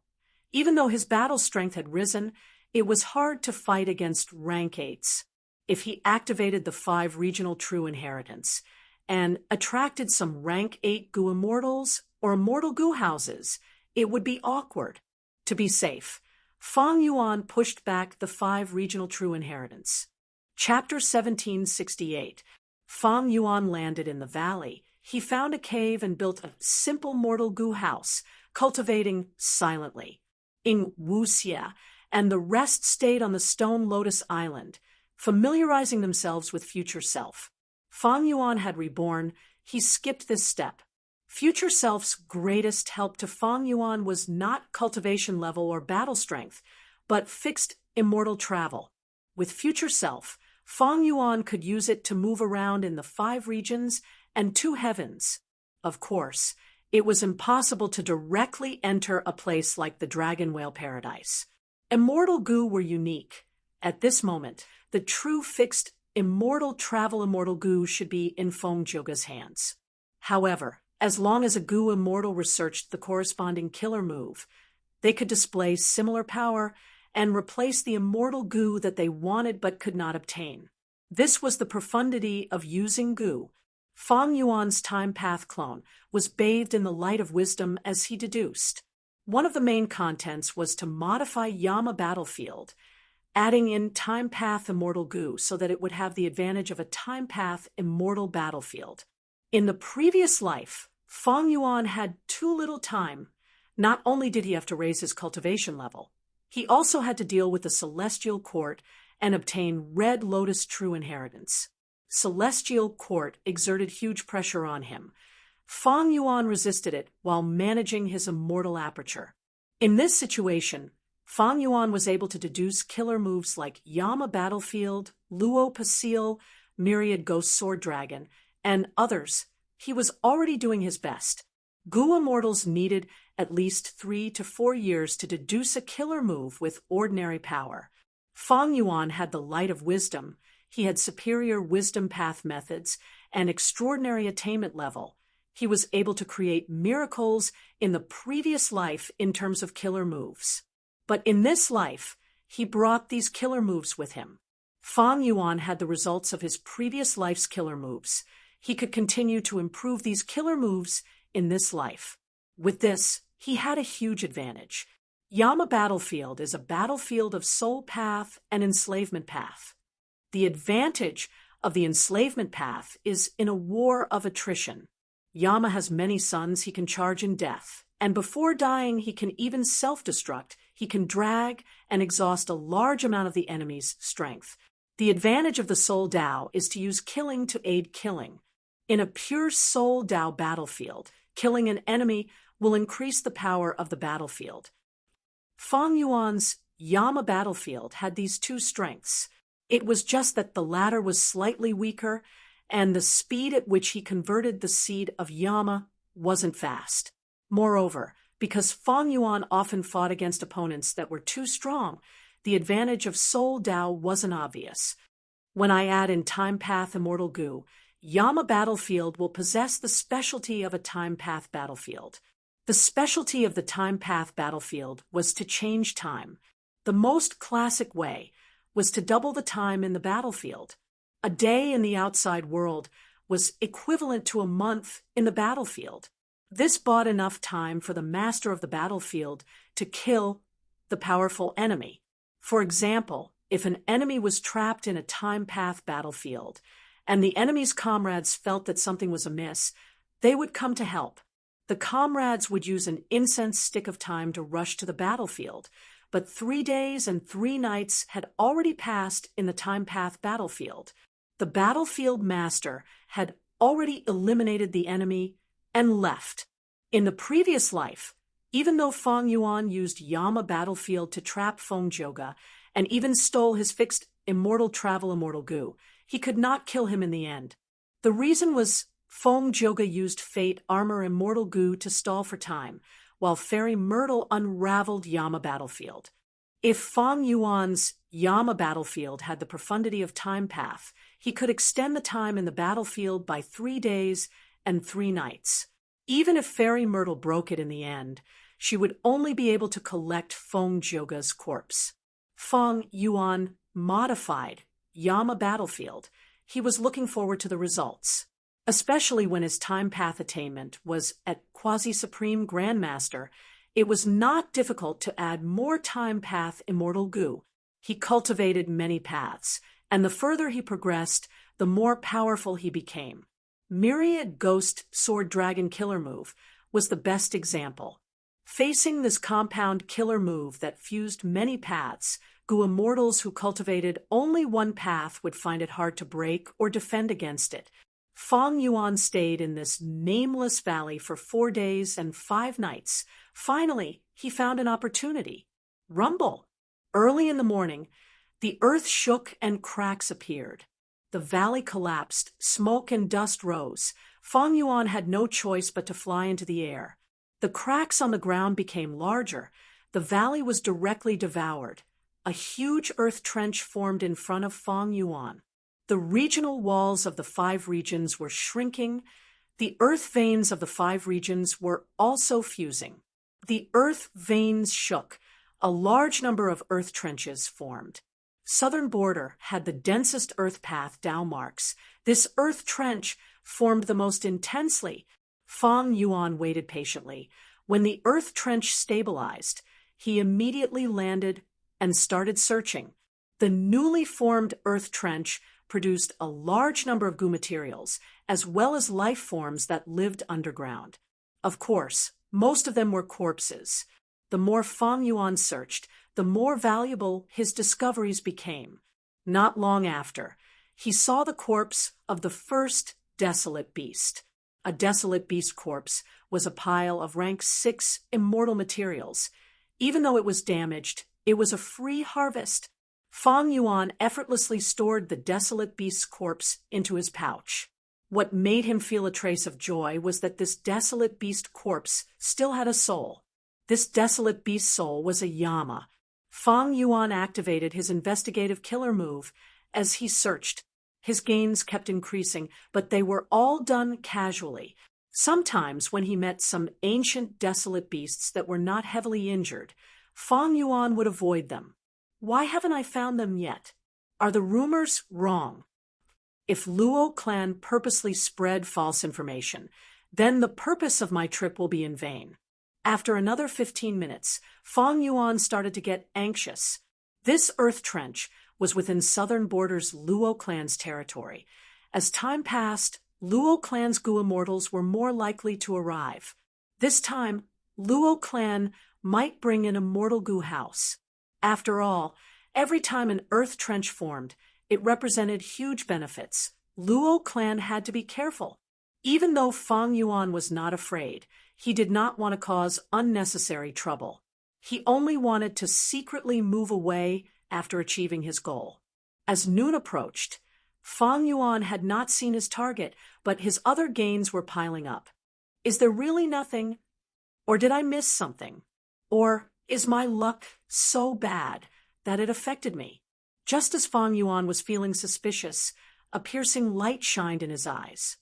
Even though his battle strength had risen, it was hard to fight against rank 8s. If he activated the 5 regional true inheritance and attracted some rank 8 Gu immortals or immortal Gu houses, it would be awkward. To be safe, Fang Yuan pushed back the 5 regional true inheritance. Chapter 1768. Fang Yuan landed in the valley. He found a cave and built a simple mortal Gu house, cultivating silently. In Wuxia, and the rest stayed on the stone lotus island, familiarizing themselves with future self. Fang Yuan had reborn. He skipped this step. Future self's greatest help to Fang Yuan was not cultivation level or battle strength, but fixed immortal travel. With future self, Fang Yuan could use it to move around in the 5 regions and 2 heavens. Of course, it was impossible to directly enter a place like the Dragon Whale Paradise. Immortal Gu were unique. At this moment, the true fixed immortal Gu should be in Feng Zhouge's hands. However, as long as a Gu immortal researched the corresponding killer move, they could display similar power and replace the immortal Gu that they wanted but could not obtain. This was the profundity of using Gu. Fang Yuan's time path clone was bathed in the light of wisdom as he deduced. One of the main contents was to modify Yama Battlefield, adding in time path immortal Gu so that it would have the advantage of a time path immortal battlefield. In the previous life, Fang Yuan had too little time. Not only did he have to raise his cultivation level, he also had to deal with the Celestial Court and obtain Red Lotus True Inheritance. Celestial Court exerted huge pressure on him. Fang Yuan resisted it while managing his immortal aperture. In this situation, Fang Yuan was able to deduce killer moves like Yama Battlefield, Luo Pasil, Myriad Ghost Sword Dragon, and others. He was already doing his best. Gu immortals needed at least 3 to 4 years to deduce a killer move with ordinary power. Fang Yuan had the light of wisdom. He had superior wisdom path methods and extraordinary attainment level. He was able to create miracles in the previous life in terms of killer moves. But in this life, he brought these killer moves with him. Fang Yuan had the results of his previous life's killer moves. He could continue to improve these killer moves in this life. With this, he had a huge advantage. Yama Battlefield is a battlefield of soul path and enslavement path. The advantage of the enslavement path is in a war of attrition. Yama has many sons he can charge in death, and before dying he can even self-destruct. He can drag and exhaust a large amount of the enemy's strength. The advantage of the Soul Dao is to use killing to aid killing. In a pure Soul Dao battlefield, killing an enemy will increase the power of the battlefield. Fang Yuan's Yama Battlefield had these 2 strengths. It was just that the latter was slightly weaker, and the speed at which he converted the seed of Yama wasn't fast. Moreover, because Fang Yuan often fought against opponents that were too strong, the advantage of Soul Dao wasn't obvious. When I add in Time Path Immortal Gu, Yama Battlefield will possess the specialty of a Time Path battlefield. The specialty of the Time Path battlefield was to change time. The most classic way was to double the time in the battlefield. A day in the outside world was equivalent to a month in the battlefield. This bought enough time for the master of the battlefield to kill the powerful enemy. For example, if an enemy was trapped in a time path battlefield, and the enemy's comrades felt that something was amiss, they would come to help. The comrades would use an incense stick of time to rush to the battlefield, but 3 days and 3 nights had already passed in the time path battlefield. The battlefield master had already eliminated the enemy and left. In the previous life, even though Fang Yuan used Yama Battlefield to trap Feng Zhouge and even stole his fixed immortal Gu, he could not kill him in the end. The reason was Feng Zhouge used Fate Armor Immortal Gu to stall for time, while Fairy Myrtle unraveled Yama Battlefield. If Fang Yuan's Yama Battlefield had the profundity of Time Path, he could extend the time in the battlefield by 3 days and 3 nights. Even if Fairy Myrtle broke it in the end, she would only be able to collect Feng Zhouge's corpse. Feng Yuan modified Yama Battlefield. He was looking forward to the results, especially when his time path attainment was at Quasi-Supreme Grandmaster. It was not difficult to add more time path immortal goo. He cultivated many paths, and the further he progressed, the more powerful he became. Myriad Ghost Sword Dragon Killer Move was the best example. Facing this compound killer move that fused many paths, Goo immortals who cultivated only one path would find it hard to break or defend against it. Feng Yuan stayed in this nameless valley for 4 days and 5 nights. Finally, he found an opportunity. Rumble! Early in the morning, the earth shook and cracks appeared. The valley collapsed, smoke and dust rose. Feng Yuan had no choice but to fly into the air. The cracks on the ground became larger. The valley was directly devoured. A huge earth trench formed in front of Feng Yuan. The regional walls of the 5 regions were shrinking. The earth veins of the 5 regions were also fusing. The earth veins shook. A large number of earth trenches formed. Southern border had the densest earth path down marks. This earth trench formed the most intensely. Feng Yuan waited patiently. When the earth trench stabilized, he immediately landed and started searching. The newly formed earth trench produced a large number of goo materials, as well as life forms that lived underground. Of course, most of them were corpses. The more Feng Yuan searched, the more valuable his discoveries became. Not long after, he saw the corpse of the first desolate beast. A desolate beast corpse was a pile of rank 6 immortal materials. Even though it was damaged, it was a free harvest. Feng Yuan effortlessly stored the desolate beast's corpse into his pouch. What made him feel a trace of joy was that this desolate beast corpse still had a soul. This desolate beast soul was a Yama. Feng Yuan activated his investigative killer move as he searched. His gains kept increasing, but they were all done casually. Sometimes, when he met some ancient desolate beasts that were not heavily injured, Feng Yuan would avoid them. Why haven't I found them yet? Are the rumors wrong? If Luo clan purposely spread false information, then the purpose of my trip will be in vain. After another 15 minutes, Feng Yuan started to get anxious. This earth trench was within southern borders Luo clan's territory. As time passed, Luo clan's goo immortals were more likely to arrive. This time, Luo clan might bring an immortal goo house. After all, every time an earth trench formed, it represented huge benefits. Luo clan had to be careful. Even though Feng Yuan was not afraid, he did not want to cause unnecessary trouble. He only wanted to secretly move away after achieving his goal. As noon approached, Feng Yuan had not seen his target, but his other gains were piling up. Is there really nothing? Or did I miss something? Or is my luck so bad that it affected me? Just as Feng Yuan was feeling suspicious, a piercing light shined in his eyes.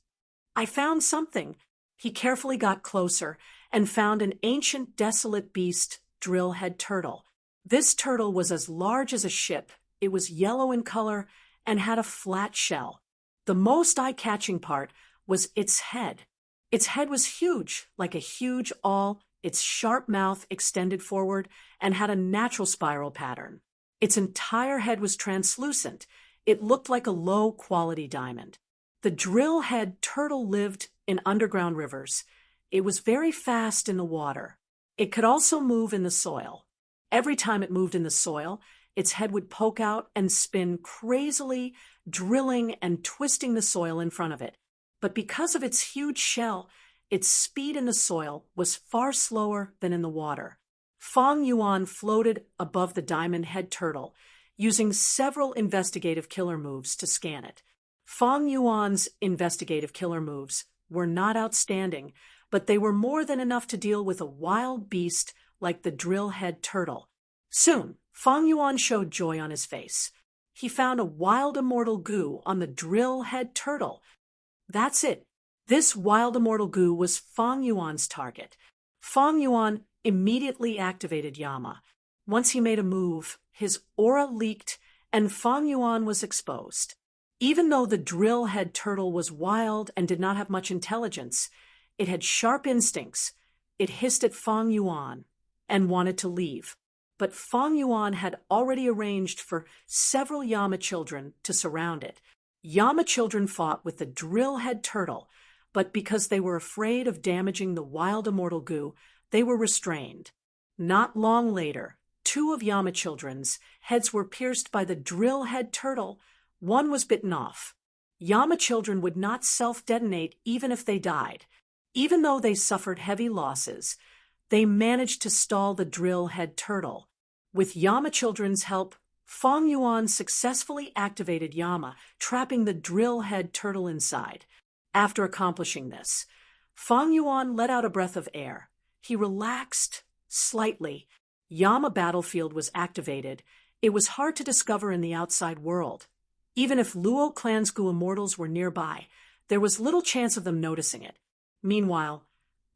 I found something. He carefully got closer and found an ancient desolate beast, drillhead turtle. This turtle was as large as a ship. It was yellow in color and had a flat shell. The most eye-catching part was its head. Its head was huge, like a huge awl. Its sharp mouth extended forward and had a natural spiral pattern. Its entire head was translucent. It looked like a low-quality diamond. The drillhead turtle lived in underground rivers. It was very fast in the water. It could also move in the soil. Every time it moved in the soil, its head would poke out and spin crazily, drilling and twisting the soil in front of it. But because of its huge shell, its speed in the soil was far slower than in the water. Feng Yuan floated above the diamond head turtle, using several investigative killer moves to scan it. Feng Yuan's investigative killer moves were not outstanding, but they were more than enough to deal with a wild beast like the drillhead turtle. Soon, Feng Yuan showed joy on his face. He found a wild immortal goo on the drillhead turtle. That's it. This wild immortal goo was Fang Yuan's target. Fang Yuan immediately activated Yama. Once he made a move, his aura leaked and Fang Yuan was exposed. Even though the drill-head turtle was wild and did not have much intelligence, it had sharp instincts. It hissed at Fang Yuan and wanted to leave. But Fang Yuan had already arranged for several Yama children to surround it. Yama children fought with the drill-head turtle, but because they were afraid of damaging the wild immortal goo, they were restrained. Not long later, 2 of Yama children's heads were pierced by the drill-head turtle. One was bitten off. Yama children would not self-detonate even if they died. Even though they suffered heavy losses, they managed to stall the drill-head turtle. With Yama children's help, Fang Yuan successfully activated Yama, trapping the drill-head turtle inside. After accomplishing this, Fang Yuan let out a breath of air. He relaxed slightly. Yama battlefield was activated. It was hard to discover in the outside world. Even if Luo clan's Gu immortals were nearby, there was little chance of them noticing it. Meanwhile,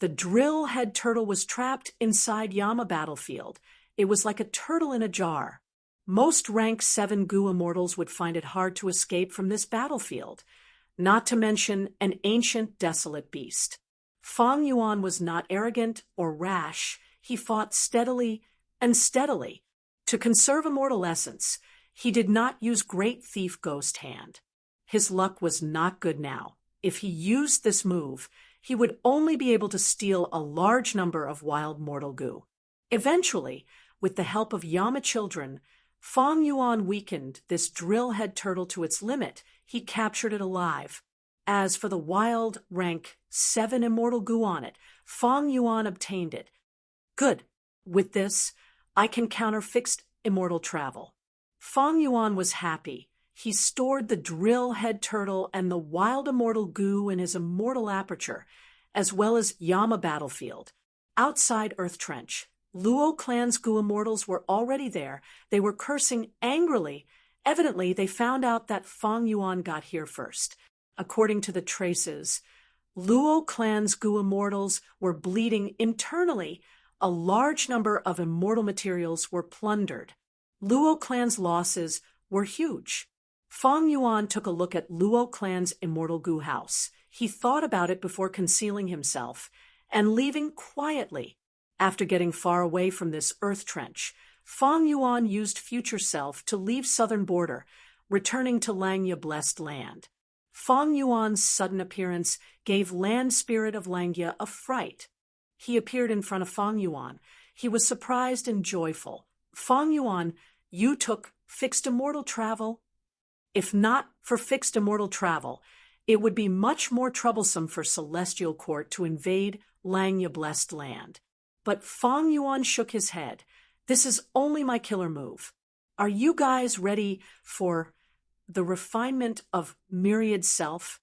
the drill-head turtle was trapped inside Yama battlefield. It was like a turtle in a jar. Most rank 7 Gu immortals would find it hard to escape from this battlefield, not to mention an ancient, desolate beast. Fang Yuan was not arrogant or rash. He fought steadily and steadily. To conserve immortal essence, he did not use Great Thief Ghost Hand. His luck was not good now. If he used this move, he would only be able to steal a large number of wild mortal goo. Eventually, with the help of Yama children, Fang Yuan weakened this drill-head turtle to its limit. He captured it alive. As for the wild rank 7 immortal goo on it, Fang Yuan obtained it. Good. With this, I can counter fixed immortal travel. Fang Yuan was happy. He stored the drill-head turtle and the wild immortal goo in his immortal aperture, as well as Yama battlefield. Outside Earth Trench, Luo clan's Gu immortals were already there. They were cursing angrily. Evidently, they found out that Fang Yuan got here first. According to the traces, Luo clan's Gu immortals were bleeding internally. A large number of immortal materials were plundered. Luo clan's losses were huge. Fang Yuan took a look at Luo clan's immortal Gu house. He thought about it before concealing himself and leaving quietly. After getting far away from this earth trench, Fang Yuan used future self to leave southern border, returning to Langya blessed land. Fang Yuan's sudden appearance gave land spirit of Langya a fright. He appeared in front of Fang Yuan. He was surprised and joyful. Fang Yuan, you took fixed immortal travel? If not for fixed immortal travel, it would be much more troublesome for Celestial Court to invade Langya blessed land. But Fang Yuan shook his head. This is only my killer move. Are you guys ready for the refinement of myriad self?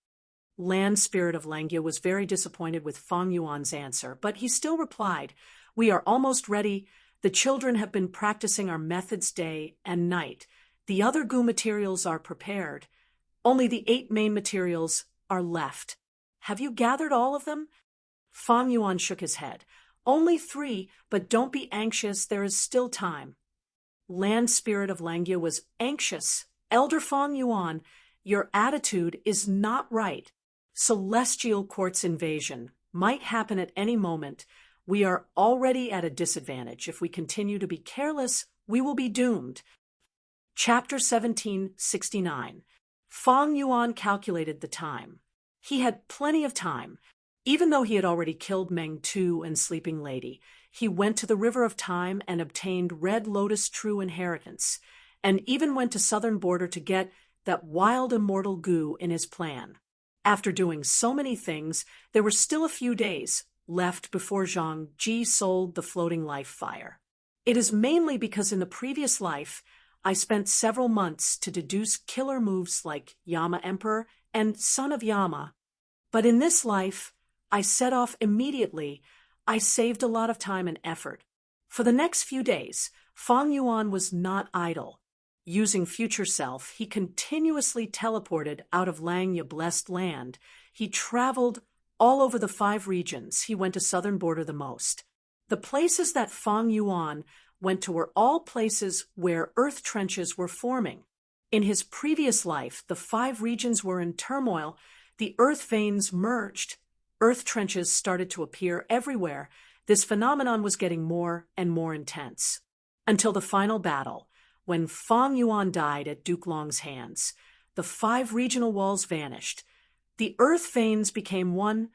Land spirit of Langya was very disappointed with Fang Yuan's answer, but he still replied, we are almost ready. The children have been practicing our methods day and night. The other Gu materials are prepared. Only the 8 main materials are left. Have you gathered all of them? Fang Yuan shook his head. Only 3, but don't be anxious, there is still time. Land spirit of Langya was anxious. Elder Fang Yuan, your attitude is not right. Celestial Court's invasion might happen at any moment. We are already at a disadvantage. If we continue to be careless, we will be doomed. Chapter 1769. Fang Yuan calculated the time. He had plenty of time. Even though he had already killed Meng Tu and Sleeping Lady, he went to the River of Time and obtained Red Lotus True Inheritance, and even went to southern border to get that wild immortal Gu in his plan. After doing so many things, there were still a few days left before Zhang Ji sold the floating life fire. It is mainly because in the previous life, I spent several months to deduce killer moves like Yama Emperor and Son of Yama. But in this life, I set off immediately. I saved a lot of time and effort. For the next few days, Fang Yuan was not idle. Using future self, he continuously teleported out of Langya blessed land. He traveled all over the 5 regions. He went to southern border the most. The places that Fang Yuan went to were all places where earth trenches were forming. In his previous life, the 5 regions were in turmoil. The earth veins merged. Earth trenches started to appear everywhere. This phenomenon was getting more and more intense. Until the final battle, when Fang Yuan died at Duke Long's hands, the 5 regional walls vanished. The earth veins became one.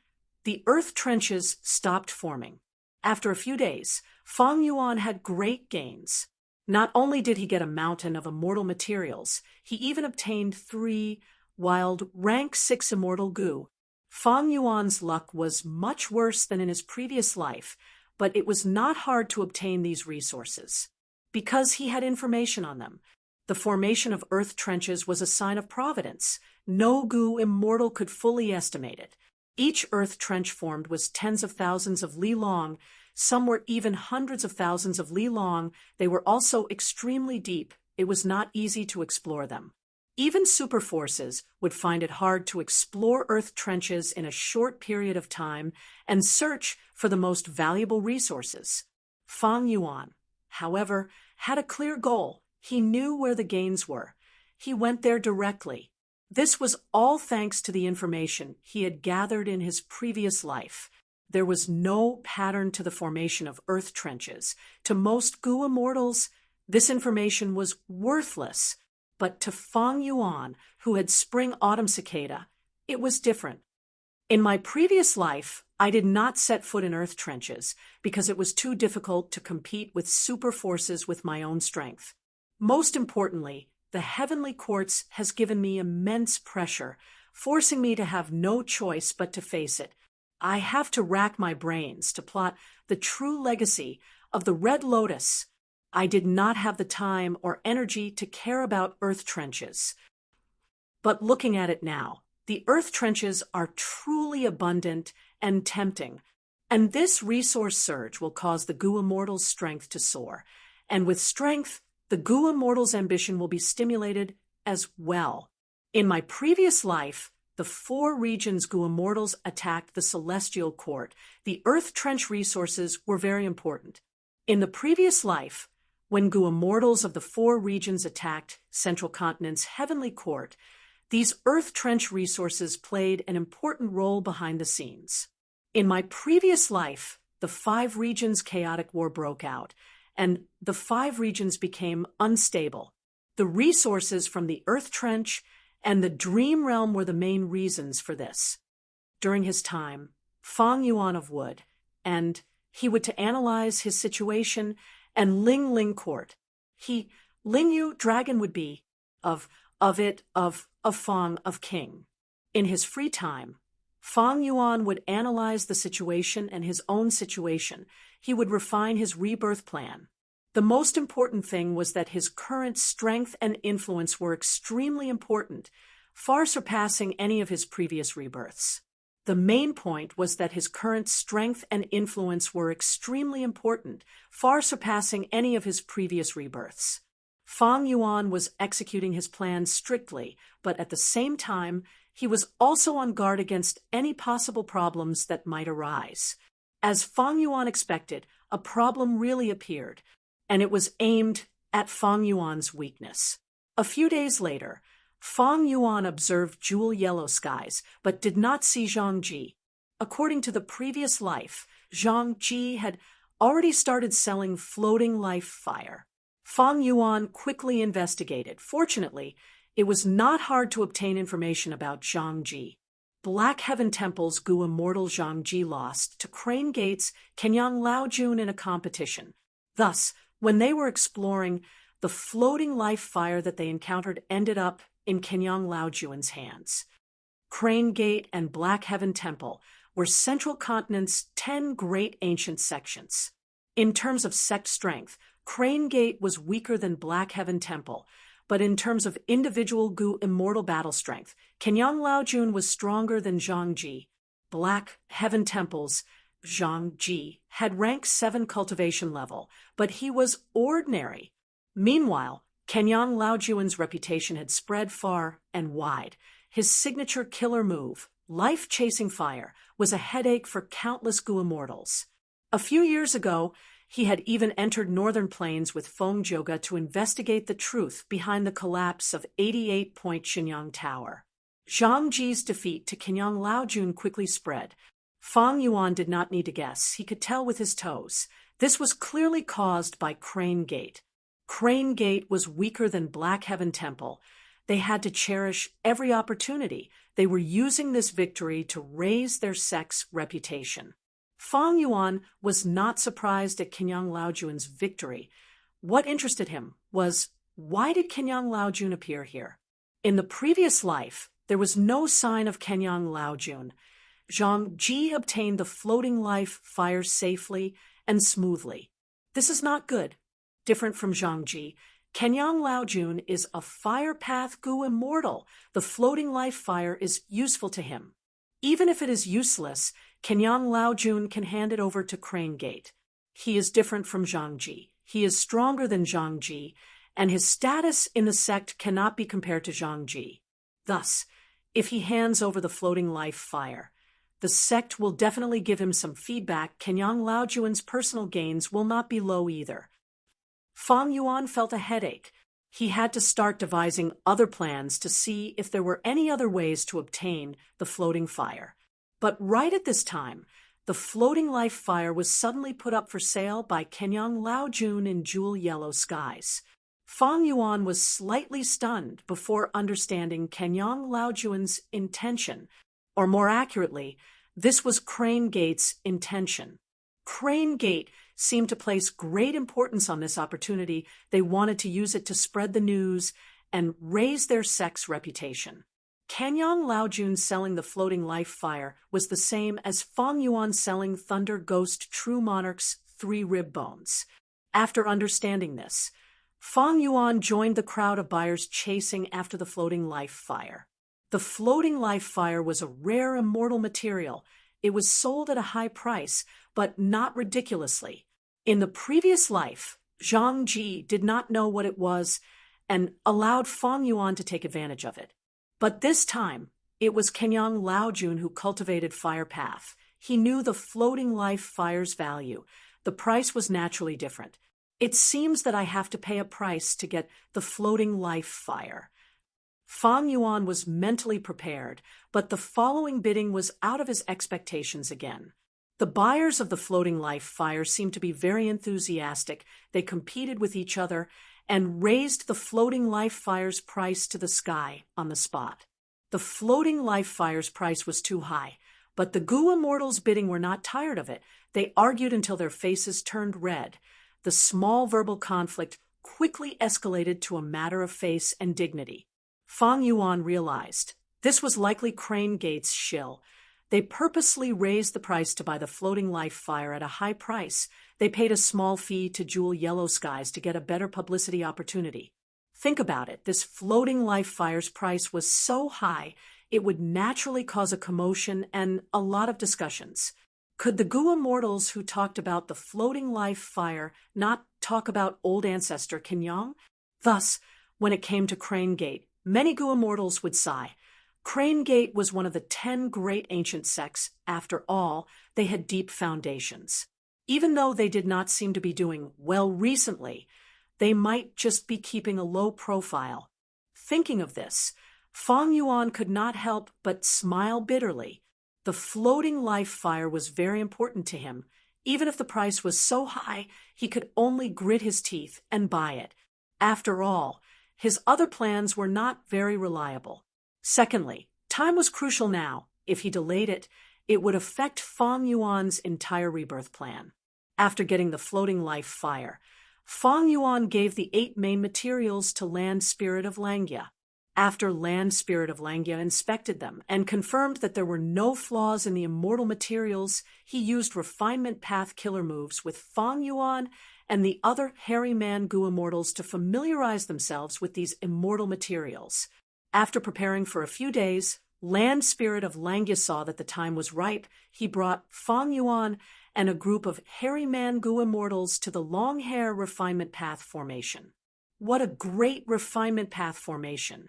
The earth trenches stopped forming. After a few days, Fang Yuan had great gains. Not only did he get a mountain of immortal materials, he even obtained 3 wild rank 6 immortal goo. Fang Yuan's luck was much worse than in his previous life, but it was not hard to obtain these resources. Because he had information on them, the formation of earth trenches was a sign of providence. No goo immortal could fully estimate it. Each earth trench formed was tens of thousands of li long. Some were even hundreds of thousands of li long. They were also extremely deep. It was not easy to explore them. Even superforces would find it hard to explore earth trenches in a short period of time and search for the most valuable resources. Fang Yuan, however, had a clear goal. He knew where the gains were. He went there directly. This was all thanks to the information he had gathered in his previous life. There was no pattern to the formation of earth trenches. To most goo immortals, this information was worthless. But to Fang Yuan, who had spring-autumn cicada, it was different. In my previous life, I did not set foot in earth trenches because it was too difficult to compete with super forces with my own strength. Most importantly, the heavenly quartz has given me immense pressure, forcing me to have no choice but to face it. I have to rack my brains to plot the true legacy of the Red Lotus. I did not have the time or energy to care about earth trenches. But looking at it now, the earth trenches are truly abundant and tempting, and this resource surge will cause the goo immortal's strength to soar. And with strength, the goo immortal's ambition will be stimulated as well. In my previous life, the 4 regions goo immortals attacked the celestial court. The earth trench resources were very important. In the previous life, when goo immortals of the 4 regions attacked Central Continent's heavenly court, these earth trench resources played an important role behind the scenes. In my previous life, the 5 regions' chaotic war broke out, and the 5 regions became unstable. The resources from the earth trench and the dream realm were the main reasons for this. During his time, Fang Yuan of Wood, and he would to analyze his situation, and Ling Ling Court. Ling Yu dragon would be, of Fang of King. In his free time, Fang Yuan would analyze the situation and his own situation. He would refine his rebirth plan. The most important thing was that his current strength and influence were extremely important, far surpassing any of his previous rebirths. The main point was that his current strength and influence were extremely important, far surpassing any of his previous rebirths. Fang Yuan was executing his plan strictly, but at the same time, he was also on guard against any possible problems that might arise. As Fang Yuan expected, a problem really appeared, and it was aimed at Fang Yuan's weakness. A few days later, Fang Yuan observed jewel-yellow skies, but did not see Zhang Ji. According to the previous life, Zhang Ji had already started selling floating life fire. Fang Yuan quickly investigated. Fortunately, it was not hard to obtain information about Zhang Ji. Black Heaven Temple's goo immortal Zhang Ji lost to Crane Gate's Kenyang Laojun in a competition. Thus, when they were exploring, the floating life fire that they encountered ended up in Kenyang Laojun's hands. Crane Gate and Black Heaven Temple were Central Continent's 10 great ancient sections. In terms of sect strength, Crane Gate was weaker than Black Heaven Temple, but in terms of individual goo immortal battle strength, Kenyang Laojun was stronger than Zhang Ji. Black Heaven Temple's Zhang Ji had rank 7 cultivation level, but he was ordinary. Meanwhile, Kenyang Laojun's reputation had spread far and wide. His signature killer move, life-chasing fire was a headache for countless Gu immortals. A few years ago, he had even entered northern plains with Feng Jioge to investigate the truth behind the collapse of 88-point Xinyang Tower. Zhang Ji's defeat to Kenyang Laojun quickly spread. Fang Yuan did not need to guess. He could tell with his toes. This was clearly caused by Crane Gate. Crane Gate was weaker than Black Heaven Temple. They had to cherish every opportunity. They were using this victory to raise their sect's reputation. Fang Yuan was not surprised at Kenyang Laojun's victory. What interested him was, why did Kenyang Laojun appear here? In the previous life, there was no sign of Kenyang Laojun. Zhang Ji obtained the floating life fire safely and smoothly. This is not good. Different from Zhang Ji, Kenyang Laojun is a fire path Gu immortal. The floating life fire is useful to him. Even if it is useless, Kenyang Laojun can hand it over to Crane Gate. He is different from Zhang Ji. He is stronger than Zhang Ji, and his status in the sect cannot be compared to Zhang Ji. Thus, if he hands over the floating life fire, the sect will definitely give him some feedback. Kenyang Laojun's personal gains will not be low either. Fang Yuan felt a headache. He had to start devising other plans to see if there were any other ways to obtain the floating fire. But right at this time, the floating life fire was suddenly put up for sale by Kenyang Laojun in jewel yellow skies. Fang Yuan was slightly stunned before understanding Kenyang Laojun's intention, or more accurately, this was Crane Gate's intention. Crane Gate seemed to place great importance on this opportunity. They wanted to use it to spread the news and raise their sect's reputation. Kenyang Laojun selling the floating life fire was the same as Fang Yuan selling Thunder Ghost True Monarch's 3 rib bones. After understanding this, Fang Yuan joined the crowd of buyers chasing after the floating life fire. The floating life fire was a rare immortal material. It was sold at a high price, but not ridiculously. In the previous life, Zhang Ji did not know what it was and allowed Fang Yuan to take advantage of it. But this time, it was Kenyang Laojun who cultivated Fire Path. He knew the floating life fire's value. The price was naturally different. It seems that I have to pay a price to get the floating life fire. Fang Yuan was mentally prepared, but the following bidding was out of his expectations again. The buyers of the floating life fire seemed to be very enthusiastic. They competed with each other and raised the floating life fire's price to the sky on the spot. The floating life fire's price was too high, but the Gu immortals bidding were not tired of it. They argued until their faces turned red. The small verbal conflict quickly escalated to a matter of face and dignity. Fang Yuan realized this was likely Crane Gate's shill. They purposely raised the price to buy the floating life fire at a high price. They paid a small fee to Jewel Yellow Skies to get a better publicity opportunity. Think about it. This floating life fire's price was so high, it would naturally cause a commotion and a lot of discussions. Could the Gu immortals who talked about the floating life fire not talk about old ancestor Kenyang? Thus, when it came to Crane Gate, many Gu immortals would sigh. Crane Gate was one of the 10 great ancient sects. After all, they had deep foundations. Even though they did not seem to be doing well recently, they might just be keeping a low profile. Thinking of this, Fang Yuan could not help but smile bitterly. The floating life fire was very important to him. Even if the price was so high, he could only grit his teeth and buy it. After all, his other plans were not very reliable. Secondly, time was crucial now. If he delayed it, it would affect Fang Yuan's entire rebirth plan. After getting the floating life fire, Fang Yuan gave the 8 main materials to Land Spirit of Langya. After Land Spirit of Langya inspected them and confirmed that there were no flaws in the immortal materials, he used Refinement Path killer moves with Fang Yuan and the other hairy man Gu immortals to familiarize themselves with these immortal materials. After preparing for a few days, Land Spirit of Langya saw that the time was ripe. He brought Fang Yuan and a group of hairy man Gu immortals to the Long Hair Refinement Path formation. What a great refinement path formation!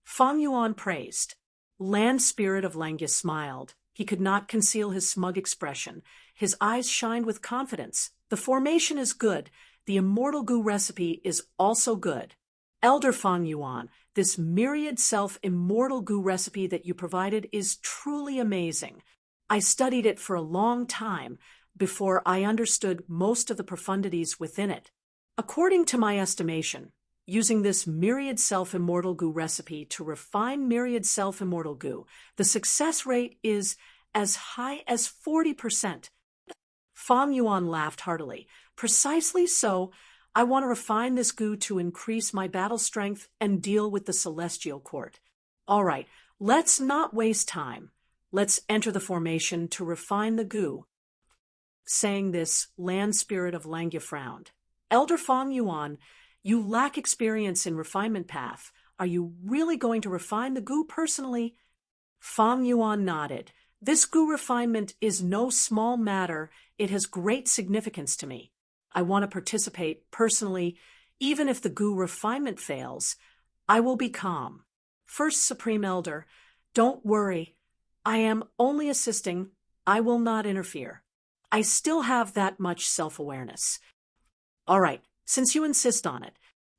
Fang Yuan praised. Land Spirit of Langya smiled. He could not conceal his smug expression. His eyes shined with confidence. The formation is good. The immortal goo recipe is also good. Elder Fang Yuan, this myriad self immortal goo recipe that you provided is truly amazing. I studied it for a long time before I understood most of the profundities within it. According to my estimation, using this myriad self-immortal goo recipe to refine myriad self-immortal goo, the success rate is as high as 40%. Fang Yuan laughed heartily. Precisely so, I want to refine this goo to increase my battle strength and deal with the celestial court. All right, let's not waste time. Let's enter the formation to refine the goo. Saying this, Land Spirit of Langya frowned. Elder Fang Yuan, you lack experience in refinement path. Are you really going to refine the goo personally? Fang Yuan nodded. This goo refinement is no small matter. It has great significance to me. I want to participate personally. Even if the goo refinement fails, I will be calm. First Supreme Elder, don't worry. I am only assisting. I will not interfere. I still have that much self-awareness. All right, since you insist on it,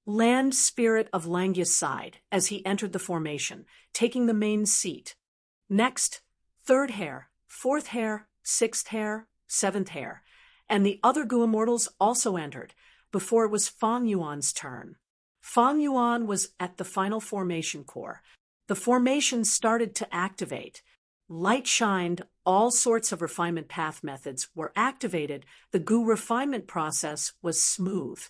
Land Spirit of Langya's side as he entered the formation, taking the main seat. Next, third hair, fourth hair, sixth hair, seventh hair, and the other goo immortals also entered before it was Fang Yuan's turn. Fang Yuan was at the final formation core. The formation started to activate. Light shined, all sorts of refinement path methods were activated. The goo refinement process was smooth.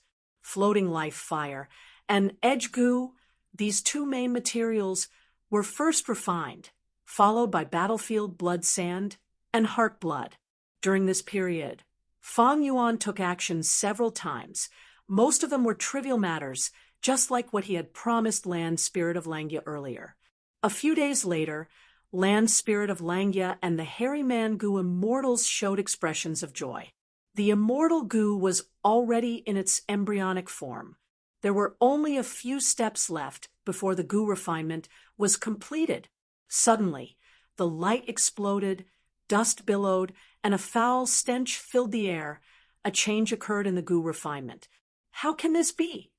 Floating life fire and edge goo, these two main materials, were first refined, followed by battlefield blood sand and heart blood. During this period, Fang Yuan took action several times. Most of them were trivial matters, just like what he had promised Land Spirit of Langya earlier. A few days later, Land Spirit of Langya and the Hairy Man Goo Immortals showed expressions of joy. The immortal goo was already in its embryonic form. There were only a few steps left before the goo refinement was completed. Suddenly, the light exploded, dust billowed, and a foul stench filled the air. A change occurred in the goo refinement. How can this be?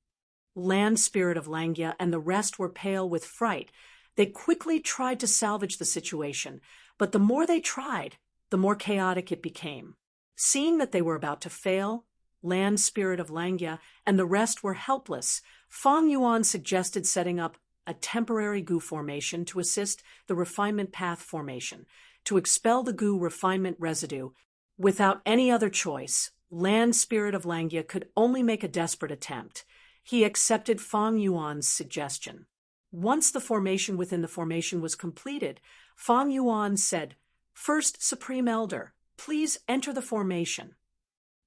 Land Spirit of Langya and the rest were pale with fright. They quickly tried to salvage the situation, but the more they tried, the more chaotic it became. Seeing that they were about to fail, Land Spirit of Langya and the rest were helpless. Fang Yuan suggested setting up a temporary goo formation to assist the refinement path formation, to expel the goo refinement residue. Without any other choice, Land Spirit of Langya could only make a desperate attempt. He accepted Fang Yuan's suggestion. Once the formation within the formation was completed, Fang Yuan said, "First Supreme Elder, please enter the formation."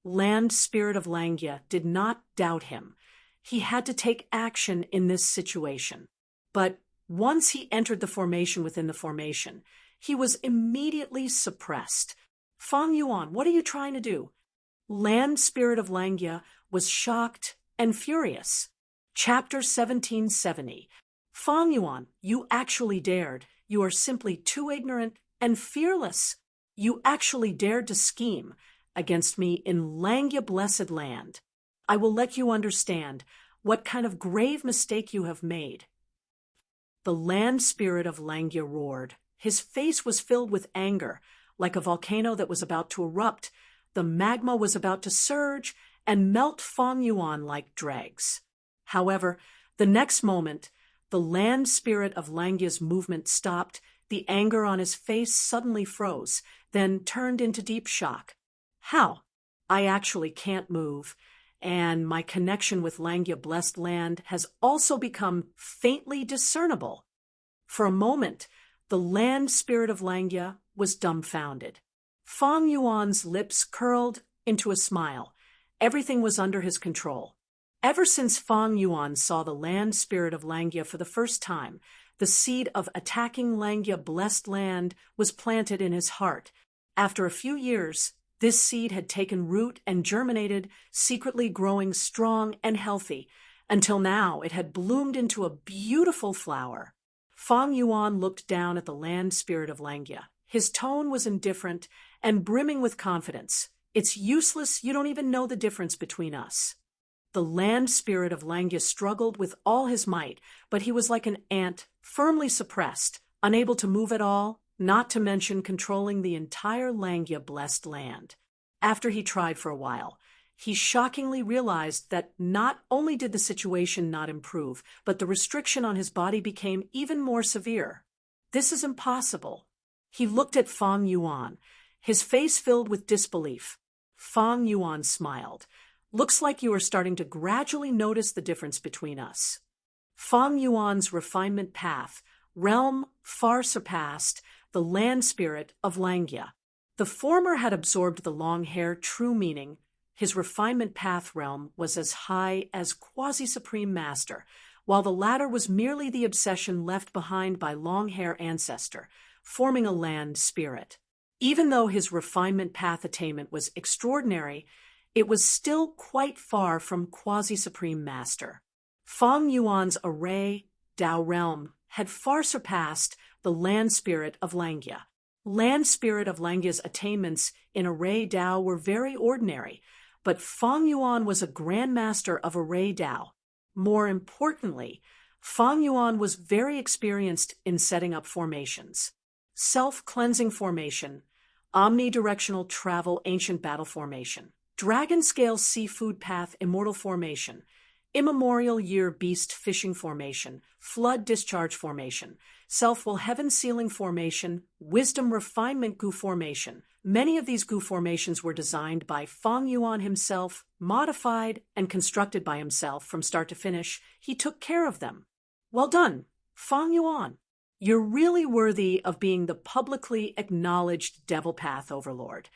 Land Spirit of Langya did not doubt him. He had to take action in this situation. But once he entered the formation within the formation, he was immediately suppressed. "Fang Yuan, what are you trying to do?" Land Spirit of Langya was shocked and furious. Chapter 1770. Fang Yuan, you actually dared. You are simply too ignorant and fearless. You actually dared to scheme against me in Langya Blessed Land. I will let you understand what kind of grave mistake you have made. The Land Spirit of Langya roared. His face was filled with anger, like a volcano that was about to erupt. The magma was about to surge and melt Fang Yuan like dregs. However, the next moment, the Land Spirit of Langya's movement stopped. The anger on his face suddenly froze, then turned into deep shock. How? I actually can't move, and my connection with Langya Blessed Land has also become faintly discernible. For a moment, the Land Spirit of Langya was dumbfounded. Fang Yuan's lips curled into a smile. Everything was under his control. Ever since Fang Yuan saw the Land Spirit of Langya for the first time, the seed of attacking Langya Blessed Land was planted in his heart. After a few years, this seed had taken root and germinated, secretly growing strong and healthy, until now it had bloomed into a beautiful flower. Fang Yuan looked down at the land spirit of Langia. His tone was indifferent and brimming with confidence. It's useless, you don't even know the difference between us. The land spirit of Langia struggled with all his might, but he was like an ant, firmly suppressed, unable to move at all, not to mention controlling the entire Langia-blessed land. After he tried for a while, he shockingly realized that not only did the situation not improve, but the restriction on his body became even more severe. This is impossible. He looked at Fang Yuan, his face filled with disbelief. Fang Yuan smiled. Looks like you are starting to gradually notice the difference between us. Fang Yuan's refinement path, realm far surpassed the land spirit of Langia. The former had absorbed the long hair true meaning. His refinement path realm was as high as quasi-supreme master, while the latter was merely the obsession left behind by long hair ancestor, forming a land spirit. Even though his refinement path attainment was extraordinary, it was still quite far from quasi-supreme master. Fang Yuan's array Dao realm had far surpassed the land spirit of Langia. Land spirit of Langia's attainments in array Dao were very ordinary, but Fang Yuan was a grandmaster of array Dao. More importantly, Fang Yuan was very experienced in setting up formations. Self-cleansing formation, omnidirectional travel ancient battle formation, dragon-scale seafood path immortal formation, immemorial year beast fishing formation, flood discharge formation, self-will heaven sealing formation, wisdom refinement gu formation. Many of these gu formations were designed by Fang Yuan himself, modified and constructed by himself from start to finish. He took care of them. Well done, Fang Yuan. You're really worthy of being the publicly acknowledged Devil Path Overlord.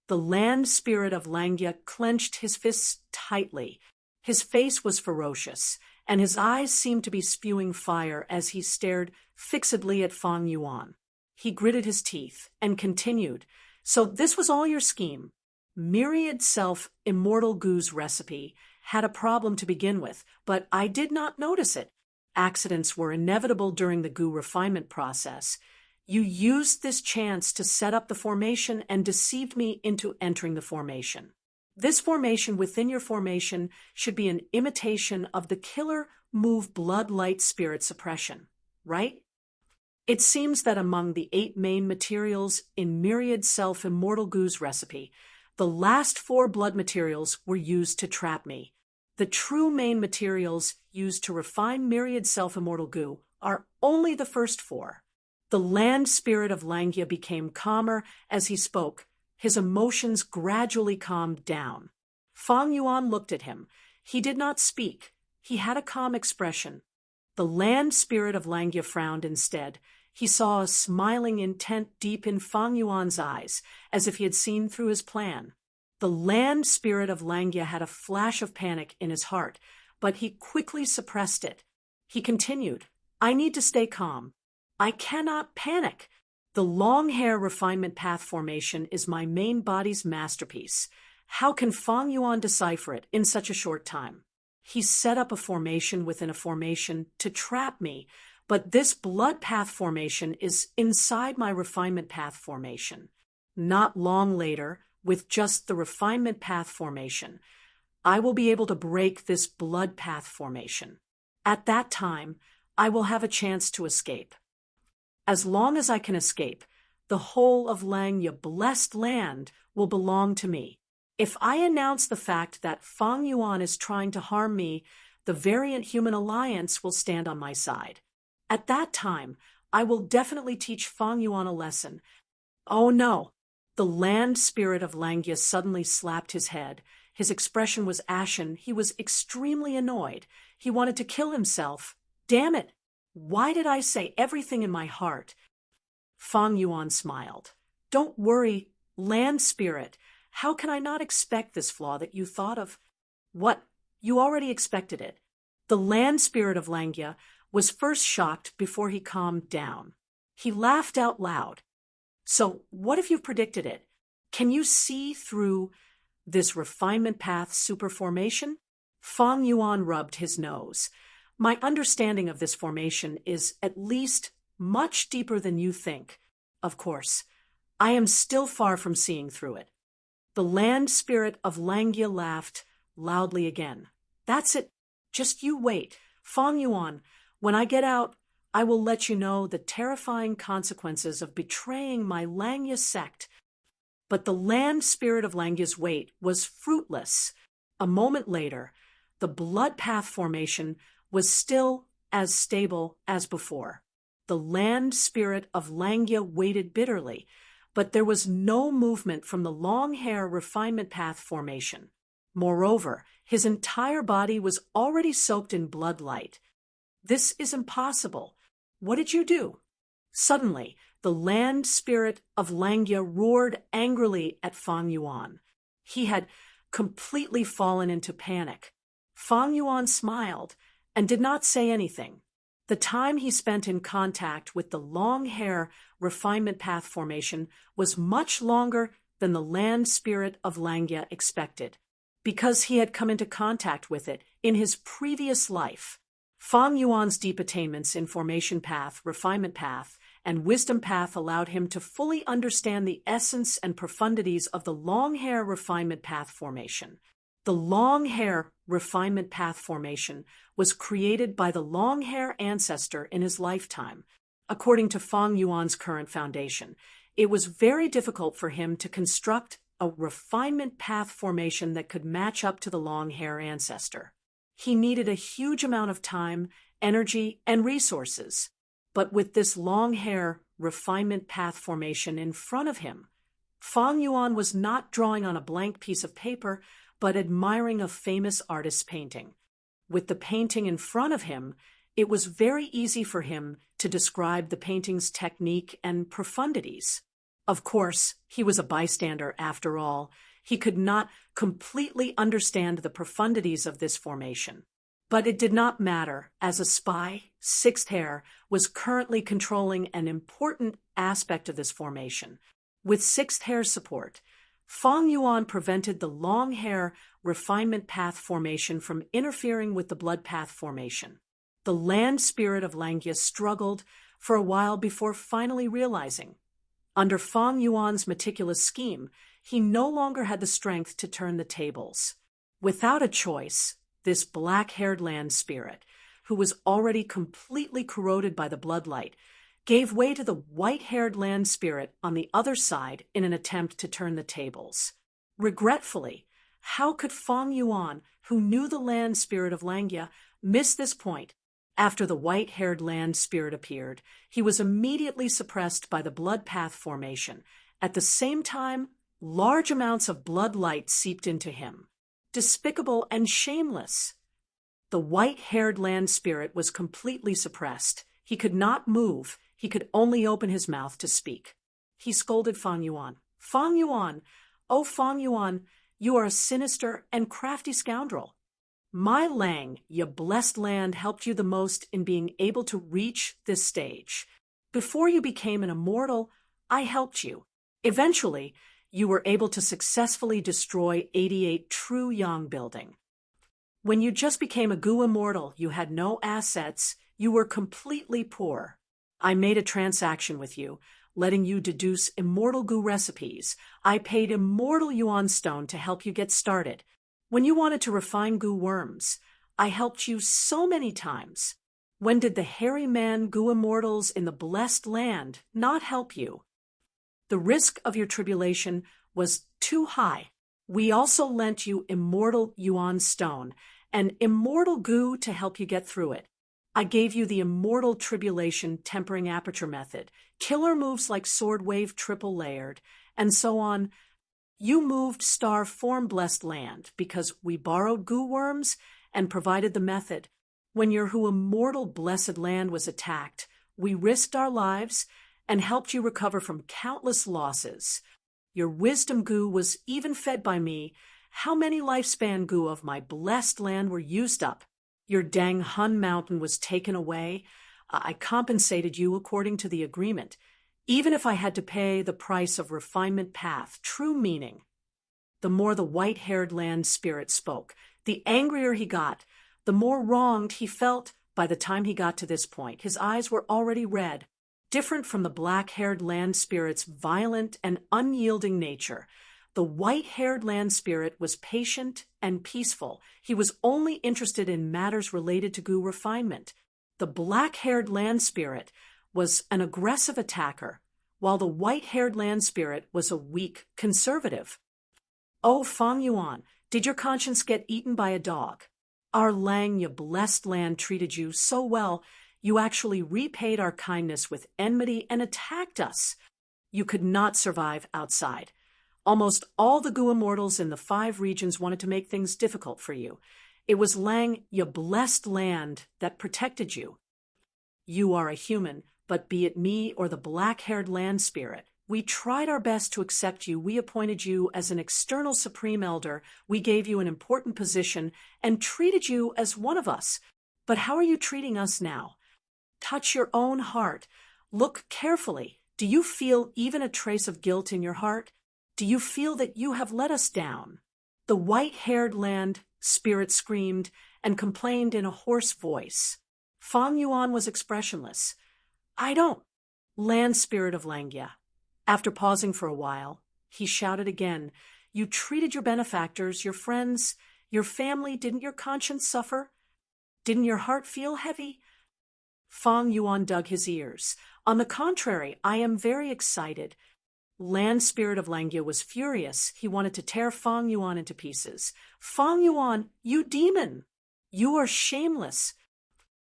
The land spirit of Langia clenched his fists tightly. His face was ferocious, and his eyes seemed to be spewing fire as he stared fixedly at Fang Yuan. He gritted his teeth and continued, "So this was all your scheme. Myriad Self Immortal Gu's recipe had a problem to begin with, but I did not notice it. Accidents were inevitable during the Gu refinement process. You used this chance to set up the formation and deceived me into entering the formation. This formation within your formation should be an imitation of the killer move blood light spirit suppression, right? It seems that among the 8 main materials in Myriad Self Immortal Gu's recipe, the last 4 blood materials were used to trap me. The true main materials used to refine Myriad Self Immortal Gu are only the first 4. The land spirit of Langia became calmer as he spoke. His emotions gradually calmed down. Fang Yuan looked at him. He did not speak. He had a calm expression. The land spirit of Langia frowned instead. He saw a smiling intent deep in Fang Yuan's eyes, as if he had seen through his plan. The land spirit of Langia had a flash of panic in his heart, but he quickly suppressed it. He continued, "I need to stay calm. I cannot panic. The long hair refinement path formation is my main body's masterpiece. How can Fang Yuan decipher it in such a short time? He set up a formation within a formation to trap me, but this blood path formation is inside my refinement path formation. Not long later, with just the refinement path formation, I will be able to break this blood path formation. At that time, I will have a chance to escape. As long as I can escape, the whole of Langia blessed land will belong to me. If I announce the fact that Fang Yuan is trying to harm me, the Variant Human Alliance will stand on my side. At that time, I will definitely teach Fang Yuan a lesson." "Oh no!" The land spirit of Langia suddenly slapped his head. His expression was ashen. He was extremely annoyed. He wanted to kill himself. Damn it! Why did I say everything in my heart? Fang Yuan smiled. "Don't worry, land spirit. How can I not expect this flaw that you thought of?" "What? You already expected it." The land spirit of Langia was first shocked before he calmed down. He laughed out loud. "So, what if you've predicted it? Can you see through this refinement path superformation?" Fang Yuan rubbed his nose. My understanding of this formation is at least much deeper than you think. Of course, I am still far from seeing through it. The land spirit of Langya laughed loudly again. That's it. Just you wait. Fang Yuan, when I get out, I will let you know the terrifying consequences of betraying my Langya sect. But the land spirit of Langya's wait was fruitless. A moment later, the blood path formation was still as stable as before. The land spirit of Langya waited bitterly, but there was no movement from the long hair refinement path formation. Moreover, his entire body was already soaked in blood light. This is impossible. What did you do? Suddenly, the land spirit of Langya roared angrily at Fang Yuan. He had completely fallen into panic. Fang Yuan smiled and did not say anything. The time he spent in contact with the long hair refinement path formation was much longer than the land spirit of Langya expected, because he had come into contact with it in his previous life. Fang Yuan's deep attainments in formation path, refinement path, and wisdom path allowed him to fully understand the essence and profundities of the long hair refinement path formation. The long hair refinement path formation was created by the long hair ancestor in his lifetime. According to Fang Yuan's current foundation, it was very difficult for him to construct a refinement path formation that could match up to the long hair ancestor. He needed a huge amount of time, energy, and resources. But with this long hair refinement path formation in front of him, Fang Yuan was not drawing on a blank piece of paper, but admiring a famous artist's painting. With the painting in front of him, it was very easy for him to describe the painting's technique and profundities. Of course, he was a bystander after all. He could not completely understand the profundities of this formation. But it did not matter, as a spy, Sixth Hair was currently controlling an important aspect of this formation. With Sixth Hair's support, Fang Yuan prevented the long hair refinement path formation from interfering with the blood path formation. The land spirit of Langya struggled for a while before finally realizing. Under Fang Yuan's meticulous scheme, he no longer had the strength to turn the tables. Without a choice, this black-haired land spirit, who was already completely corroded by the bloodlight, gave way to the white-haired land spirit on the other side in an attempt to turn the tables. Regretfully, how could Fang Yuan, who knew the land spirit of Langya, miss this point? After the white-haired land spirit appeared, he was immediately suppressed by the blood path formation. At the same time, large amounts of blood light seeped into him. Despicable and shameless. The white-haired land spirit was completely suppressed. He could not move. He could only open his mouth to speak. He scolded Fang Yuan. Fang Yuan, oh Fang Yuan, you are a sinister and crafty scoundrel. My Lang, your blessed land, helped you the most in being able to reach this stage. Before you became an immortal, I helped you. Eventually, you were able to successfully destroy 88 True Yang building. When you just became a Gu immortal, you had no assets, you were completely poor. I made a transaction with you, letting you deduce immortal Gu recipes. I paid immortal Yuan stone to help you get started. When you wanted to refine Gu worms, I helped you so many times. When did the hairy man Gu immortals in the blessed land not help you? The risk of your tribulation was too high. We also lent you immortal Yuan stone and immortal Gu to help you get through it. I gave you the immortal tribulation tempering aperture method, killer moves like sword wave triple layered, and so on. You moved star form blessed land because we borrowed Gu worms and provided the method. When your Hu immortal blessed land was attacked, we risked our lives and helped you recover from countless losses. Your wisdom Gu was even fed by me. How many lifespan Gu of my blessed land were used up? Your Dang Hun mountain was taken away. I compensated you according to the agreement, even if I had to pay the price of refinement path, true meaning. The more the white-haired land spirit spoke, the angrier he got, the more wronged he felt By the time he got to this point, his eyes were already red. Different from the black-haired land spirit's violent and unyielding nature, the white-haired land spirit was patient and peaceful. He was only interested in matters related to Gu refinement. The black-haired land spirit was an aggressive attacker, while the white-haired land spirit was a weak conservative. Oh, Fang Yuan, did your conscience get eaten by a dog? Our Lang, you blessed land, treated you so well, you actually repaid our kindness with enmity and attacked us. You could not survive outside. Almost all the Gu immortals in the 5 regions wanted to make things difficult for you. It was Lang, you blessed land, that protected you. You are a human, but be it me or the black-haired land spirit, we tried our best to accept you. We appointed you as an external supreme elder. We gave you an important position and treated you as one of us. But how are you treating us now? Touch your own heart. Look carefully. Do you feel even a trace of guilt in your heart? Do you feel that you have let us down? The white-haired land spirit screamed and complained in a hoarse voice. Fang Yuan was expressionless. I don't. Land spirit of Langya. After pausing for a while, he shouted again, you treated your benefactors, your friends, your family. Didn't your conscience suffer? Didn't your heart feel heavy? Fang Yuan dug his ears. On the contrary, I am very excited. Land spirit of Langya was furious. He wanted to tear Fang Yuan into pieces. Fang Yuan, you demon! You are shameless.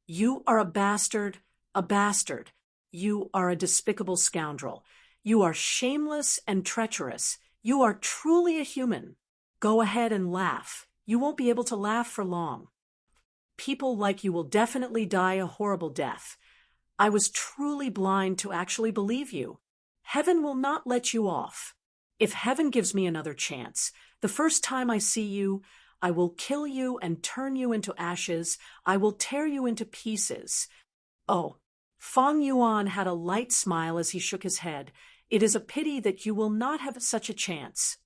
You are a bastard, a bastard. You are a despicable scoundrel. You are shameless and treacherous. You are truly a human. Go ahead and laugh. You won't be able to laugh for long. People like you will definitely die a horrible death. I was truly blind to actually believe you. Heaven will not let you off. If heaven gives me another chance, the first time I see you, I will kill you and turn you into ashes. I will tear you into pieces. Oh, Fang Yuan had a light smile as he shook his head. It is a pity that you will not have such a chance.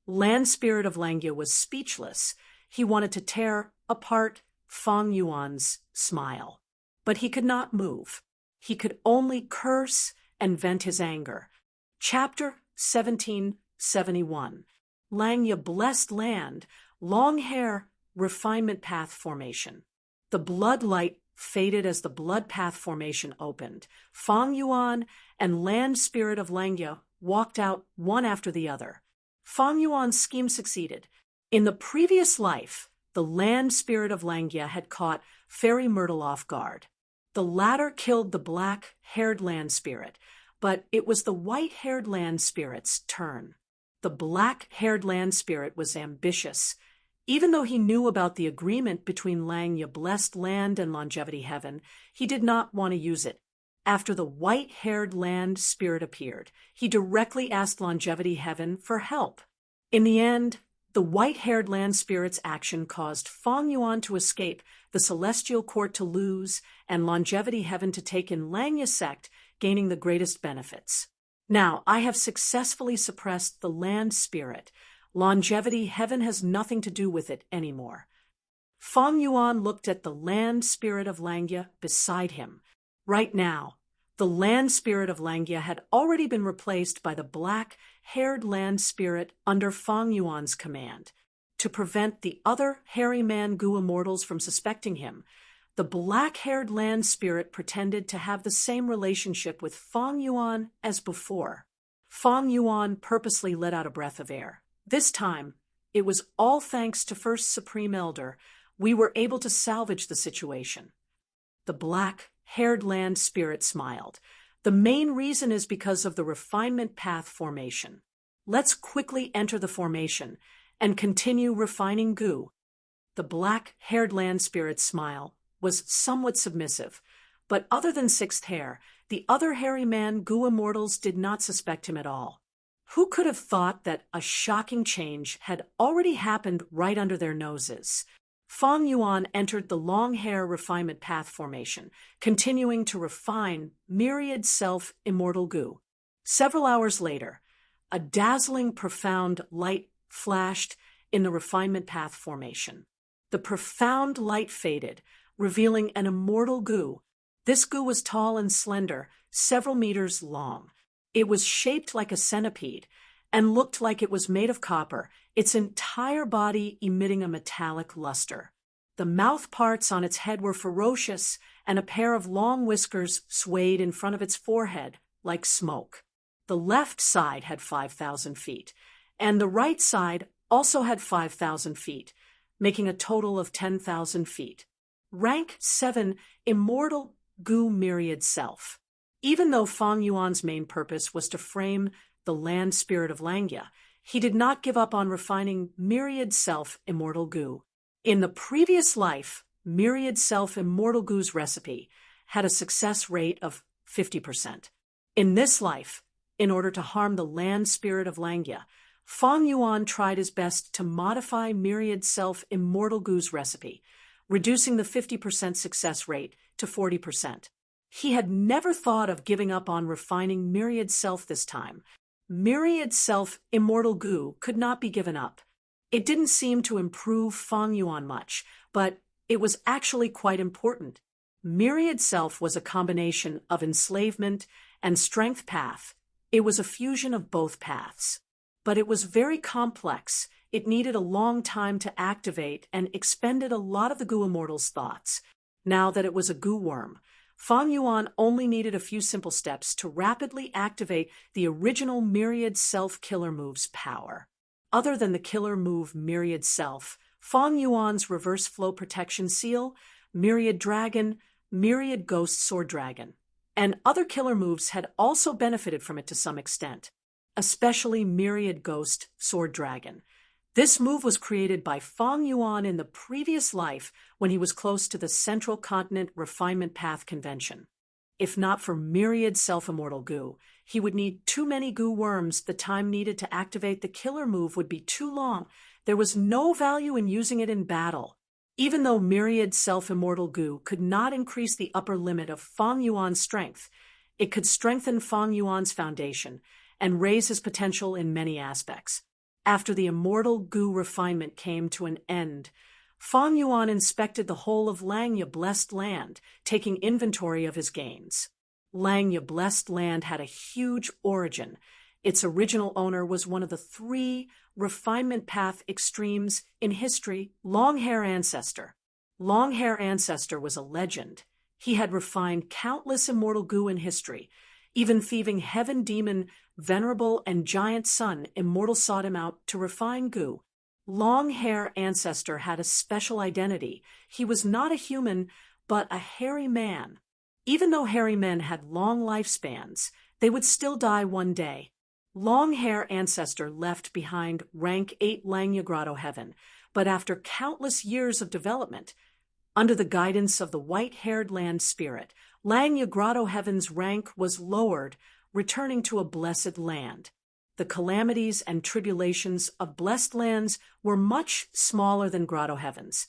Land spirit of Langya was speechless. He wanted to tear apart Fang Yuan's smile. But he could not move. He could only curse and vent his anger. Chapter 1771. Langya blessed land, long hair, refinement path formation. The blood light faded as the blood path formation opened. Fang Yuan and land spirit of Langya walked out one after the other. Fang Yuan's scheme succeeded. In the previous life, the land spirit of Langya had caught Fairy Myrtle off guard. The latter killed the black-haired land spirit, but it was the white-haired land spirit's turn. The black-haired land spirit was ambitious. Even though he knew about the agreement between Langya blessed land and longevity heaven, he did not want to use it. After the white-haired land spirit appeared, he directly asked longevity heaven for help. In the end, the white-haired land spirit's action caused Fang Yuan to escape, the celestial court to lose, and longevity heaven to take in Langya sect, gaining the greatest benefits. Now, I have successfully suppressed the land spirit. Longevity heaven has nothing to do with it anymore. Fang Yuan looked at the land spirit of Langya beside him. Right now, the land spirit of Langya had already been replaced by the black-haired land spirit under Fang Yuan's command. To prevent the other hairy man Gu immortals from suspecting him, the black-haired land spirit pretended to have the same relationship with Fang Yuan as before. Fang Yuan purposely let out a breath of air. This time, it was all thanks to First Supreme Elder, we were able to salvage the situation. The black-haired land spirit smiled. The main reason is because of the refinement path formation. Let's quickly enter the formation and continue refining Gu. The black-haired land spirit's smile was somewhat submissive, but other than sixth hair, the other hairy man Gu immortals did not suspect him at all. Who could have thought that a shocking change had already happened right under their noses? Fang Yuan entered the long hair refinement path formation, continuing to refine myriad self-immortal Gu. Several hours later, a dazzling profound light flashed in the refinement path formation. The profound light faded. revealing an immortal goo. This goo was tall and slender, several meters long. It was shaped like a centipede and looked like it was made of copper, its entire body emitting a metallic luster. The mouth parts on its head were ferocious, and a pair of long whiskers swayed in front of its forehead like smoke. The left side had 5,000 feet, and the right side also had 5,000 feet, making a total of 10,000 feet. Rank 7, Immortal Goo Myriad Self. Even though Fang Yuan's main purpose was to frame the land spirit of Langya, he did not give up on refining Myriad Self Immortal Goo. In the previous life, Myriad Self Immortal Goo's recipe had a success rate of 50%. In this life, in order to harm the land spirit of Langya, Fang Yuan tried his best to modify Myriad Self Immortal Goo's recipe, reducing the 50% success rate to 40%. He had never thought of giving up on refining Myriad Self this time. Myriad Self Immortal Goo could not be given up. It didn't seem to improve Fang Yuan much, but it was actually quite important. Myriad Self was a combination of enslavement and strength path. It was a fusion of both paths. But it was very complex. It needed a long time to activate and expended a lot of the Goo Immortal's thoughts. Now that it was a goo worm, Fang Yuan only needed a few simple steps to rapidly activate the original Myriad Self killer move's power. Other than the killer move Myriad Self, Fang Yuan's reverse flow protection seal, Myriad Dragon, Myriad Ghost Sword Dragon, and other killer moves had also benefited from it to some extent, especially Myriad Ghost Sword Dragon. This move was created by Fang Yuan in the previous life when he was close to the Central Continent Refinement Path Convention. If not for Myriad Self-Immortal Goo, he would need too many goo worms. The time needed to activate the killer move would be too long. There was no value in using it in battle. Even though Myriad Self-Immortal Goo could not increase the upper limit of Fang Yuan's strength, it could strengthen Fang Yuan's foundation and raise his potential in many aspects. After the Immortal Goo refinement came to an end, Fang Yuan inspected the whole of Langya Blessed Land, taking inventory of his gains. Langya Blessed Land had a huge origin. Its original owner was one of the 3 refinement path extremes in history, Longhair Ancestor. Longhair Ancestor was a legend. He had refined countless immortal goo in history. Even thieving heaven demon, venerable and giant son, Immortal sought him out to refine goo. Longhair Ancestor had a special identity. He was not a human, but a hairy man. Even though hairy men had long lifespans, they would still die one day. Longhair Ancestor left behind rank 8 Langya Grotto Heaven, but after countless years of development, under the guidance of the white-haired land spirit, Langya Grotto Heaven's rank was lowered, returning to a blessed land. The calamities and tribulations of blessed lands were much smaller than Grotto Heaven's,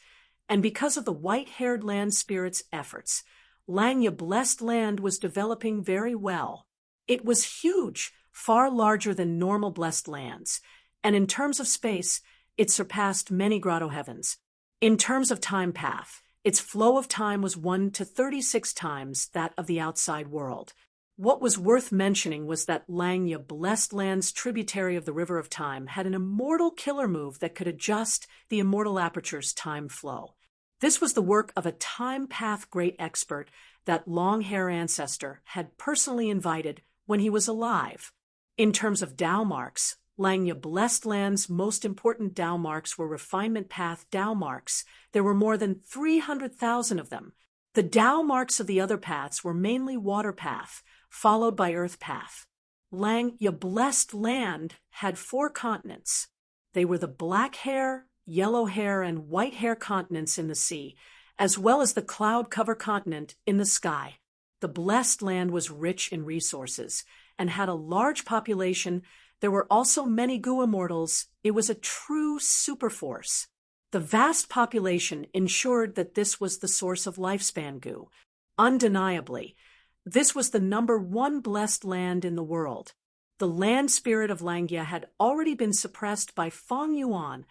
and because of the white-haired land spirit's efforts, Langya Blessed Land was developing very well. It was huge, far larger than normal blessed lands, and in terms of space, it surpassed many Grotto Heavens. In terms of time path, its flow of time was 1 to 36 times that of the outside world. What was worth mentioning was that Langya Blessed Land's tributary of the River of Time had an immortal killer move that could adjust the immortal aperture's time flow. This was the work of a time path great expert that Longhair Ancestor had personally invited when he was alive. In terms of Dao marks, Langya Blessed Land's most important Dao marks were refinement path Dao marks. There were more than 300,000 of them. The Dao marks of the other paths were mainly water path, followed by earth path. Langya Blessed Land had 4 continents. They were the black hair, yellow hair, and white hair continents in the sea, as well as the cloud cover continent in the sky. The Blessed Land was rich in resources and had a large population. There were also many goo immortals. It was a true superforce. The vast population ensured that this was the source of lifespan goo. Undeniably, this was the #1 blessed land in the world. The land spirit of Langya had already been suppressed by Fang Yuan.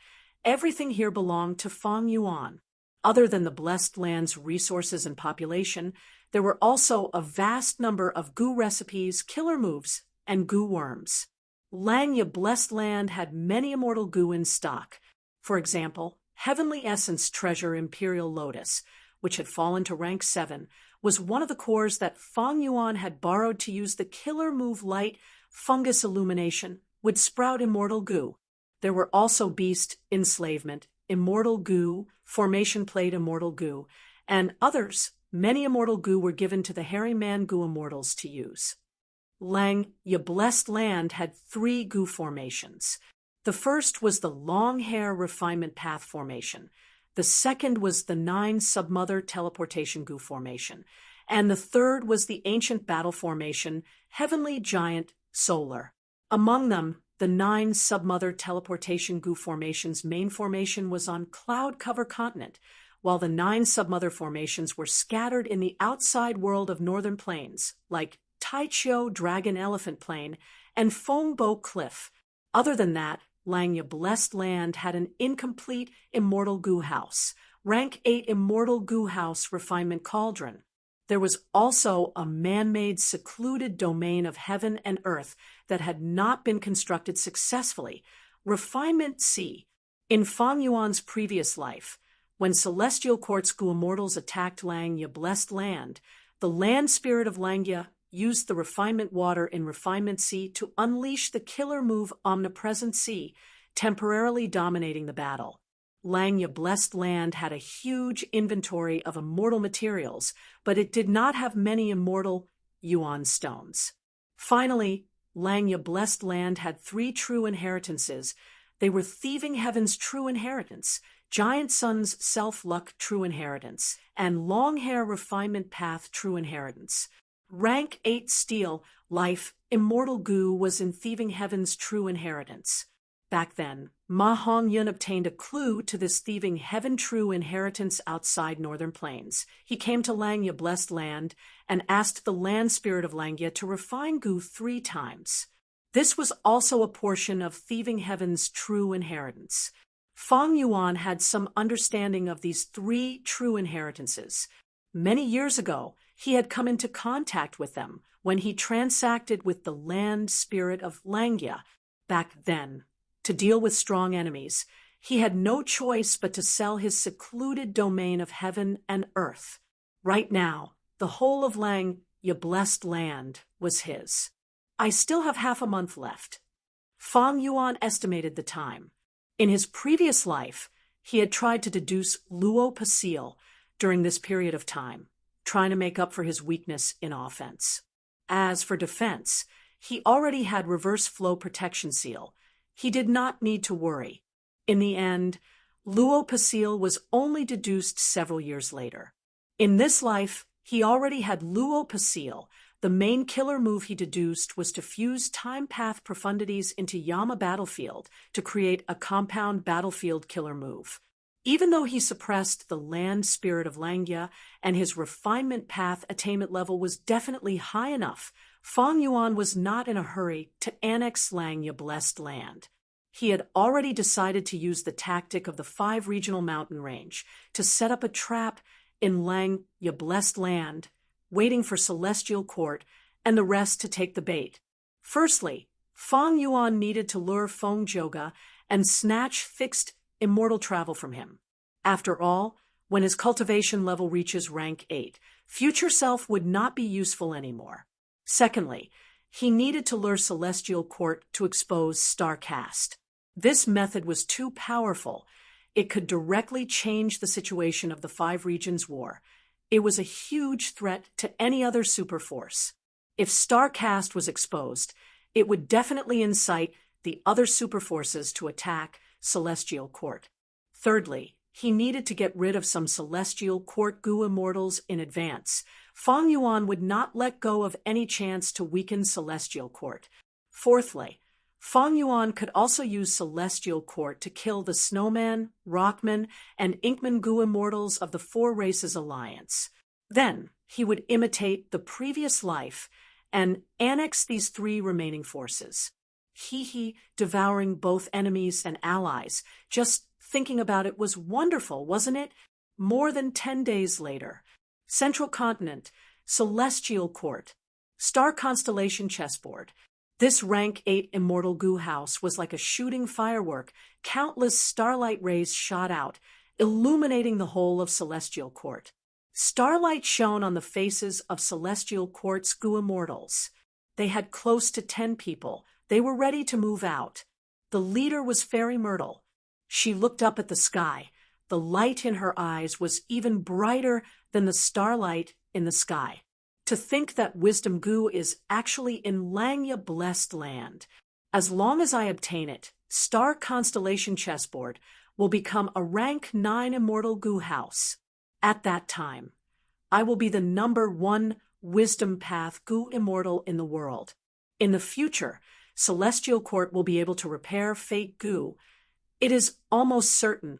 Everything here belonged to Fang Yuan. Other than the blessed land's resources and population, there were also a vast number of goo recipes, killer moves, and goo worms. Langya blessed land had many immortal goo in stock. For example, Heavenly Essence Treasure Imperial Lotus, which had fallen to rank 7, was one of the cores that Feng Yuan had borrowed to use the killer move Light Fungus Illumination, would sprout immortal goo. There were also Beast Enslavement, Immortal Goo, Formation Plate Immortal Goo, and others. Many immortal goo were given to the Hairy Man Goo Immortals to use. Langya Blessed Land had 3 goo formations. The first was the Long Hair Refinement Path Formation. The second was the 9 Submother Teleportation Goo Formation. And the third was the Ancient Battle Formation, Heavenly Giant Solar. Among them, the 9 Submother Teleportation Goo Formation's main formation was on Cloud Cover Continent, while the 9 Submother formations were scattered in the outside world of Northern Plains, like Taichio Dragon Elephant Plain and Fongbo Cliff. Other than that, Langya Blessed Land had an incomplete Immortal Goo House, rank 8 Immortal Goo House Refinement Cauldron. There was also a man-made secluded domain of heaven and earth that had not been constructed successfully, Refinement C. In Feng Yuan's previous life, when Celestial Quartz Goo Immortals attacked Langya Blessed Land, the land spirit of Langya used the refinement water in Refinement C to unleash the killer move Omnipresent C, temporarily dominating the battle. Langya Blessed Land had a huge inventory of immortal materials, but it did not have many immortal Yuan stones. Finally, Langya Blessed Land had 3 true inheritances. They were Thieving Heaven's true inheritance, Giant Sun's Self-Luck true inheritance, and Long Hair Refinement Path true inheritance. Rank 8 Steel, Life, Immortal Goo was in Thieving Heaven's true inheritance. Back then, Ma Hongyun obtained a clue to this Thieving Heaven true inheritance outside Northern Plains. He came to Langya Blessed Land and asked the land spirit of Langya to refine Goo 3 times. This was also a portion of Thieving Heaven's true inheritance. Feng Yuan had some understanding of these 3 true inheritances. Many years ago, he had come into contact with them when he transacted with the land spirit of Langya. Back then, to deal with strong enemies, he had no choice but to sell his secluded domain of heaven and earth. Right now, the whole of Langya Blessed Land was his. I still have half a month left. Feng Yuan estimated the time. In his previous life, he had tried to deduce Luo Pasil during this period of time, trying to make up for his weakness in offense. As for defense, he already had reverse flow protection seal. He did not need to worry. In the end, Luo Pasil was only deduced several years later. In this life, he already had Luo Pasil. The main killer move he deduced was to fuse time path profundities into Yama Battlefield to create a compound battlefield killer move. Even though he suppressed the land spirit of Langya and his refinement path attainment level was definitely high enough, Feng Yuan was not in a hurry to annex Langya Blessed Land. He had already decided to use the tactic of the 5 regional mountain range to set up a trap in Langya Blessed Land, waiting for Celestial Court and the rest to take the bait. Firstly, Feng Yuan needed to lure Feng Joga and snatch fixed immortal travel from him. After all, when his cultivation level reaches rank 8, future self would not be useful anymore. Secondly, he needed to lure Celestial Court to expose Starcast. This method was too powerful. It could directly change the situation of the 5 regions war. It was a huge threat to any other superforce. If Starcast was exposed, it would definitely incite the other superforces to attack Celestial Court. Thirdly, he needed to get rid of some Celestial Court Goo Immortals in advance. Feng Yuan would not let go of any chance to weaken Celestial Court. Fourthly, Feng Yuan could also use Celestial Court to kill the Snowman, Rockman, and Inkman Goo Immortals of the 4 Races Alliance. Then, he would imitate the previous life and annex these 3 remaining forces. Devouring both enemies and allies. Just thinking about it was wonderful, wasn't it? More than 10 days later. Central Continent, Celestial Court, Star Constellation Chessboard. This rank 8 immortal goo house was like a shooting firework. Countless starlight rays shot out, illuminating the whole of Celestial Court. Starlight shone on the faces of Celestial Court's goo immortals. They had close to 10 people. They were ready to move out. The leader was Fairy Myrtle. She looked up at the sky. The light in her eyes was even brighter than the starlight in the sky. To think that Wisdom Goo is actually in Langya Blessed Land. As long as I obtain it, Star Constellation Chessboard will become a rank 9 immortal goo house. At that time, I will be the #1 Wisdom Path goo immortal in the world. In the future, Celestial Court will be able to repair fake goo. It is almost certain.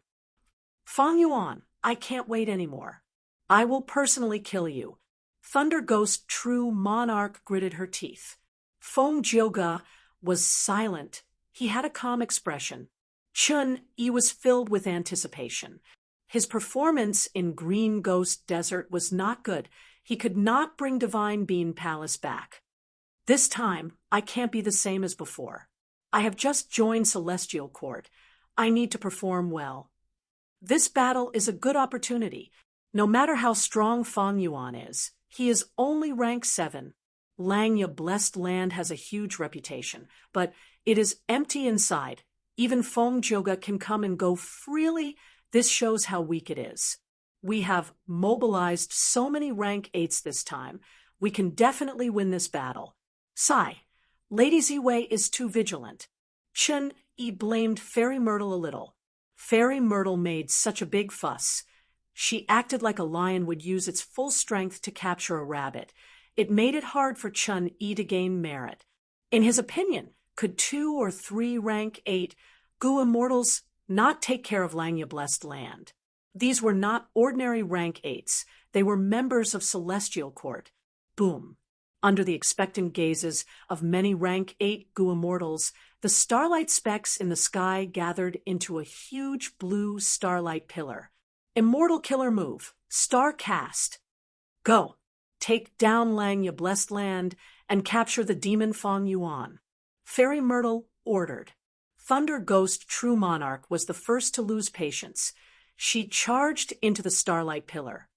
Fang Yuan, I can't wait anymore. I will personally kill you. Thunder Ghost True Monarch gritted her teeth. Feng Jioge was silent. He had a calm expression. Chun Yi was filled with anticipation. His performance in Green Ghost Desert was not good. He could not bring Divine Bean Palace back. This time, I can't be the same as before. I have just joined Celestial Court. I need to perform well. This battle is a good opportunity. No matter how strong Fang Yuan is, he is only rank 7. Langya Blessed Land has a huge reputation, but it is empty inside. Even Feng Jioge can come and go freely. This shows how weak it is. We have mobilized so many rank 8s this time. We can definitely win this battle. Sigh. Lady Ziwei is too vigilant. Chun Yi blamed Fairy Myrtle a little. Fairy Myrtle made such a big fuss. She acted like a lion would use its full strength to capture a rabbit. It made it hard for Chun Yi to gain merit. In his opinion, could 2 or 3 rank 8 goo immortals not take care of Langya Blessed Land? These were not ordinary rank 8s. They were members of Celestial Court. Boom. Under the expectant gazes of many rank 8 goo immortals, the starlight specks in the sky gathered into a huge blue starlight pillar. Immortal killer move. Star cast. Go. Take down Langya Blessed Land and capture the demon Fang Yuan. Fairy Myrtle ordered. Thunder Ghost True Monarch was the first to lose patience. She charged into the starlight pillar.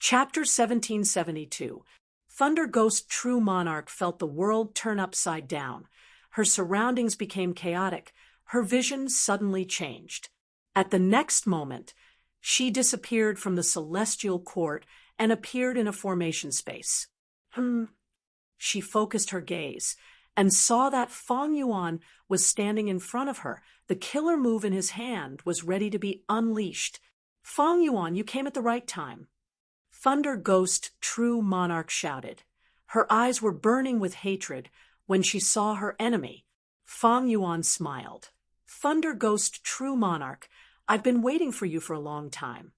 Chapter 1772. Thunder Ghost True Monarch felt the world turn upside down. Her surroundings became chaotic. Her vision suddenly changed. At the next moment, she disappeared from the Celestial Court and appeared in a formation space. She focused her gaze and saw that Fang Yuan was standing in front of her. The killer move in his hand was ready to be unleashed. Fang Yuan, you came at the right time. Thunder Ghost True Monarch shouted. Her eyes were burning with hatred when she saw her enemy. Fang Yuan smiled. Thunder Ghost True Monarch, I've been waiting for you for a long time.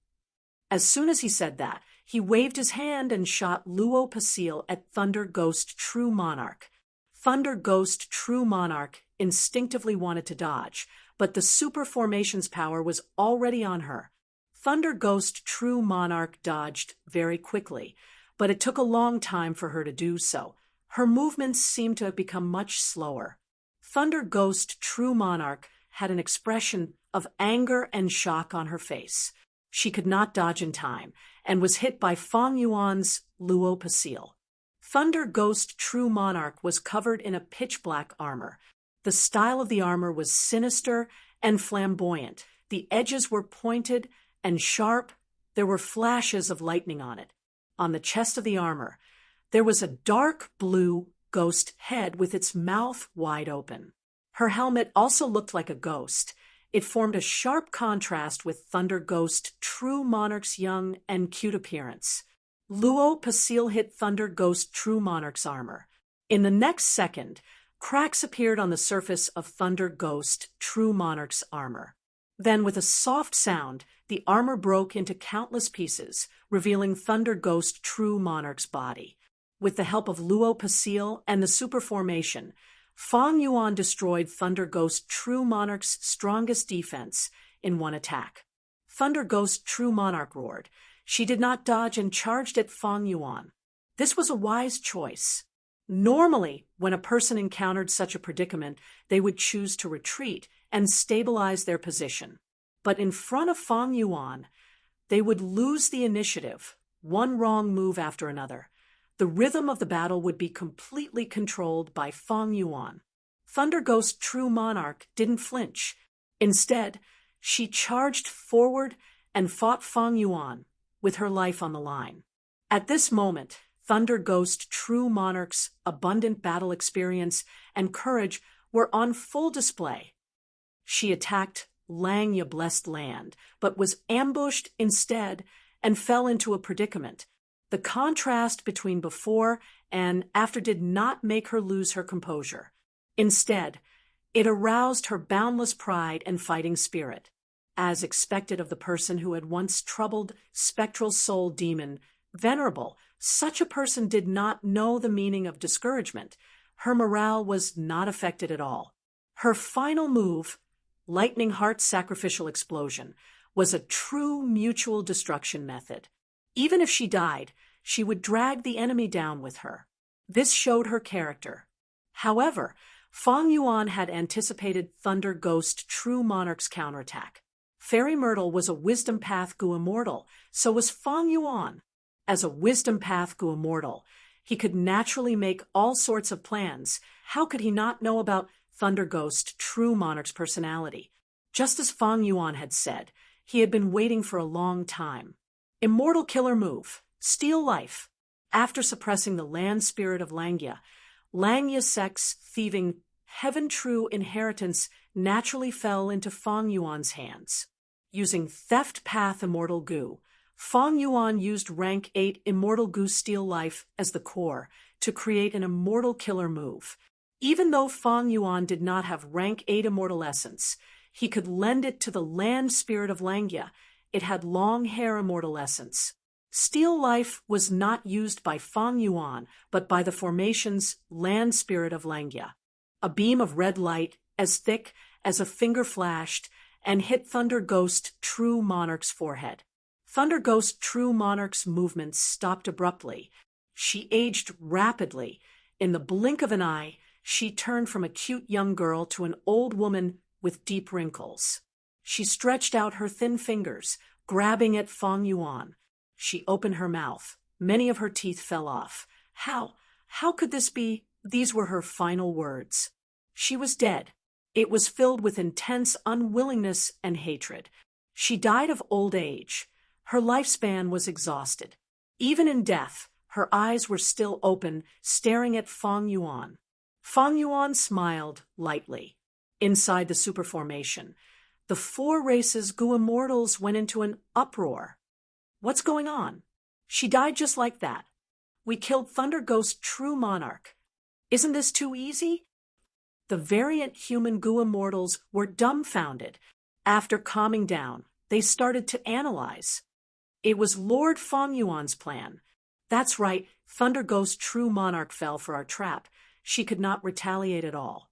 As soon as he said that, he waved his hand and shot Luo Pasil at Thunder Ghost True Monarch. Thunder Ghost True Monarch instinctively wanted to dodge, but the super formation's power was already on her. Thunder Ghost True Monarch dodged very quickly, but it took a long time for her to do so. Her movements seemed to have become much slower. Thunder Ghost True Monarch had an expression of anger and shock on her face. She could not dodge in time, and was hit by Fang Yuan's Luo Pasil. Thunder Ghost True Monarch was covered in a pitch-black armor. The style of the armor was sinister and flamboyant. The edges were pointed and sharp. There were flashes of lightning on it. On the chest of the armor, there was a dark blue ghost head with its mouth wide open. Her helmet also looked like a ghost. It formed a sharp contrast with Thunder Ghost True Monarch's young and cute appearance. Luo Pasil hit Thunder Ghost True Monarch's armor. In the next second, cracks appeared on the surface of Thunder Ghost True Monarch's armor. Then, with a soft sound, the armor broke into countless pieces, revealing Thunder Ghost True Monarch's body. With the help of Luo Pasil and the super formation, Fang Yuan destroyed Thunder Ghost True Monarch's strongest defense in one attack. Thunder Ghost True Monarch roared. She did not dodge and charged at Fang Yuan. This was a wise choice. Normally, when a person encountered such a predicament, they would choose to retreat and stabilize their position. But in front of Fang Yuan, they would lose the initiative, one wrong move after another. The rhythm of the battle would be completely controlled by Fang Yuan. Thunder Ghost True Monarch didn't flinch. Instead, she charged forward and fought Fang Yuan, with her life on the line. At this moment, Thunder Ghost True Monarch's abundant battle experience and courage were on full display. She attacked Langya Blessed Land, but was ambushed instead and fell into a predicament. The contrast between before and after did not make her lose her composure. Instead, it aroused her boundless pride and fighting spirit. As expected of the person who had once troubled spectral soul demon, Venerable, such a person did not know the meaning of discouragement. Her morale was not affected at all. Her final move, Lightning Heart Sacrificial Explosion, was a true mutual destruction method. Even if she died, she would drag the enemy down with her. This showed her character. However, Fang Yuan had anticipated Thunder Ghost True Monarch's counterattack. Fairy Myrtle was a Wisdom Path Gu Immortal, so was Fang Yuan. As a Wisdom Path Gu Immortal, he could naturally make all sorts of plans. How could he not know about Thunder Ghost True Monarch's personality? Just as Fang Yuan had said, he had been waiting for a long time. Immortal Killer Move, Steal Life. After suppressing the land spirit of Langya Sek's thieving Heaven True inheritance naturally fell into Fang Yuan's hands. Using Theft Path Immortal Gu, Fang Yuan used Rank 8 Immortal Gu Steal Life as the core to create an Immortal Killer move. Even though Fang Yuan did not have Rank 8 Immortal Essence, he could lend it to the land spirit of Langya. It had long hair Immortal Essence. Steal Life was not used by Fang Yuan, but by the formation's land spirit of Langya. A beam of red light, as thick as a finger, flashed and hit Thunder Ghost True Monarch's forehead. Thunder Ghost True Monarch's movements stopped abruptly. She aged rapidly. In the blink of an eye, she turned from a cute young girl to an old woman with deep wrinkles. She stretched out her thin fingers, grabbing at Fang Yuan. She opened her mouth. Many of her teeth fell off. How could this be? These were her final words. She was dead. It was filled with intense unwillingness and hatred. She died of old age. Her lifespan was exhausted. Even in death, her eyes were still open, staring at Fang Yuan. Fang Yuan smiled lightly. Inside the superformation, the four races Gu Immortals went into an uproar. What's going on? She died just like that. We killed Thunder Ghost True Monarch. Isn't this too easy? The variant human Gu Immortals were dumbfounded. After calming down, they started to analyze. It was Lord Fang Yuan's plan. That's right, Thunder Ghost True Monarch fell for our trap. She could not retaliate at all.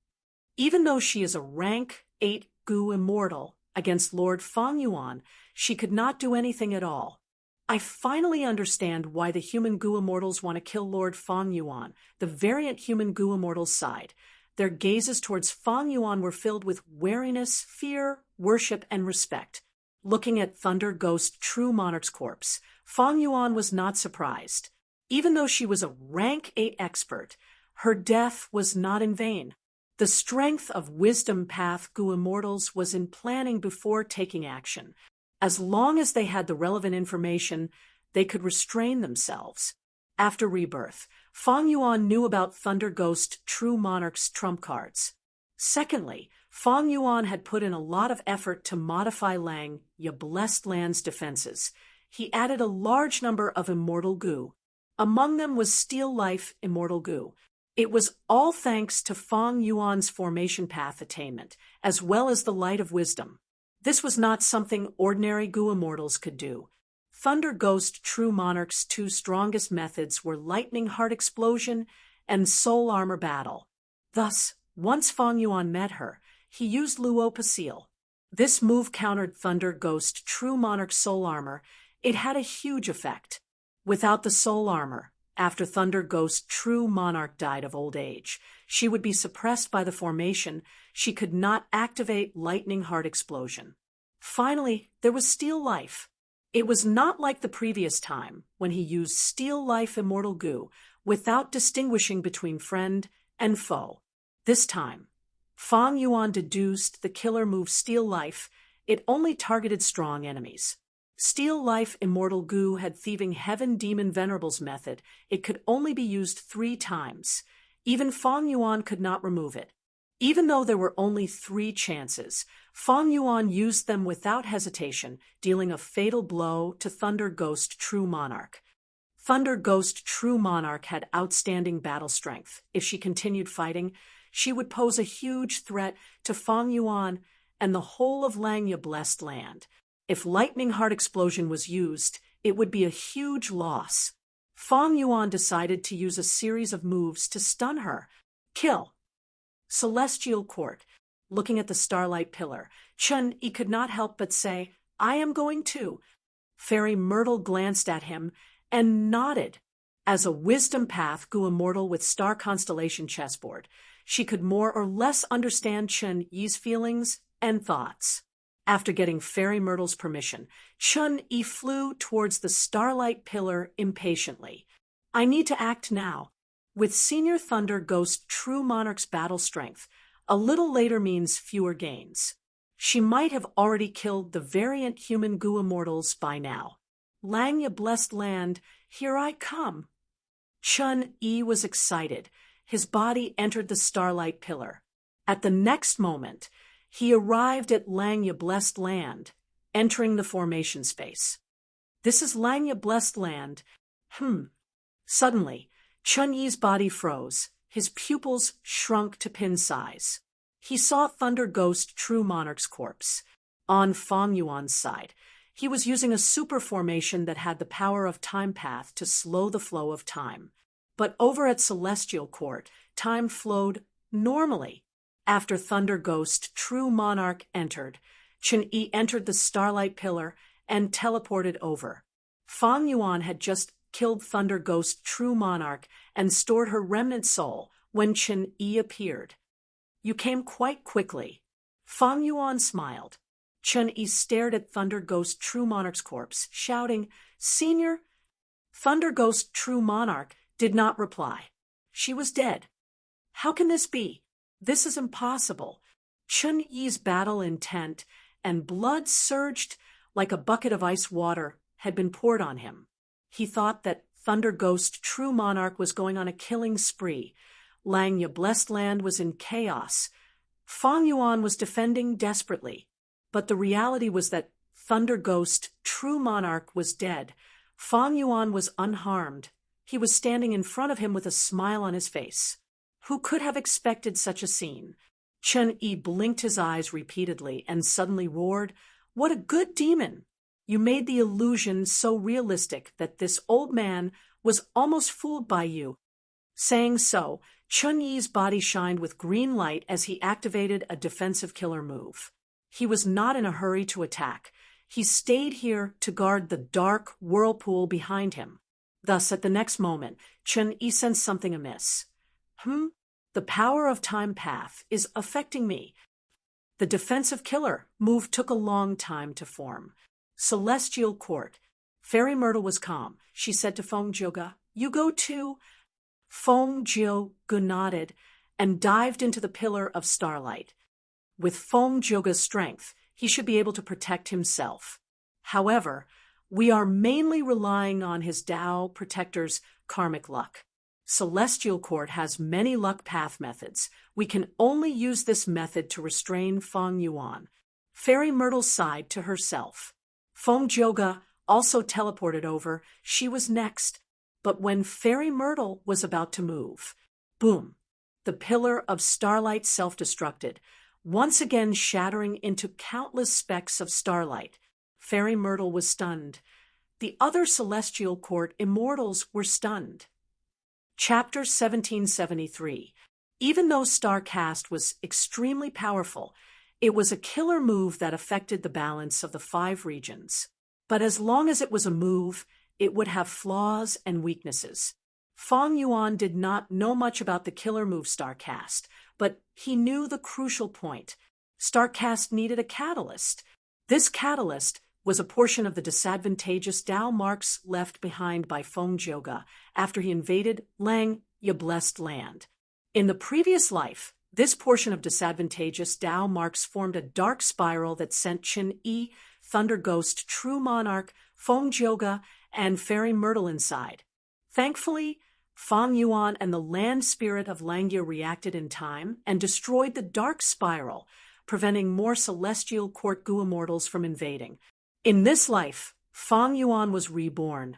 Even though she is a rank 8 Gu Immortal against Lord Fang Yuan, she could not do anything at all. I finally understand why the human Gu Immortals want to kill Lord Fang Yuan. The variant human Gu Immortals sighed. Their gazes towards Fang Yuan were filled with wariness, fear, worship, and respect. Looking at Thunder Ghost True Monarch's corpse, Fang Yuan was not surprised. Even though she was a rank 8 expert, her death was not in vain. The strength of Wisdom Path Gu Immortals was in planning before taking action. As long as they had the relevant information, they could restrain themselves. After rebirth, Fang Yuan knew about Thunder Ghost True Monarch's trump cards. Secondly, Fang Yuan had put in a lot of effort to modify Langya Blessed Land's defenses. He added a large number of Immortal Gu. Among them was Steal Life Immortal Gu. It was all thanks to Fang Yuan's formation path attainment, as well as the Light of Wisdom. This was not something ordinary Gu Immortals could do. Thunder Ghost True Monarch's two strongest methods were Lightning Heart Explosion and Soul Armor Battle. Thus, once Fang Yuan met her, he used Luopa Seal. This move countered Thunder Ghost True Monarch's soul armor. It had a huge effect. Without the soul armor, after Thunder Ghost True Monarch died of old age, she would be suppressed by the formation. She could not activate Lightning Heart Explosion. Finally, there was Steel Life. It was not like the previous time, when he used Steel Life Immortal Goo, without distinguishing between friend and foe. This time, Fang Yuan deduced the killer move Steel Life. It only targeted strong enemies. Steel Life Immortal Goo had Thieving Heaven Demon Venerable's method. It could only be used 3 times. Even Fang Yuan could not remove it. Even though there were only 3 chances, Fang Yuan used them without hesitation, dealing a fatal blow to Thunder Ghost True Monarch. Thunder Ghost True Monarch had outstanding battle strength. If she continued fighting, she would pose a huge threat to Fang Yuan and the whole of Langya Blessed Land. If Lightning Heart Explosion was used, it would be a huge loss. Fang Yuan decided to use a series of moves to stun her. Kill. Celestial Court. Looking at the Starlight Pillar, Chun-Yi could not help but say, "I am going too." Fairy Myrtle glanced at him and nodded. As a wisdom path Goo Immortal with Star Constellation chessboard, she could more or less understand Chun-Yi's feelings and thoughts. After getting Fairy Myrtle's permission, Chun-Yi flew towards the Starlight Pillar impatiently. "I need to act now." With Senior Thunder Ghost True Monarch's battle strength, a little later means fewer gains. She might have already killed the variant human Goo Immortals by now. Langya Blessed Land, here I come. Chun-Yi was excited. His body entered the Starlight Pillar. At the next moment, he arrived at Langya Blessed Land, entering the formation space. "This is Langya Blessed Land." Suddenly, Chun-Yi's body froze. His pupils shrunk to pin size. He saw Thunder Ghost True Monarch's corpse. On Fang Yuan's side, he was using a super formation that had the power of Time Path to slow the flow of time. But over at Celestial Court, time flowed normally. After Thunder Ghost True Monarch entered, Chun-Yi entered the Starlight Pillar and teleported over. Fang Yuan had just killed Thunder Ghost True Monarch and stored her remnant soul when Chun-Yi appeared. "You came quite quickly." Fang Yuan smiled. Chun-Yi stared at Thunder Ghost True Monarch's corpse, shouting, "Senior?" Thunder Ghost True Monarch did not reply. She was dead. "How can this be? This is impossible." Chun-Yi's battle intent and blood surged like a bucket of ice water had been poured on him. He thought that Thunder Ghost True Monarch was going on a killing spree. Langya Blessed Land was in chaos. Fang Yuan was defending desperately. But the reality was that Thunder Ghost True Monarch was dead. Fang Yuan was unharmed. He was standing in front of him with a smile on his face. Who could have expected such a scene? Chun-Yi blinked his eyes repeatedly and suddenly roared, "What a good demon! You made the illusion so realistic that this old man was almost fooled by you." Saying so, Chun-Yi's body shined with green light as he activated a defensive killer move. He was not in a hurry to attack. He stayed here to guard the dark whirlpool behind him. Thus, at the next moment, Chun-Yi sensed something amiss. The power of Time Path is affecting me." The defensive killer move took a long time to form. Celestial Court. Fairy Myrtle was calm. She said to Feng Jioge, "You go too." Feng Jioge nodded and dived into the Pillar of Starlight. With Feng Jioge's strength, he should be able to protect himself. However, we are mainly relying on his Tao Protector's karmic luck. Celestial Court has many luck path methods. We can only use this method to restrain Fang Yuan. Fairy Myrtle sighed to herself. Feng Jioge also teleported over. She was next. But when Fairy Myrtle was about to move, boom, the Pillar of Starlight self-destructed, once again shattering into countless specks of starlight. Fairy Myrtle was stunned. The other Celestial Court immortals were stunned. Chapter 1773. Even though Starcast was extremely powerful, It was a killer move that affected the balance of the 5 regions. But as long as it was a move, it would have flaws and weaknesses. Feng Yuan did not know much about the killer move Starcast, but he knew the crucial point. Starcast needed a catalyst. This catalyst was a portion of the disadvantageous Dao marks left behind by Feng Zhouge after he invaded Lang, Ya Blessed Land. In the previous life, this portion of disadvantageous Dao marks formed a dark spiral that sent Qin Yi, Thunder Ghost, True Monarch, Feng Zhouge, and Fairy Myrtle inside. Thankfully, Feng Yuan and the land spirit of Langya reacted in time and destroyed the dark spiral, preventing more celestial court Gu immortals from invading. In this life, Feng Yuan was reborn.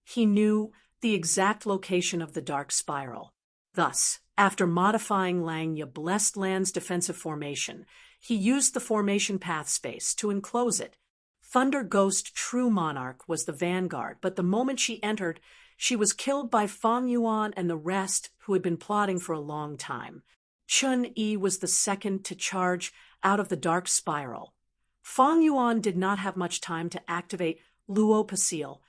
He knew the exact location of the dark spiral. Thus, after modifying Langya Blessed Land's defensive formation, he used the formation path space to enclose it. Thunder Ghost True Monarch was the vanguard, but the moment she entered, she was killed by Feng Yuan and the rest who had been plotting for a long time. Chun Yi was the second to charge out of the dark spiral. Feng Yuan did not have much time to activate Luo Pasil.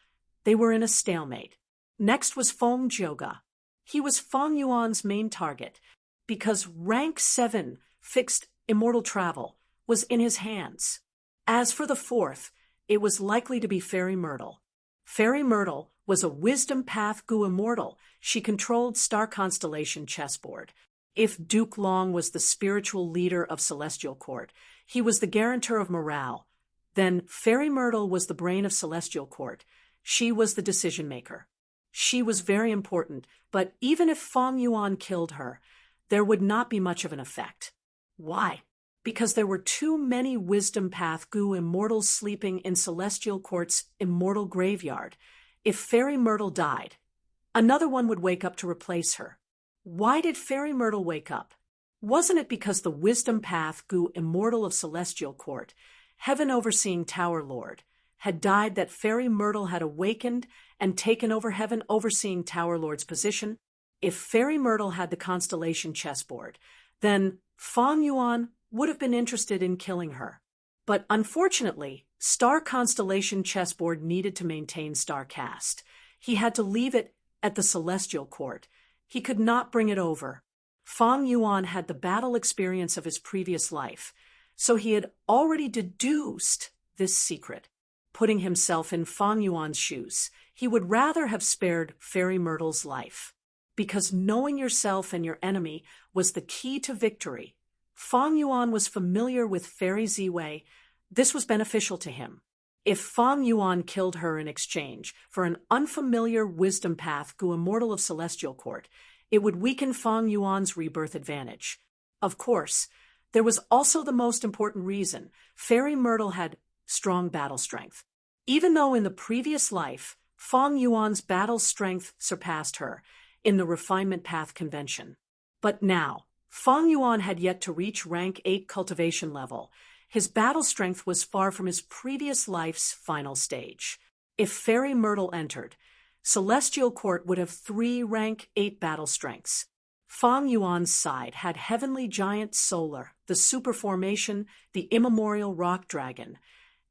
They were in a stalemate. Next was Feng Zhouge. He was Feng Yuan's main target because rank 7 fixed immortal travel was in his hands. As for the fourth, it was likely to be Fairy Myrtle. Fairy Myrtle was a wisdom path Gu immortal. She controlled star constellation chessboard. If Duke Long was the spiritual leader of Celestial Court, he was the guarantor of morale. Then Fairy Myrtle was the brain of Celestial Court. She was the decision-maker. She was very important, but even if Feng Yuan killed her, there would not be much of an effect. Why? Because there were too many Wisdom Path Gu immortals sleeping in Celestial Court's immortal graveyard. If Fairy Myrtle died, another one would wake up to replace her. Why did Fairy Myrtle wake up? Wasn't it because the Wisdom Path Gu immortal of Celestial Court, Heaven Overseeing Tower Lord, had died that Fairy Myrtle had awakened and taken over Heaven Overseeing Tower Lord's position? If Fairy Myrtle had the constellation chessboard, then Feng Yuan would have been interested in killing her. But unfortunately, Star Constellation chessboard needed to maintain Starcast. He had to leave it at the Celestial Court. He could not bring it over. Feng Yuan had the battle experience of his previous life, so he had already deduced this secret. Putting himself in Feng Yuan's shoes, he would rather have spared Fairy Myrtle's life. Because knowing yourself and your enemy was the key to victory, Feng Yuan was familiar with Fairy Ziwei. This was beneficial to him. If Feng Yuan killed her in exchange for an unfamiliar wisdom path Gu immortal of Celestial Court, it would weaken Feng Yuan's rebirth advantage. Of course, there was also the most important reason. Fairy Myrtle had strong battle strength. Even though in the previous life, Feng Yuan's battle strength surpassed her in the Refinement Path Convention. But now, Feng Yuan had yet to reach rank 8 cultivation level. His battle strength was far from his previous life's final stage. If Fairy Myrtle entered, Celestial Court would have 3 rank 8 battle strengths. Feng Yuan's side had Heavenly Giant Solar, the Super Formation, the Immemorial Rock Dragon,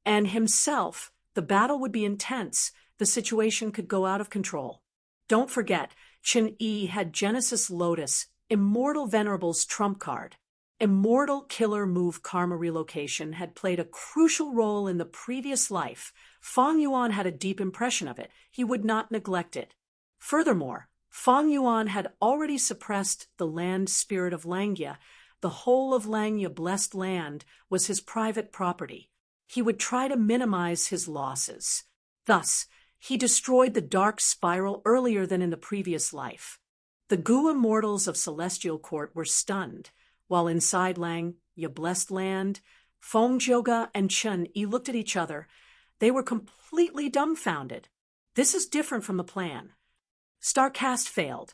and himself. The battle would be intense. The situation could go out of control. Don't forget, Qin Yi had Genesis Lotus, Immortal Venerable's trump card. Immortal Killer Move Karma Relocation had played a crucial role in the previous life. Feng Yuan had a deep impression of it. He would not neglect it. Furthermore, Feng Yuan had already suppressed the land spirit of Langya. The whole of Langya Blessed Land was his private property. He would try to minimize his losses. Thus, he destroyed the dark spiral earlier than in the previous life. The Gu immortals of Celestial Court were stunned, while inside Langya Blessed Land, Feng Zhouge and Chun Yi looked at each other. They were completely dumbfounded. This is different from the plan. Starcast failed.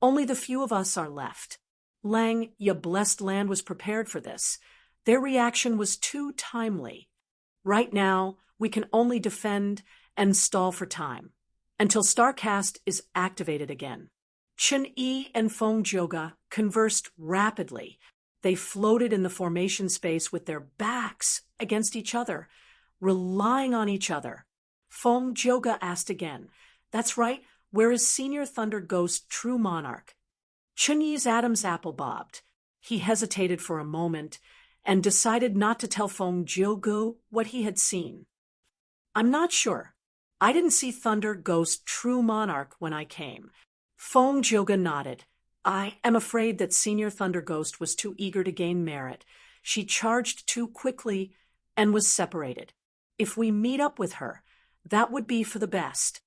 Only the few of us are left. Langya Blessed Land was prepared for this. Their reaction was too timely. Right now, we can only defend and stall for time, until Starcast is activated again. Chun Yi and Feng Zhouge conversed rapidly. They floated in the formation space with their backs against each other, relying on each other. Feng Joga asked again, "That's right, where is Senior Thunder Ghost, true monarch?" Chunyi's Adam's apple bobbed. He hesitated for a moment and decided not to tell Feng Joga what he had seen. "I'm not sure. I didn't see Thunder Ghost, true monarch when I came." Feng Joga nodded. "I am afraid that Senior Thunder Ghost was too eager to gain merit. She charged too quickly and was separated. If we meet up with her, that would be for the best."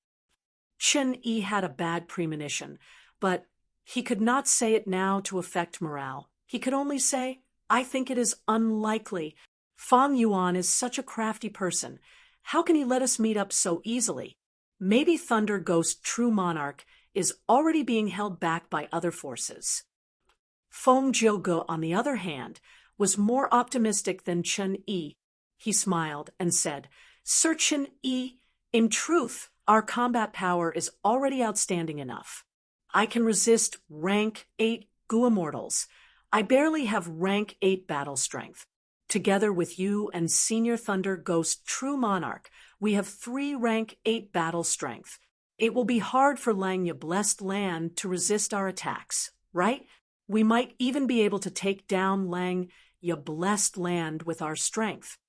Chen Yi had a bad premonition, but he could not say it now to affect morale. He could only say, "I think it is unlikely. Fang Yuan is such a crafty person. How can he let us meet up so easily? Maybe Thunder Ghost, true monarch, is already being held back by other forces." Feng Joga, on the other hand, was more optimistic than Chen Yi. He smiled and said, "Sir Chen Yi, in truth, our combat power is already outstanding enough. I can resist rank 8 Gu Immortals. I barely have rank 8 battle strength. Together with you and Senior Thunder Ghost, true monarch, we have 3 rank 8 battle strength. It will be hard for Langya Blessed Land to resist our attacks, right? We might even be able to take down Langya Blessed Land with our strength."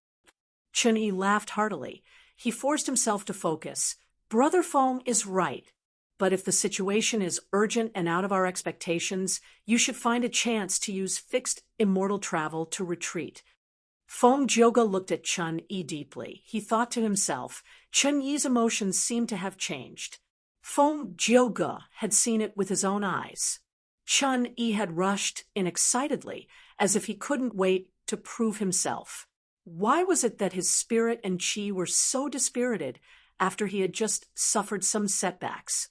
Chen Yi laughed heartily. He forced himself to focus. "Brother Feng is right. But if the situation is urgent and out of our expectations, you should find a chance to use fixed immortal travel to retreat." Feng Joga looked at Chen Yi deeply. He thought to himself, Chen Yi's emotions seemed to have changed. Feng Joga had seen it with his own eyes. Chen Yi had rushed in excitedly, as if he couldn't wait to prove himself. Why was it that his spirit and chi were so dispirited after he had just suffered some setbacks?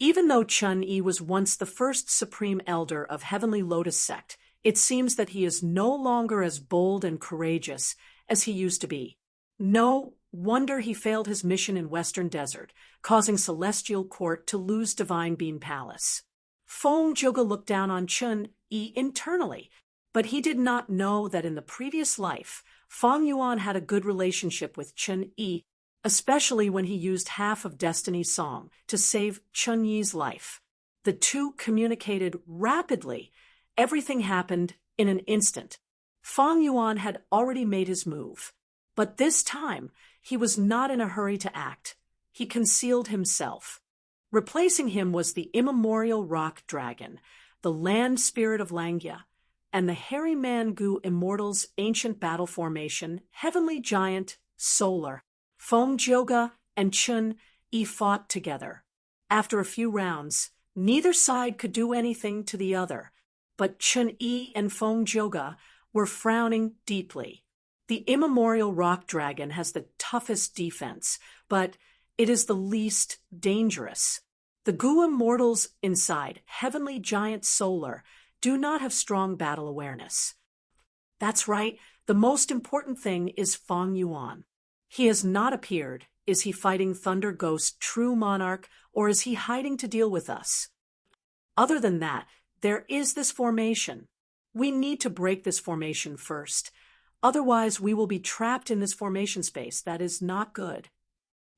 Even though Chen Yi was once the first supreme elder of Heavenly Lotus Sect, it seems that he is no longer as bold and courageous as he used to be. No wonder he failed his mission in Western Desert, causing Celestial Court to lose Divine Beam Palace. Feng Joga looked down on Chen Yi internally, but he did not know that in the previous life, Fang Yuan had a good relationship with Chen Yi, especially when he used half of Destiny's song to save Chen Yi's life. The two communicated rapidly. Everything happened in an instant. Fang Yuan had already made his move, but this time he was not in a hurry to act. He concealed himself. Replacing him was the immemorial rock dragon, the land spirit of Langya, and the hairy man Gu Immortals' ancient battle formation, heavenly giant, solar. Feng Joga and Chen Yi fought together. After a few rounds, neither side could do anything to the other, but Chen Yi and Feng Joga were frowning deeply. The immemorial rock dragon has the toughest defense, but it is the least dangerous. The Gu Immortals inside, heavenly giant solar, do not have strong battle awareness. That's right, the most important thing is Fang Yuan. He has not appeared. Is he fighting Thunder Ghost, true monarch, or is he hiding to deal with us? Other than that, there is this formation. We need to break this formation first. Otherwise, we will be trapped in this formation space. That is not good.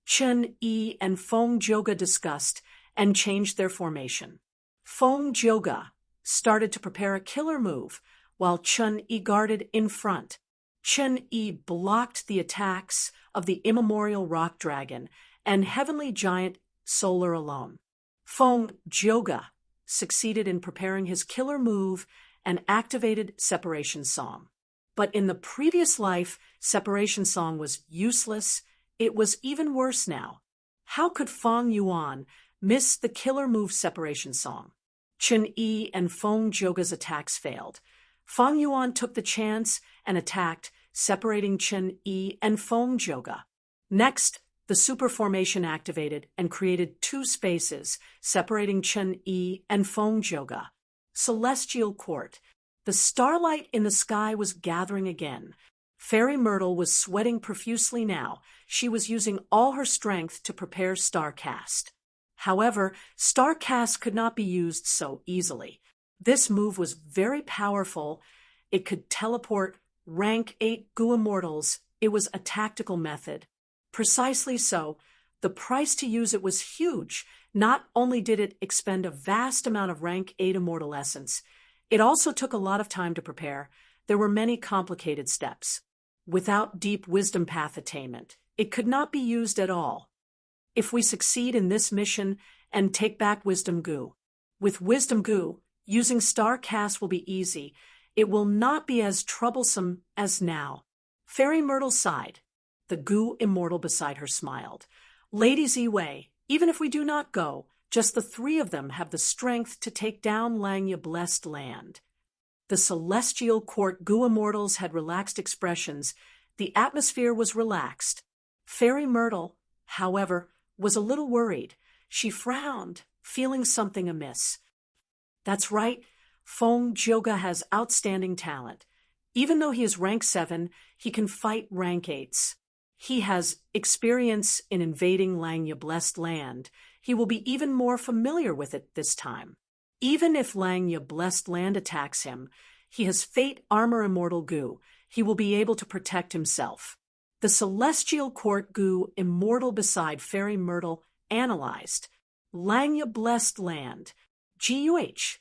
Chen Yi and Feng Joga discussed and changed their formation. Feng Joga started to prepare a killer move, while Chen Yi guarded in front. Chen Yi blocked the attacks of the immemorial rock dragon and heavenly giant solar alone. Feng Joga succeeded in preparing his killer move and activated Separation Song. But in the previous life, Separation Song was useless. It was even worse now. How could Fang Yuan miss the killer move Separation Song? Chen Yi and Feng Joga's attacks failed. Fang Yuan took the chance and attacked, separating Chen Yi and Feng Joga. Next, the super formation activated and created 2 spaces, separating Chen Yi and Feng Joga. Celestial Court. The starlight in the sky was gathering again. Fairy Myrtle was sweating profusely now. She was using all her strength to prepare Starcast. However, Starcast could not be used so easily. This move was very powerful, It could teleport rank 8 Gu immortals. It was a tactical method. Precisely so. The price to use it was huge. Not only did it expend a vast amount of rank 8 immortal essence, it also took a lot of time to prepare. There were many complicated steps. Without deep wisdom path attainment, it could not be used at all. If we succeed in this mission and take back Wisdom Goo, with Wisdom Goo, using Star Cast will be easy. It will not be as troublesome as now. Fairy Myrtle sighed. The Goo immortal beside her smiled. Lady Ziwei, even if we do not go, just the three of them have the strength to take down Langya Blessed Land. The celestial court Goo immortals had relaxed expressions. The atmosphere was relaxed. Fairy Myrtle, however, was a little worried. She frowned, feeling something amiss. That's right, Feng Jioge has outstanding talent. Even though he is rank 7, he can fight rank 8s. He has experience in invading Langya Blessed Land. He will be even more familiar with it this time. Even if Langya Blessed Land attacks him, he has Fate Armor Immortal Goo. He will be able to protect himself. The Celestial Court Goo immortal beside Fairy Myrtle analyzed. Langya Blessed Land. GUH.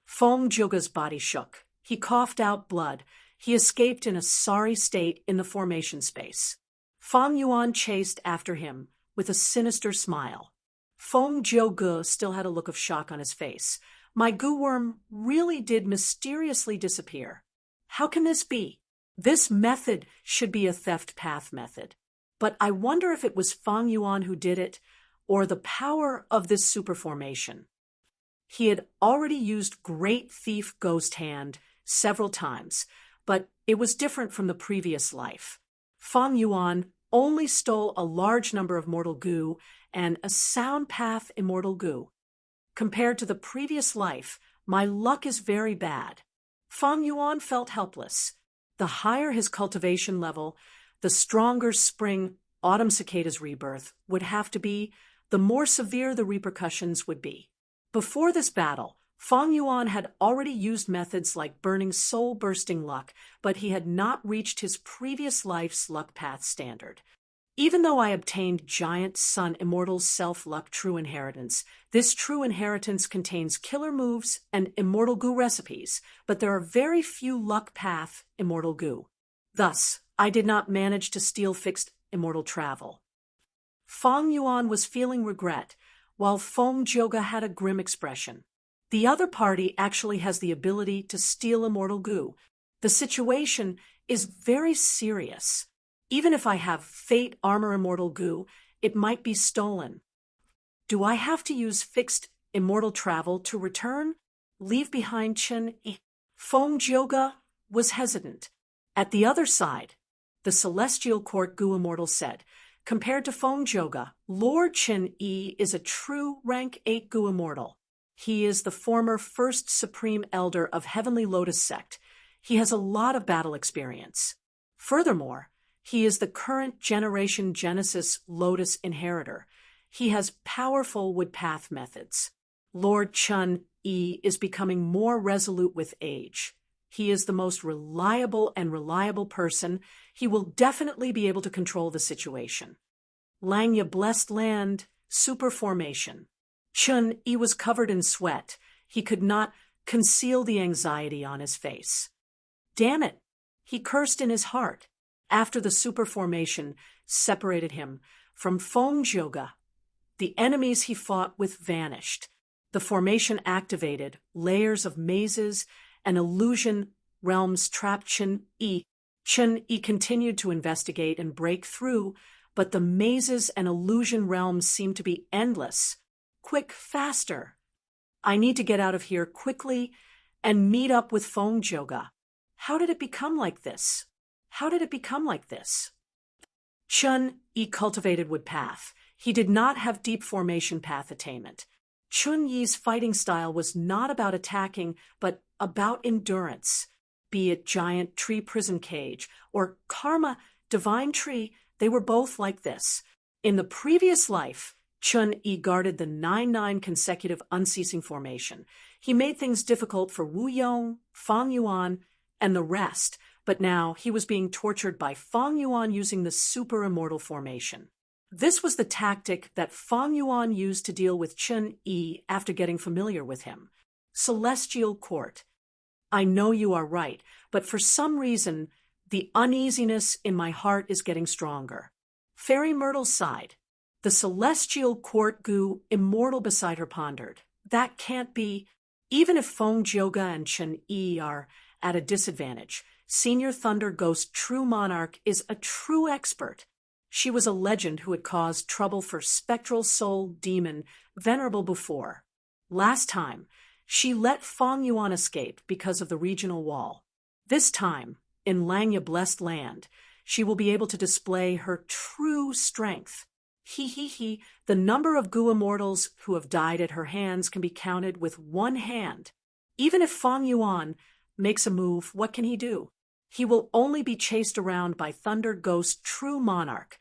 Feng Jioge's body shook. He coughed out blood. He escaped in a sorry state in the formation space. Fang Yuan chased after him with a sinister smile. Feng Jioge still had a look of shock on his face. My goo worm really did mysteriously disappear. How can this be? This method should be a theft path method. But I wonder if it was Fang Yuan who did it, or the power of this super formation. He had already used Great Thief Ghost Hand several times, but it was different from the previous life. Fang Yuan only stole a large number of mortal goo and a sound path immortal goo. Compared to the previous life, my luck is very bad. Fang Yuan felt helpless. The higher his cultivation level, the stronger spring autumn cicada's rebirth would have to be, the more severe the repercussions would be. Before this battle, Fang Yuan had already used methods like burning soul-bursting luck, but he had not reached his previous life's luck path standard. Even though I obtained Giant Sun Immortal's self-luck true inheritance, this true inheritance contains killer moves and immortal goo recipes, but there are very few luck path immortal goo. Thus, I did not manage to steal fixed immortal travel. Fang Yuan was feeling regret, while Feng Jioge had a grim expression. The other party actually has the ability to steal immortal goo. The situation is very serious. Even if I have Fate Armor Immortal Goo, it might be stolen. Do I have to use fixed immortal travel to return? Leave behind Chen Yi? Feng Jioge was hesitant. At the other side, the Celestial Court Goo Immortal said, compared to Feng Jioge, Lord Chen Yi is a true rank 8 Goo Immortal. He is the former First Supreme Elder of Heavenly Lotus Sect. He has a lot of battle experience. Furthermore, he is the current generation Genesis Lotus Inheritor. He has powerful wood path methods. Lord Chen Yi is becoming more resolute with age. He is the most reliable person. He will definitely be able to control the situation. Langya Blessed Land, Super Formation. Chen Yi was covered in sweat. He could not conceal the anxiety on his face. Damn it, he cursed in his heart. After the super formation separated him from Feng Jioge, the enemies he fought with vanished. The formation activated layers of mazes and illusion realms trapped Chen Yi. Chen Yi continued to investigate and break through, but the mazes and illusion realms seemed to be endless. Quick, faster. I need to get out of here quickly and meet up with Feng Jioge. How did it become like this? How did it become like this? Chen Yi cultivated wood path. He did not have deep formation path attainment. Chen Yi's fighting style was not about attacking, but about endurance. Be it Giant Tree Prison Cage or Karma Divine Tree, they were both like this. In the previous life, Chen Yi guarded the 9-9 consecutive unceasing formation. He made things difficult for Wu Yong, Fang Yuan, and the rest, but now he was being tortured by Fang Yuan using the super immortal formation. This was the tactic that Fang Yuan used to deal with Chen Yi after getting familiar with him. Celestial Court. I know you are right, but for some reason, the uneasiness in my heart is getting stronger. Fairy Myrtle sighed. The Celestial Court Gu, immortal beside her, pondered. That can't be. Even if Feng Jioga and Chen Yi are at a disadvantage, Senior Thunder Ghost True Monarch is a true expert. She was a legend who had caused trouble for Spectral Soul Demon Venerable before. Last time, she let Fang Yuan escape because of the regional wall. This time, in Langya Blessed Land, she will be able to display her true strength. The number of Gu immortals who have died at her hands can be counted with one hand. Even if Fang Yuan makes a move, what can he do? He will only be chased around by Thunder Ghost True Monarch.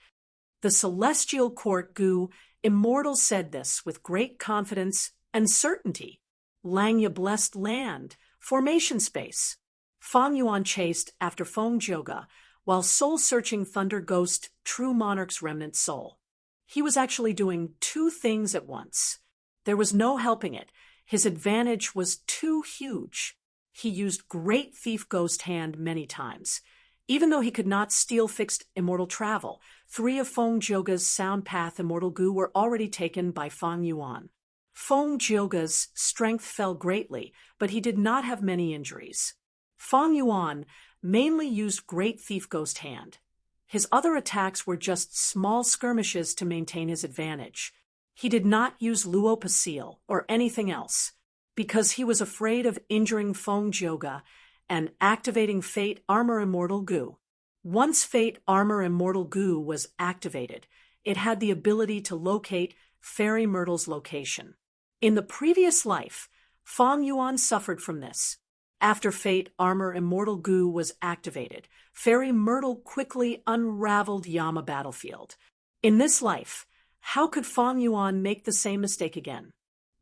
The Celestial Court Gu immortal said this with great confidence and certainty. Langya Blessed Land, formation space. Fang Yuan chased after Feng Jioga while soul-searching Thunder Ghost True Monarch's remnant soul. He was actually doing two things at once. There was no helping it. His advantage was too huge. He used Great Thief Ghost Hand many times. Even though he could not steal fixed immortal travel, 3 of Feng Jioga's Sound Path Immortal Gu were already taken by Fang Yuan. Feng Jioga's strength fell greatly, but he did not have many injuries. Fang Yuan mainly used Great Thief Ghost Hand. His other attacks were just small skirmishes to maintain his advantage. He did not use Luo Pasil or anything else, because he was afraid of injuring Feng Jioga and activating Fate Armor Immortal Gu. Once Fate Armor Immortal Gu was activated, it had the ability to locate Fairy Myrtle's location. In the previous life, Fang Yuan suffered from this. After Fate Armor Immortal Gu was activated, Fairy Myrtle quickly unraveled Yama Battlefield. In this life, how could Fang Yuan make the same mistake again?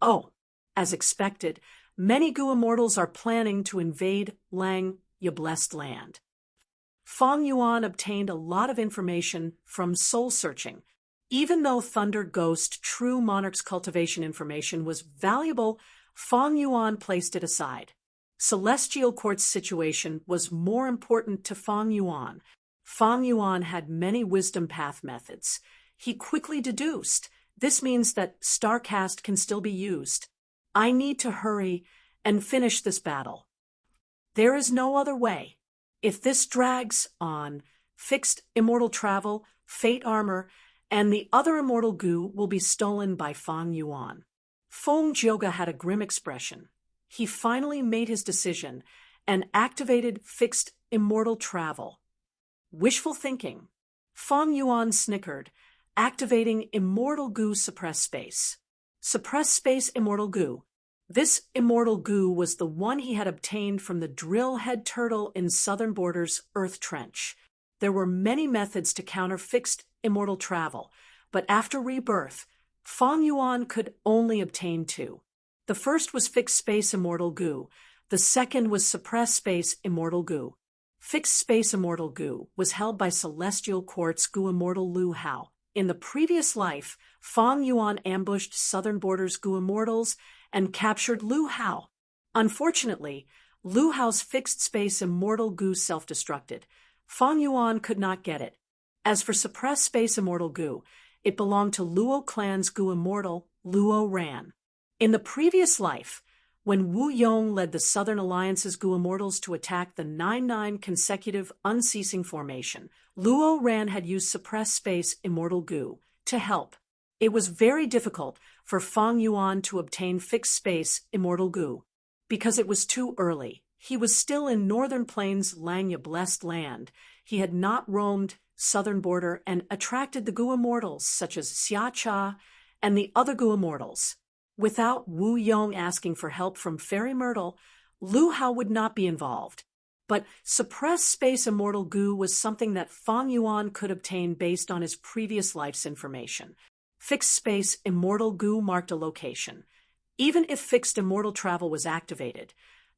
Oh, as expected, many Gu immortals are planning to invade Langya Blessed Land. Fang Yuan obtained a lot of information from soul-searching. Even though Thunder Ghost True Monarch's cultivation information was valuable, Fang Yuan placed it aside. Celestial Court's situation was more important to Fang Yuan. Fang Yuan had many wisdom path methods. He quickly deduced, this means that Starcast can still be used. I need to hurry and finish this battle. There is no other way. If this drags on, fixed immortal travel, fate armor, and the other immortal Gu will be stolen by Fang Yuan. Feng Jioga had a grim expression. He finally made his decision and activated fixed immortal travel. Wishful thinking. Fang Yuan snickered, activating Immortal Gu Suppress Space. Suppress Space Immortal Gu. This Immortal Gu was the one he had obtained from the drill head turtle in Southern Border's Earth Trench. There were many methods to counter fixed immortal travel, but after rebirth, Fang Yuan could only obtain 2. The first was Fixed Space Immortal Gu. The second was Suppress Space Immortal Gu. Fixed Space Immortal Gu was held by Celestial Court's Gu Immortal Lu Hao. In the previous life, Fang Yuan ambushed Southern Border's Gu Immortals and captured Lu Hao. Unfortunately, Lu Hao's Fixed Space Immortal Gu self-destructed. Fang Yuan could not get it. As for Suppressed Space Immortal Gu, it belonged to Luo Clan's Gu Immortal, Luo Ran. In the previous life, when Wu Yong led the Southern Alliance's Gu Immortals to attack the 9-9 consecutive unceasing formation, Luo Ran had used Suppressed Space Immortal Gu to help. It was very difficult for Fang Yuan to obtain Fixed Space Immortal Gu. Because it was too early. He was still in Northern Plains Langya Blessed Land. He had not roamed Southern Border and attracted the Gu Immortals such as Xia Cha and the other Gu Immortals. Without Wu Yong asking for help from Fairy Myrtle, Lu Hao would not be involved. But Suppressed Space Immortal Gu was something that Fang Yuan could obtain based on his previous life's information. Fixed Space Immortal Gu marked a location. Even if fixed immortal travel was activated,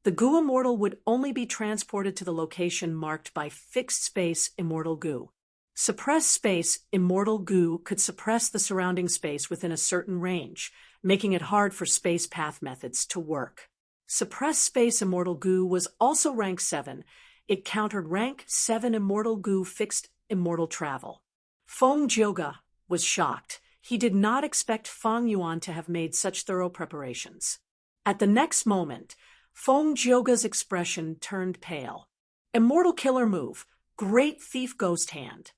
The goo immortal would only be transported to the location marked by fixed space immortal goo. Suppressed space immortal goo could suppress the surrounding space within a certain range, making it hard for space path methods to work. Suppressed space immortal goo was also rank 7. It countered rank 7 immortal goo fixed immortal travel. Feng Jioge was shocked. He did not expect Fang Yuan to have made such thorough preparations. At the next moment, Feng Jioge's expression turned pale. Immortal killer move, Great Thief Ghost Hand.